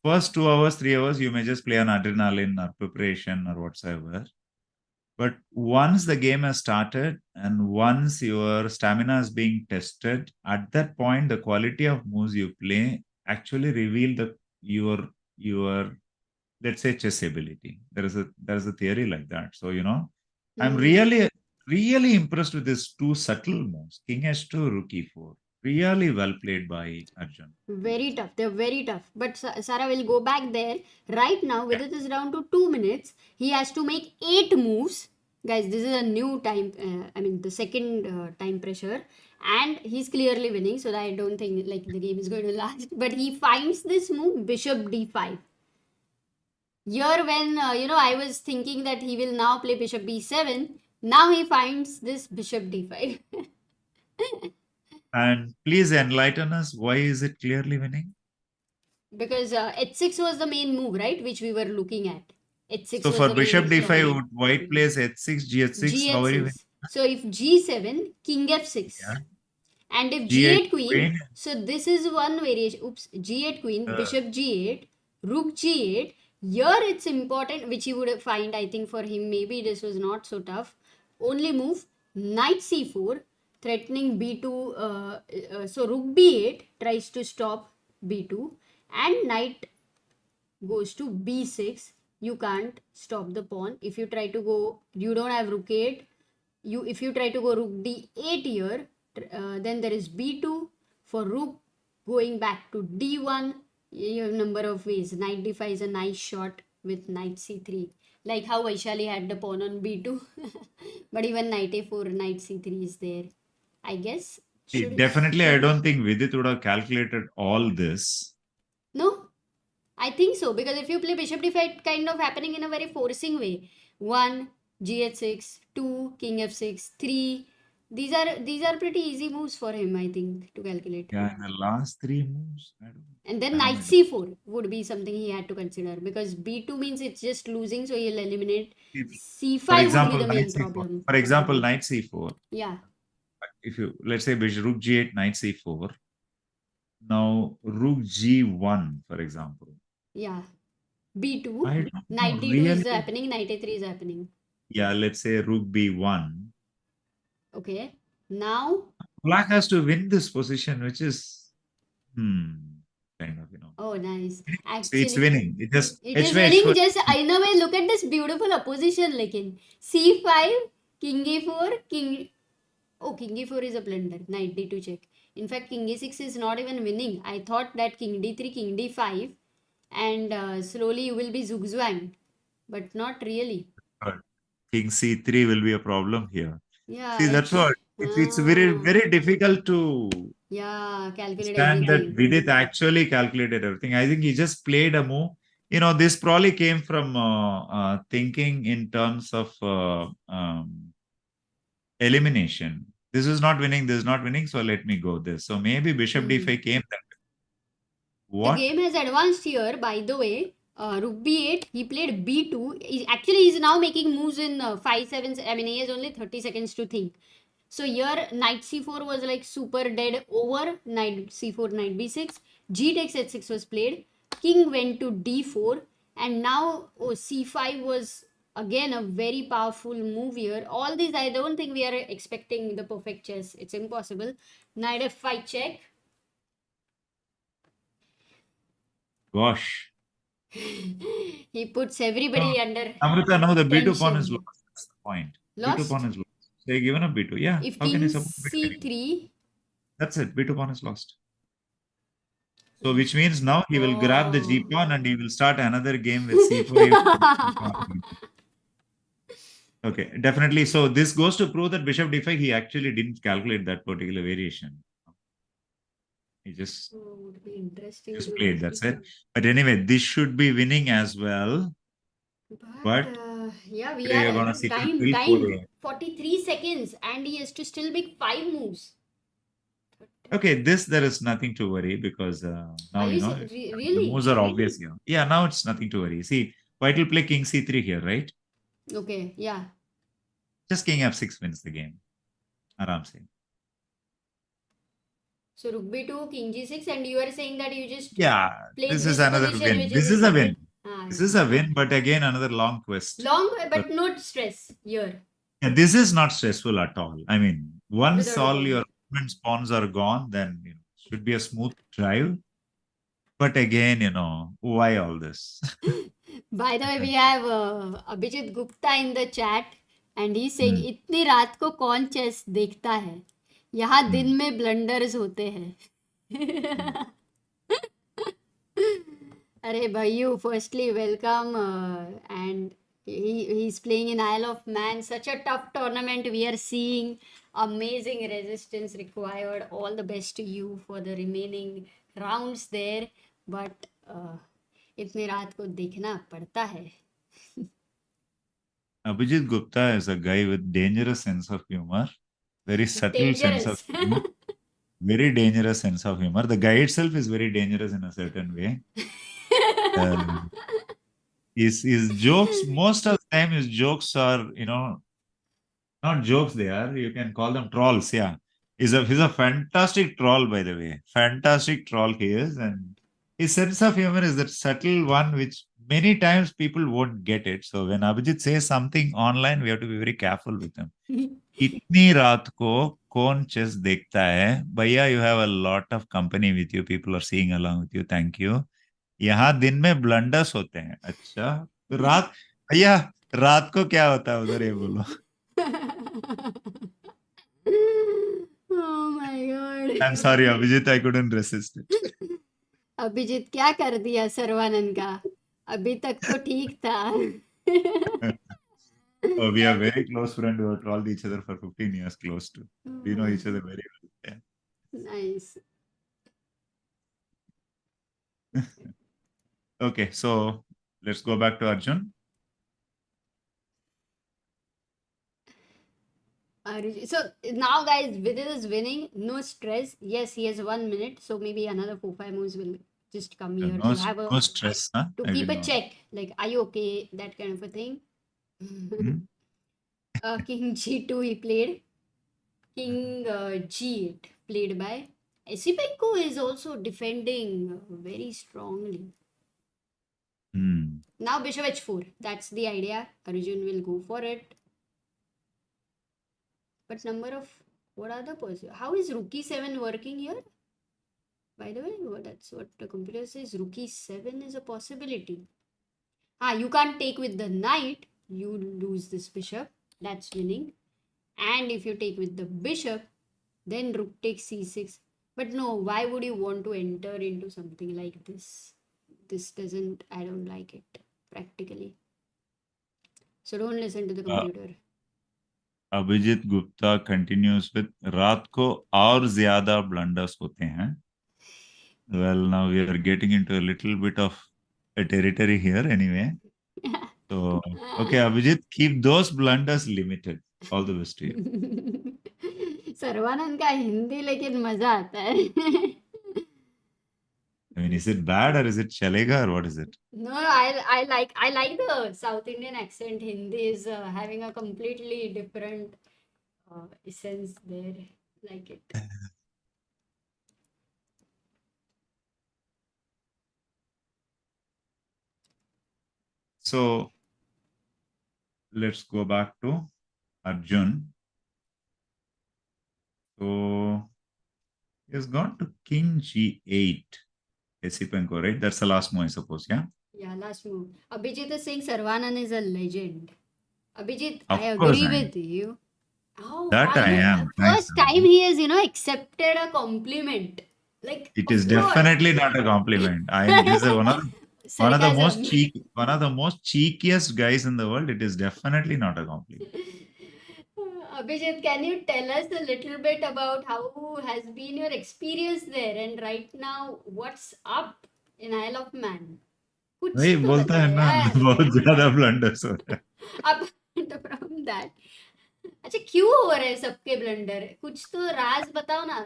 First 2 hours, 3 hours, you may just play on adrenaline or preparation or whatsoever. But once the game has started and once your stamina is being tested, at that point, the quality of moves you play actually reveal your let's say chess ability. There is a theory like that. So, I'm really impressed with these 2 subtle moves, king h2, rook e4. Really well played by Arjun. Very tough. They're very tough. But Sarah will go back there. Right now, Vidit is down to 2 minutes. He has to make 8 moves. Guys, this is a new time. The second time pressure. And he's clearly winning. So I don't think the game is going to last. But he finds this move, bishop d5. Here when, I was thinking that he will now play bishop b7. Now he finds this bishop d5. And please enlighten us, why is it clearly winning? Because h6 was the main move, right? Which we were looking at. H6 So was for the bishop main d5, problem. would white plays h6, g6. How are you? G8 6. So if G7, King F6. Yeah. And if G8 G8 queen, queen. so this is one variation. Oops, G8 queen, bishop G8, rook G8. Here it's important, which you would find, I think for him, maybe this was not so tough. Only move, knight C4, threatening B2. So rook B8 tries to stop B2, and knight goes to B6. You can't stop the pawn. If you try to go, you don't have rook 8. If you try to go rook d8 here, then there is b2. For rook going back to d1, you have number of ways. Knight d5 is a nice shot with knight c3, like how Vaishali had the pawn on b2. But even knight a4, knight c3 is there, I guess. Definitely, I don't think Vidit would have calculated all this. No, I think so, because if you play bishop d5, kind of happening in a very forcing way. 1 g8 2 king f6, 3. These are pretty easy moves for him, I think, to calculate. Yeah, in the last 3 moves. And then knight c4 would be something he had to consider, because b2 means it's just losing, so he'll eliminate. C5 For example, would be the main knight problem. C4. For example, knight c4. Yeah. If you, let's say, rook g8, knight c4. Now, rook g1, for example. Yeah. b2, I don't knight know, d2 really? is happening, knight a3 is happening. Yeah, let's say rook b1. Okay. Now, Black has to win this position, which is kind of, oh, nice. it's winning. It just It is H5, winning. H4. Just in a way, look at this beautiful opposition. Like in c5, king a4, king. Oh, king e4 is a blunder. Knight d2 check. In fact, king e6 is not even winning. I thought that king d3, king d5, and slowly you will be zugzwang, but not really. King c3 will be a problem here. Yeah. See, that's what. It's very, very difficult to calculate understand that everything. Vidit actually calculated everything. I think he just played a move. This probably came from thinking in terms of elimination. This is not winning, this is not winning, so let me go this. So maybe bishop d5 came that way. What? The game has advanced here, by the way. Rook b8, he played b2. He's now making moves in 5 7. I mean, he has only 30 seconds to think. So here knight c4 was like super dead over. Knight c4, knight b6. G takes h6 was played. King went to d4, and now c5 was again a very powerful move here. All these, I don't think we are expecting the perfect chess. It's impossible. Knight f5 check. Gosh. He puts everybody under Amruta, now the b2 pawn is tension. lost. That's the point. Lost? B2 pawn is lost. They given up b2. Yeah. If How can king you support b2? c3. That's it. B2 pawn is lost. So which means now he will grab the g pawn and he will start another game with c4. Okay, definitely. So this goes to prove that bishop d5, he actually didn't calculate that particular variation. He just would be interesting just to played. That's it. But anyway, this should be winning as well. But yeah, we today are gonna see time. 43 seconds, and he has to still make 5 moves. Okay, there is nothing to worry, because now really? the moves are obvious here. Yeah, now it's nothing to worry. See, white will play king c3 here, right? Okay, yeah. Just king f6 wins the game. Aram se. So rook b2, king g6, and you are saying that you just this is another win. This is a win. This is a win, but again another long quest. Long, but not stress here. Yeah, this is not stressful at all. I mean, once all your opponent's pawns are gone, then should be a smooth drive. But again, why all this? By the way, we have Abhijit Gupta in the chat, and he's saying, इतनी रात को कौन chess देखता है? यहाँ दिन में blunders होते हैं. अरे भाइयों, firstly welcome, and he's playing in Isle of Man. Such a tough tournament we are seeing. Amazing resistance required. All the best to you for the remaining rounds there. But इतनी रात को देखना पड़ता है. Abhijit Gupta is a guy with dangerous sense of humor. Very subtle sense of humor. Very dangerous sense of humor. The guy itself is very dangerous in a certain way. His jokes, most of the time his jokes are, not jokes they are. You can call them trolls, yeah. He's a fantastic troll, by the way. Fantastic troll he is. And his sense of humor is that subtle one which many times people won't get it. So when Abhijit says something online, we have to be very careful with him. इतनी रात को कौन chess देखता है भैया you have a lot of company with you people are seeing along with you thank you यहाँ दिन में ब्लंडर्स होते हैं अच्छा तो रात भैया रात को क्या होता है उधर ये बोलो Oh my god. I'm sorry Abhijit I couldn't resist it. Abhijit क्या कर दिया सर्वानंद का? अभी तक तो ठीक था. Oh, we are very close friends who have trolled each other for 15 years close to. We know each other very well. Yeah. Nice. Okay, so let's go back to Arjun. So now guys, Vidit is winning. No stress. Yes, he has 1 minute. So maybe another 4-5 moves will just come here No, to have a no stress, huh? to I keep will a not. check. Like, are you okay? That kind of a thing. King G2 he played. King G8 played by Esipenko is also defending very strongly. Now Bishop H4. That's the idea. Arjun will go for it. But number of what are the person? How is Rook E7 working here? By the way, that's what the computer says. Rook E7 is a possibility. You can't take with the knight. You lose this bishop. That's winning. And if you take with the bishop, then rook takes c6. But no, why would you want to enter into something like this? This doesn't, I don't like it practically. So don't listen to the computer. Abhijit Gupta continues with रात को और ज्यादा blunders होते हैं. Well, now we are getting into a little bit of a territory here anyway. So, okay, Abhijit, keep those blunders limited. All the best to you. Sarbananda का हिंदी लेकिन मजा आता है. I mean, is it bad or is it chalega or what is it? No, I like the South Indian accent. Hindi is having a completely different essence there. Like it. So let's go back to Arjun. So he has gone to King G8. Esipenko, right? That's the last move, I suppose, yeah? Yeah, last move. Abhijit is saying Saravanan is a legend. Abhijit, Of I course agree I am. with you. Oh, That I am. First Thanks, time he has, accepted a compliment. Like it of is course. definitely not a compliment. This is one of Sarcasm. the most cheekiest guys in the world. It is definitely not a compliment. Abhijit, can you tell us a little bit about how has been your experience there and right now what's up in Isle of Man? कुछ वही तो बोलता है बताओ ना यार. बहुत ज्यादा blunders हो रहा है. Apart from that, अच्छा क्यों हो रहे हैं सबके ब्लंडर? कुछ तो राज बताओ ना.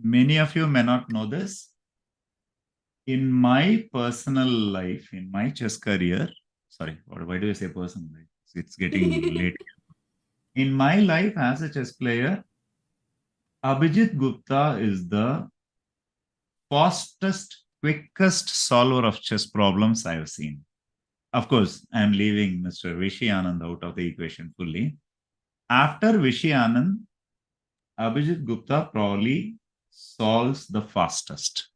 Many of you may not know this. In my personal life, in my chess career, sorry, why do I say personal life? It's getting late. In my life as a chess player, Abhijit Gupta is the fastest, quickest solver of chess problems I've seen. Of course, I'm leaving Mr. Vishy Anand out of the equation fully. After Vishy Anand, Abhijit Gupta probably solves the fastest.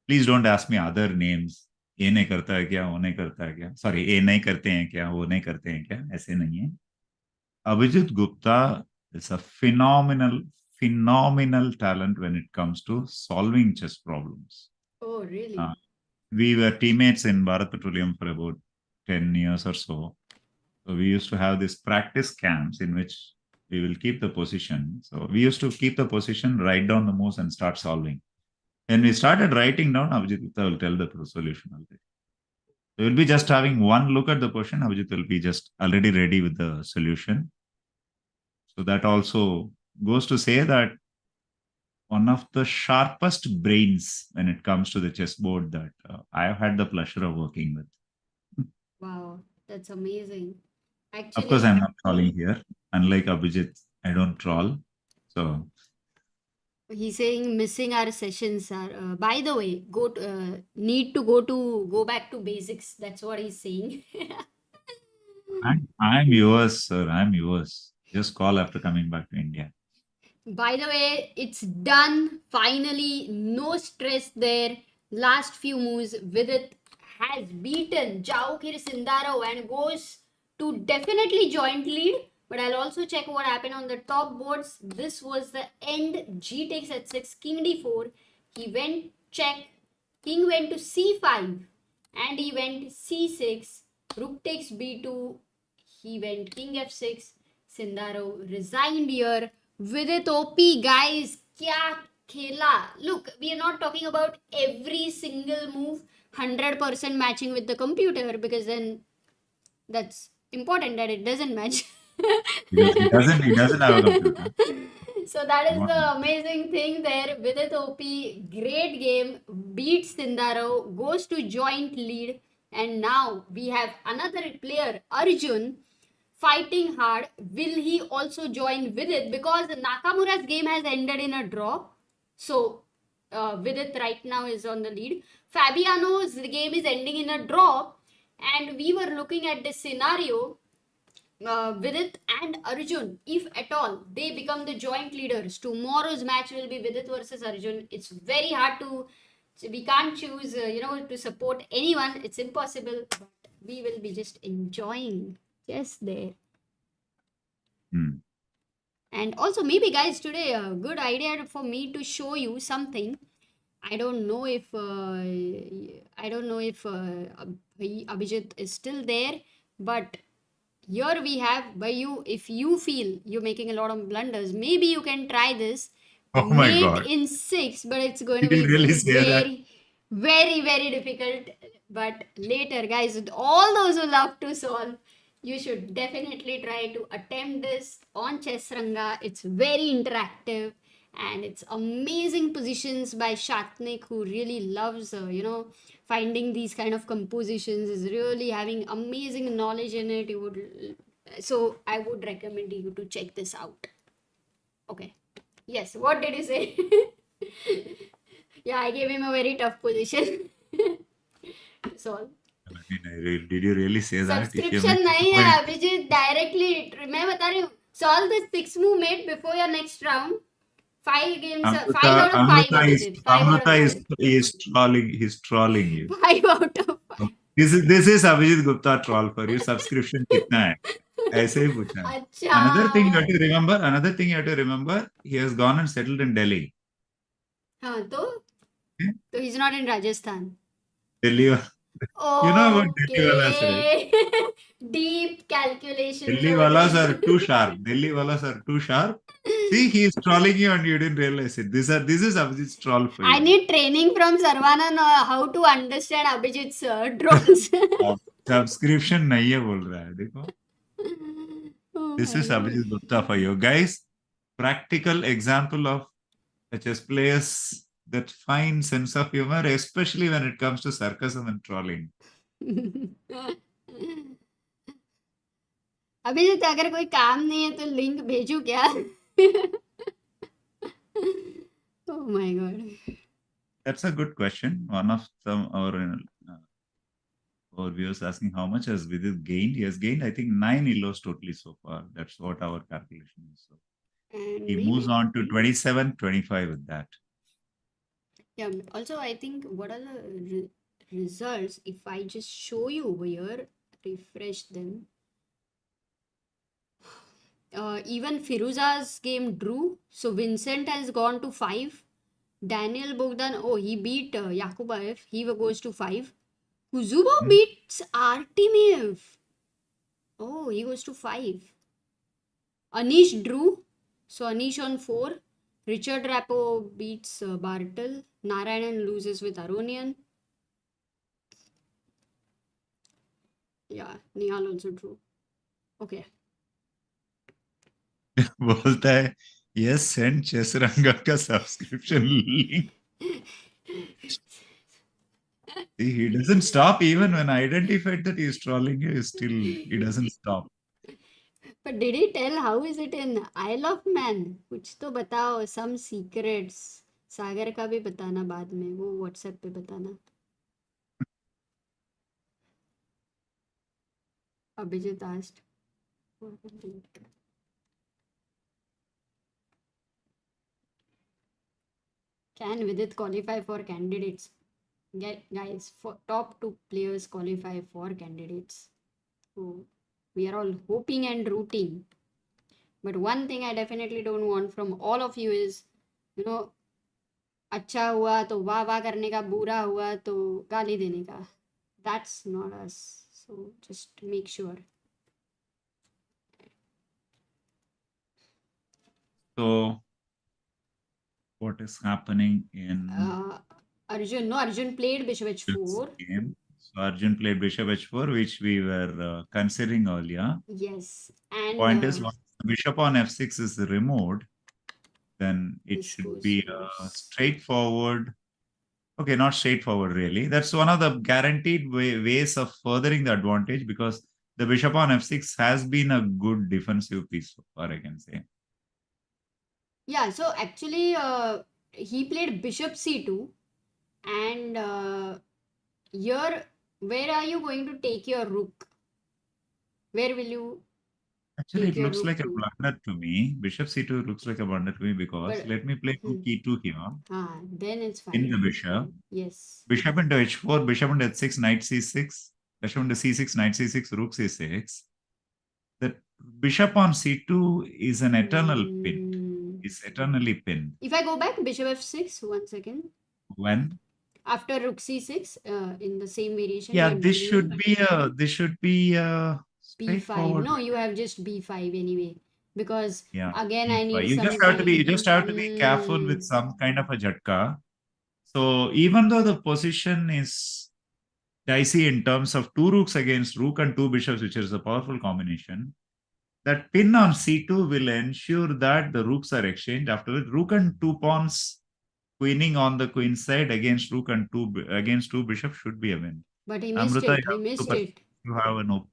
Please don't ask me other names. ये नहीं करता है क्या, वो नहीं करता है क्या. Sorry, ये नहीं करते हैं क्या, वो नहीं करते हैं क्या. ऐसे नहीं है. Abhijit Gupta is a phenomenal talent when it comes to solving chess problems. Oh, really? We were teammates in Bharat Petroleum for about 10 years or so. So we used to have these practice camps in which we will keep the position. So we used to keep the position, write down the moves and start solving. When we started writing down, Abhijit Gupta will tell the solution already. So we'll be just having one look at the question. Abhijit will be just already ready with the solution. So that also goes to say that one of the sharpest brains when it comes to the chessboard that I have had the pleasure of working with. Wow, that's amazing. Of course, Actually, I'm not trolling here. Unlike Abhijit, I don't troll. So, he's saying missing our sessions are. By the way, need to go back to basics. That's what he's saying. I'm yours, sir. I'm yours. Just call after coming back to India. By the way, it's done. Finally, no stress there. Last few moves, Vidit has beaten Jaukir Sindaro and goes to definitely joint lead. But I'll also check what happened on the top boards. This was the end. G takes at 6, King D4. He went check. King went to C5 and he went C6. Rook takes B2. He went King F6. Sindaro resigned here. Vidit OP, guys, kya khela. Look, we are not talking about every single move 100% matching with the computer, because then that's important that it doesn't match. He doesn't have a computer. So that is Wow. the amazing thing there. Vidit OP, great game, beats Sindaro, goes to joint lead, and now we have another player, Arjun, fighting hard. Will he also join Vidit? Because Nakamura's game has ended in a draw. So Vidit right now is on the lead. Fabiano's game is ending in a draw. And we were looking at this scenario. Vidit and Arjun, if at all, they become the joint leaders. Tomorrow's match will be Vidit versus Arjun. It's very hard to, we can't choose, to support anyone. It's impossible. But we will be just enjoying chess there. Hmm. And also, maybe guys, today a good idea for me to show you something. I don't know if Abhijit is still there, but here we have, by you, if you feel you're making a lot of blunders, maybe you can try this. Oh my Mate God. in 6, but it's going You to be will really say that? very, very difficult. But later, guys, with all those who love to solve, you should definitely try to attempt this on Chessranga. It's very interactive and it's amazing positions by Shatnik, who really loves, finding these kind of compositions, is really having amazing knowledge in it. So I would recommend you to check this out. Okay. Yes, what did you say? Yeah, I gave him a very tough position. So Did you really say that? Subscription नहीं है Abhijit, directly मैं बता रही हूँ. Solve the 6 move mate before your next round. 5 games, 5 out of 5 Abhijit. 5 out of 5. is trolling. He's trolling you. 5 out of 5. This is Abhijit Gupta troll for you. Subscription कितना है? ऐसे ही पूछा. अच्छा. Another thing you have to remember. He has gone and settled in Delhi. हाँ तो he's not in Rajasthan. Delhi. You know what Delhi walas, right? Deep calculations. Delhi walas are too sharp. Delhi walas are too sharp. See, he is trolling you and you didn't realize it. This is Abhijit's troll for you. I need training from Saravanan how to understand Abhijit's drones. Subscription नहीं है बोल रहा है, देखो. This is Abhijit Gupta for you guys. Practical example of a chess player's that fine sense of humor, especially when it comes to sarcasm and trolling. Abhijit, अगर कोई काम नहीं है तो लिंक भेजू क्या? Oh my god. That's a good question. One of them, our viewers asking how much has Vidit gained. He has gained, I think, 9 illos totally so far. That's what our calculation is. So And he moves on to 27-25 with that. Yeah, also I think what are the results, if I just show you over here, refresh them. Even Firuza's game drew, so Vincent has gone to 5. Daniel Bogdan, he beat Yakubaev, he goes to 5. Kuzubo beats Artemiev. Oh, he goes to 5. Anish drew, so Anish on 4. Richard Rappo beats Bartel. Narayanan loses with Aronian. Yeah, Nihal also drew. Okay. बोलता है Yes, send Chessranga ka subscription link. See, he doesn't stop even when I identified that he's trolling you. He doesn't stop. But did he tell how is it in Isle of Man? कुछ तो बताओ, some secrets. सागर का भी बताना बाद में, वो WhatsApp पे बताना. Abhijit asked. Can Vidit qualify for candidates? Guys, for top 2 players qualify for candidates. So we are all hoping and rooting. But one thing I definitely don't want from all of you is, you know, अच्छा हुआ तो वाह वाह करने का, बुरा हुआ तो गाली देने का. That's not us. So just make sure. So, what is happening in Arjun played bishop this h4. game? So, Arjun played bishop h4, which we were considering earlier. Yes. And Point is, once the bishop on f6 is removed, then it this should goes be a worse. straightforward. Okay, not straightforward really. That's one of the guaranteed ways of furthering the advantage, because the bishop on f6 has been a good defensive piece so far, I can say. Yeah, so actually he played bishop c2, and here where are you going to take your rook? Where will you Actually, take it your looks rook like a to? blunder to me. Bishop c2 looks like a blunder to me, because But let me play rook e2 here. then it's In the fine. bishop. Yes. Bishop into h4, bishop into h6, knight c6, bishop into c6, knight c6, rook c6. The bishop on c2 is an eternal pin. It's eternally pinned. If I go back, bishop f6, 1 second. When? After rook c6, in the same variation. Yeah, you are this delaying. should be a b5. straightforward. No, you have just b5 anyway. Because Yeah, again, I b5. need You some just have to be time. you just have to be careful with some kind of a jhatka. So even though the position is dicey in terms of two rooks against rook and two bishops, which is a powerful combination, that pin on c2 will ensure that the rooks are exchanged. After it, rook and two pawns queening on the queen side against rook and against two bishops should be a win. But he missed Amruta, it. He missed it. you have a no.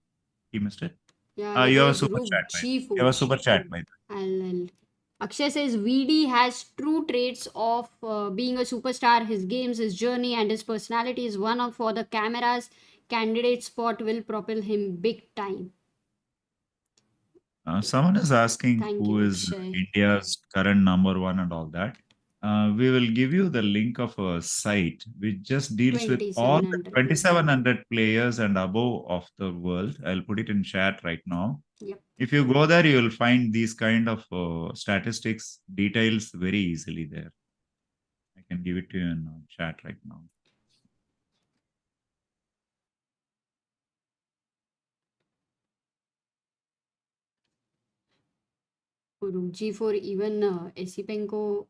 He missed it. Yeah, it You have a was super rook chat, right? g4. You have a super chat, by the I'll Akshay says VD has true traits of being a superstar. His games, his journey, and his personality is one of for the cameras. Candidate spot will propel him big time. Someone is asking Thank who you, is Akshay. India's current number one and all that. We will give you the link of a site which just deals with all the 2,700 players and above of the world. I'll put it in chat right now. Yep. If you go there, you will find these kind of statistics, details very easily there. I can give it to you in chat right now. Rook g4, even Esipenko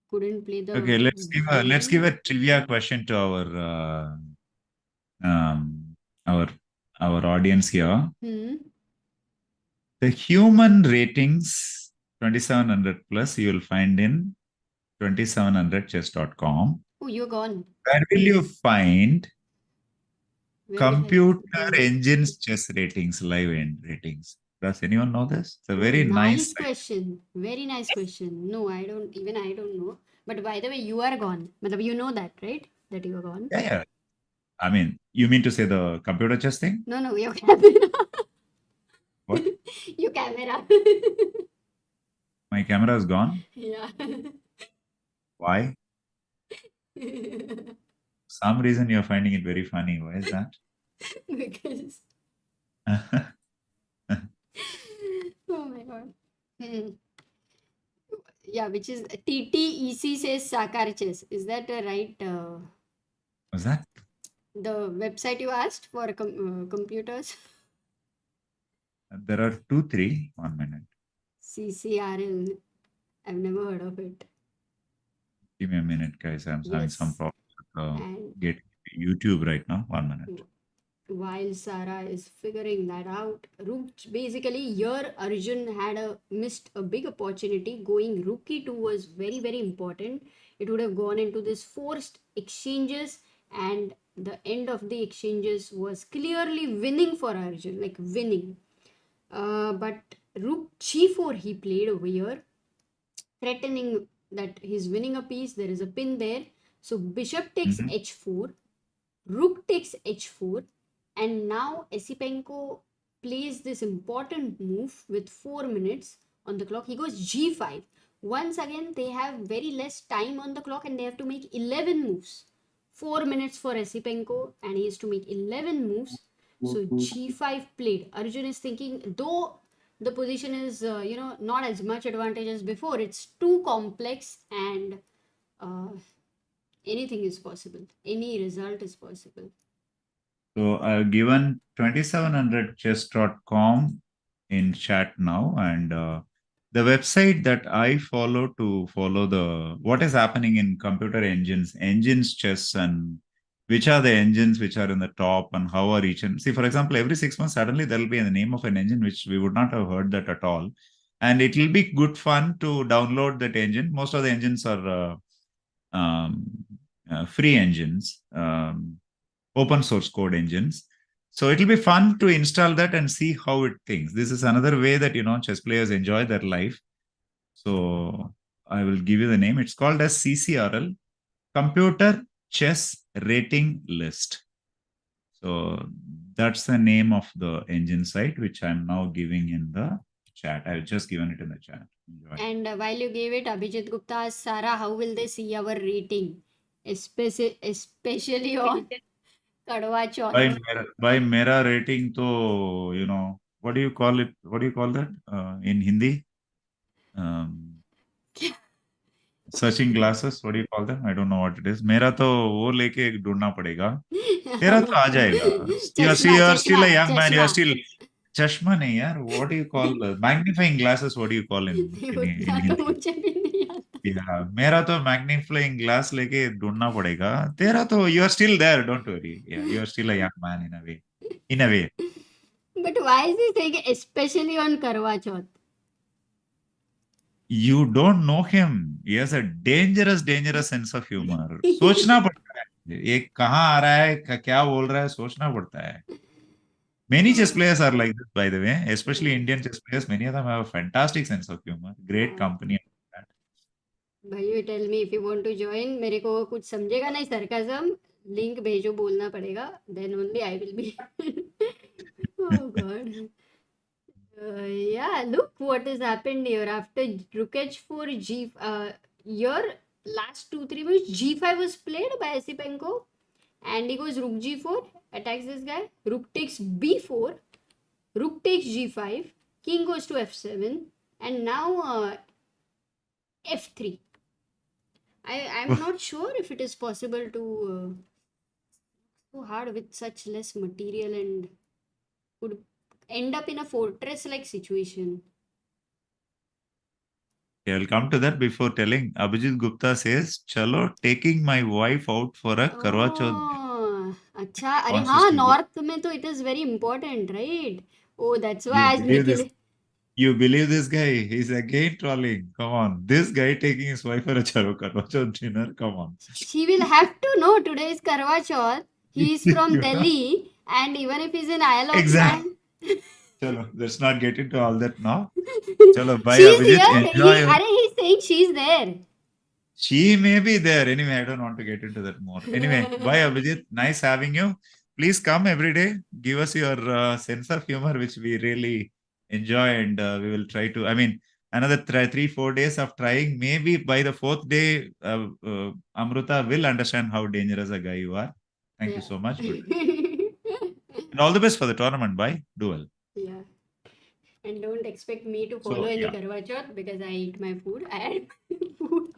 couldn't play the. Okay, let's give a trivia question to our audience here. The human ratings 2,700 plus you will find in 2700chess.com. Oh, you're gone. Where will you find computer engines chess ratings, live end ratings? Does anyone know this? It's a very nice question. Very nice question. No, I don't know. But by the way, you are gone. But you know that, right? That you are gone. Yeah. I mean, you mean to say the computer chess thing? No, your camera. What? Your camera. My camera is gone? Yeah. Why? Some reason you're finding it very funny. Why is that? Because. Oh my god. Yeah, which is TTEC says Sakar Chess. Is that a right? What's that? The website you asked for computers? There are 2, 3. 1 minute. CCRL. I've never heard of it. Give me a minute, guys. I'm having some problems with getting YouTube right now. 1 minute. While Sarah is figuring that out, Rook basically here Arjun had missed a big opportunity. Going Rook E2 was very important. It would have gone into this forced exchanges, and the end of the exchanges was clearly winning for Arjun, like winning. But Rook G4 he played over here, threatening that he's winning a piece. There is a pin there. So Bishop takes Mhm. H4, Rook takes H4, and now Esipenko plays this important move with 4 minutes on the clock. He goes G5. Once again, they have very less time on the clock and they have to make 11 moves. 4 minutes for Esipenko and he has to make 11 moves. So G5 played. Arjun is thinking, though the position is, not as much advantage as before, it's too complex and uh, anything is possible. Any result is possible. So I've given 2700chess.com in chat now, and the website that I follow to follow the what is happening in computer engines chess, and which are the engines which are in the top and how are each. And see, for example, every 6 months suddenly there will be the name of an engine which we would not have heard that at all, and it will be good fun to download that engine. Most of the engines are free engines. Open source code engines. So it'll be fun to install that and see how it thinks. This is another way that chess players enjoy their life. So I will give you the name. It's called as CCRL, Computer Chess Rating List. So that's the name of the engine site, which I'm now giving in the chat. I've just given it in the chat. Enjoy. And while you gave it, Abhijit Gupta asked Sarah, how will they see our rating? Especially on Kadwa Chauth. By Mera rating, to, what do you call it? What do you call that in Hindi? Searching glasses, what do you call them? I don't know what it is. मेरा तो वो लेके ढूंढना पड़ेगा. तेरा तो आ जाएगा. चश्मा You are चश्मा still a young man. You are चश्मा still चश्मा नहीं यार. What do you call magnifying glasses? What do you call in उतना तो Hindi? मुझे भी नहीं आता. Yeah, मेरा तो magnifying glass लेके ढूंढना पड़ेगा. तेरा तो you are still there. Don't worry. Yeah, you are still a young man in a way. In a way. But why is he saying especially on Karwa Chauth? You don't know him. He has a dangerous sense of humor. सोचना पड़ता है ये कहाँ आ रहा है क्या बोल रहा है सोचना पड़ता है. Many chess players are like this, by the way, especially Indian chess players. Many of them have a fantastic sense of humor, great company. भाई you tell me if you want to join. मेरे को कुछ समझेगा नहीं sarcasm. Link भेजो बोलना पड़ेगा. Then only I will be. Oh God. Yeah, look what has happened here. After Rook H4, here last 2-3 moves, G5 was played by Esipenko, and he goes Rook G4, attacks this guy. Rook takes B4, Rook takes G5, King goes to F7, and now F3. I'm not sure if it is possible to so hard with such less material and could end up in a fortress like situation. Okay, I'll come to that before telling. Abhijit Gupta says, "Chalo, taking my wife out for a Karwa Chauth." अच्छा अरे Wants us हाँ to go. North में तो it is very important right. Oh that's why You आज believe Nikhil this? You believe this guy? He's again trolling. Come on, this guy taking his wife for a Karwa Chauth dinner. Come on. she will have to know today is Karwa Chauth. He is from You know? Delhi and even if he's in Isle of Exactly. Man. Chalo, let's not get into all that now. Chalo, bye She's Abhijit. here. Enjoy. He's saying she's there. She may be there. Anyway, I don't want to get into that more. Anyway, bye Abhijit. Nice having you. Please come every day. Give us your sense of humor, which we really enjoy, and we will try to. I mean, another 3-4 days of trying. Maybe by the fourth day, Amruta will understand how dangerous a guy you are. Thank you so much. Good. And all the best for the tournament. Bye. Duel. Yeah. And don't expect me to follow any Karwa Chauth because I eat my food. I had food.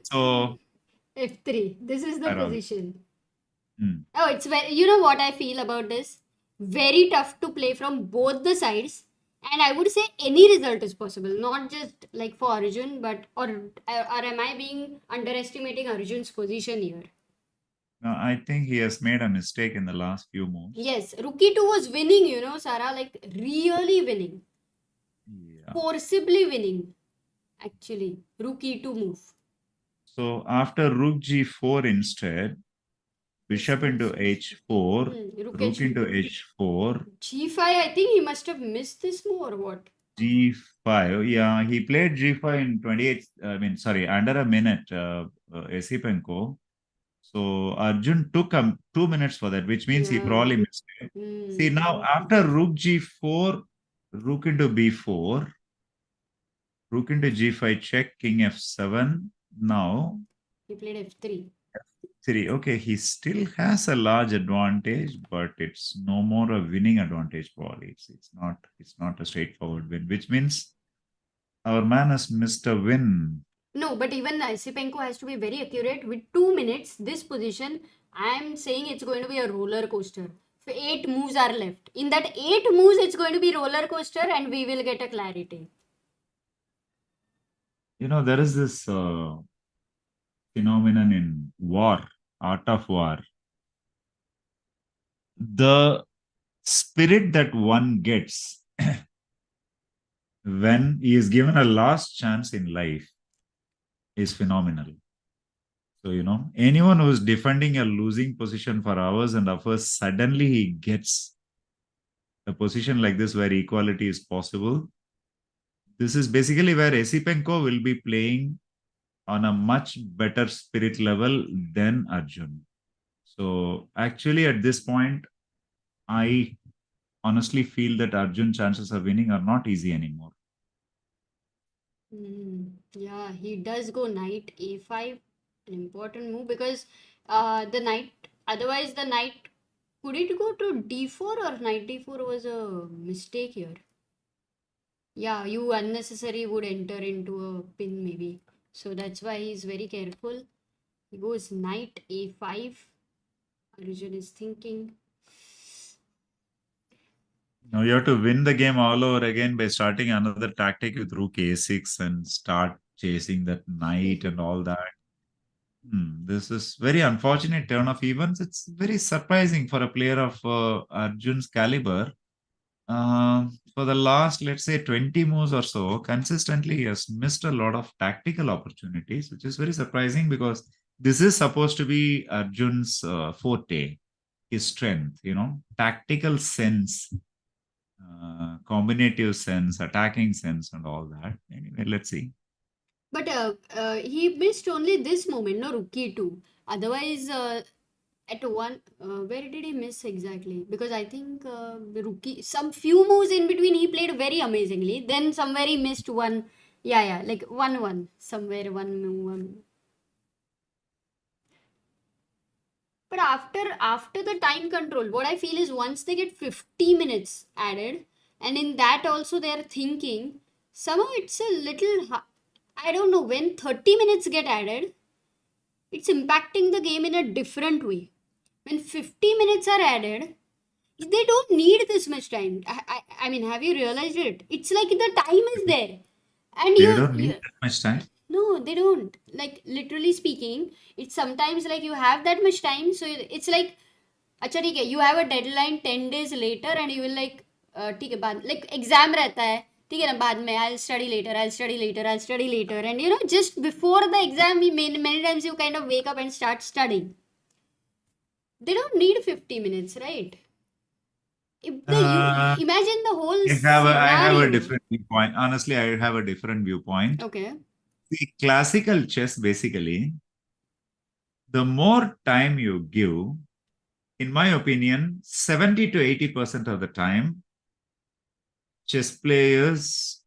So F3. This is the position. Hmm. Oh, it's very, you know what I feel about this? Very tough to play from both the sides. And I would say any result is possible, not just like for Arjun, but or am I being underestimating Arjun's position here? No, I think he has made a mistake in the last few moves. Yes, Rook E2 was winning, you know, Sarah, like really winning. Yeah. Forcibly winning, actually. Rook E2 move. So after Rook G4 instead, Bishop into H4, Rook Rook into H4, G5, I think he must have missed this move or what? G5. Yeah, he played G5 in 28, under a minute, Esipenko. So Arjun took 2 minutes for that, which means he Yeah. probably missed it. See, now after Rook G4, Rook into B4, Rook into G5 check, King F7. Now He played F3. F3. Okay, he still has a large advantage, but it's no more a winning advantage probably. It's not a straightforward win, which means our man has missed a win. No, but even Sipenko has to be very accurate. With 2 minutes, this position, I am saying it's going to be a roller coaster. So 8 moves are left. In that 8 moves, it's going to be roller coaster, and we will get a clarity. You know, there is this phenomenon in war, art of war. The spirit that one gets when he is given a last chance in life is phenomenal. So, you know, anyone who's defending a losing position for hours and hours, suddenly he gets a position like this where equality is possible. This is basically where Esipenko will be playing on a much better spirit level than Arjun. So actually at this point, I honestly feel that Arjun chances of winning are not easy anymore. Yeah, he does go knight a5, an important move because the knight, otherwise the knight, could it go to d4 or knight d4 was a mistake here? Yeah, you unnecessary would enter into a pin maybe. So that's why he's very careful. He goes knight a5. Arjun is thinking. Now you have to win the game all over again by starting another tactic with rook a6 and start chasing that knight and all that. This is very unfortunate turn of events. It's very surprising for a player of Arjun's caliber. For the last, let's say, 20 moves or so, consistently he has missed a lot of tactical opportunities, which is very surprising because this is supposed to be Arjun's forte, his strength, you know, tactical sense, combinative sense, attacking sense, and all that. Anyway, let's see. But he missed only this moment, no, rook e2. Otherwise, at one, where did he miss exactly? Because I think the rookie, some few moves in between, he played very amazingly. Then somewhere he missed one. Yeah, like 1-1. Somewhere one move. But after the time control, what I feel is once they get 50 minutes added, and in that also they're thinking, somehow it's a little, I don't know, when 30 minutes get added, it's impacting the game in a different way. When 50 minutes are added, they don't need this much time. I mean, have you realized it? It's like the time is there. And They don't need that much time. no, they don't. Like, literally speaking, it's sometimes like you have that much time. So it's like, अच्छा ठीक है, you have a deadline 10 days later and you will like, ठीक है बाद like exam रहता है, ठीक है ना, बाद में I'll study later, I'll study later, I'll study later, and you know, just before the exam, many times you kind of wake up and start studying. They don't need 50 minutes, right? Imagine the whole I have a scenario. different viewpoint. Honestly, I have a different viewpoint. Okay. See, classical chess, basically, the more time you give, in my opinion, 70 to 80% of the time, chess players'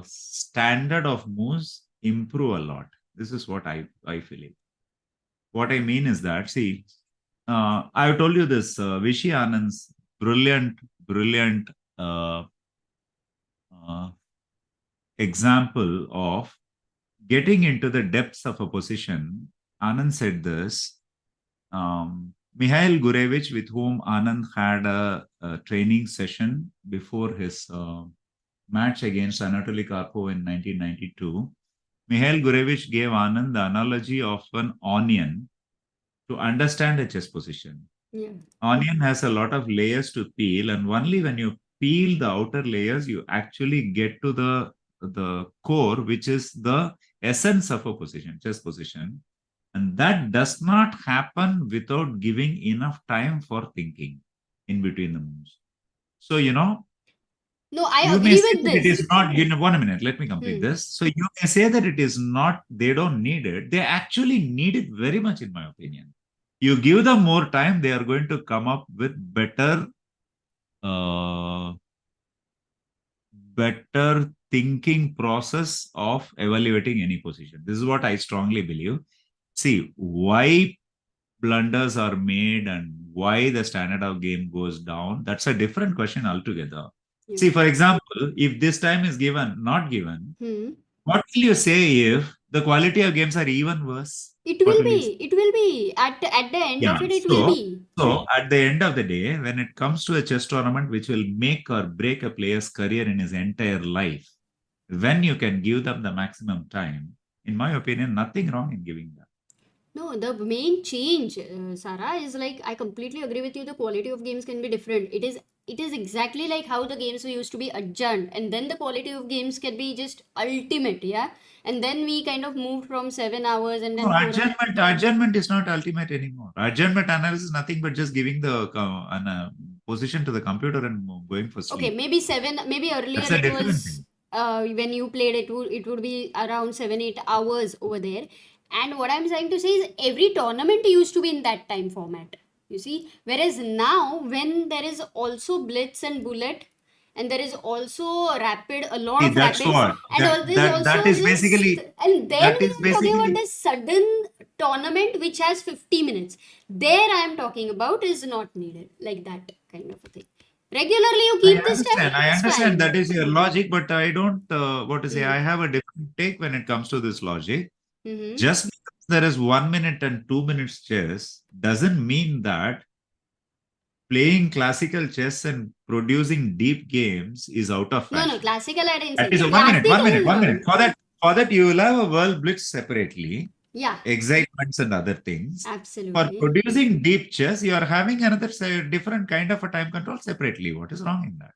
standard of moves improve a lot. This is what I feel. What I mean is that, see, I've told you this, Vishy Anand's brilliant example of getting into the depths of a position. Anand said this. Mikhail Gurevich, with whom Anand had a training session before his match against Anatoly Karpov in 1992, Mikhail Gurevich gave Anand the analogy of an onion to understand a chess position. Yeah. Onion has a lot of layers to peel, and only when you peel the outer layers, you actually get to the core, which is the essence of a position, chess position. And that does not happen without giving enough time for thinking in between the moves. So, No, I you may agree say with that it this. is not, 1 minute, let me complete this. So you may say that it is not, they don't need it. They actually need it very much, in my opinion. You give them more time, they are going to come up with uh, better thinking process of evaluating any position. This is what I strongly believe. See, why blunders are made and why the standard of game goes down, that's a different question altogether. Yeah. See, for example, if this time is given, not given, Hmm. what will you say if the quality of games are even worse? It What will will you say? be. It will be. At the end Yeah. of it, it will be. So at the end of the day, when it comes to a chess tournament, which will make or break a player's career in his entire life, when you can give them the maximum time, in my opinion, nothing wrong in giving them. No, the main change, Sarah, is like I completely agree with you. The quality of games can be different. It is exactly like how the games we used to be adjourned, and then the quality of games can be just ultimate, yeah. And then we kind of moved from 7 hours and No, then 4 hours. adjournment is not ultimate anymore. Adjournment analysis is nothing but just giving the position to the computer and going for Okay, sleep. maybe seven. Maybe earlier That's a it different was thing. when you played it would be around 7-8 hours over there. And what I'm trying to say is every tournament used to be in that time format. You see, whereas now when there is also blitz and bullet, and there is also rapid, a lot See, of that's rapids, what and that all this that also that is just, basically and then that we is are talking about basically this sudden tournament which has 50 minutes. There I am talking about is not needed like that kind of a thing. Regularly you I keep this time, understand. I it's understand fine. that is your logic, but I don't what to say. I Mm. have a different take when it comes to this logic. Mm-hmm. Just because there is 1 minute and 2 minutes chess doesn't mean that playing classical chess and producing deep games is out of No, no, fashion. classical I didn't say. That is a The 1 minute, classical 1 minute, is 1 minute. wrong. For that, you will have a world blitz separately, Yeah, excitements and other things. For absolutely. producing deep chess, you are having another different kind of a time control separately. What is wrong in that?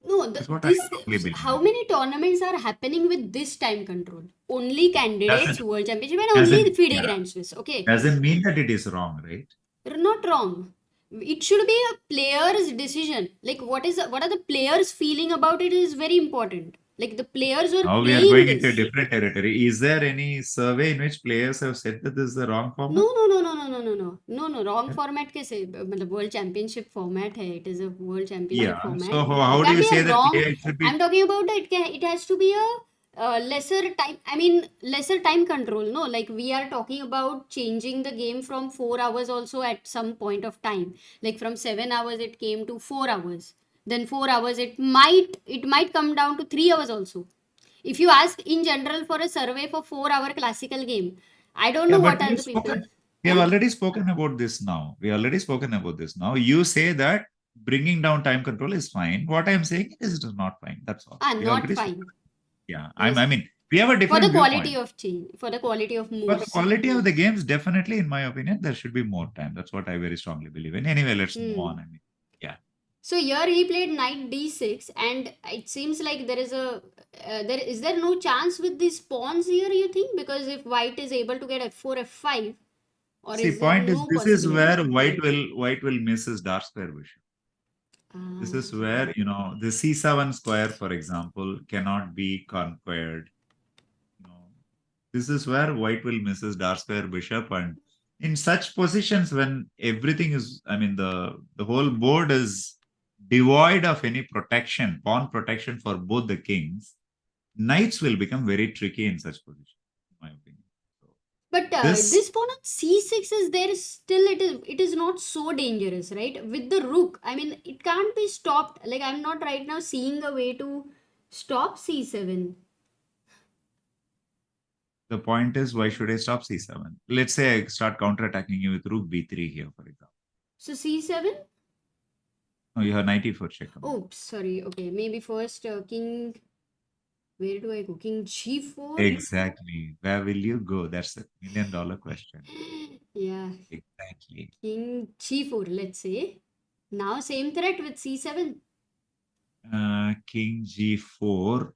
No, Is what I this strongly believe. how many tournaments are happening with this time control? Only candidates, Doesn't world championship, and only the doesn't FIDE yeah Grand Swiss. Okay, doesn't mean that it is wrong, right? you're not wrong. It should be a player's decision. Like what are the players feeling about it is very important. Like the players who are Now we are playing going into a this. different territory. Is there any survey in which players have said that this is the wrong No, format? no, no, no, no, no, no, no, no, no. Wrong format कैसे मतलब world championship format है. It is a world championship Yeah. format. So It how do can't you be a say that wrong. it should be? I'm talking about it has to be a lesser time. I mean lesser time control. No, like we are talking about changing the game from 4 hours also at some point of time. Like from 7 hours it came to 4 hours. Then 4 hours it might come down to 3 hours also. If you ask in general for a survey for 4 hour classical game, I don't Yeah, know but what are the people. we have Huh? already spoken about this now. We already spoken about this now. You say that bringing down time control is fine. What I'm saying is it is not fine. That's all. We Not already spoken. fine. Yeah, Yes. I mean, we have a For the different quality viewpoint. of change, for the quality of For the moves. quality of the games, definitely, in my opinion, there should be more time. That's what I very strongly believe in. Anyway, let's move on. I mean, yeah. So here he played knight d6, and it seems like there is a there no chance with these pawns here. You think because if white is able to get f4 f5, or See, is there point is no this is possibility? where white will miss his dark square bishop. This is where the c7 square, for example, cannot be conquered. This is where white will miss his dark square bishop, and in such positions when everything is, I mean, the whole board is devoid of any protection, pawn protection for both the kings, knights will become very tricky in such positions, in my opinion. So But this this pawn on c6 is there still it is not so dangerous, right? With the rook, I mean it can't be stopped. Like I'm not right now seeing a way to stop c7. the point is, why should I stop c7? Let's say I start counterattacking you with rook b3 here, for example. So c7. No, you have knight e4 check. Oh, sorry. Okay, maybe first king. Where do I go? King G4? Exactly. Where will you go? That's the $1 million question. Yeah. Exactly. King G4, let's say. Now same threat with C7. King G4.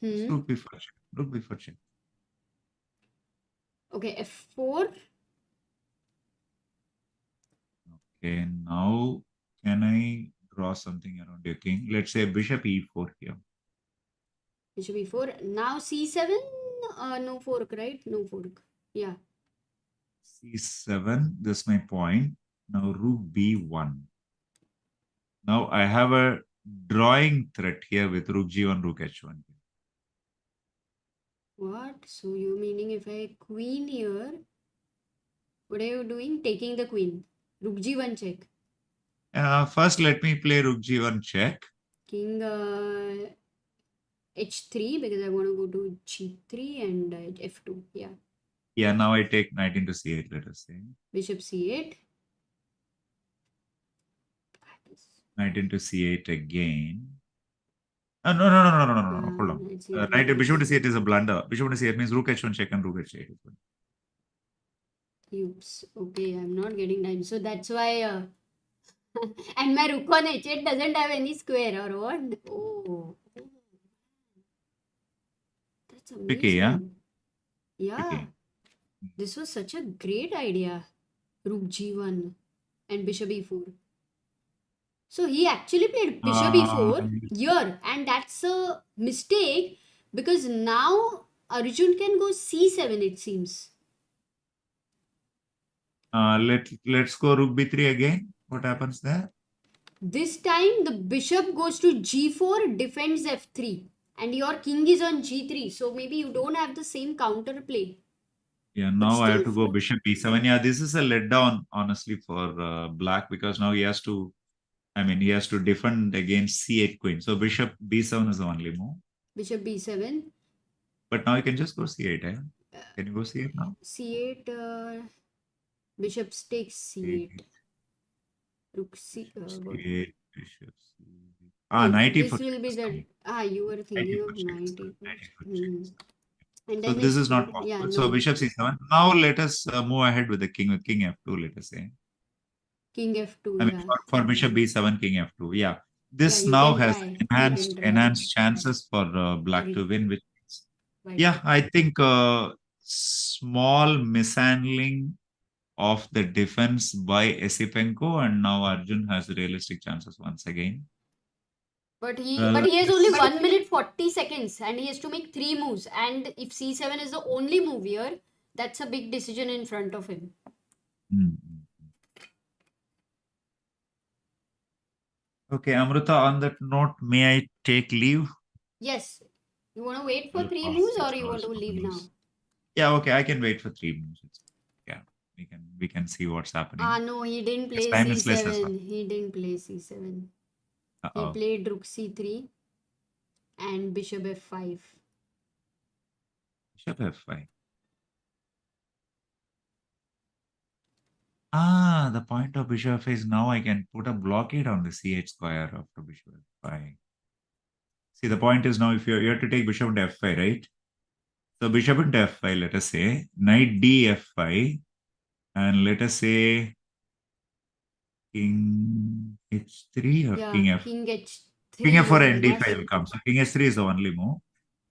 Hmm. Rook before check. Rook before check. Okay, F4. Okay, now can I draw something around your king? Let's say bishop E4 here. Bishop E4. Now C7. No fork, right? No fork. Yeah. C7, this is my point. Now rook B1. Now I have a drawing threat here with rook G1, rook H1. What? So you meaning if I queen here, what are you doing? Taking the queen. Rook G1 check. First, let me play rook G1 check. King H3 because I want to go to G3 and F2. Yeah. Yeah, now I take knight into C8, let us say. Bishop C8. Knight into C8 again. No. Hold on. Let's see. Knight bishop to C8 is a blunder. Bishop to C8 means rook H1 check and rook H8. Oops. Okay, I'm not getting time. So that's why. And my rook on H8 doesn't have any square or what? Oh. That's amazing. Tricky, yeah? Yeah. Tricky. This was such a great idea. Rook G1 and Bishop E4. So he actually played Bishop E4 here, and that's a mistake because now Arjun can go C7, it seems. Let's go rook B3 again. What happens there? This time the bishop goes to G4, defends F3, and your king is on G3. So maybe you don't have the same counter play. Yeah, now I have to go still- bishop B7. Yeah, this is a letdown, honestly, for black because now he has to, he has to defend against C8 queen. So bishop B7 is the only move. Bishop B7. But now you can just go C8, eh? Can you go C8 now? C8, bishop takes C8. Rook C. C8, bishop C8. Wait, 90 for this will be the. You were thinking of 90. And So then this is not H2. possible. Yeah, So no. bishop C7. Now let us move ahead with the king F2, let us say. King F2, yeah. For bishop B7, king F2. Yeah. This you now can has try. enhanced chances for black to win, which means, yeah, I think small mishandling of the defense by Esipenko, and now Arjun has realistic chances once again. But he has only 1 minute 40 seconds and he has to make 3 moves. And if C7 is the only move here, that's a big decision in front of him. Okay, Amruta, on that note, may I take leave? Yes. You want to wait for 3 moves or you want to leave now? Yeah, okay, I can wait for 3 moves. Yeah, we can see what's happening. No, he didn't play Time is less as well. C7. He didn't play C7. He Uh-oh. played Rook C3 and Bishop F5. Bishop F5. The point of bishop is now I can put a blockade on the C8 square after bishop F5. See, the point is now if you have to take bishop into F5, right? So bishop into F5, let us say, knight D F5, and let us say king H3 or king F. King H3. King F4 and D5 will come. So king H3 is the only move.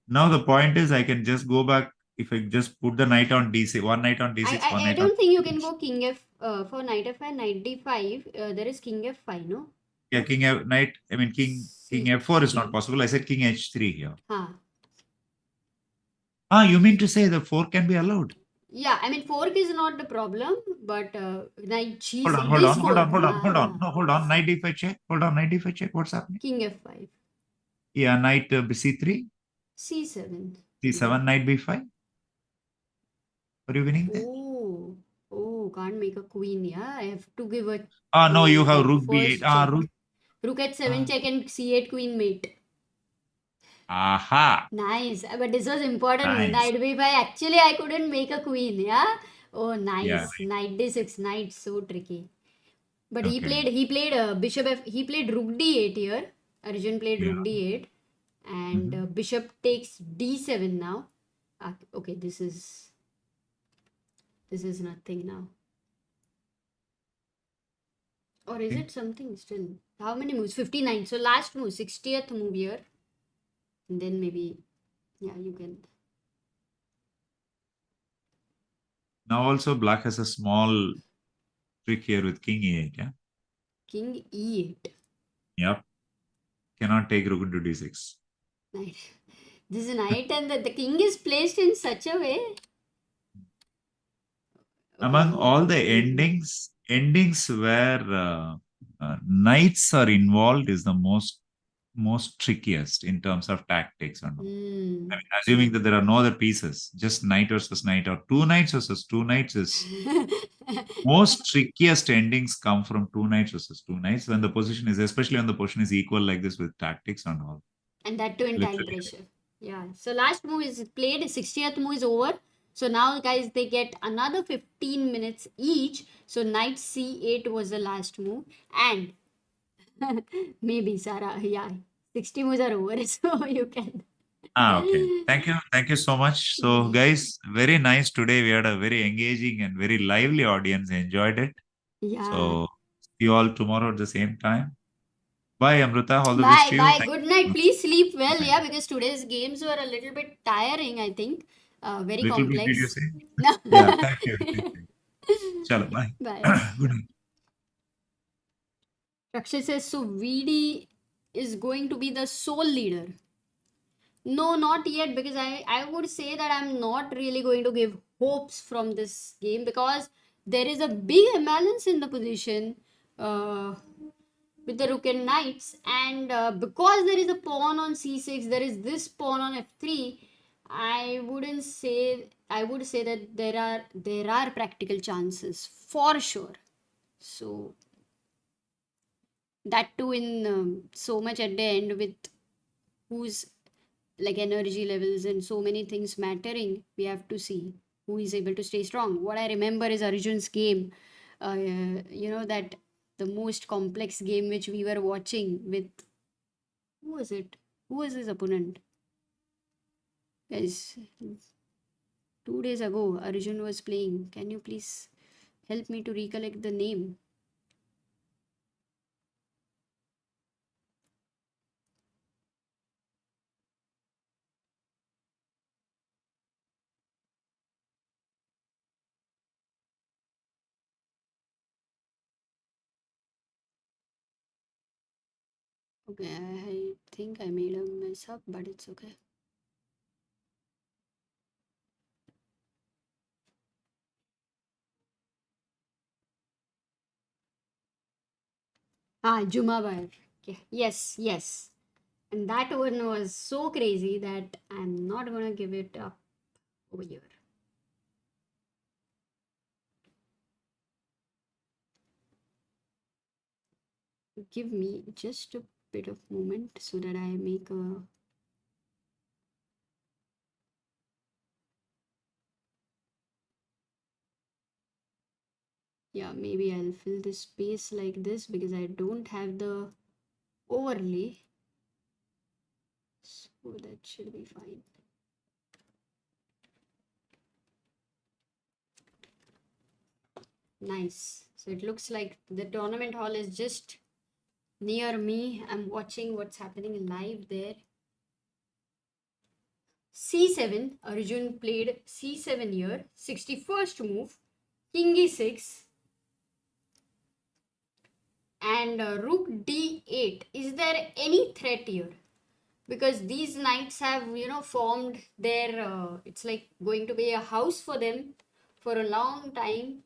Now the point is I can just go back if I just put the knight on D6, one knight on D6, one I knight don't on think you can go king F for knight F5, knight D5. There is king F5, no? Yeah, king F, knight, king F4 is not possible. I said king H3 here. You mean to say the 4 can be allowed? Yeah, fork is not the problem, but knight G6. Hold on. No, hold on. Knight D5 check. Hold on, knight D5 check. What's happening? King F5. Yeah, knight C3. C7. C7, knight B5. Are you winning there? Oh, can't make a queen, yeah? I have to give a... No, you have rook B8. Rook H7 check and C8 queen mate. Aha. Nice. But this was important. Nice. Knight B5. Actually, I couldn't make a queen, yeah? Oh, nice. Yeah. Knight D6. Knight so tricky. But he played bishop F. He played rook D8 here. Arjun played rook D8. And bishop takes d7 now. Okay, this is nothing now. Or is it something still? How many moves? 59. So last move, 60th move here. And then maybe, yeah, you can. Now also black has a small trick here with king e8, yeah? King e8. Yep. Cannot take rook into d6. Knight. This is knight and the king is placed in such a way. Among all the endings where knights are involved is the most trickiest in terms of tactics and all. I mean, assuming that there are no other pieces, just knight versus knight or two knights versus two knights is most trickiest endings come from two knights versus two knights when the position is, especially when the position is equal like this with tactics and all. And that too in time Literally. pressure. Yeah. So last move is played, 60th move is over. So now guys, they get another 15 minutes each. So knight c8 was the last move. And maybe Sarah, yeah, 60 moves are over. So you can. Okay. Thank you so much. So guys, very nice today. We had a very engaging and very lively audience. Enjoyed it. Yeah. So see you all tomorrow at the same time. Bye, Amruta. All the best Bye, to you. bye. Thank Good you. night. Please sleep well, Bye. yeah, because today's games were a little bit tiring, I think. Very Little bit, did you complex. say? No. Yeah, thank you. Chalo, bye. Bye. Good night. Rakshay says, so VD is going to be the sole leader. No, not yet, because I would say that I'm not really going to give hopes from this game because there is a big imbalance in the position with the rook and knights, and because there is a pawn on c6, there is this pawn on f3. I would say that there are practical chances for sure. So that too in so much at the end with who's like energy levels and so many things mattering, we have to see who is able to stay strong. What I remember is Arjun's game, that the most complex game which we were watching with, who was it? Who was his opponent? Guys, 2 days ago, Arjun was playing. Can you please help me to recollect the name? Okay, I think I made a mess up, but it's okay. Jumabar. Okay. Yes. And that one was so crazy that I'm not gonna give it up over here. Give me just a bit of moment so that I make a maybe I'll fill this space like this because I don't have the overlay, so that should be fine. Nice. So it looks like the tournament hall is just near me. I'm watching what's happening live there. c7, Arjun played c7 here, 61st move, king e6, and rook d8. Is there any threat here? Because these knights have, formed their, it's like going to be a house for them for a long time.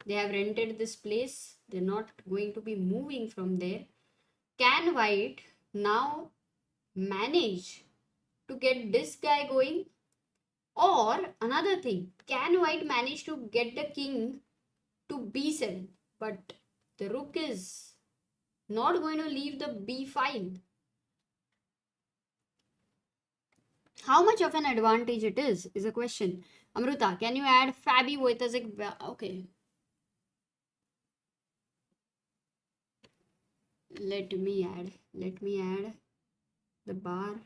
They have rented this place. They're not going to be moving from there. Can white now manage to get this guy going? Or another thing, can white manage to get the king to b7? But the rook is not going to leave the b file. How much of an advantage it is a question. Amruta, can you add Fabi Wojtaszek? Okay. Let me add the bar.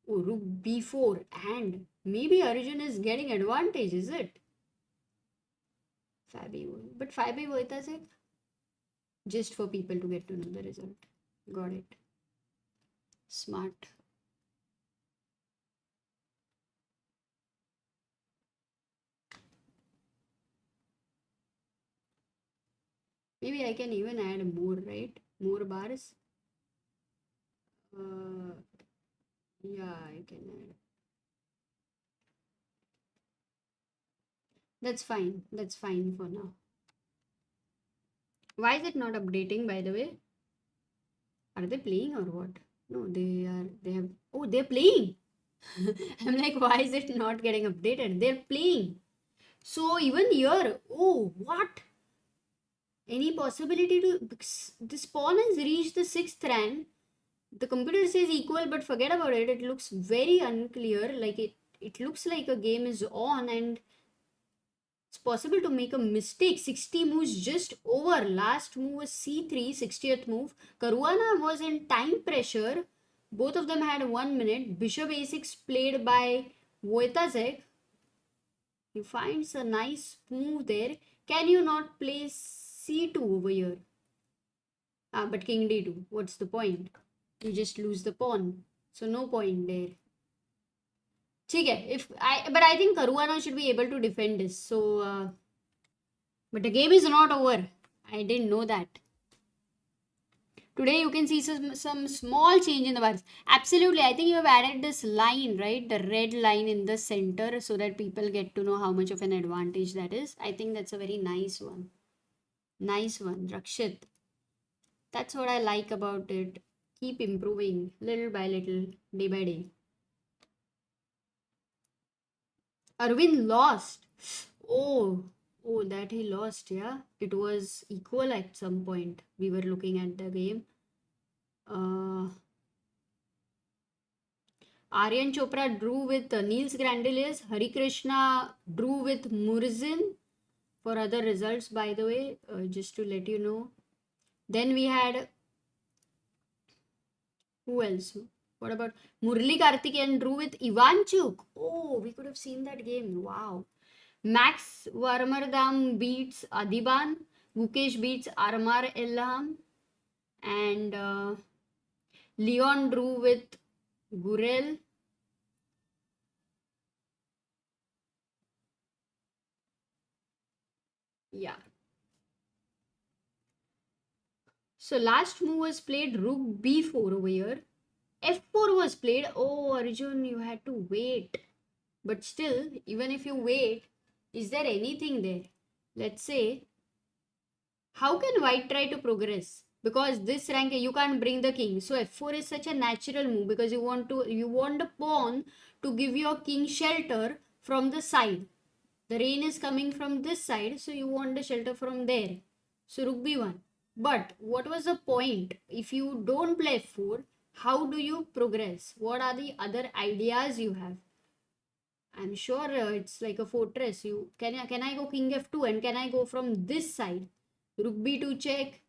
Oh, rook b4, and maybe Arjun is getting advantage, is it? But 5b Voitasek, just for people to get to know the result. Got it. Smart. Maybe I can even add more, right? More bars. Yeah, I can add. That's fine. That's fine for now. Why is it not updating, by the way? Are they playing or what? No, they have. Oh, they're playing. I'm like, why is it not getting updated? They're playing. So even here, oh, what? Any possibility to, this pawn has reached the 6th rank. The computer says equal, but forget about it. It looks very unclear. Like it looks like a game is on, and it's possible to make a mistake. 60 moves just over. Last move was c3, 60th move. Caruana was in time pressure. Both of them had 1 minute. Bishop a6 played by Wojtaszek. He finds a nice move there. Can you not play c2 over here? But king d2. What's the point? You just lose the pawn. So no point there. But I think Caruana should be able to defend this. So, but the game is not over. I didn't know that. Today you can see some small change in the bars. Absolutely, I think you have added this line, right? The red line in the center so that people get to know how much of an advantage that is. I think that's a very nice one. Nice one, Rakshit. That's what I like about it. Keep improving little by little, day by day. Arvind lost. Oh, that he lost, yeah. It was equal at some point. We were looking at the game. Aryan Chopra drew with Niels Grandelius. Hari Krishna drew with Murzin. For other results, by the way, just to let you know. Then we had, who else? What about Murli Karthikeyan drew with Ivanchuk? Oh, we could have seen that game. Wow. Max Varmardam beats Adiban. Gukesh beats Armar Elham. And Leon drew with Gurel. Yeah. So last move was played rook b4 over here. f4 was played. Oh, Arjun, you had to wait. But still, even if you wait, is there anything there? Let's say, how can white try to progress? Because this rank, you can't bring the king. So f4 is such a natural move because you want the pawn to give your king shelter from the side. The rain is coming from this side, so you want the shelter from there. So rook b1. But what was the point? If you don't play f4, how do you progress? What are the other ideas you have? I'm sure it's like a fortress. Can I go king f2 and can I go from this side? Rook b2 check.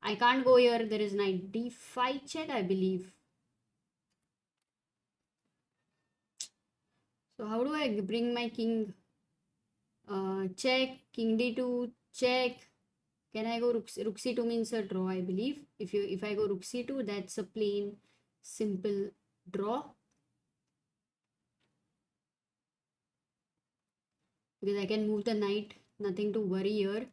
I can't go here. There is knight d5 check, I believe. So how do I bring my king? Check, king d2 check. Can I go rook c2 means a draw, I believe. If I go rook c2, that's a plain simple draw. Because I can move the knight, nothing to worry here.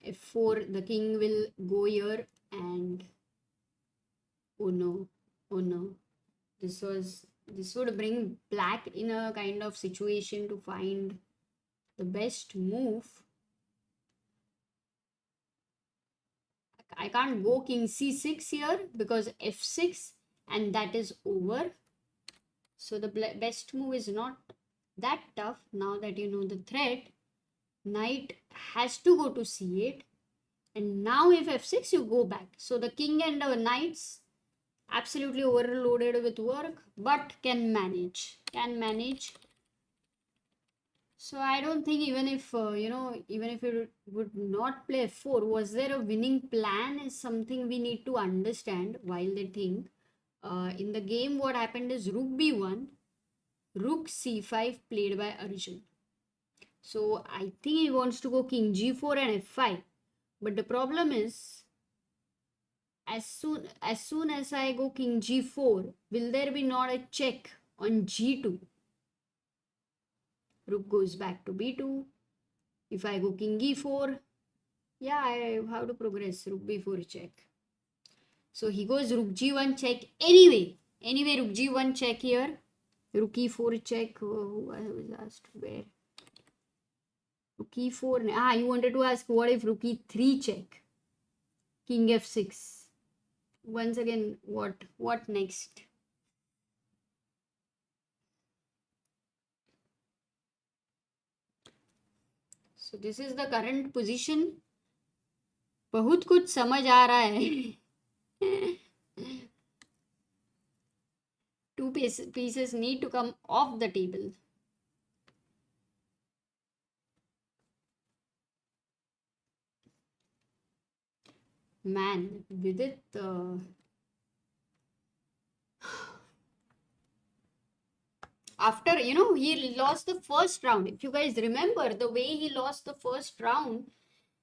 F4, the king will go here, and oh no, this would bring black in a kind of situation to find the best move. I can't go king c6 here because f6, and that is over. So the best move is not that tough. Now that you know the threat, knight has to go to c8, and now if f6, you go back. So the king and the knights absolutely overloaded with work, but can manage. So I don't think even if even if it would not play f4, was there a winning plan is something we need to understand while they think. In the game, what happened is rook b1, rook c5 played by Arjun. So I think he wants to go king g4 and f5. But the problem is, as soon as I go king g4, will there be not a check on g2? Rook goes back to b2. If I go king e4, yeah, I have to progress. Rook b4 check. So he goes rook g1 check anyway. Anyway, rook g1 check here. Rook e4 check. Oh, I was asked where. Rook e4. Ah, you wanted to ask what if rook e3 check? King f6. Once again, what next? So this is the current position. बहुत कुछ समझ आ रहा है. Two pieces need to come off the table. Man, Vidit. After, he lost the first round. If you guys remember the way he lost the first round,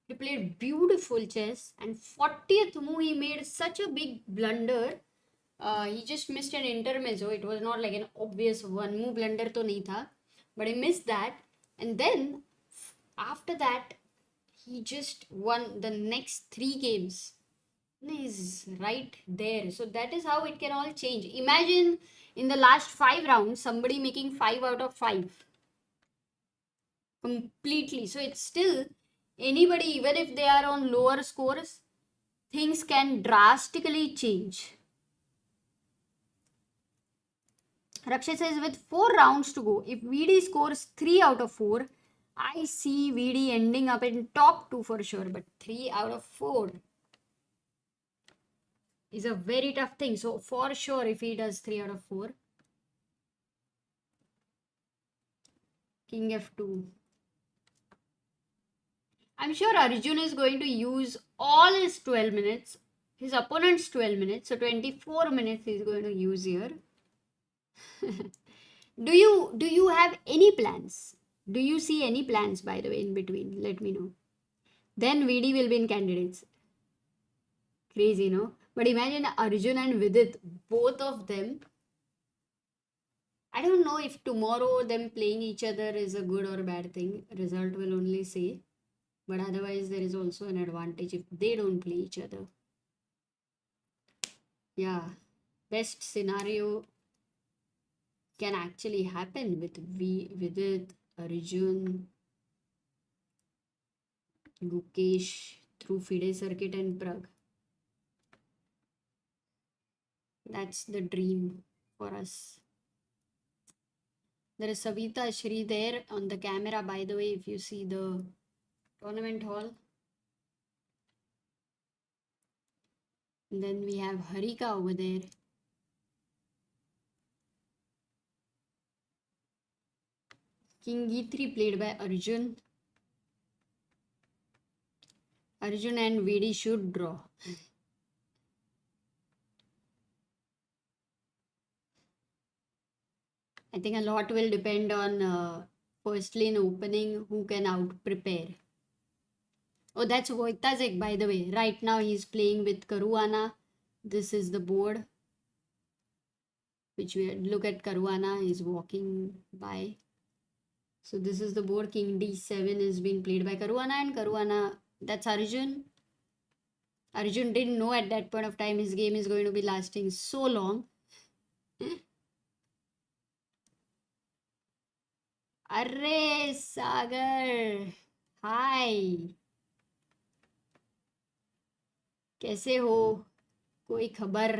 he played beautiful chess, and 40th move he made such a big blunder. He just missed an intermezzo. It was not like an obvious one move blunder to nahi tha, but he missed that. And then after that, he just won the next 3 games. He's right there. So that is how it can all change. Imagine in the last 5 rounds, somebody making 5 out of 5. Completely. So it's still anybody, even if they are on lower scores, things can drastically change. Rakshay says with 4 rounds to go, if VD scores 3 out of 4, I see VD ending up in top 2 for sure. But 3 out of 4 is a very tough thing. So for sure, if he does 3 out of 4, king f2. I'm sure Arjun is going to use all his 12 minutes, his opponent's 12 minutes, so 24 minutes he's going to use here. Do you have any plans? Do you see any plans, by the way, in between? Let me know. Then VD will be in candidates. Crazy, no? But imagine Arjun and Vidit, both of them. I don't know if tomorrow them playing each other is a good or bad thing. Result will only say. But otherwise, there is also an advantage if they don't play each other. Yeah, best scenario can actually happen with Vidit, Arjun, Gukesh through FIDE circuit and Pragg. That's the dream for us. There is Savita Shri there on the camera, by the way, if you see the tournament hall. And then we have Harika over there. King e3 played by Arjun. Arjun and VD should draw. I think a lot will depend on firstly in opening who can out prepare. Oh, that's Wojtaszek, by the way. Right now he's playing with Caruana. This is the board. Which we look at Caruana. He's walking by. So this is the board. King d7 is being played by Caruana, and Caruana, that's Arjun. Arjun didn't know at that point of time his game is going to be lasting so long. Arre Sagar, hi. कैसे हो? कोई खबर?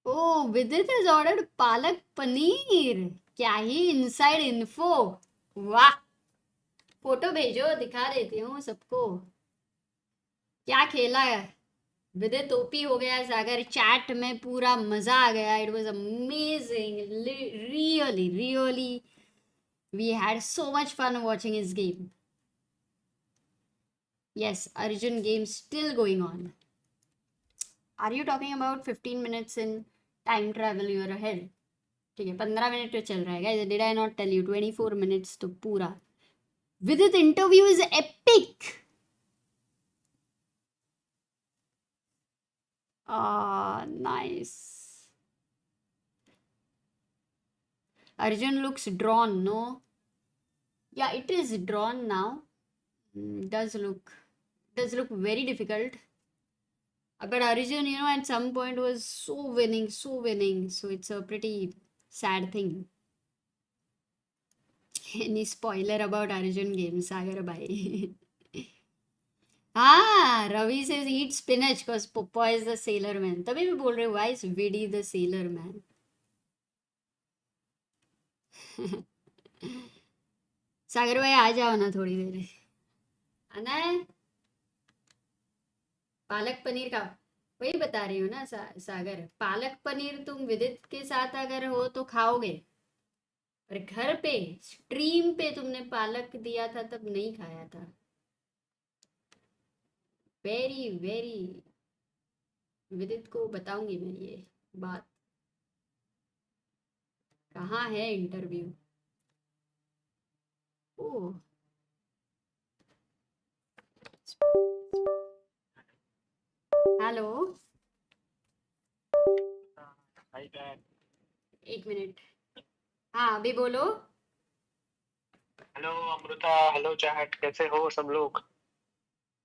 Oh, Vidit has ordered palak paneer. क्या ही inside info. वाह, photo भेजो, दिखा देती हूँ सबको. क्या खेला है विदित, ओपी हो गया सागर, चैट में पूरा मजा आ गया, it was amazing, really really we had so much fun watching his game. Yes, Arjun game still going on. Are you talking about 15 minutes in time travel you are ahead? ठीक है, 15 minute तो चल रहा है guys. Did I not tell you 24 minutes तो पूरा. Vidit interview is epic. Ah, nice. Arjun looks drawn, no? Yeah, it is drawn now. Does look very difficult. But Arjun, you know, at some point was so winning, so it's a pretty sad thing. Any spoiler about Arjun game, Sagar bhai? हाँ, Ravi says eat spinach because Papa is the sailor man. तभी मैं बोल रही हूँ, why is Vidi the sailor man? सागर भाई आ जाओ ना थोड़ी देर. आना है? पालक पनीर का वही बता रही हूँ ना सागर, पालक पनीर तुम विदित के साथ अगर हो तो खाओगे, पर घर पे स्ट्रीम पे तुमने पालक दिया था तब नहीं खाया था. वेरी वेरी विदित को बताऊंगी मैं ये बात. कहाँ है इंटरव्यू? ओह, हेलो, एक मिनट. हाँ, अभी बोलो. हेलो अमृता, हेलो चैट, कैसे हो सब लोग?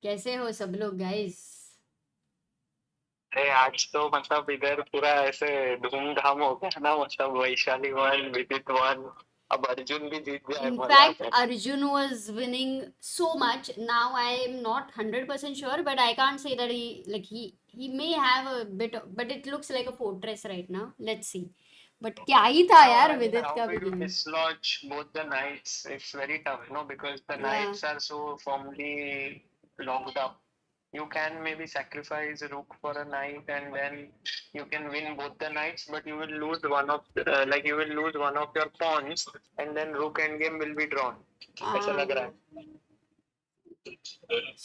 कैसे हो सब लोग गाइस? अरे आज तो मतलब इधर पूरा ऐसे धूमधाम हो गया ना, मतलब वैशाली वन, विदित वन, अब अर्जुन भी जीत गया है. In मजा आ fact, गया. Arjun was winning so much. Now I am not 100% sure, but I can't say that he may have a bit, but it looks like a fortress right now. Let's see. But क्या ही था यार विदित How का will भी you game. dislodge both the knights? It's very tough, no, because the Yeah. knights are so firmly locked up. You can maybe sacrifice rook for a knight and then you can win both the knights, but you will lose one of you will lose one of your pawns and then rook endgame will be drawn. ऐसा लग रहा है.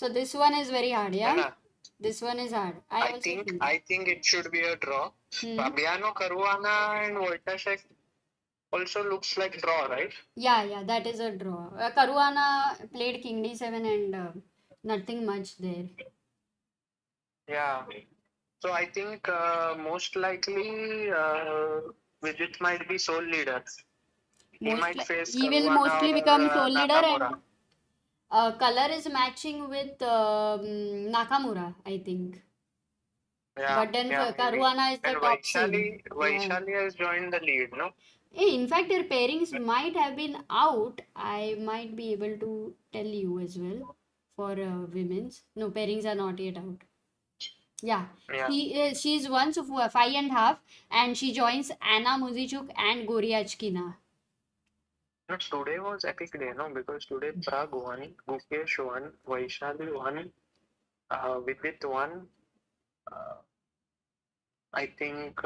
So this one is very hard, है yeah? ना? This one is hard. I also think. I think it should be a draw. Fabiano Caruana and Wojtaszek also looks like draw, right? Yeah, that is a draw. Caruana played King D7 and nothing much there. Yeah. So I think most likely Vidit might be sole leader. He might face He will Caruana mostly or, become sole leader, Nakamura. and color is matching with Nakamura, I think. Yeah, But then yeah, Caruana is the and top seed. Vaishali has joined the lead, no? In fact, their pairings might have been out. I might be able to tell you as well for women's. No, pairings are not yet out. Yeah. She's one, so 5.5, and she joins Anna Muzichuk and Goria Achkina. No, today was epic day, no? Because today Pragg won, Gukesh won, Vaishali won, Vidit won. I think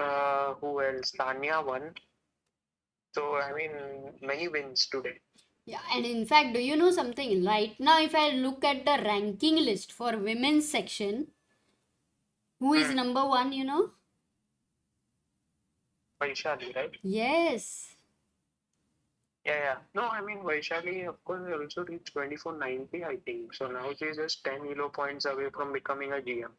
who else? Tanya won. So I mean, many wins today. Yeah, and in fact, do you know something? Right now, if I look at the ranking list for women's section, who is number one, you know? Vaishali, right? Yes. Yeah. No, I mean, Vaishali, of course, also reached 2490, I think. So now she's just 10 elo points away from becoming a GM.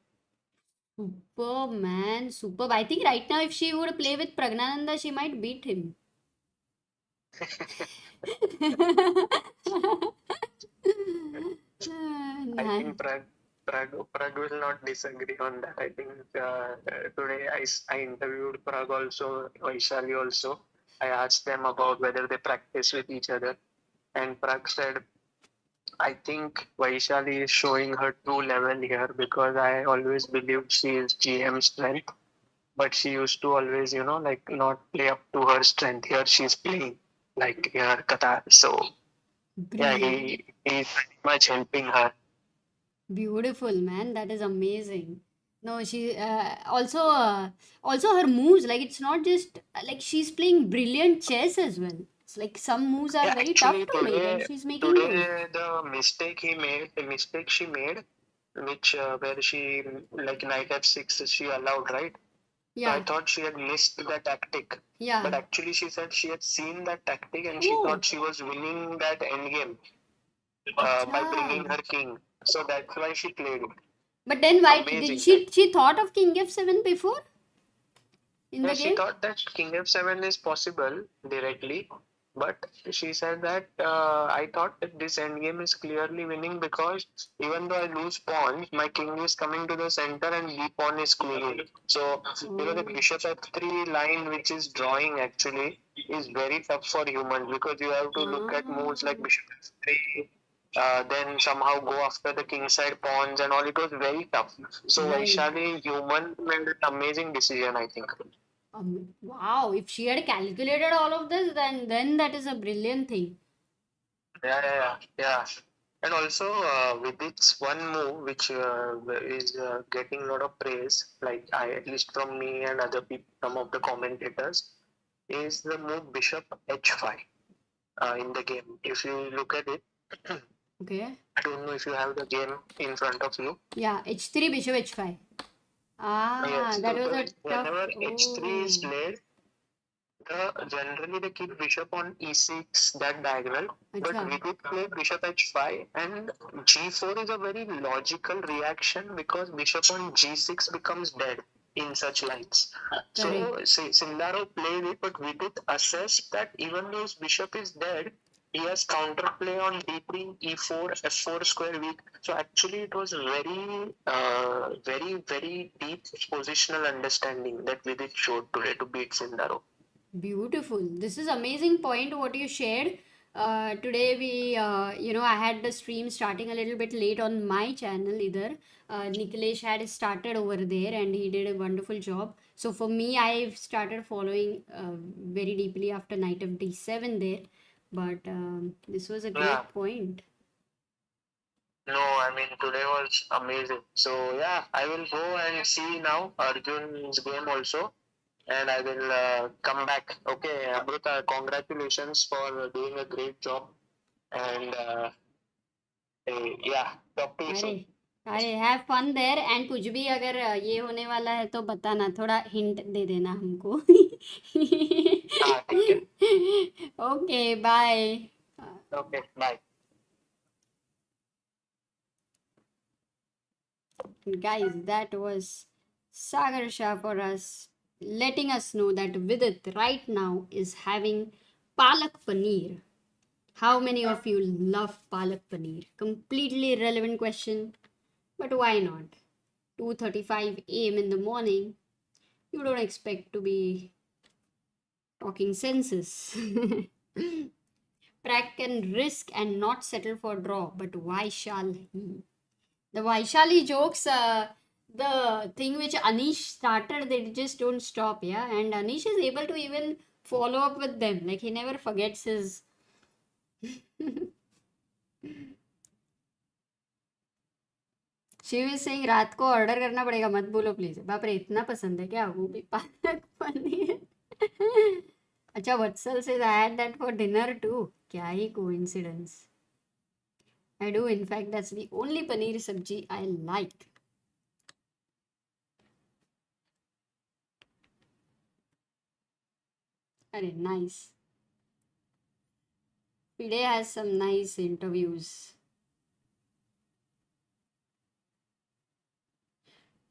Superb, man. Superb. I think right now, if she would play with Pragnananda, she might beat him. I think Pragg will not disagree on that. I think today I interviewed Pragg also, Vaishali also. I asked them about whether they practice with each other. And Pragg said, I think Vaishali is showing her true level here because I always believed she is GM strength. But she used to always, not play up to her strength. Here she's playing like here Qatar. So, yeah, he's very much helping her. Beautiful, man. That is amazing. No, she also her moves, like it's not just like she's playing brilliant chess as well. It's like some moves are Yeah, very tough actually to make, and she's making those. today the mistake she made, which where she like knight f6 she allowed, right? So I Yeah, thought she had missed the tactic, yeah. but actually she said she had seen that tactic and she Oh, thought she was winning that endgame by acha. bringing her king. So that's why she played it. But then why did Amazing, right? she thought of King F7 before in Yeah, the she game? thought that king f7 is possible directly, but she said that I thought that this endgame is clearly winning because even though I lose pawns, my king is coming to the center and b pawn is queening. So the Oh, bishop f3 line which is drawing actually is very tough for humans because you have to look at moves like ah, bishop f3. Then somehow go after the king side pawns and all. It was very tough. So right. Vaishali, human made an amazing decision, I think. Wow, if she had calculated all of this, then that is a brilliant thing. Yeah. And also with its one move, which is getting a lot of praise, like at least from me and other people, some of the commentators, is the move Bishop H5 in the game. If you look at it, Okay. I don't know if you have the game in front of you. Yeah, H3 Bishop H5. Ah, Yes. that So was a tough. whenever H3 is Oh, played, generally they keep bishop on e6 that diagonal, but acha. we did play bishop h5 and g4 is a very logical reaction because bishop on g6 becomes dead in such lines. So Correct. Sindaro played it, but we did assess that even though his bishop is dead, he has counterplay on d3, e4, f4 square weak. So actually, it was very deep positional understanding that Vidit showed today to beat Sindaro. Beautiful. This is amazing point what you shared. Today I had the stream starting a little bit late on my channel either. Nikhilesh had started over there and he did a wonderful job. So for me, I've started following very deeply after knight of d7 there. But this was a Yeah, great point. no, I mean today was amazing. So yeah, I will go and see now Arjun's game also, and I will come back. Okay, Amruta, congratulations for doing a great job, and yeah, talk to you अरे soon. अरे have fun there and कुछ भी अगर ये होने वाला है तो बताना थोड़ा हिंट दे देना हमको हाँ ठीक है. Okay bye Okay, bye. guys, that was Sagar Shah for us, letting us know that Vidit right now is having palak paneer. How many of you love palak paneer? Completely irrelevant question, but why not? 2:35 a.m. in the morning, you don't expect to be talking senses. Pragg can risk and not settle for draw, but why shall he? The Vaishali jokes, the thing which Anish started, they just don't stop, yeah. And Anish is able to even follow up with them. Like he never forgets his. Shiv is saying रात को order करना पड़ेगा मत बोलो please बाप रे इतना पसंद है क्या वो भी पालक पनीर अच्छा वत्सल से I had that for dinner too क्या ही coincidence I do. In fact, that's the only paneer sabji I like. Very nice. FIDE has some nice interviews.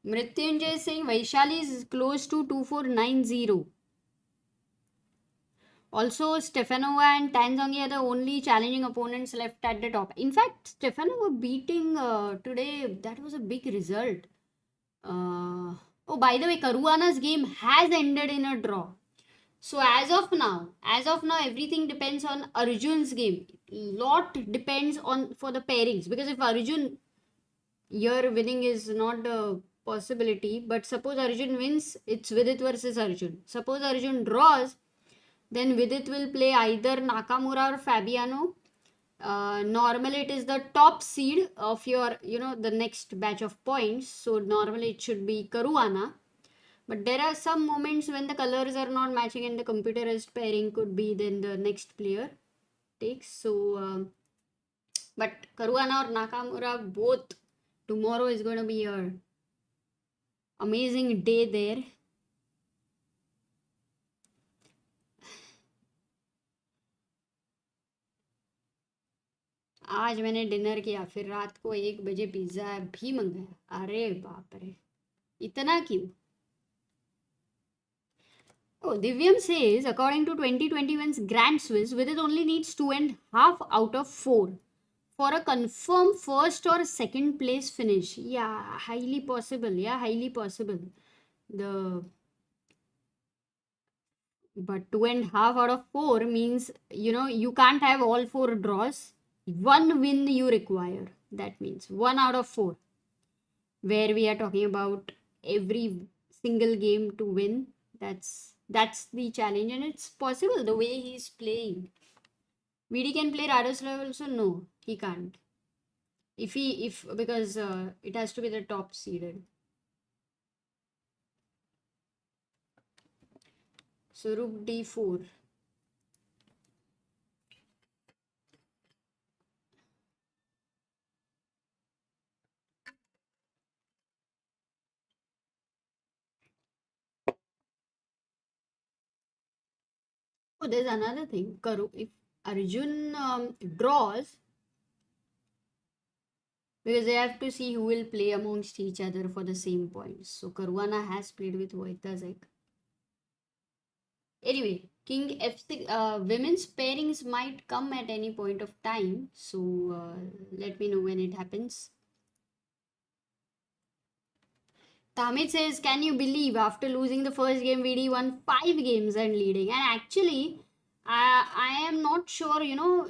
Mrityunjay is saying Vaishali is close to 2490. Also, Stefanova and Tanzongi are the only challenging opponents left at the top. In fact, Stefanova beating today, that was a big result. Oh, by the way, Caruana's game has ended in a draw. So as of now, everything depends on Arjun's game. Lot depends on for the pairings because if Arjun, your winning is not a possibility. But suppose Arjun wins, it's Vidit versus Arjun. Suppose Arjun draws, then Vidit will play either Nakamura or Fabiano. Normally it is the top seed of your, the next batch of points. So normally it should be Caruana. But there are some moments when the colors are not matching and the computerized pairing could be then the next player takes. So, but Caruana or Nakamura, both, tomorrow is going to be a amazing day there. आज मैंने dinner किया, फिर रात को 1 बजे pizza भी मंगाया. अरे बाप रे, इतना क्यों? Oh, Divyam says, according to 2021's Grand Swiss, Vidit only needs 2.5 out of 4 for a confirmed first or second place finish. Yeah, highly possible. Yeah, highly possible. But 2.5 out of 4 means, you can't have all 4 draws. 1 win you require. That means 1 out of 4. Where we are talking about every single game to win. That's the challenge, and it's possible the way he's playing. Vidit can play Radoslav also? No, he can't. Because it has to be the top seeded. So rook d4. Oh, there's another thing. If Arjun draws, because they have to see who will play amongst each other for the same points. So Caruana has played with Wojtaszek. Anyway, King F6, women's pairings might come at any point of time. So let me know when it happens. Tamit says, can you believe after losing the first game, VD won 5 games and leading? And actually, I am not sure,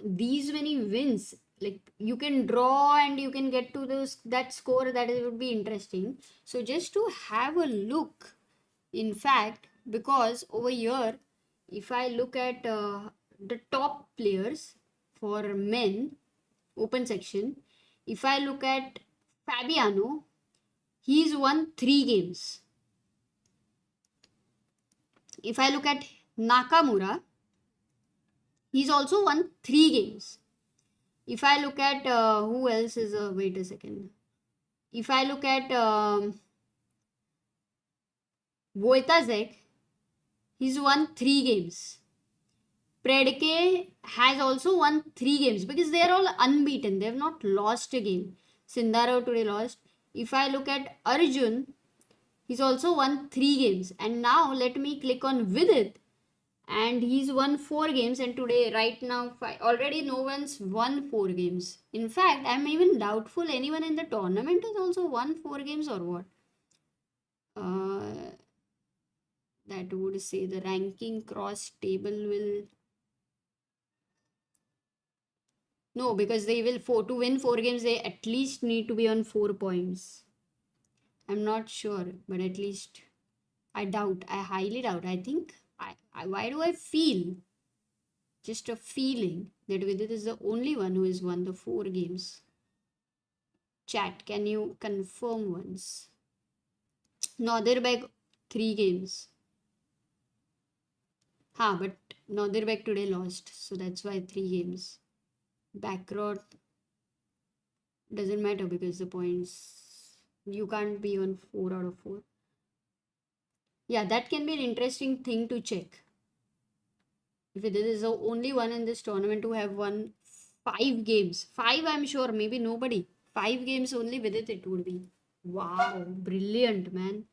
these many wins. Like, you can draw and you can get to that score, that would be interesting. So just to have a look, in fact, because over here, if I look at the top players for men, open section, if I look at Fabiano, he's won 3 games. If I look at Nakamura, he's also won 3 games. If I look at who else is wait a second. If I look at Wojtaszek, he's won 3 games. Pragg has also won 3 games because they are all unbeaten. They have not lost a game. Sindaro today lost. If I look at Arjun, he's also won 3 games. And now let me click on Vidit. And he's won 4 games. And today, right now, already no one's won 4 games. In fact, I'm even doubtful anyone in the tournament has also won 4 games or what. That would say the ranking cross table will... No, because they will, to win 4 games, they at least need to be on 4 points. I'm not sure, but at least I doubt. I highly doubt. I think, why do I feel, just a feeling, that Vidit is the only one who has won the 4 games? Chat, can you confirm once? Nodirbek, 3 games. But Nodirbek today lost, so that's why 3 games. Backrot doesn't matter because the points, you can't be on 4 out of 4. Yeah, that can be an interesting thing to check. If this is the only one in this tournament to have won 5 games. 5, I'm sure, maybe nobody. 5 games only with it would be. Wow, brilliant, man.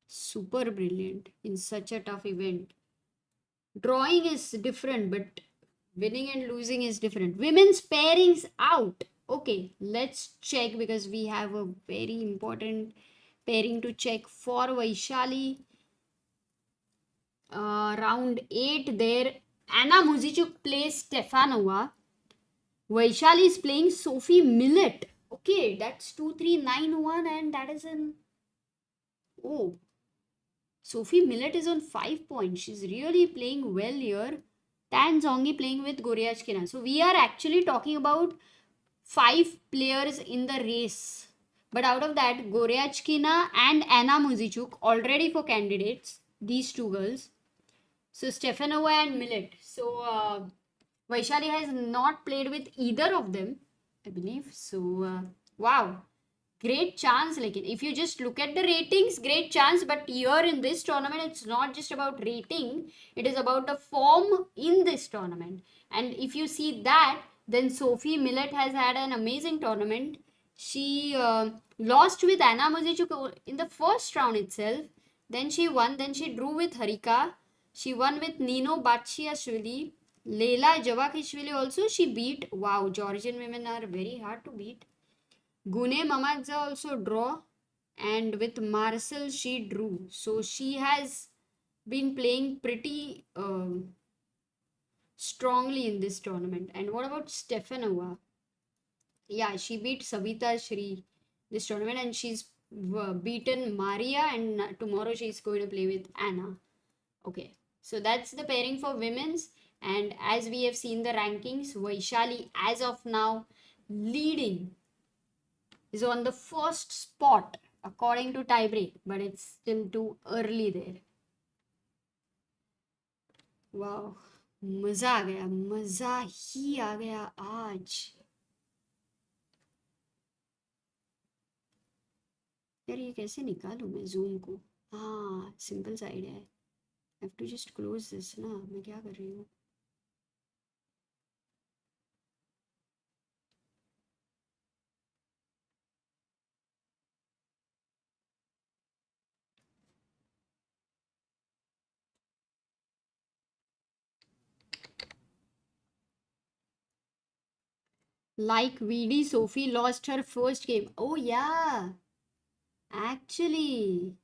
Super brilliant in such a tough event. Drawing is different, but winning and losing is different. Women's pairings out. Okay, let's check because we have a very important pairing to check for Vaishali. Round 8 there. Anna Muzichuk plays Stefanova. Vaishali is playing Sophie Millet. Okay, that's 2-3-9-1 and that is an... Oh, Sophie Millet is on 5 points. She's really playing well here. Tan Zongi playing with Goryachkina. So we are actually talking about 5 players in the race. But out of that, Goryachkina and Anna Muzichuk already for candidates. These two girls. So Stefanova and Millet. So Vaishali has not played with either of them, I believe. So wow, great chance. Like if you just look at the ratings, great chance. But here in this tournament, it's not just about rating; it is about the form in this tournament. And if you see that, then Sophie Millet has had an amazing tournament. She lost with Anna Muzichuk in the first round itself. Then she won. Then she drew with Harika. She won with Nino Batshiashvili. Leila Javakishvili also she beat. Wow, Georgian women are very hard to beat. Gune Mamadza also draw. And with Marcel she drew. So she has been playing pretty strongly in this tournament. And what about Stefanova? Yeah, she beat Savita Shri this tournament and she's beaten Maria and tomorrow she's going to play with Anna. Okay, so that's the pairing for women's. And as we have seen the rankings, Vaishali as of now leading is on the first spot according to tiebreak, but it's still too early there. Wow, मजा आ गया, मजा ही आ गया आज. यार ये कैसे निकालूं मैं जूम को? हाँ, सिंपल साइड है. I have to just close this ना. मैं क्या कर रही हूँ? Like VD, Sophie lost her first game. Oh yeah, actually.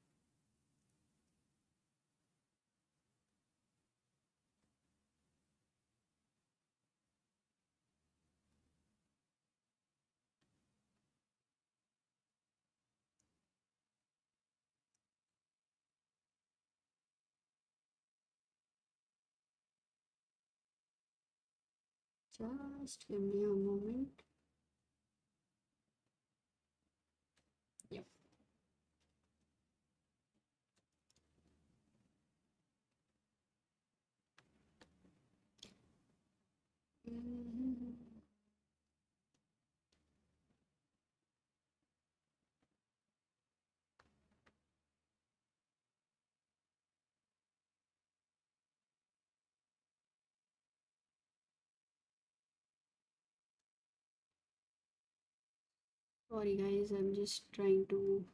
Just give me a moment. Yep. Sorry guys, I'm just trying to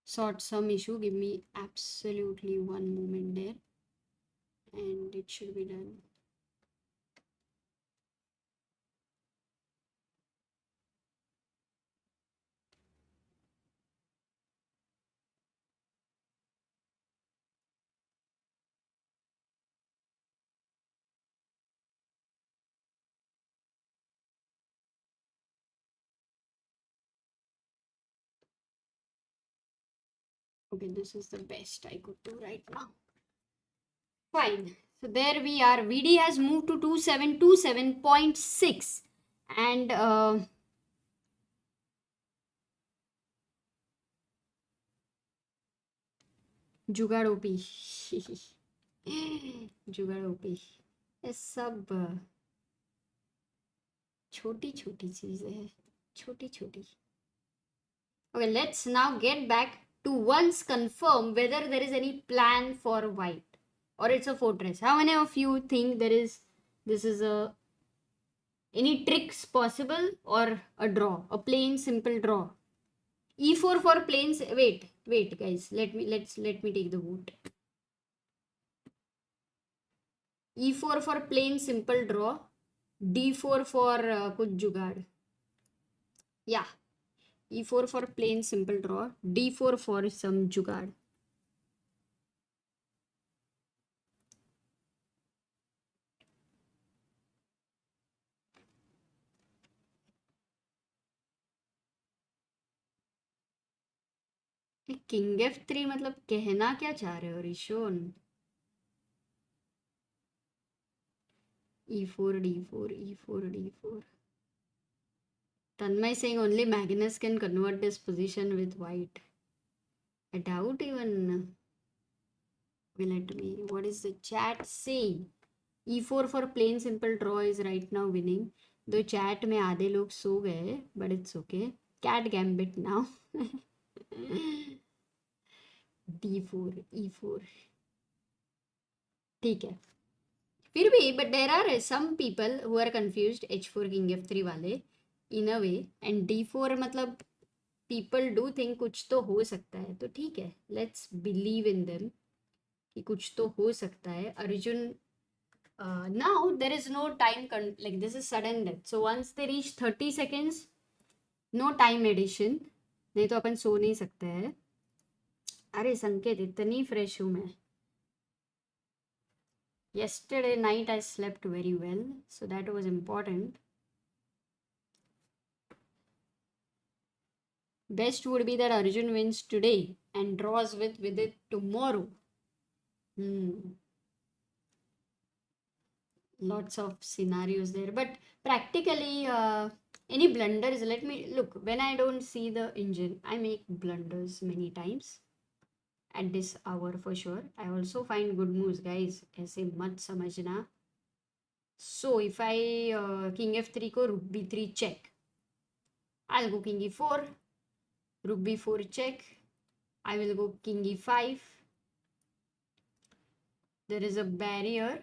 sort some issue. Give me absolutely one moment there and it should be done. Okay, this is the best I could do right now. Fine. So there we are. VD has moved to 2727.6 and जुगाड़ OP. जुगाड़ OP. ये सब छोटी छोटी चीजें हैं. छोटी छोटी. Okay, let's now get back to once confirm whether there is any plan for white or it's a fortress. How many of you think this is a any tricks possible or a draw, a plain simple draw? E4 for plains. Wait guys, let me take the vote. E4 for plain simple draw, D4 for kuch jugaad. Yeah, E4 for plain simple draw, D4 for some jugaad. King F3 मतलब कहना क्या चाह रहे हो ऋषोन? E4 D4 E4 D4. Tanmay saying only Magnus can convert this position with white. I doubt even. Let me. What is the chat saying? E4 for plain simple draw is right now winning. Though chat में आधे लोग सो गए, but it's okay. Cat gambit now. D4 E4. ठीक है. फिर भी but there are some people who are confused H4 King F3 वाले in a way, and D4 मतलब people do think कुछ तो हो सकता है, तो ठीक है, let's believe in them कि कुछ तो हो सकता है. Arjun, now there is no time like this is sudden death, so once they reach 30 seconds no time addition, नहीं तो अपन सो नहीं सकते हैं. अरे संकेत, इतनी फ्रेश हूँ मैं. Yesterday night I slept very well, so that was important. Best would be that Arjun wins today and draws with Vidit tomorrow. Lots of scenarios there, but practically any blunders, let me look. When I don't see the engine, I make blunders many times at this hour for sure. I also find good moves, guys. ऐसे मत समझना. So if I king f3 को rook b3 check, I'll go king e4, rook b4 check, I will go king e5. There is a barrier,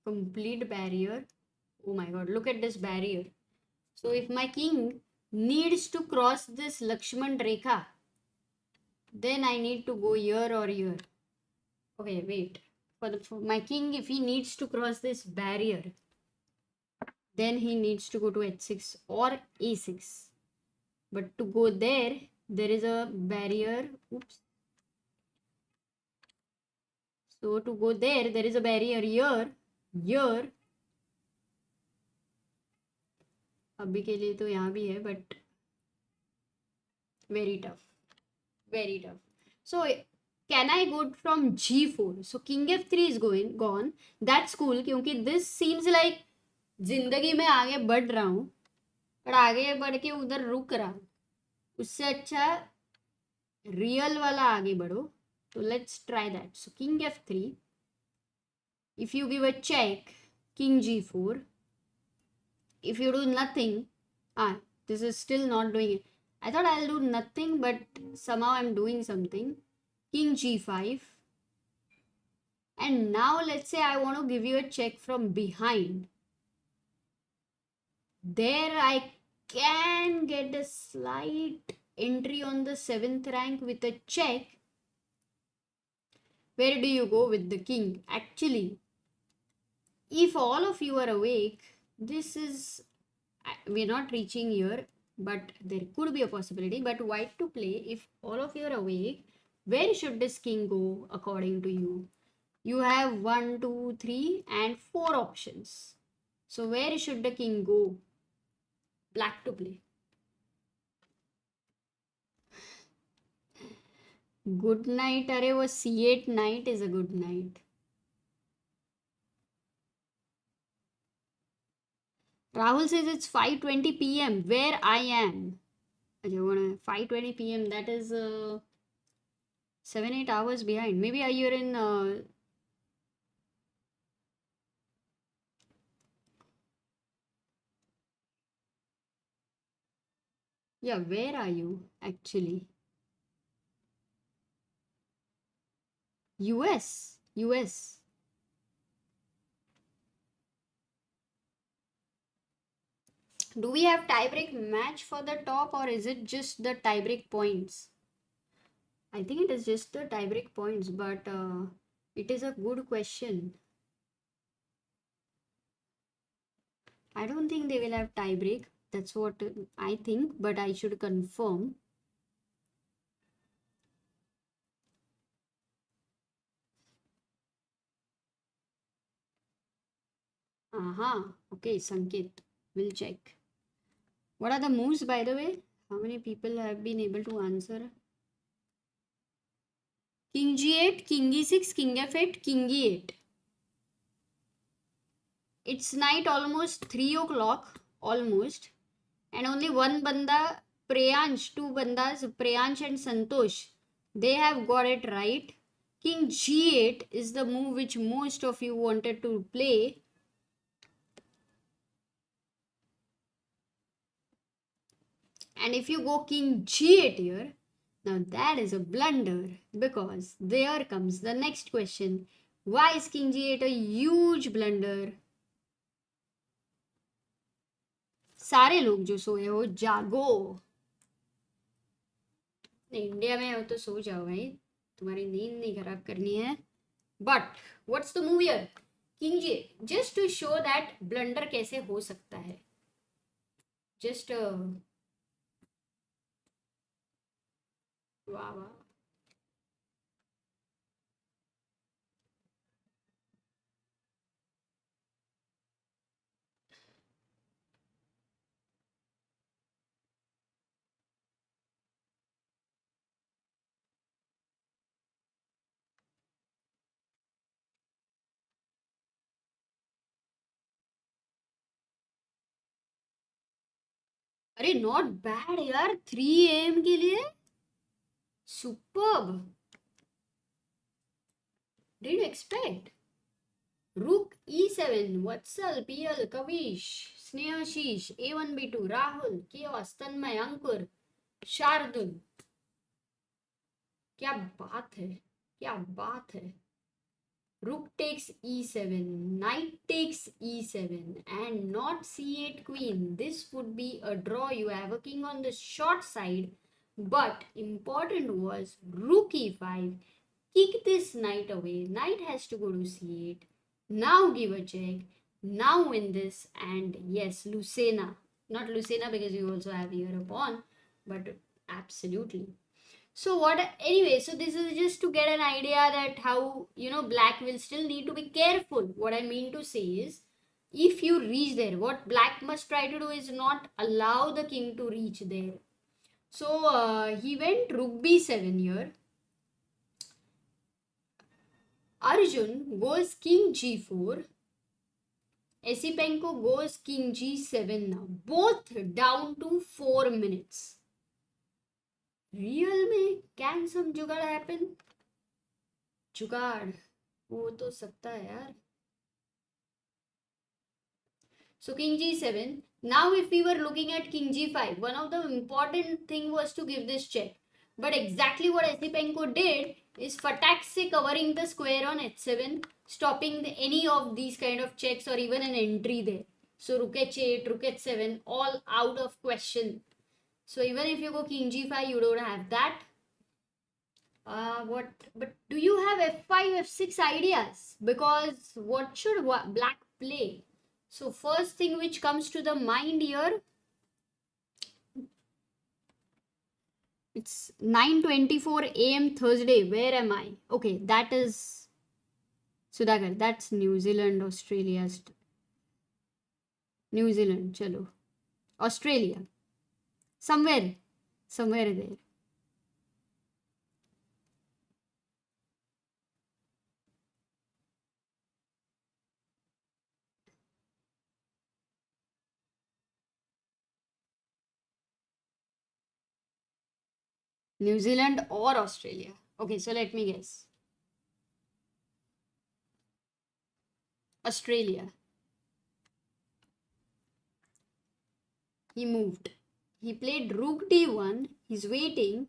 complete barrier. Oh my god, look at this barrier. So if my king needs to cross this Lakshman Rekha, then I need to go here or here. Okay, wait. For my king, if he needs to cross this barrier, then he needs to go to h6 or a6. But to go there, there is a barrier. Oops. So to go there, there is a barrier here. अभी के लिए तो यहाँ भी है, but very tough. So can I go from g4? So king f3 is gone. That's cool क्योंकि this seems like जिंदगी में आगे बढ़ रहा हूँ, पर आगे बढ़ के उधर रुक रहा हूँ. उससे अच्छा रियल वाला आगे बढ़ो. So let's try that. So king f3. If you give a check, king g4. If you do nothing, this is still not doing it. I thought I'll do nothing, but somehow I'm doing something. King g5. And now let's say I want to give you a check from behind. There I can get a slight entry on the 7th rank with a check. Where do you go with the king? Actually, if all of you are awake, this is, we're not reaching here, but there could be a possibility. But white to play, if all of you are awake, where should this king go according to you? You have 1, 2, 3 and 4 options. So where should the king go? Black to play. Good night. अरे वो c8 knight is a good night. Rahul says it's 5:20 p.m. where I am. 5:20 p.m. That is 7-8 hours behind. Maybe you're in yeah, where are you actually? US. Do we have tiebreak match for the top, or is it just the tiebreak points? I think it is just the tiebreak points, but it is a good question. I don't think they will have tiebreak. That's what I think, but I should confirm. Okay, Sanket. We'll check. What are the moves, by the way? How many people have been able to answer? King G8, King E6, King F8, King E8. It's night almost 3 o'clock, almost. And only one banda, Preyansh, two bandas, Preyansh and Santosh, they have got it right. King G8 is the move which most of you wanted to play. And if you go King G8 here, now that is a blunder, because there comes the next question. Why is King G8 a huge blunder? सारे लोग जो सोए हो जागो. India में हो तो सो जाओ भाई, तुम्हारी नींद नहीं खराब करनी है. But what's the move here? King ji, just to show that blunder कैसे हो सकता है. जस्ट वाह वाह. अरे नॉट बैड यार, 3 AM के लिए superb. Didn't expect. Rook E7, Vatsal, PL, Kavish, Snehashish, A1, B2, Rahul, Chaos, Tanmay, Ankur, Shardul. क्या बात है, क्या बात है. Rook takes E7, Knight takes E7, and not C8 Queen. This would be a draw. You have a king on the short side, but important was Rook E5. Kick this knight away. Knight has to go to C8. Now give a check. Now win this. And yes, Lucena. Not Lucena because you also have here a pawn, but absolutely. So what, anyway, so this is just to get an idea that how, black will still need to be careful. What I mean to say is, if you reach there, what black must try to do is not allow the king to reach there. So he went Rook B7 here. Arjun goes King G4. Esipenko goes King G7 now. Both down to 4 minutes. Real में can सम जुगाड़ happen? जुगाड़ हो तो सकता है यार. So King G7. Now if we were looking at King G5, one of the important thing was to give this check. But exactly what Esipenko did is Fataxe covering the square on H7, stopping any of these kind of checks or even an entry there. So Rook H8, Rook H7, all out of question. So even if you go King G5, you don't have that. But do you have F5, F6 ideas? Because what should black play? So first thing which comes to the mind here, it's 9:24 AM Thursday. Where am I? Okay, that is Sudhakar. That's New Zealand, Australia. New Zealand, chalo. Australia. Somewhere there. New Zealand or Australia. Okay, so let me guess. Australia. He moved. He played Rook D1. He's waiting.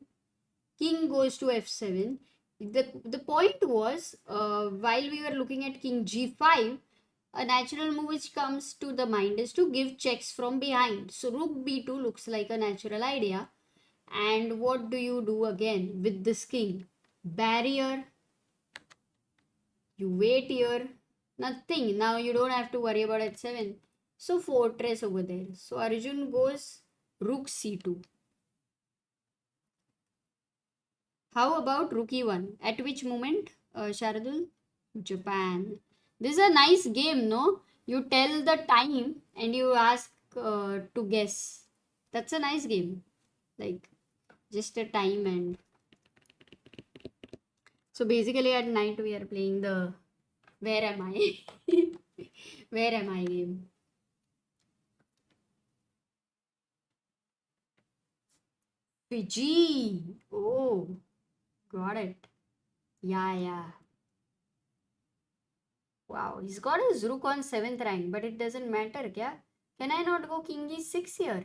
King goes to F7. The point was, while we were looking at King G5, a natural move which comes to the mind is to give checks from behind. So Rook B2 looks like a natural idea. And what do you do again with this king? Barrier. You wait here. Nothing. Now you don't have to worry about H7. So fortress over there. So Arjun goes Rook C2. How about Rook E1? At which moment, Sharadul? Japan. This is a nice game, no? You tell the time and you ask to guess. That's a nice game. Like, just a time and... So basically at night we are playing the Where Am I? Where Am I game. Fiji. Oh, got it. Yeah. Wow, he's got his rook on 7th rank, but it doesn't matter, kya? Can I not go king e6 here?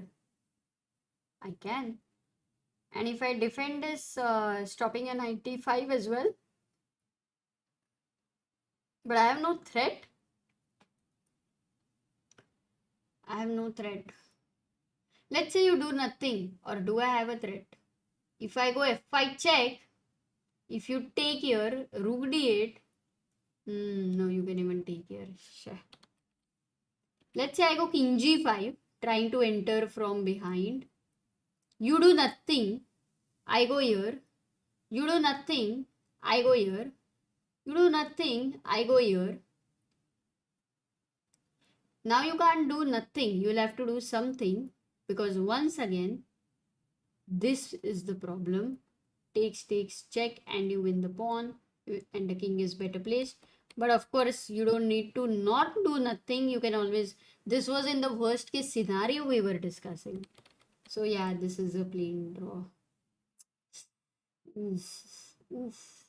I can. And if I defend this, stopping a knight d5 as well. But I have no threat. I have no threat. Let's say you do nothing, or do I have a threat? If I go f5 check, if you take here, rook d8, no, you can even take here. Let's say I go king g5, trying to enter from behind. You do nothing, I go here. You do nothing, I go here. You do nothing, I go here. Now you can't do nothing. You'll have to do something, because once again, this is the problem. Takes, check, and you win the pawn, and the king is better placed. But of course, you don't need to not do nothing. You can always, this was in the worst case scenario we were discussing. So yeah, this is a plain draw. Oof.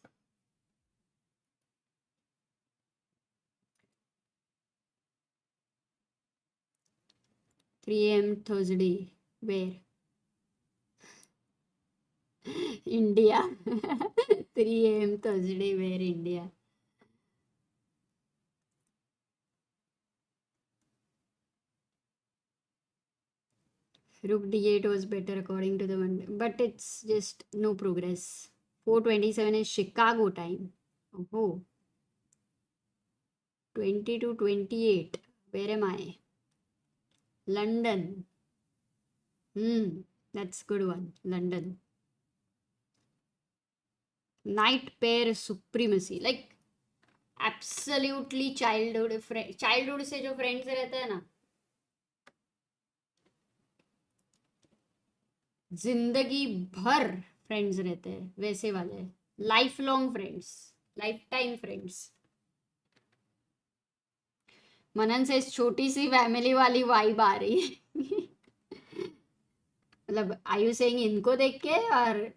3 a.m. Thursday. Where? India. 3 a.m. Thursday. Where? India. Rook d8 was better according to the one, but it's just no progress. 4:27 is Chicago time. Oh, 20 to 28. Where am I? London. That's good one. London. Knight pair supremacy. Like absolutely childhood से जो friends रहते हैं ना, जिंदगी भर friends रहते हैं, वैसे वाले lifelong friends, lifetime friends. Manan से छोटी सी फैमिली वाली वाइब आ रही है. मतलब आर यू सेइंग इनको देख के, और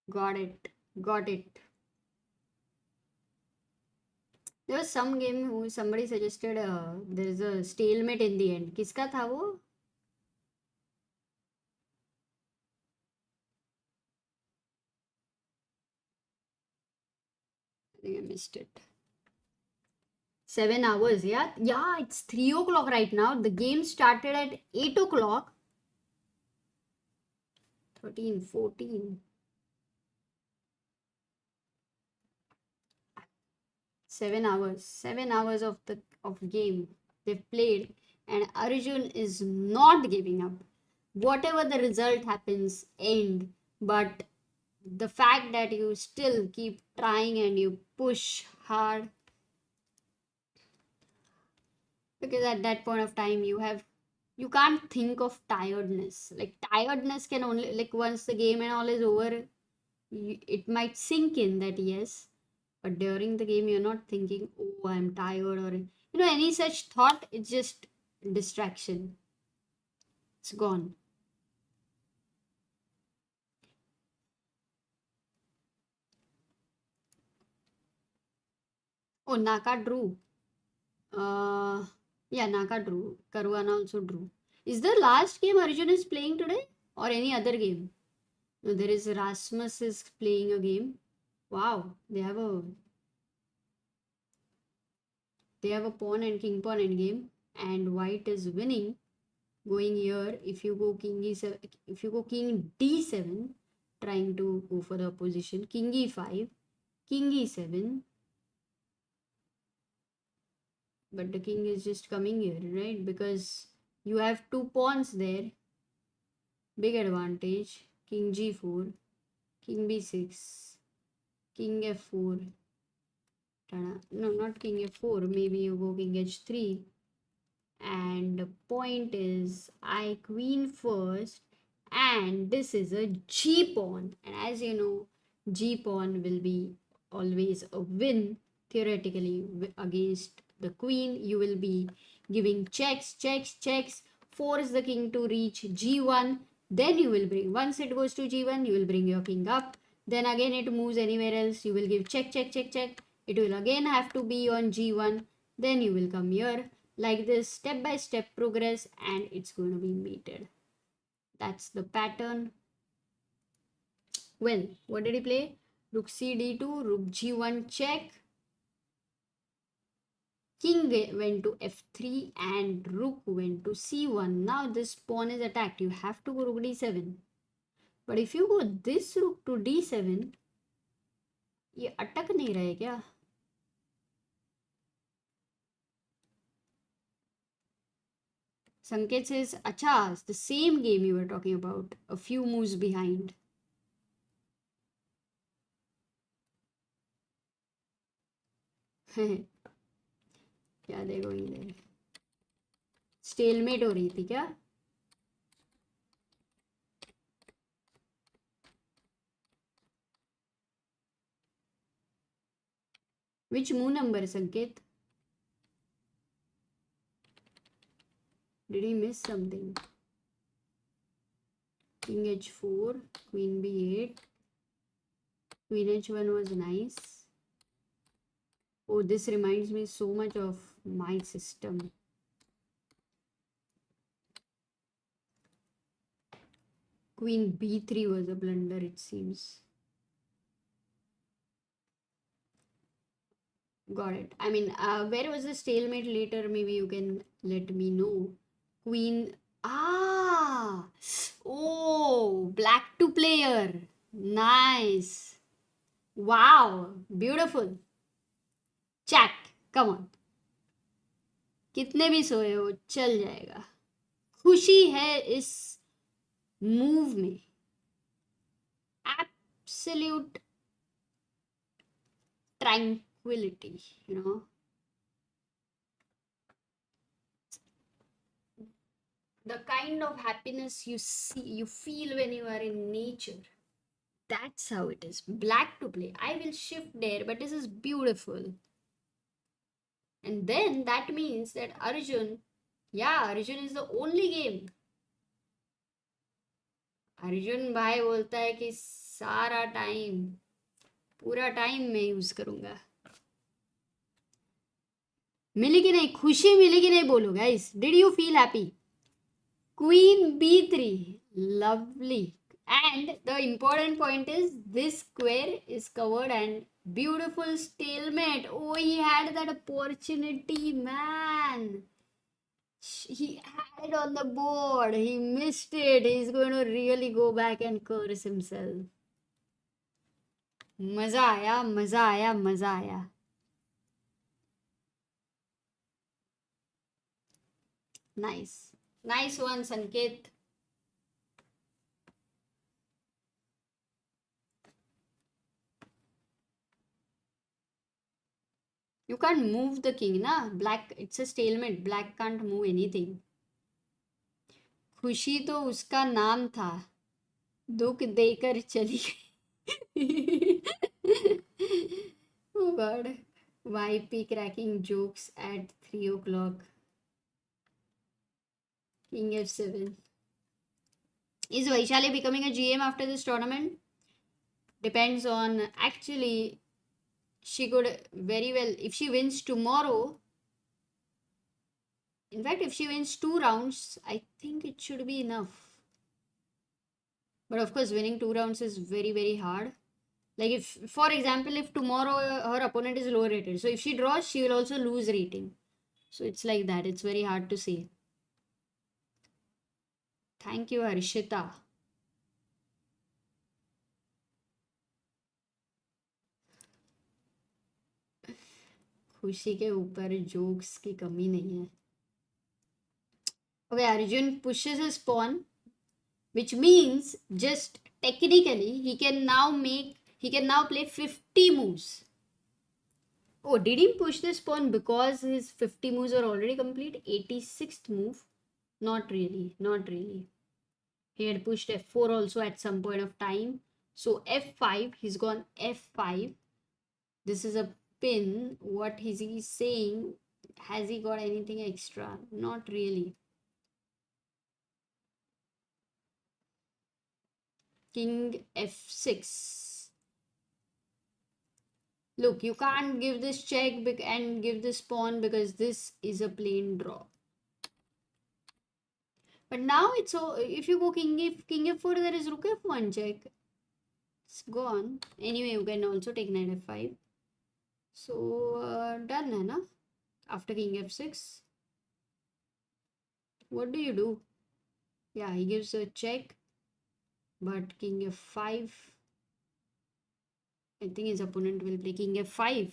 got it. There was some game who somebody suggested there is a stalemate in the end. किसका था वो? I think I missed it. 7 hours, yeah? Yeah, it's 3 o'clock right now. The game started at 8 o'clock. 13, 14. 7 hours. 7 hours of game they've played, and Arjun is not giving up. Whatever the result happens, end. But the fact that you still keep trying and you push hard, because at that point of time you can't think of tiredness. Like tiredness can only, like once the game and all is over, it might sink in that yes, but during the game you're not thinking, oh, I'm tired, or any such thought. It's just distraction. It's gone. Oh, Naka drew. Yeah, Naka drew. Caruana also drew. Is the last game Arjun is playing today, or any other game? No, there is Rasmus is playing a game. Wow, they have a pawn and king pawn end game, and white is winning. Going here, if you go king e7, if you go king d7, trying to go for the opposition, king e5, king e7. But the king is just coming here, right? Because you have 2 pawns there. Big advantage. King g4, king b6, king f4. No, not king f4. Maybe you go king h3. and the point is I queen first, and this is a G pawn, and as you know, G pawn will be always a win theoretically against the queen. You will be giving checks, checks, checks, force the king to reach G1. Then you will bring, once it goes to G1, you will bring your king up. Then again it moves anywhere else, you will give check, check, check, check. It will again have to be on G1. Then you will come here, like this, step by step progress, and it's going to be mated. That's the pattern. Well, what did he play? Rook c d2, rook g1 check. King went to f3 and rook went to c1. Now this pawn is attacked. You have to go rook d7. But if you go this rook to d7, ये अटक नहीं रहे क्या? Sanket says, Acha, it's the same game you were talking about, a few moves behind. क्या they going there? Stalemate हो रही थी क्या? Which move number, Sanket? Did he miss something? King h4, queen b8, queen h1 was nice. Oh, this reminds me so much of my system. Queen b3 was a blunder, it seems. Got it. I mean, where was the stalemate later? Maybe you can let me know. Queen. Ah! Oh, black to player. Nice. Wow. Beautiful. Chat. Come on. कितने भी सोए हो चल जाएगा. खुशी है इस move में. Absolute tranquility, you know. The kind of happiness you see, you feel when you are in nature. That's how it is. Black to play. I will shift there, but this is beautiful. And then that means that Arjun is the only game. Arjun भाई बोलता है कि सारा time, पूरा time मैं use करूंगा. मिली कि नहीं, खुशी मिली कि नहीं, बोलो guys. Did you feel happy? Queen b3, lovely. And the important point is this square is covered and beautiful stalemate. Oh, he had that opportunity, man. He had it on the board. He missed it. He's going to really go back and curse himself. मजा आया, मजा आया, मजा आया. Nice. Nice one, Sanket. You can't move the king, na? Black, it's a stalemate. Black can't move anything. खुशी तो उसका नाम था, दुख देकर चली गई. Oh God. YP cracking jokes at 3 o'clock. King f7. Is Vaishali becoming a GM after this tournament? Depends on, actually, she could very well, if she wins tomorrow, in fact, if she wins 2 rounds, I think it should be enough. But of course, winning 2 rounds is very, very hard. Like if, for example, if tomorrow her opponent is low rated, so if she draws, she will also lose rating. So it's like that. It's very hard to say. Thank you, Harshita. खुशी के ऊपर jokes की कमी नहीं है. Okay, Arjun pushes his pawn, which means just technically he can now play 50 moves. Oh, did he push this pawn because his 50 moves are already complete? 86th move? Not really, not really. He had pushed f4 also at some point of time. So f5, he's gone f5. This is a pin. What is he saying? Has he got anything extra? Not really. King f6. Look, you can't give this check and give this pawn because this is a plain draw. But now it's so if you go king f4, there is rook f1 check. It's gone. Anyway, you can also take knight f5. So done hai na? After king f6. What do you do? Yeah, he gives a check. But king f5. I think his opponent will play king f5.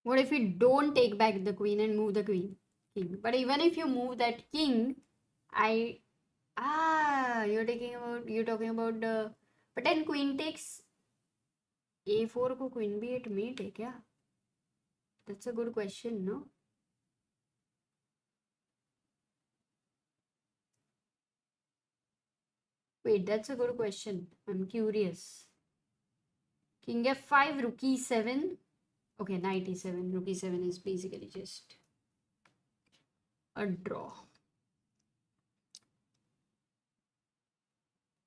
What if you don't take back the queen and move the king? But even if you move that king, you're talking about the, but then queen takes a4 को queen b8 mate है क्या? That's a good question, no? Wait, that's a good question. I'm curious. King f5, rook e7. Okay, knight e7. Rook e7 is basically just a draw.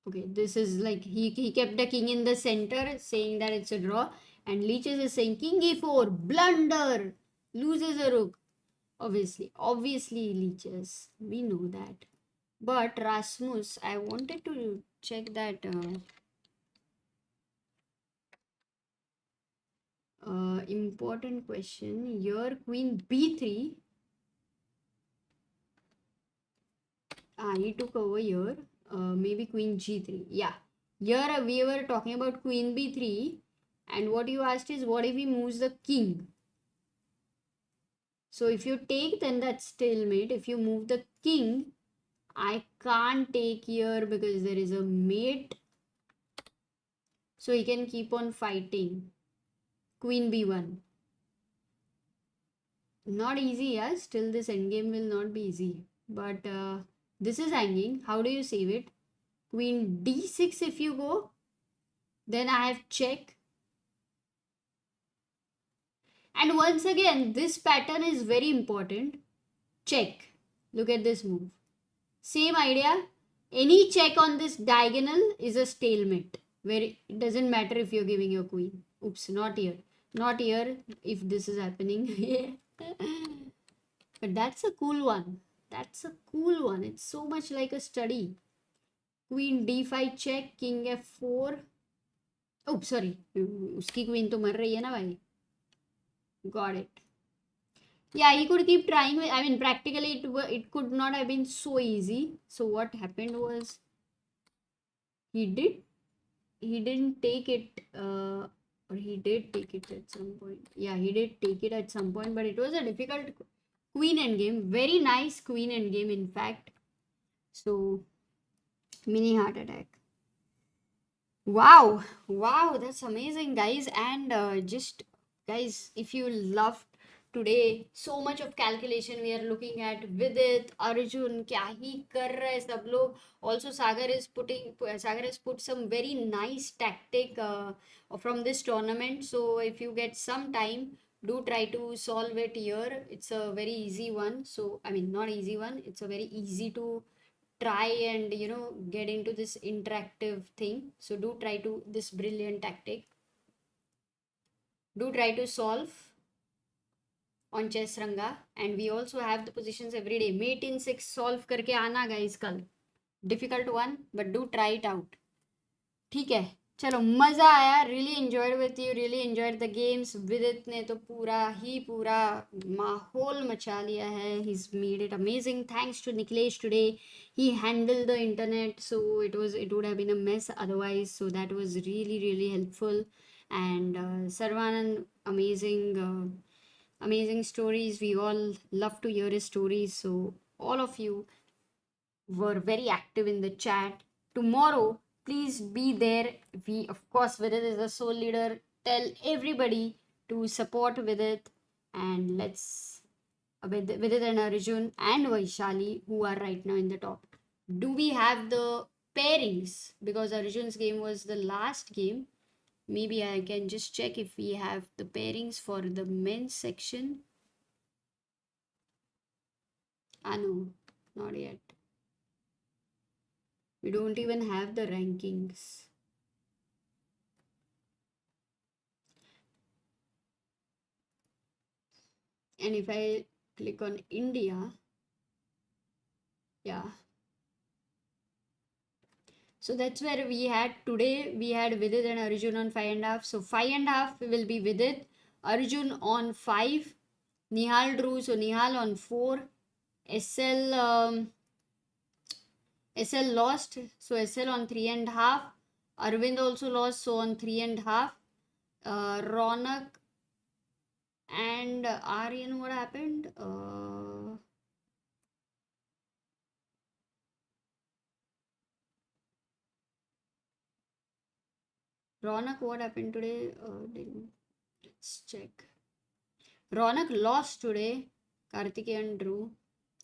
Okay, this is like he kept the king in the center, saying that it's a draw, and Leeches is saying king e4, blunder, loses a rook. Obviously Leeches, we know that. But Rasmus, I wanted to check that important question. Here, queen b3. He took over here. Maybe queen g3. Yeah. Here we were talking about queen b3. And what you asked is, what if he moves the king? So if you take, then that's stalemate. If you move the king, I can't take here because there is a mate. So he can keep on fighting. Queen b1. Not easy, yeah. Still this endgame will not be easy. But this is hanging. How do you save it? Queen d6 if you go. Then I have check. And once again, this pattern is very important. Check. Look at this move. Same idea. Any check on this diagonal is a stalemate. Where it doesn't matter if you're giving your queen. Oops, not here. Not here if this is happening. But that's a cool one. That's a cool one. It's so much like a study. Queen d5 check, king f4. Oh, sorry. Uski queen to mar rahi hai na bhai. Got it. Yeah, he could keep trying. I mean, practically it could not have been so easy. So what happened was he didn't take it, or he did take it at some point. Yeah, he did take it at some point, but it was a difficult queen endgame. Very nice queen endgame, in fact. So, mini heart attack. Wow, that's amazing, guys. And just guys, if you loved today so much of calculation, we are looking at Vidit, Arjun, kya hi kar rahe sab log. Also Sagar has put some very nice tactic from this tournament. So if you get some time, do try to solve it here. It's a very easy one. So I mean, not easy one, it's a very easy to try and get into this interactive thing. So do try to this brilliant tactic. Do try to solve on Chess Ranga, and we also have the positions every day. Mate in 6 solve करके आना guys कल. Difficult one, but do try it out. ठीक है, चलो मज़ा आया. Really enjoyed with you. Really enjoyed the games. विदित ने तो पूरा माहौल मचा लिया है. He's made it amazing. Thanks to Niklesh today. He handled the internet, so it would have been a mess otherwise. So that was really helpful. And Saravanan, amazing amazing stories. We all love to hear his stories. So all of you were very active in the chat. Tomorrow, please be there. We, of course, Vidit is the sole leader. Tell everybody to support Vidit, and let's with Vidit and Arjun and Vaishali, who are right now in the top. Do we have the pairings? Because Arjun's game was the last game. Maybe I can just check if we have the pairings for the men's section. Ah, no, not yet. We don't even have the rankings. And if I click on India, yeah. So that's where we had today. We had Vidit and Arjun on 5.5. So 5.5 will be Vidit, Arjun on 5, Nihal drew. So Nihal on 4, SL lost. So SL on 3.5. Arvind also lost. So on 3.5. Ronak and Aryan, what happened? Ronak, what happened today? Let's check. Ronak lost today. Karthikeyan drew.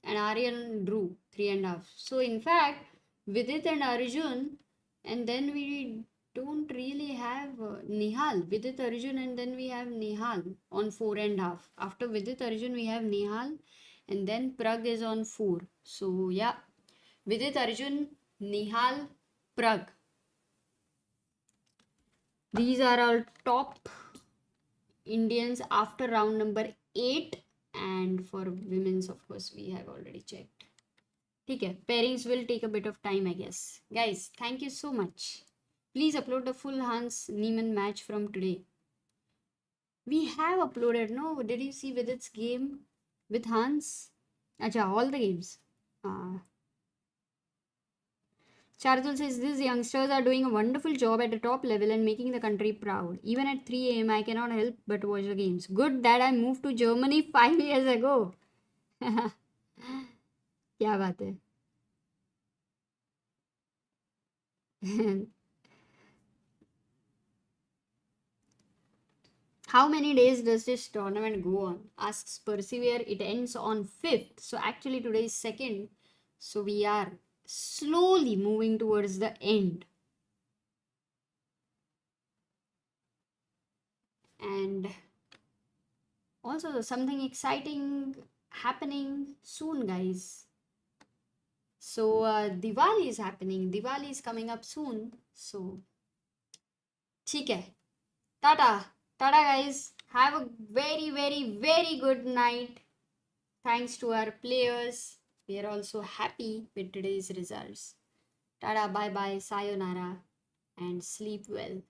And Aryan drew 3.5. So in fact, Vidit and Arjun, and then we don't really have Nihal. Vidit Arjun, and then we have Nihal on 4.5. After Vidit Arjun, we have Nihal, and then Pragg is on 4. So yeah, Vidit Arjun, Nihal, Pragg. These are our top Indians after round number 8. And for women's, of course, we have already checked. Okay, pairings will take a bit of time, I guess. Guys, thank you so much. Please upload the full Hans Niemann match from today. We have uploaded, no? Did you see Vidit's game with Hans? Acha, all the games. Chardul says, these youngsters are doing a wonderful job at the top level and making the country proud. Even at 3 a.m., I cannot help but watch the games. Good that I moved to Germany 5 years ago. क्या बात है? How many days does this tournament go on? Asks Persevere. It ends on 5th. So actually today is 2nd. So we are slowly moving towards the end. And also something exciting happening soon, guys. So Diwali is happening. Diwali is coming up soon. So, ठीक है. Tata. Tata, guys. Have a very, very, very good night. Thanks to our players. We are also happy with today's results. Tada, bye bye, sayonara, and sleep well.